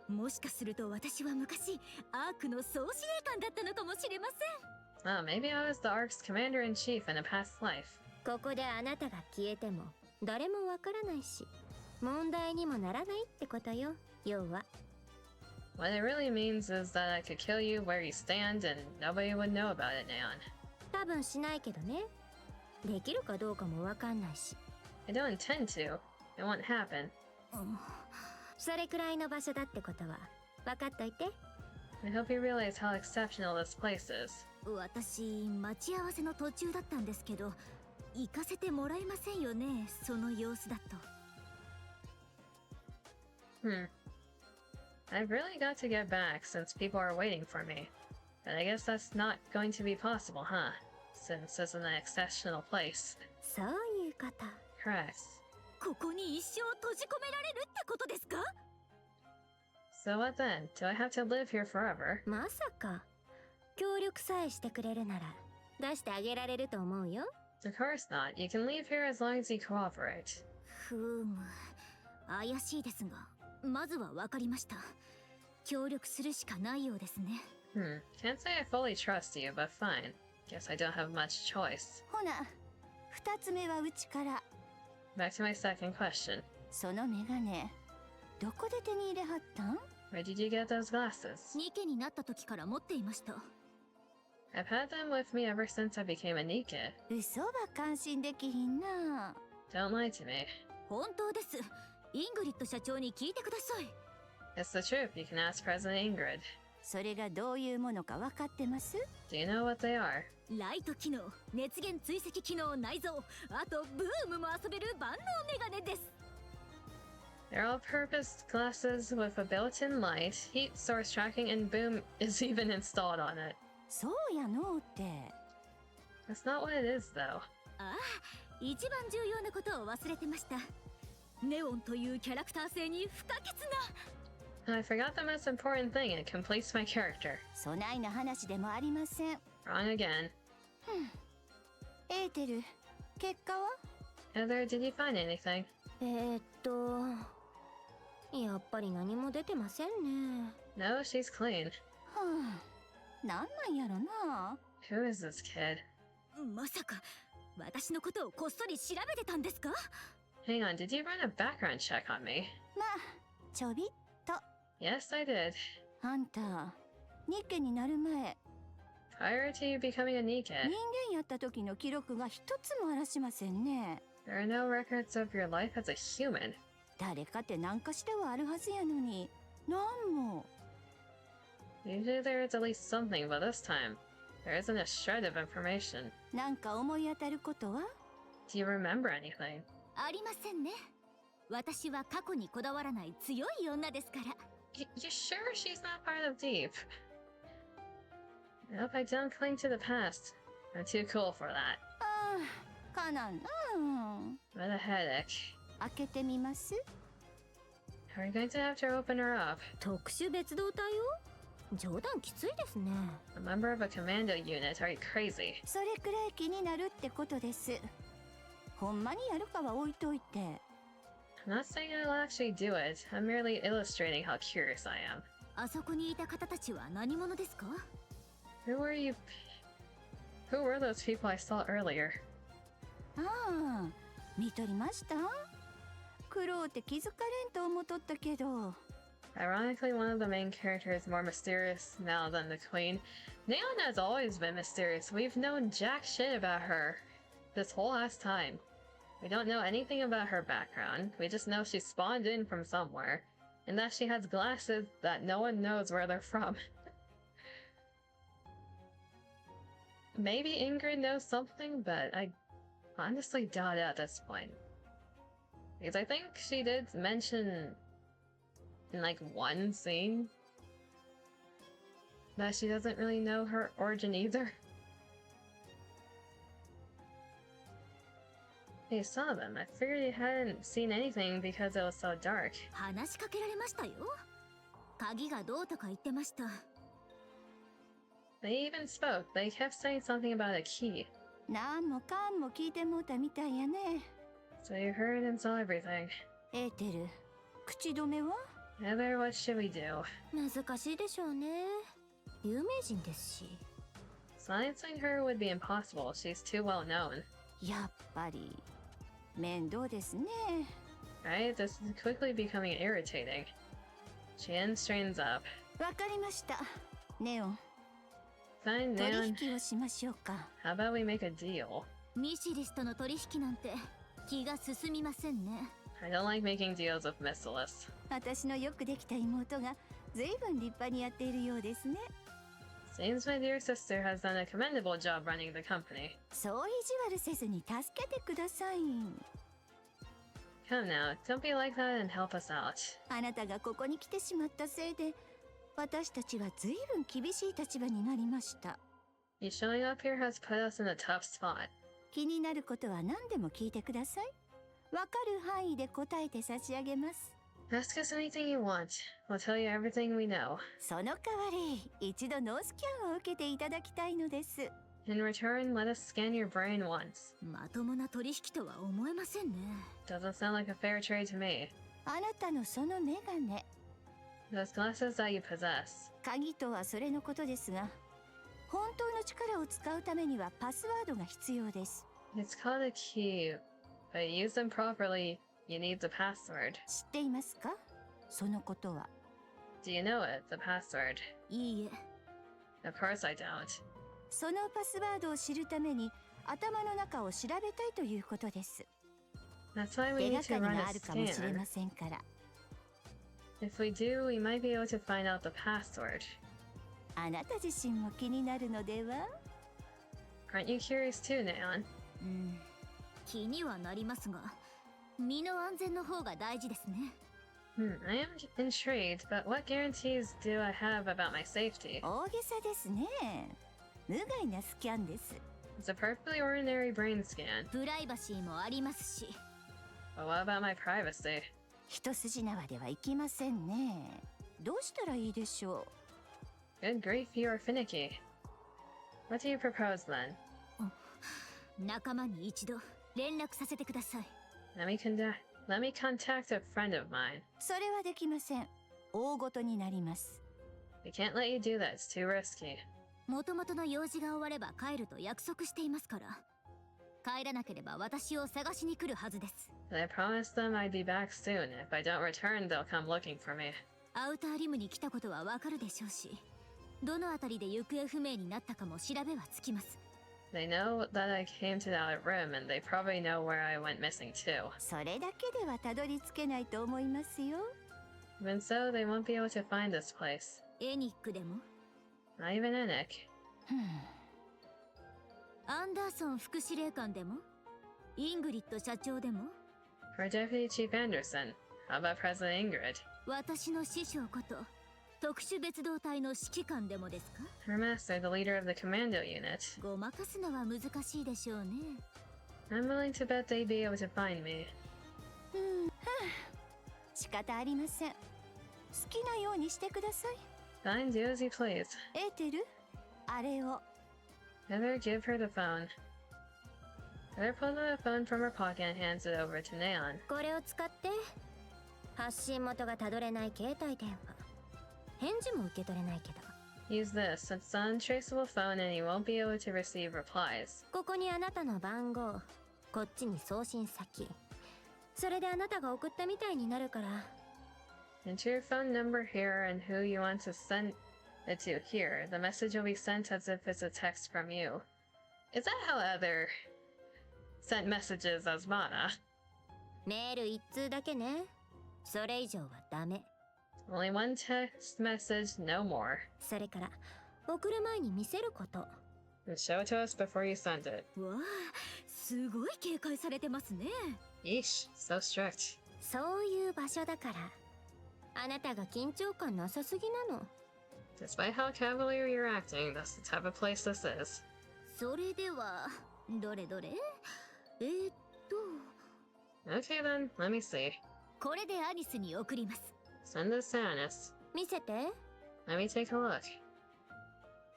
もしかすると私は昔アークの総司令官だったのかもしれません。 Oh, maybe I was the ARC's commander-in-chief in a past life. ここであなたが消えても誰もわからないし、問題にもならないってことよ。要は。 What it really means is that I could kill you where you stand and nobody would know about it, Neon. 多分しないけどね。できるかどうかもわかんないし。 I don't intend to. It won't happen. それくらいの場所だってことは分かっといて。 I hope you realize how exceptional this place is. 私、待ち合わせの途中だったんですけど、行かせてもらえませんよね、その様子だと。I've really got to get back since people are waiting for me. But I guess that's not going to be possible, huh? Since it's an exceptional place. そういうこと。 Correct. ここに一生閉じ込められるってことですか？ So what then? Do I have to live here forever? まさか協力さえしてくれるなら出してあげられると思うよ。 Of course not. You can leave here as long as you cooperate. ふむ、怪しいですが、まずは分かりました。協力するしかないようですね。Can't say I fully trust you, but fine. Guess I don't have much choice. ほな、二つ目はうちから。 Back to my second question. そのメガネ、どこで手に入れはったん？ Where did you get those glasses? ニケになった時から持っていました。 I've had them with me ever since I became a NIKKE. 嘘は感心できひんな。 Don't lie to me. 本当です。イングリッド社長に聞いてください。 It's the truth. You can ask President Ingrid. それがどういうものか分かってます？ Do you know what they are? ライト機能、熱源追跡機能内蔵、あとブームも遊べる万能メガネです。 They're all-purpose glasses with a built-in light, heat source tracking, and boom is even installed on it. そうやのうって。 That's not what it is, though. ああ、一番重要なことを忘れてました。ネオンというキャラクター性に不可欠な。 I forgot the most important thing. It completes my character. そないな話でもありません。 Wrong again. エーテル、結果は？ Heather, did you find anything? やっぱり何も出てませんね。 No, she's clean. はあ、なんなんやろな。 Who is this kid? まさか私のことをこっそり調べてたんですか？ Hang on, did you run a background check on me? まあ、ちょびっと。 Yes, I did. あんた、ニッケになる前、 Prior to you becoming a NIKKE, 人間やった時の記録が一つもあらしませんね。 there are no records of your life as a human. 誰かって何かしらはあるはずやのに、なんも。 Usually there is at least something, but this time, there isn't a shred of information. なんか思い当たることは？ Do you remember anything? ありませんね。私は過去にこだわらない強い女ですから。You sure she's not part of Deep? Nope, I don't cling to the past. I'm too cool for that. ああ、かなんな。 What a headache. 開けてみます？ Are we going to have to open her up? 特殊別動隊よ。冗談きついですね。 A member of a commando unit? Are you crazy? それくらい気になるってことです。ほんまにやるかは置いといて。 I'm not saying I'll actually do it. I'm merely illustrating how curious I am. あそこにいた方たちは何者ですか？ Who were you? Who were those people I saw earlier? ああ、見とりました？苦労って気づかれんと思っとったけど。 Ironically, one of the main characters is more mysterious now than the queen. Neon has always been mysterious. We've known jack shit about her this whole last time. We don't know anything about her background. We just know she spawned in from somewhere, and that she has glasses that no one knows where they're from. Maybe Ingrid knows something, but I honestly doubt it at this point. Because I think she did mention in like one scene that she doesn't really know her origin either. You saw them. I figured you hadn't seen anything because it was so dark. 話しかけられましたよ。鍵がどうとか言ってました。 They even spoke. They kept saying something about a key. なんもかんも聞いてもうたみたいやね。 So you heard and saw everything. エーテル、口止めは？ Heather, what should we do? 難しいでしょうね。有名人ですし。 Silencing her would be impossible. She's too well known. やっぱり面倒ですね。 Right? This is quickly becoming irritating. Chan strains up. わかりました。ネオン、 Fine, 取 Neon. 引をしましょうか。 How about we make a deal? ミシリスとの取引なんて気が進みませんね。 I don't like making deals with Missilus. 私のよくできた妹が随分立派にやっているようですね。 Seems my dear sister has done a commendable job running the company. そう意地悪せずに助けてください。 Come now, don't be like that and help us out. あなたがここに来てしまったせいで、私たちは随分厳しい立場になりました。 You showing up here has put us in a tough spot. 気になることは何でも聞いてください。わかる範囲で答えて差し上げます。Ask us anything you want. We'll tell you everything we know. その代わり一度ノースキャンを受けていただきたいのです。 In return, let us scan your brain once. まともな取引とは思えませんね。 Doesn't sound like a fair trade to me. あなたのそのメガネ、 Those glasses that you possess. 鍵とはそれのことですが、本当の力を使うためにはパスワードが必要です。 It's called a key, but use them properly, you need the password. 知っていますか？そのことは。 Do you know it, the password? いいえ。 Of course I don't. そのパスワードを知るために頭の中を調べたいということです。 That's why we 手 need がか to り run が a あるかもしれ scan. ませんから。 If we do, we might be able to find out the password. あなた自身も気になるのでは？ Aren't you curious too, Neon? 気にはなりますが、身の安全の方が大事ですね。I am intrigued, but what guarantees do I have about my safety? 大げさですね。無害なスキャンです。 It's a perfectly ordinary brain scan. プライバシーもありますし。 But what about my privacy? 一筋縄ではいきませんね。どうしたらいいでしょう？ Good grief, you are finicky. What do you propose then? 仲間に一度連絡させてください。Let me contact a friend of mine. それはできません。大ごとになります。 We can't let you do that, it's too risky. もともとの用事が終われば帰ると約束していますから。帰らなければ私を探しに来るはずです。 But I promised them I'd be back soon. If I don't return, they'll come looking for me. アウターリムに来たことはわかるでしょうし、どのあたりで行方不明になったかも調べはつきます。 They know that I came to that room, and they probably know where I went missing too. それだけではたどり着けないと思いますよ。 Even so, they won't be able to find this place. エニックでも Not even NIKKE. アンダーソン副司令官でもイングリッド社長でも For Deputy Chief Anderson. How about President Ingrid? 私の師匠こと特殊別動隊の指揮官でもですか？ Her master, the leader of the commando unit. ごまかすのは難しいでしょうね。 I'm willing to bet they'd be able to find me. 仕方ありません。好きなようにしてください。 Fine, do as you please. エーテル、あれを。 Heather, give her the phone. Heather pulls out a phone from her pocket and hands it over to Neon. これを使って発信元がたどれない携帯電話。返事も受け取れないけど。 Use this. It's an untraceable phone and you won't be able to receive replies. ここにあなたの番号、こっちに送信先。それであなたが送ったみたいになるから。 Enter your phone number here and who you want to send it to here. The message will be sent as if it's a text from you. Is that how Heather sent messages as Mana? メール一通だけね。それ以上はダメ。 Only one text message, no more. それから送る前に見せること。 And show it to us before you send it. わあ、すごい警戒されてますね。 Yeesh, so strict. そういう場所だから。あなたが緊張感なさすぎなの。 Despite how cavalier you're acting, that's the type of place this is. それではどれどれOkay then, let me see. これでアニスに送ります。 Send this to Anis. 見せて。 Let me take a look.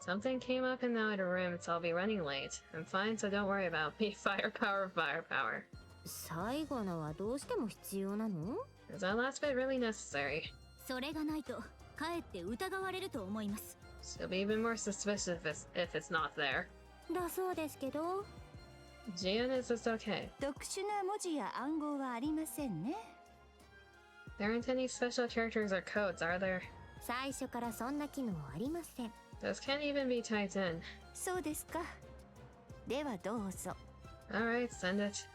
Something came up in the outer room, so I'll be running late. I'm fine, so don't worry about me. Firepower, firepower. 最後のはどうしても必要なの？ Is that last bit really necessary? それがないとかえって疑われると思います。 She'll be even more suspicious if it's not there. だそうですけど。 Gian, is this okay? 特殊な文字や暗号はありませんね。 There aren't any special characters or codes, are there? 最初からそんな機能ありません。 Those can't even be typed in. そうですか。ではどうぞ。 Alright, send it.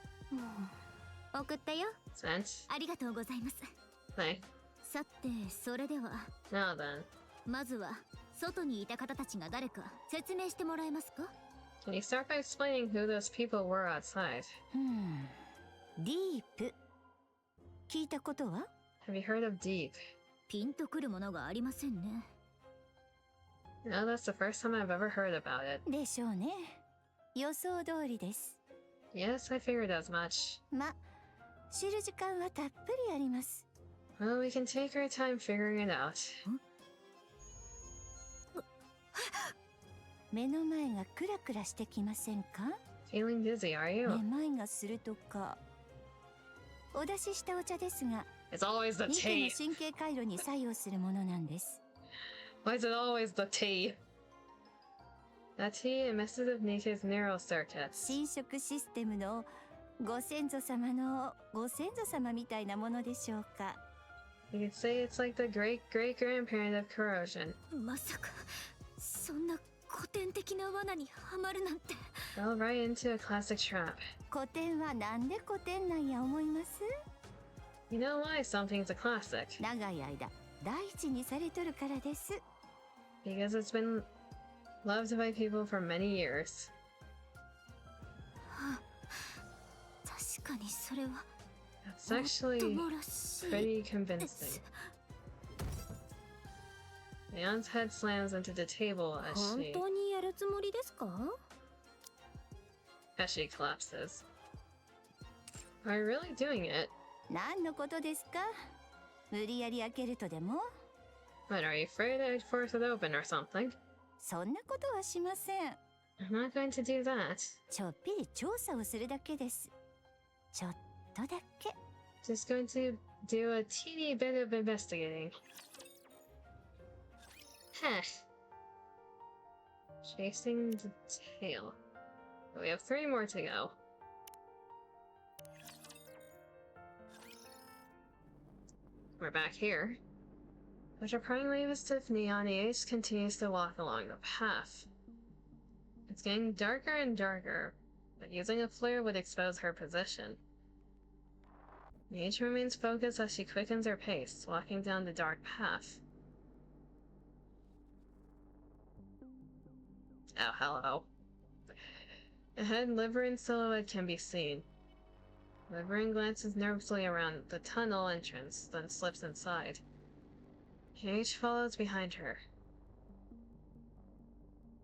送ったよ。 Sent. ありがとうございます。 Thanks. さて、それでは Now then. まずは外にいた方たちが誰か説明してもらえますか？ Can you start by explaining who those people were outside? ディープ。聞いたことは？ Have you heard of Deep? ピンとくるものがありませんね。 No, that's the first time I've ever heard about it. でしょうね。予想通りです。 Yes, I figured as much. ま、知る時間はたっぷりあります。Well, we can take our time figuring it out. 目の前がクラクラしてきませんか？ Feeling dizzy, are you? めまいがするとか。お出ししたお茶ですが、 It's always the ニケの tea. 神経回路に作用するものなんです。 Why is it always the tea? That tea messes with Nikke's neural circuits. 侵食システムのご先祖様のご先祖様みたいなものでしょうか。 You could say it's like the great-great-grandparent of corrosion. まさかそんな古典的な罠にはまるなんて。 Fell right into a classic trap. 古典はなんで古典なんや思います？ You know why something's a classic? 長い間第一にされとるからです。 Because it's been loved by people for many years. 確かにそれは That's actually もらしい pretty convincing. Leon's head slams into the table 本当にやるつもりですか？ as she collapses. Are you really doing it? 何のことですか？無理やり開けるとでも？ What, are you afraid I'd force it open or something? そんなことはしません。 I'm not going to do that. ちょっぴり調査をするだけです。ちょっとだけ。 Just going to do a teeny bit of investigating. Heh. Chasing the tail. We have 3 more to go. We're back here. With a prying wave of Tiffany on Ace continues to walk along the path. It's getting darker and darker, but using a flare would expose her position. Ace remains focused as she quickens her pace, walking down the dark path. Oh, hello. Ahead, Liverin silhouette can be seen. Liverin glances nervously around the tunnel entrance, then slips inside. H follows behind her.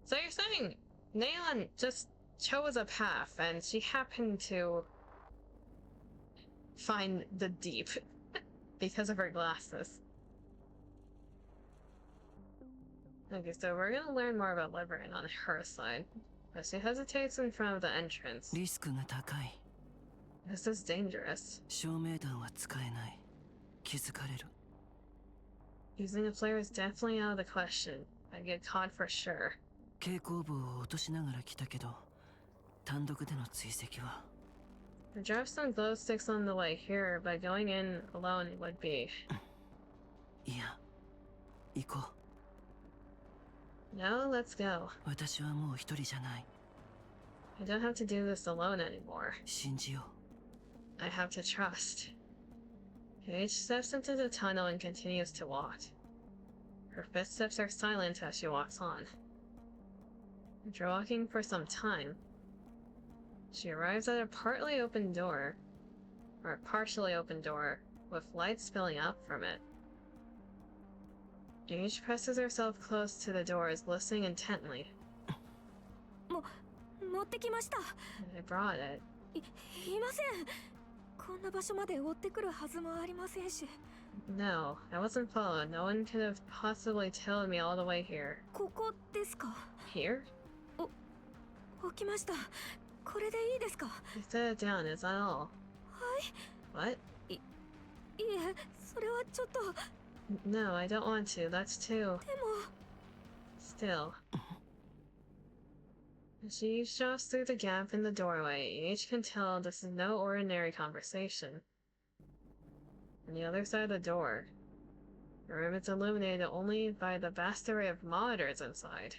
So you're saying Neon just chose a path and she happened to find the deep because of her glasses. Okay, so we're gonna learn more about Liverin on her side. But she hesitates in front of the entrance. リスクが高い。 This is dangerous. 照明弾は使えない。気づかれる。 Using a flare is definitely out of the question. I'd get caught for sure. 蛍光棒を落としながら来たけど、単独での追跡は。 I dropped some glow sticks on the way here, but going in alone would be. いや、行こう。 No, let's go. 私はもう一人じゃない。 I don't have to do this alone anymore. 信じよう。 I have to trust. Paige steps into the tunnel and continues to walk. Her footsteps are silent as she walks on. After walking for some time, she arrives at a partly open door, or a partially open door, with light spilling out from it. Paige presses herself close to the doors, listening intently. 持ってきました。 I brought it. いません。こんな場所まで追ってくるはずもありませんし。 No, I wasn't followed. No one could have possibly tailed me all the way here. ここですか？ Here? 起きました。これでいいですか？ You set it down, is that all? はい。 What? いえ、それはちょっと。 No, I don't want to. That's too. でも。 Still. As she eavesdrops through the gap in the doorway, each can tell this is no ordinary conversation. On the other side of the door, the room is illuminated only by the vast array of monitors inside.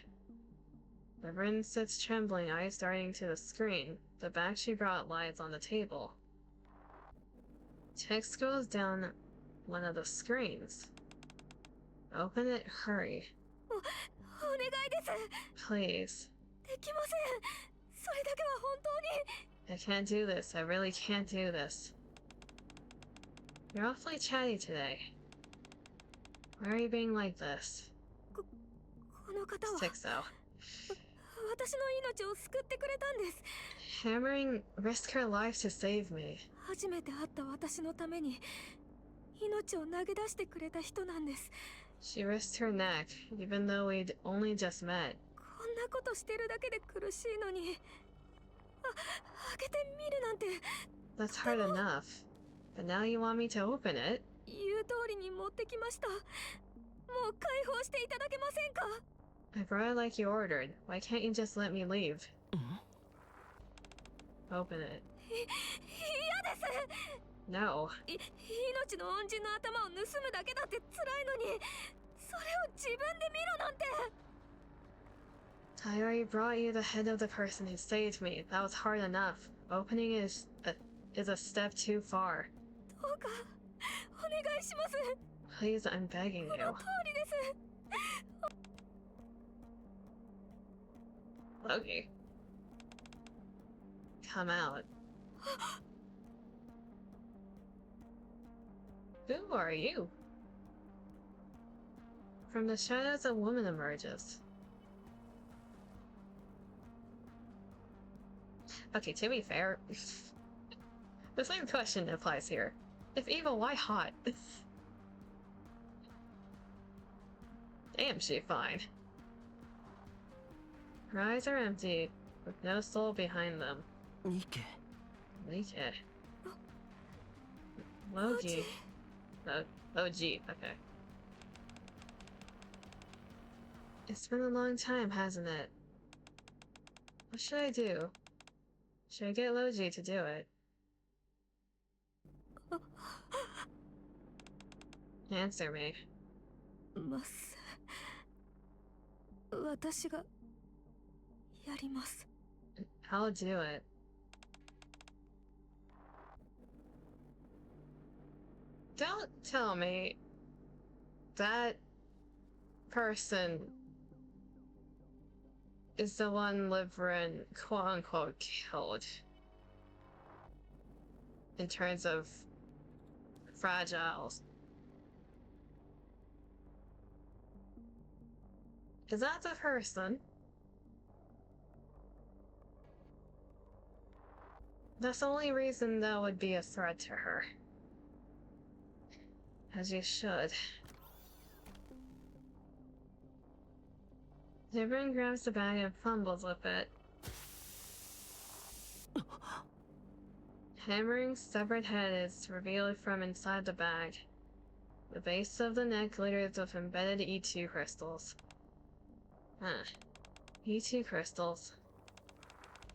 Liverin sits trembling, eyes darting to the screen. The bag she brought lies on the table. Text scrolls down one of the screens. Open it, hurry. お願いです。 Please. できません。それだけは本当に。 I can't do this. I really can't do this. You're awfully chatty today. Why are you being like this? この方は Sixo. 私の命を救ってくれたんです。 Hammering risk her life to save me. 初めて会った私のために命を投げ出してくれた人なんです。 She risked her neck, even though we'd only just met. こんなことしてるだけで苦しいのに、開けてみるなんて。 That's hard enough. But now you want me to open it? 言う通りに持ってきました。もう解放していただけませんか？ I brought it like you ordered. Why can't you just let me leave? Open it. 嫌です。 No. 命の恩人の頭を盗むだけだって辛いのに、それを自分で見ろなんて。 I already brought you the head of the person who saved me. That was hard enough. Opening is a step too far. どうかお願いします。 Please, I'm begging こ you. の通りです。 Loki. Come out. Who are you? From the shadows, a woman emerges. Okay, to be fair, the same question applies here. If evil, why hot? Damn, she fine. Her eyes are empty, with no soul behind them. NIKKE. NIKKE. Loki. OG, okay. It's been a long time, hasn't it? What should I do? Should I get Logi to do it? Answer me. ます。私がやります。 I'll do it. Don't tell me that person is the one Livren quote-unquote killed. In terms of fragiles. Is that the person? That's the only reason that would be a threat to her. As you should. Livren grabs the bag and fumbles with it. Hammering severed head is revealed from inside the bag. The base of the neck glitters with embedded E2 crystals. Huh. E2 crystals.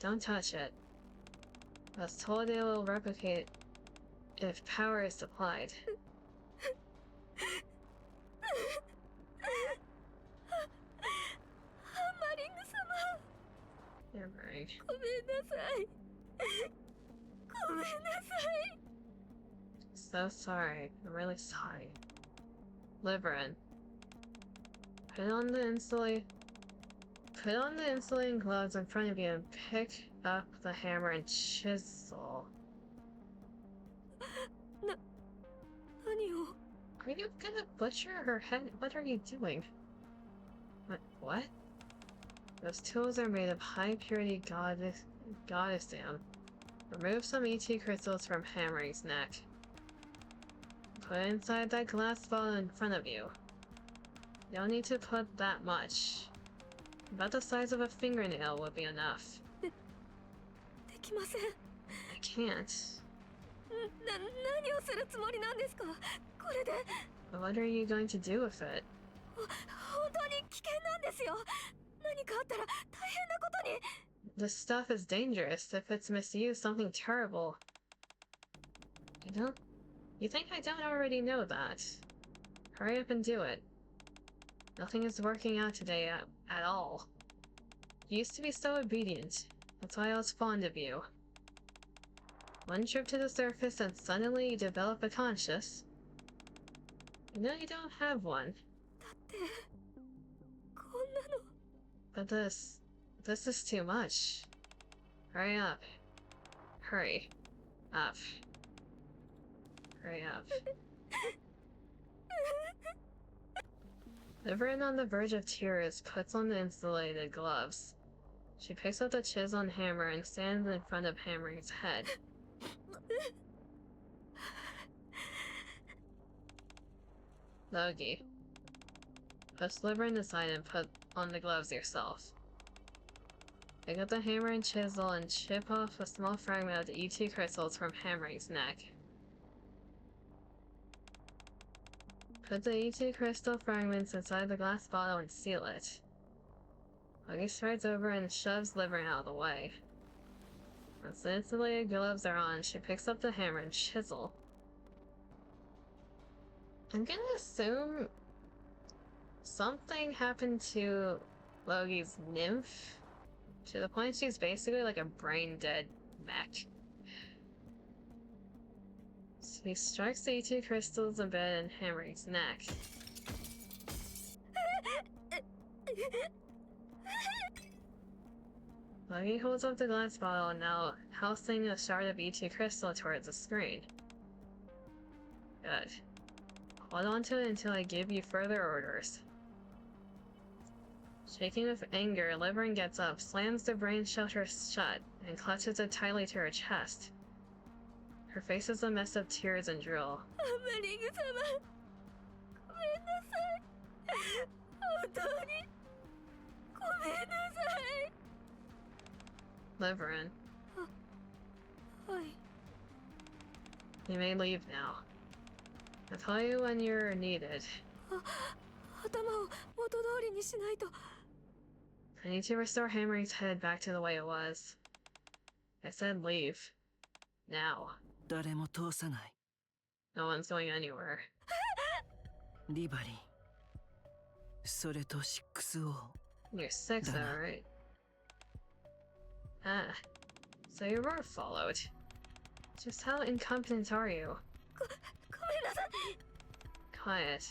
Don't touch it. I was told it will replicate if power is supplied. You're right. ごめんなさい。ごめんなさい。 So sorry. I'm really sorry. Livren. Put on the insulating gloves in front of you and pick up the hammer and chisel. 何を？ Are you gonna butcher her head? What are you doing? What? Those tools are made of high purity goddess down. Remove some ET crystals from Hammering's neck. Put it inside that glass bottle in front of you. You don't need to put that much. About the size of a fingernail would be enough. できません。 I can't. 何をするつもりなんですか？これで。 What are you going to do with it? 本当に危険なんですよ。何かあったら大変なことに。 This stuff is dangerous. If it's misused, something terrible. You think I don't already know that? Hurry up and do it. Nothing is working out today at all. You used to be so obedient. That's why I was fond of you. One trip to the surface and suddenly you develop a conscience. You know you don't have one. だってこんなの。 But this is too much. Hurry up. Hurry up. Hurry up. Livren, on the verge of tears, puts on the insulated gloves. She picks up the chisel and hammer and stands in front of Hammering's head. Logi. Put Sliverin aside and put on the gloves yourself. Pick up the hammer and chisel and chip off a small fragment of the E2 crystals from Hammering's neck. Put the E2 crystal fragments inside the glass bottle and seal it. Logi strides over and shoves Sliverin out of the way. Once the insulated gloves are on, she picks up the hammer and chisel. I'm gonna assume something happened to Logi's nymph, to the point she's basically like a brain-dead mech. So he strikes the E2 crystals a bit in Hammering's neck. Logi holds up the glass bottle and now housing a shard of E2 crystal towards the screen. Good. Hold on to it until I give you further orders. Shaking with anger, Sliverin gets up, slams the brain shelter shut, and clutches it tightly to her chest. Her face is a mess of tears and drool. Sliverin. You may leave now. I'll tell you when you're needed. I need to restore Hammering's head back to the way it was. I said leave. Now. No one's going anywhere. You're 6, alright. Ah. So you were followed. Just how incompetent are you? Quiet.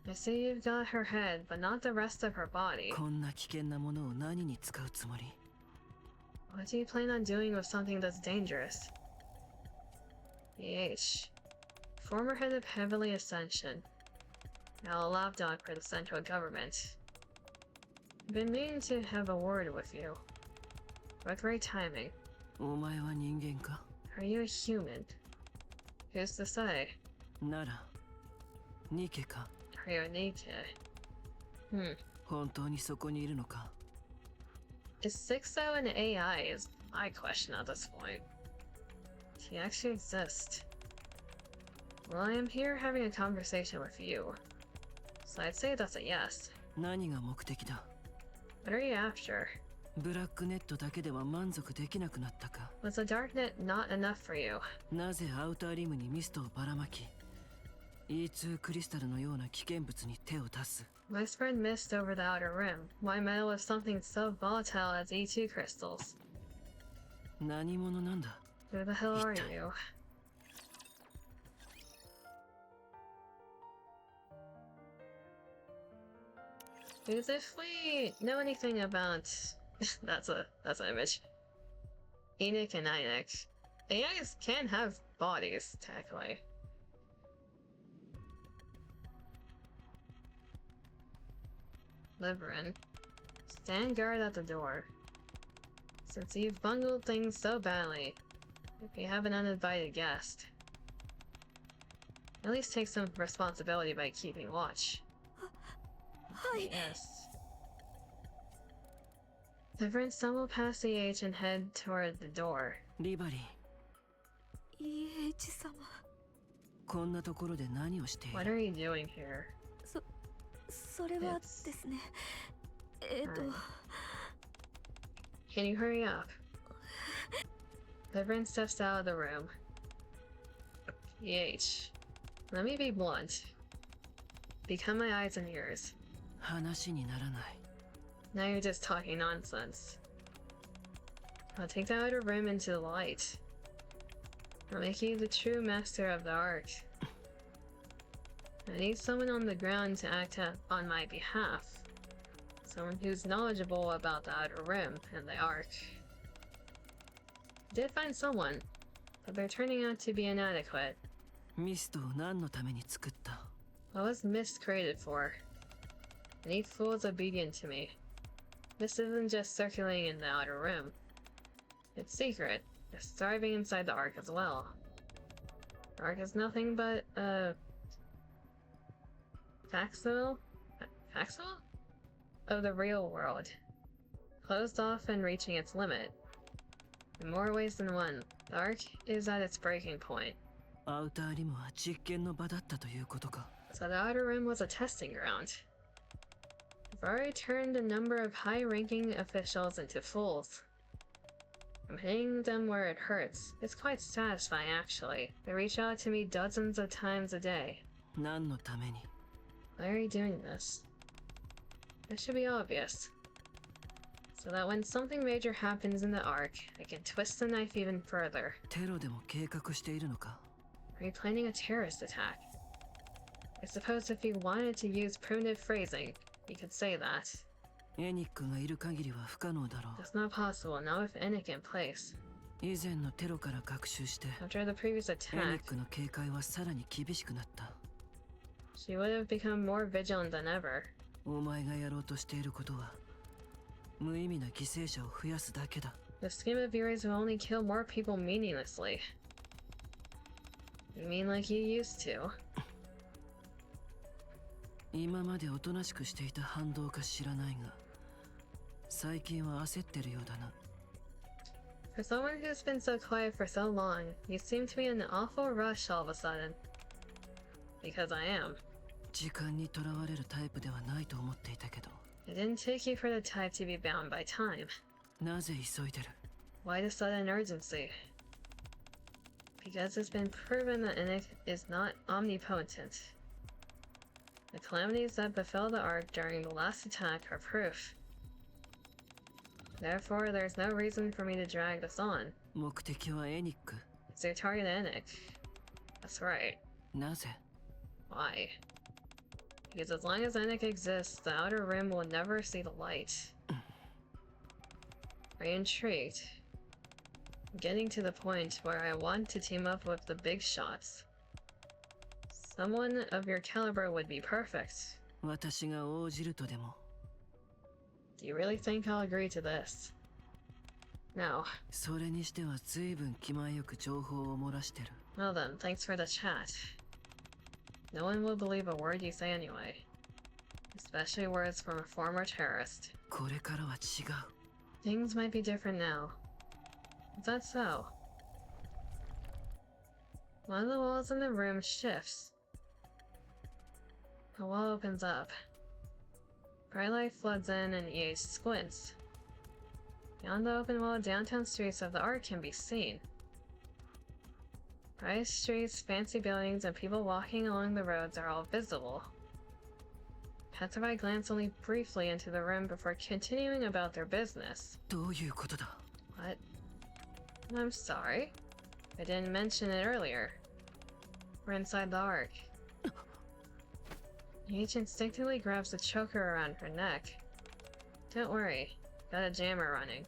I see you've got her head, but not the rest of her body. What do you plan on doing with something that's dangerous? EH. Former head of Heavenly Ascension. Now a lapdog for the central government. I've been meaning to have a word with you. What great timing. Are you a human? Who's to say? Are you a NIKKE? Is 6-0 an AI is my question at this point. Do you actually exist? Well, I am here having a conversation with you. So I'd say that's a yes. What are you after? Was the darknet not enough for you? Why spread mist over the outer rim? Why meddle with something so volatile as E2 crystals? Who the hell are you? Because if we know anything about that's an image. Enoch and NIKKE. AIs can have bodies, technically. Sliverin. Stand guard at the door. Since you've bungled things so badly, if you have an uninvited guest, at least take some responsibility by keeping watch. Yes. Sliverin stumbled past the H and head toward the door. What are you doing here? Can you hurry up? Sliverin steps out of the room. PH. Let me be blunt. Become my eyes and ears. Now you're just talking nonsense. I'll take the outer rim into the light. I'll make you the true master of the art. I need someone on the ground to act on my behalf. Someone who's knowledgeable about the outer rim and the arc. I did find someone, but they're turning out to be inadequate. What was Mist created for? I need fools obedient to me. This isn't just circulating in the outer rim. It's secret. It's thriving inside the arc as well. Ark is nothing but a facsimile of the real world, closed off and reaching its limit. In more ways than one, the Ark is at its breaking point. So the Outer Rim was a testing ground. I've already turned a number of high-ranking officials into fools. I'm hitting them where it hurts. It's quite satisfying, actually. They reach out to me dozens of times a day. Why are you doing this? This should be obvious. So that when something major happens in the Ark, I can twist the knife even further. Are you planning a terrorist attack? I suppose if you wanted to use primitive phrasing, you could say that. That's not possible, not with NIKKE in place. After the previous attack, she would have become more vigilant than ever. The scheme of yours will only kill more people meaninglessly. You mean like you used to? For someone who's been so quiet for so long, you seem to be in an awful rush all of a sudden. Because I am. It didn't take you for the type to be bound by time. Why the sudden urgency? Because it's been proven that NIKKE is not omnipotent. The calamities that befell the Ark during the last attack are proof. Therefore, there's no reason for me to drag this on. It's your target NIKKE. That's right. Why? Because as long as NIKKE exists, the Outer Rim will never see the light. Are you intrigued? I'm getting to the point where I want to team up with the big shots. Someone of your caliber would be perfect. Do you really think I'll agree to this? No. Well then, thanks for the chat. No one will believe a word you say anyway. Especially words from a former terrorist. Things might be different now. Is that so? One of the walls in the room shifts. A wall opens up. Bright light floods in and Age squints. Beyond the open wall, downtown streets of the Ark can be seen. Bright streets, fancy buildings, and people walking along the roads are all visible. Passerby glance only briefly into the room before continuing about their business. What? I'm sorry. I didn't mention it earlier. We're inside the Ark. Age instinctively grabs the choker around her neck. Don't worry, got a jammer running.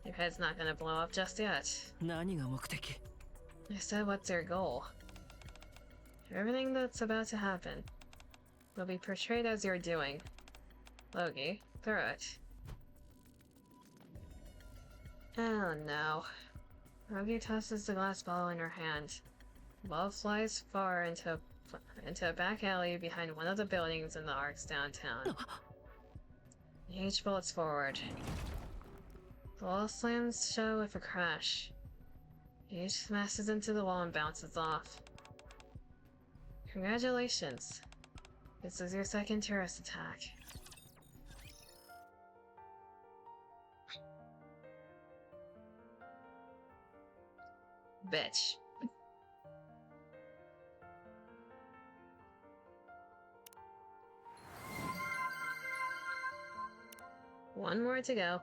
Your head's not gonna blow up just yet. I said, what's your goal? Everything that's about to happen will be portrayed as you're doing. Logie, throw it. Oh no. Logie tosses the glass ball in her hand. The ball flies far into a back alley behind one of the buildings in the Ark's downtown. Age bolts forward. The wall slams shut with a crash. Age smashes into the wall and bounces off. Congratulations. This is your second terrorist attack. Bitch. One more to go.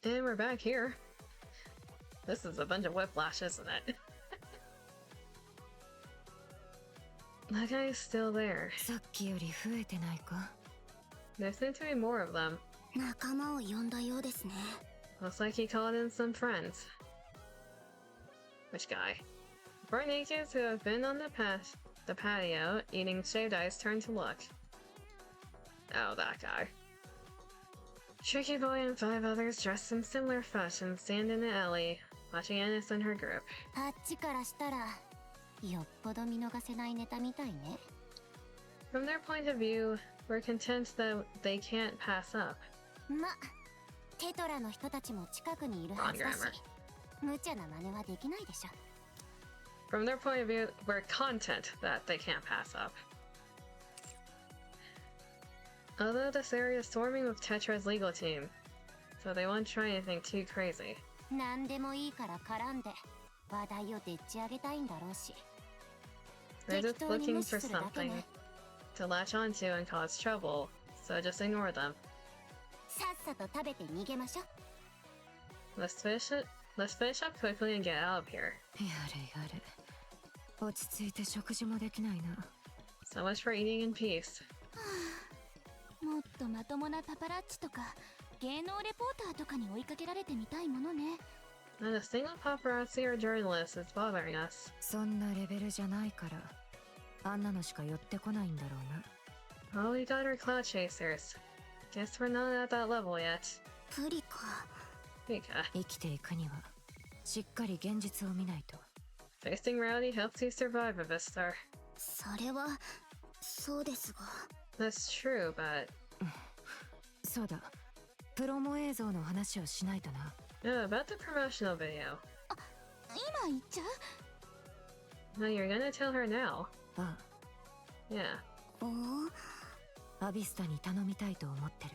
And we're back here. This is a bunch of whiplash, isn't it? That guy's still there. There seem to be more of them. Looks like he called in some friends. Which guy? Four nakeds who have been on the patio eating shaved ice turn to look. Oh, that guy. Tricky Boy and 5 others dressed in similar fashion stand in the alley, watching Ennis and her group. あっちからしたらよっぽど見逃せないネタみたいね。 From their point of view, we're content that they can't pass up. ま、テトラの人たちも近くにいるはずだし、無茶な真似はできないでしょ。 From their point of view, we're content that they can't pass up. Although this area is swarming with Tetra's legal team, so they won't try anything too crazy. 何でもいいから絡んで話題をでっち上げたいんだろうし。 They're just looking for something to latch onto and cause trouble, so just ignore them. さっさと食べて逃げましょう。 Let's finish up quickly and get out of here. やれやれ。落ち着いて食事もできないな。 So much for eating in peace. もっとまともなパパラッチとか芸能レポーターとかに追いかけられてみたいものね。 Not a single paparazzi or journalist is bothering us. そんなレベルじゃないからあんなのしか寄ってこないんだろうな。 All we got are cloud chasers. Guess we're not at that level yet. プリか。Mika. 生きていくにはしっかり現実を見ないと。 Facing reality helps you survive a Vistar. それはそうですが。 That's true, but... そうだ。プロモ映像の話をしないとな。 Oh, about the promotional video. 今言っちゃう？ No, you're gonna tell her now. ああ。 Yeah. アビスタに頼みたいと思ってる。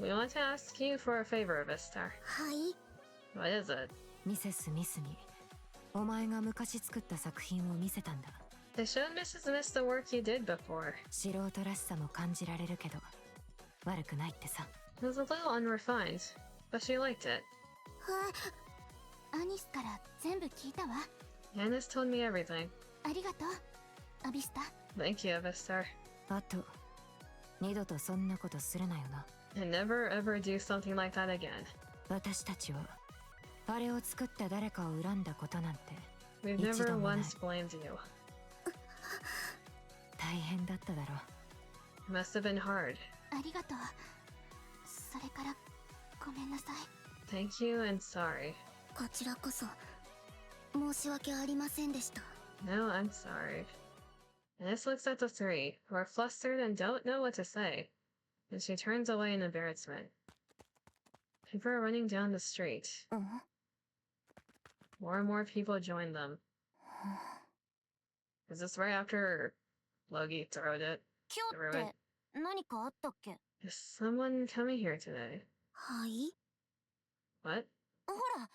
We want to ask you for a favor, Vistar. はい。 What is it? ミセス・ミスにお前が昔作った作品を見せたんだ。 They showed Mrs. Miss the work you did before. 素人らしさも感じられるけど悪くないってさ。 It was a little unrefined, but she liked it. アニスから全部聞いたわ。 Yanis told me everything. ありがとう、アビスタ。 Thank you, Vistar. あと二度とそんなことするなよな。 And never ever do something like that again. 私たちはあれを作った誰かを恨んだことなんて We've 一 never 度もない。 once blamed you. 大変だっただろう。 It must have been hard. ありがとう。それからごめんなさい。 Thank you and sorry. こちらこそ申し訳ありませんでした。 No, I'm sorry. Ines looks at the three, who are flustered and don't know what to say, and she turns away in embarrassment. People are running down the street. More and more people join them. Is this right after Logi throwed it? 今日って何かあったっけ？ Is someone coming here today? はい。 What? ほら、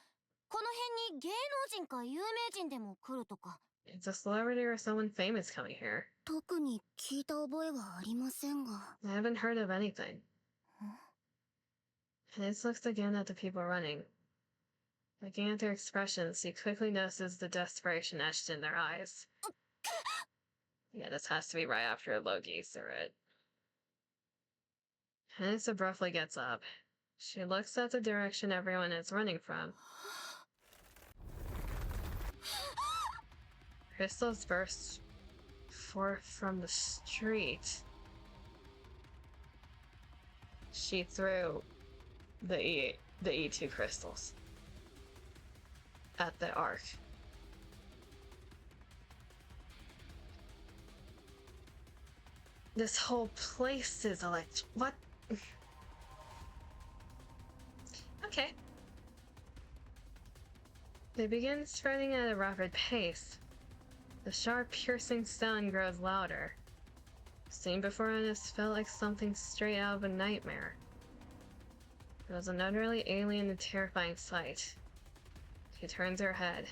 この辺に芸能人か有名人でも来るとか。 It's a celebrity or someone famous coming here. 特に聞いた覚えはありませんが。 I haven't heard of anything. Ines looks again at the people running. Looking at their expressions, she quickly notices the desperation etched in their eyes. Yeah, this has to be right after Logi threw it. Ines abruptly gets up. She looks at the direction everyone is running from. Crystals burst forth from the street. She threw the E2 crystals at the arc. This whole place is what? Okay. They begin spreading at a rapid pace. The sharp, piercing sound grows louder. Seen before Ines felt like something straight out of a nightmare. It was an utterly alien and terrifying sight. She turns her head.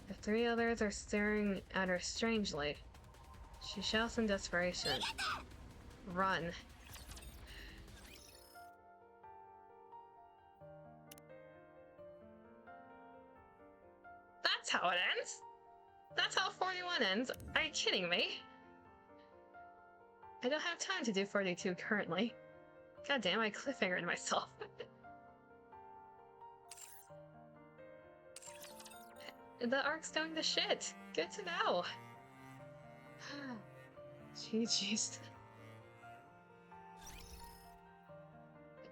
The three others are staring at her strangely. She shouts in desperation. Run. That's how it ends? That's how 41 ends? Are you kidding me? I don't have time to do 42 currently. God damn, I cliffhangered myself. The arc's going to shit. Good to know. GG's.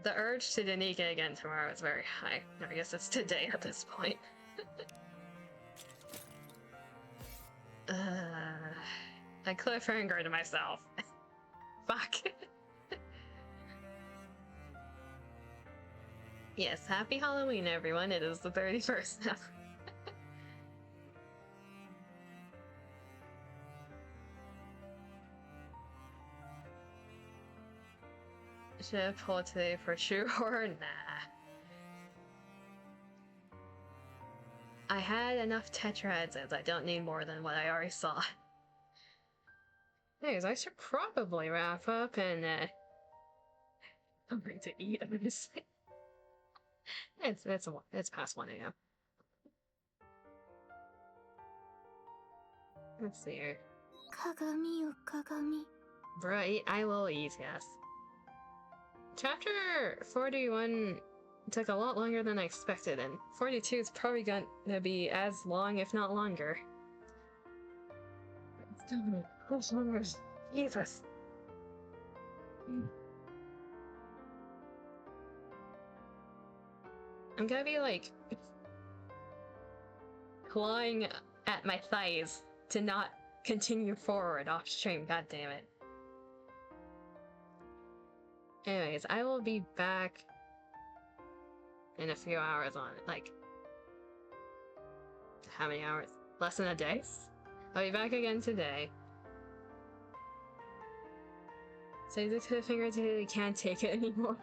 The urge to do NIKKE again tomorrow is very high. I guess it's today at this point. I cliffhangered myself. Fuck. Yes, happy Halloween, everyone. It is the 31st now. Should I pull today for sure or nah? I had enough tetrads and I don't need more than what I already saw. Anyways, I should probably wrap up and I'm going to eat, honestly. It's past 1 AM. Let's see here. Kagami o kagami. Right, I will eat, yes. Chapter 41 took a lot longer than I expected, and 42 is probably going to be as long, if not longer. Jesus. I'm gonna be like clawing at my thighs to not continue forward off stream, god damn it. Anyways, I will be back in a few hours on it. Like, how many hours? Less than a day? I'll be back again today. So the cliffhanger today, can't take it anymore.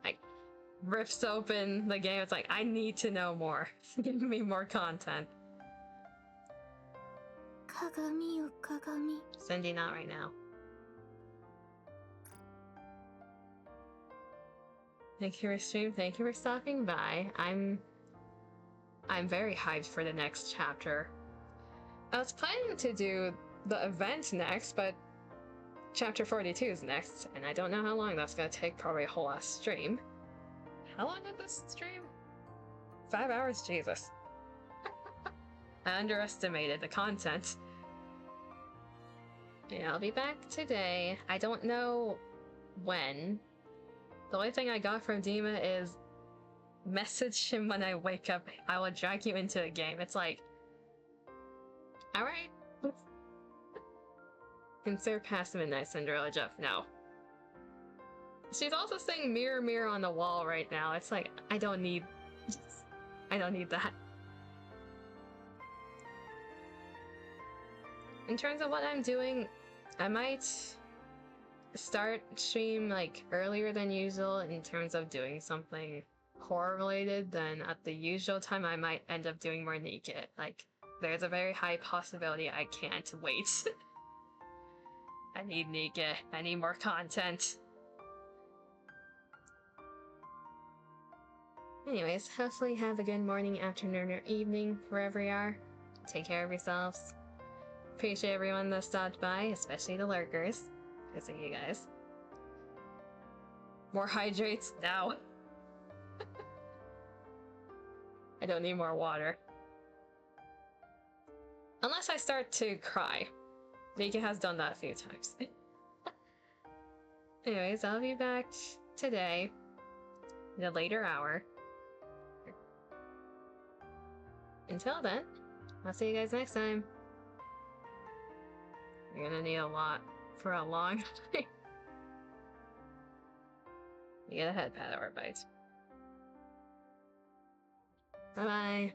Like, rips open the game, it's like, I need to know more. Give me more content. Kagami o kagami. Sending out right now. Thank you for stream, thank you for stopping by. I'm very hyped for the next chapter. I was planning to do the event next, but chapter 42 is next, and I don't know how long that's gonna take, probably a whole ass stream. How long did this stream? 5 hours, Jesus. I underestimated the content. Yeah, I'll be back today. I don't know when. The only thing I got from Dima is message him when I wake up. I will drag you into a game. It's like, alright. Consider past midnight Cinderella Jeff. No. She's also saying mirror mirror on the wall right now. It's like, I don't need that. In terms of what I'm doing, I might start stream like earlier than usual in terms of doing something horror related. Then at the usual time I might end up doing more NIKKE. Like, there's a very high possibility I can't wait. I need NIKKE. I need more content. Anyways, hopefully have a good morning, afternoon, or evening wherever you are. Take care of yourselves. Appreciate everyone that stopped by, especially the lurkers. Good seeing you guys. More hydrates? No. I don't need more water. Unless I start to cry. NIKKE has done that a few times. Anyways, I'll be back today in a later hour. Until then, I'll see you guys next time. You're gonna need a lot for a long time. You get a head pat or a bite. Bye bye.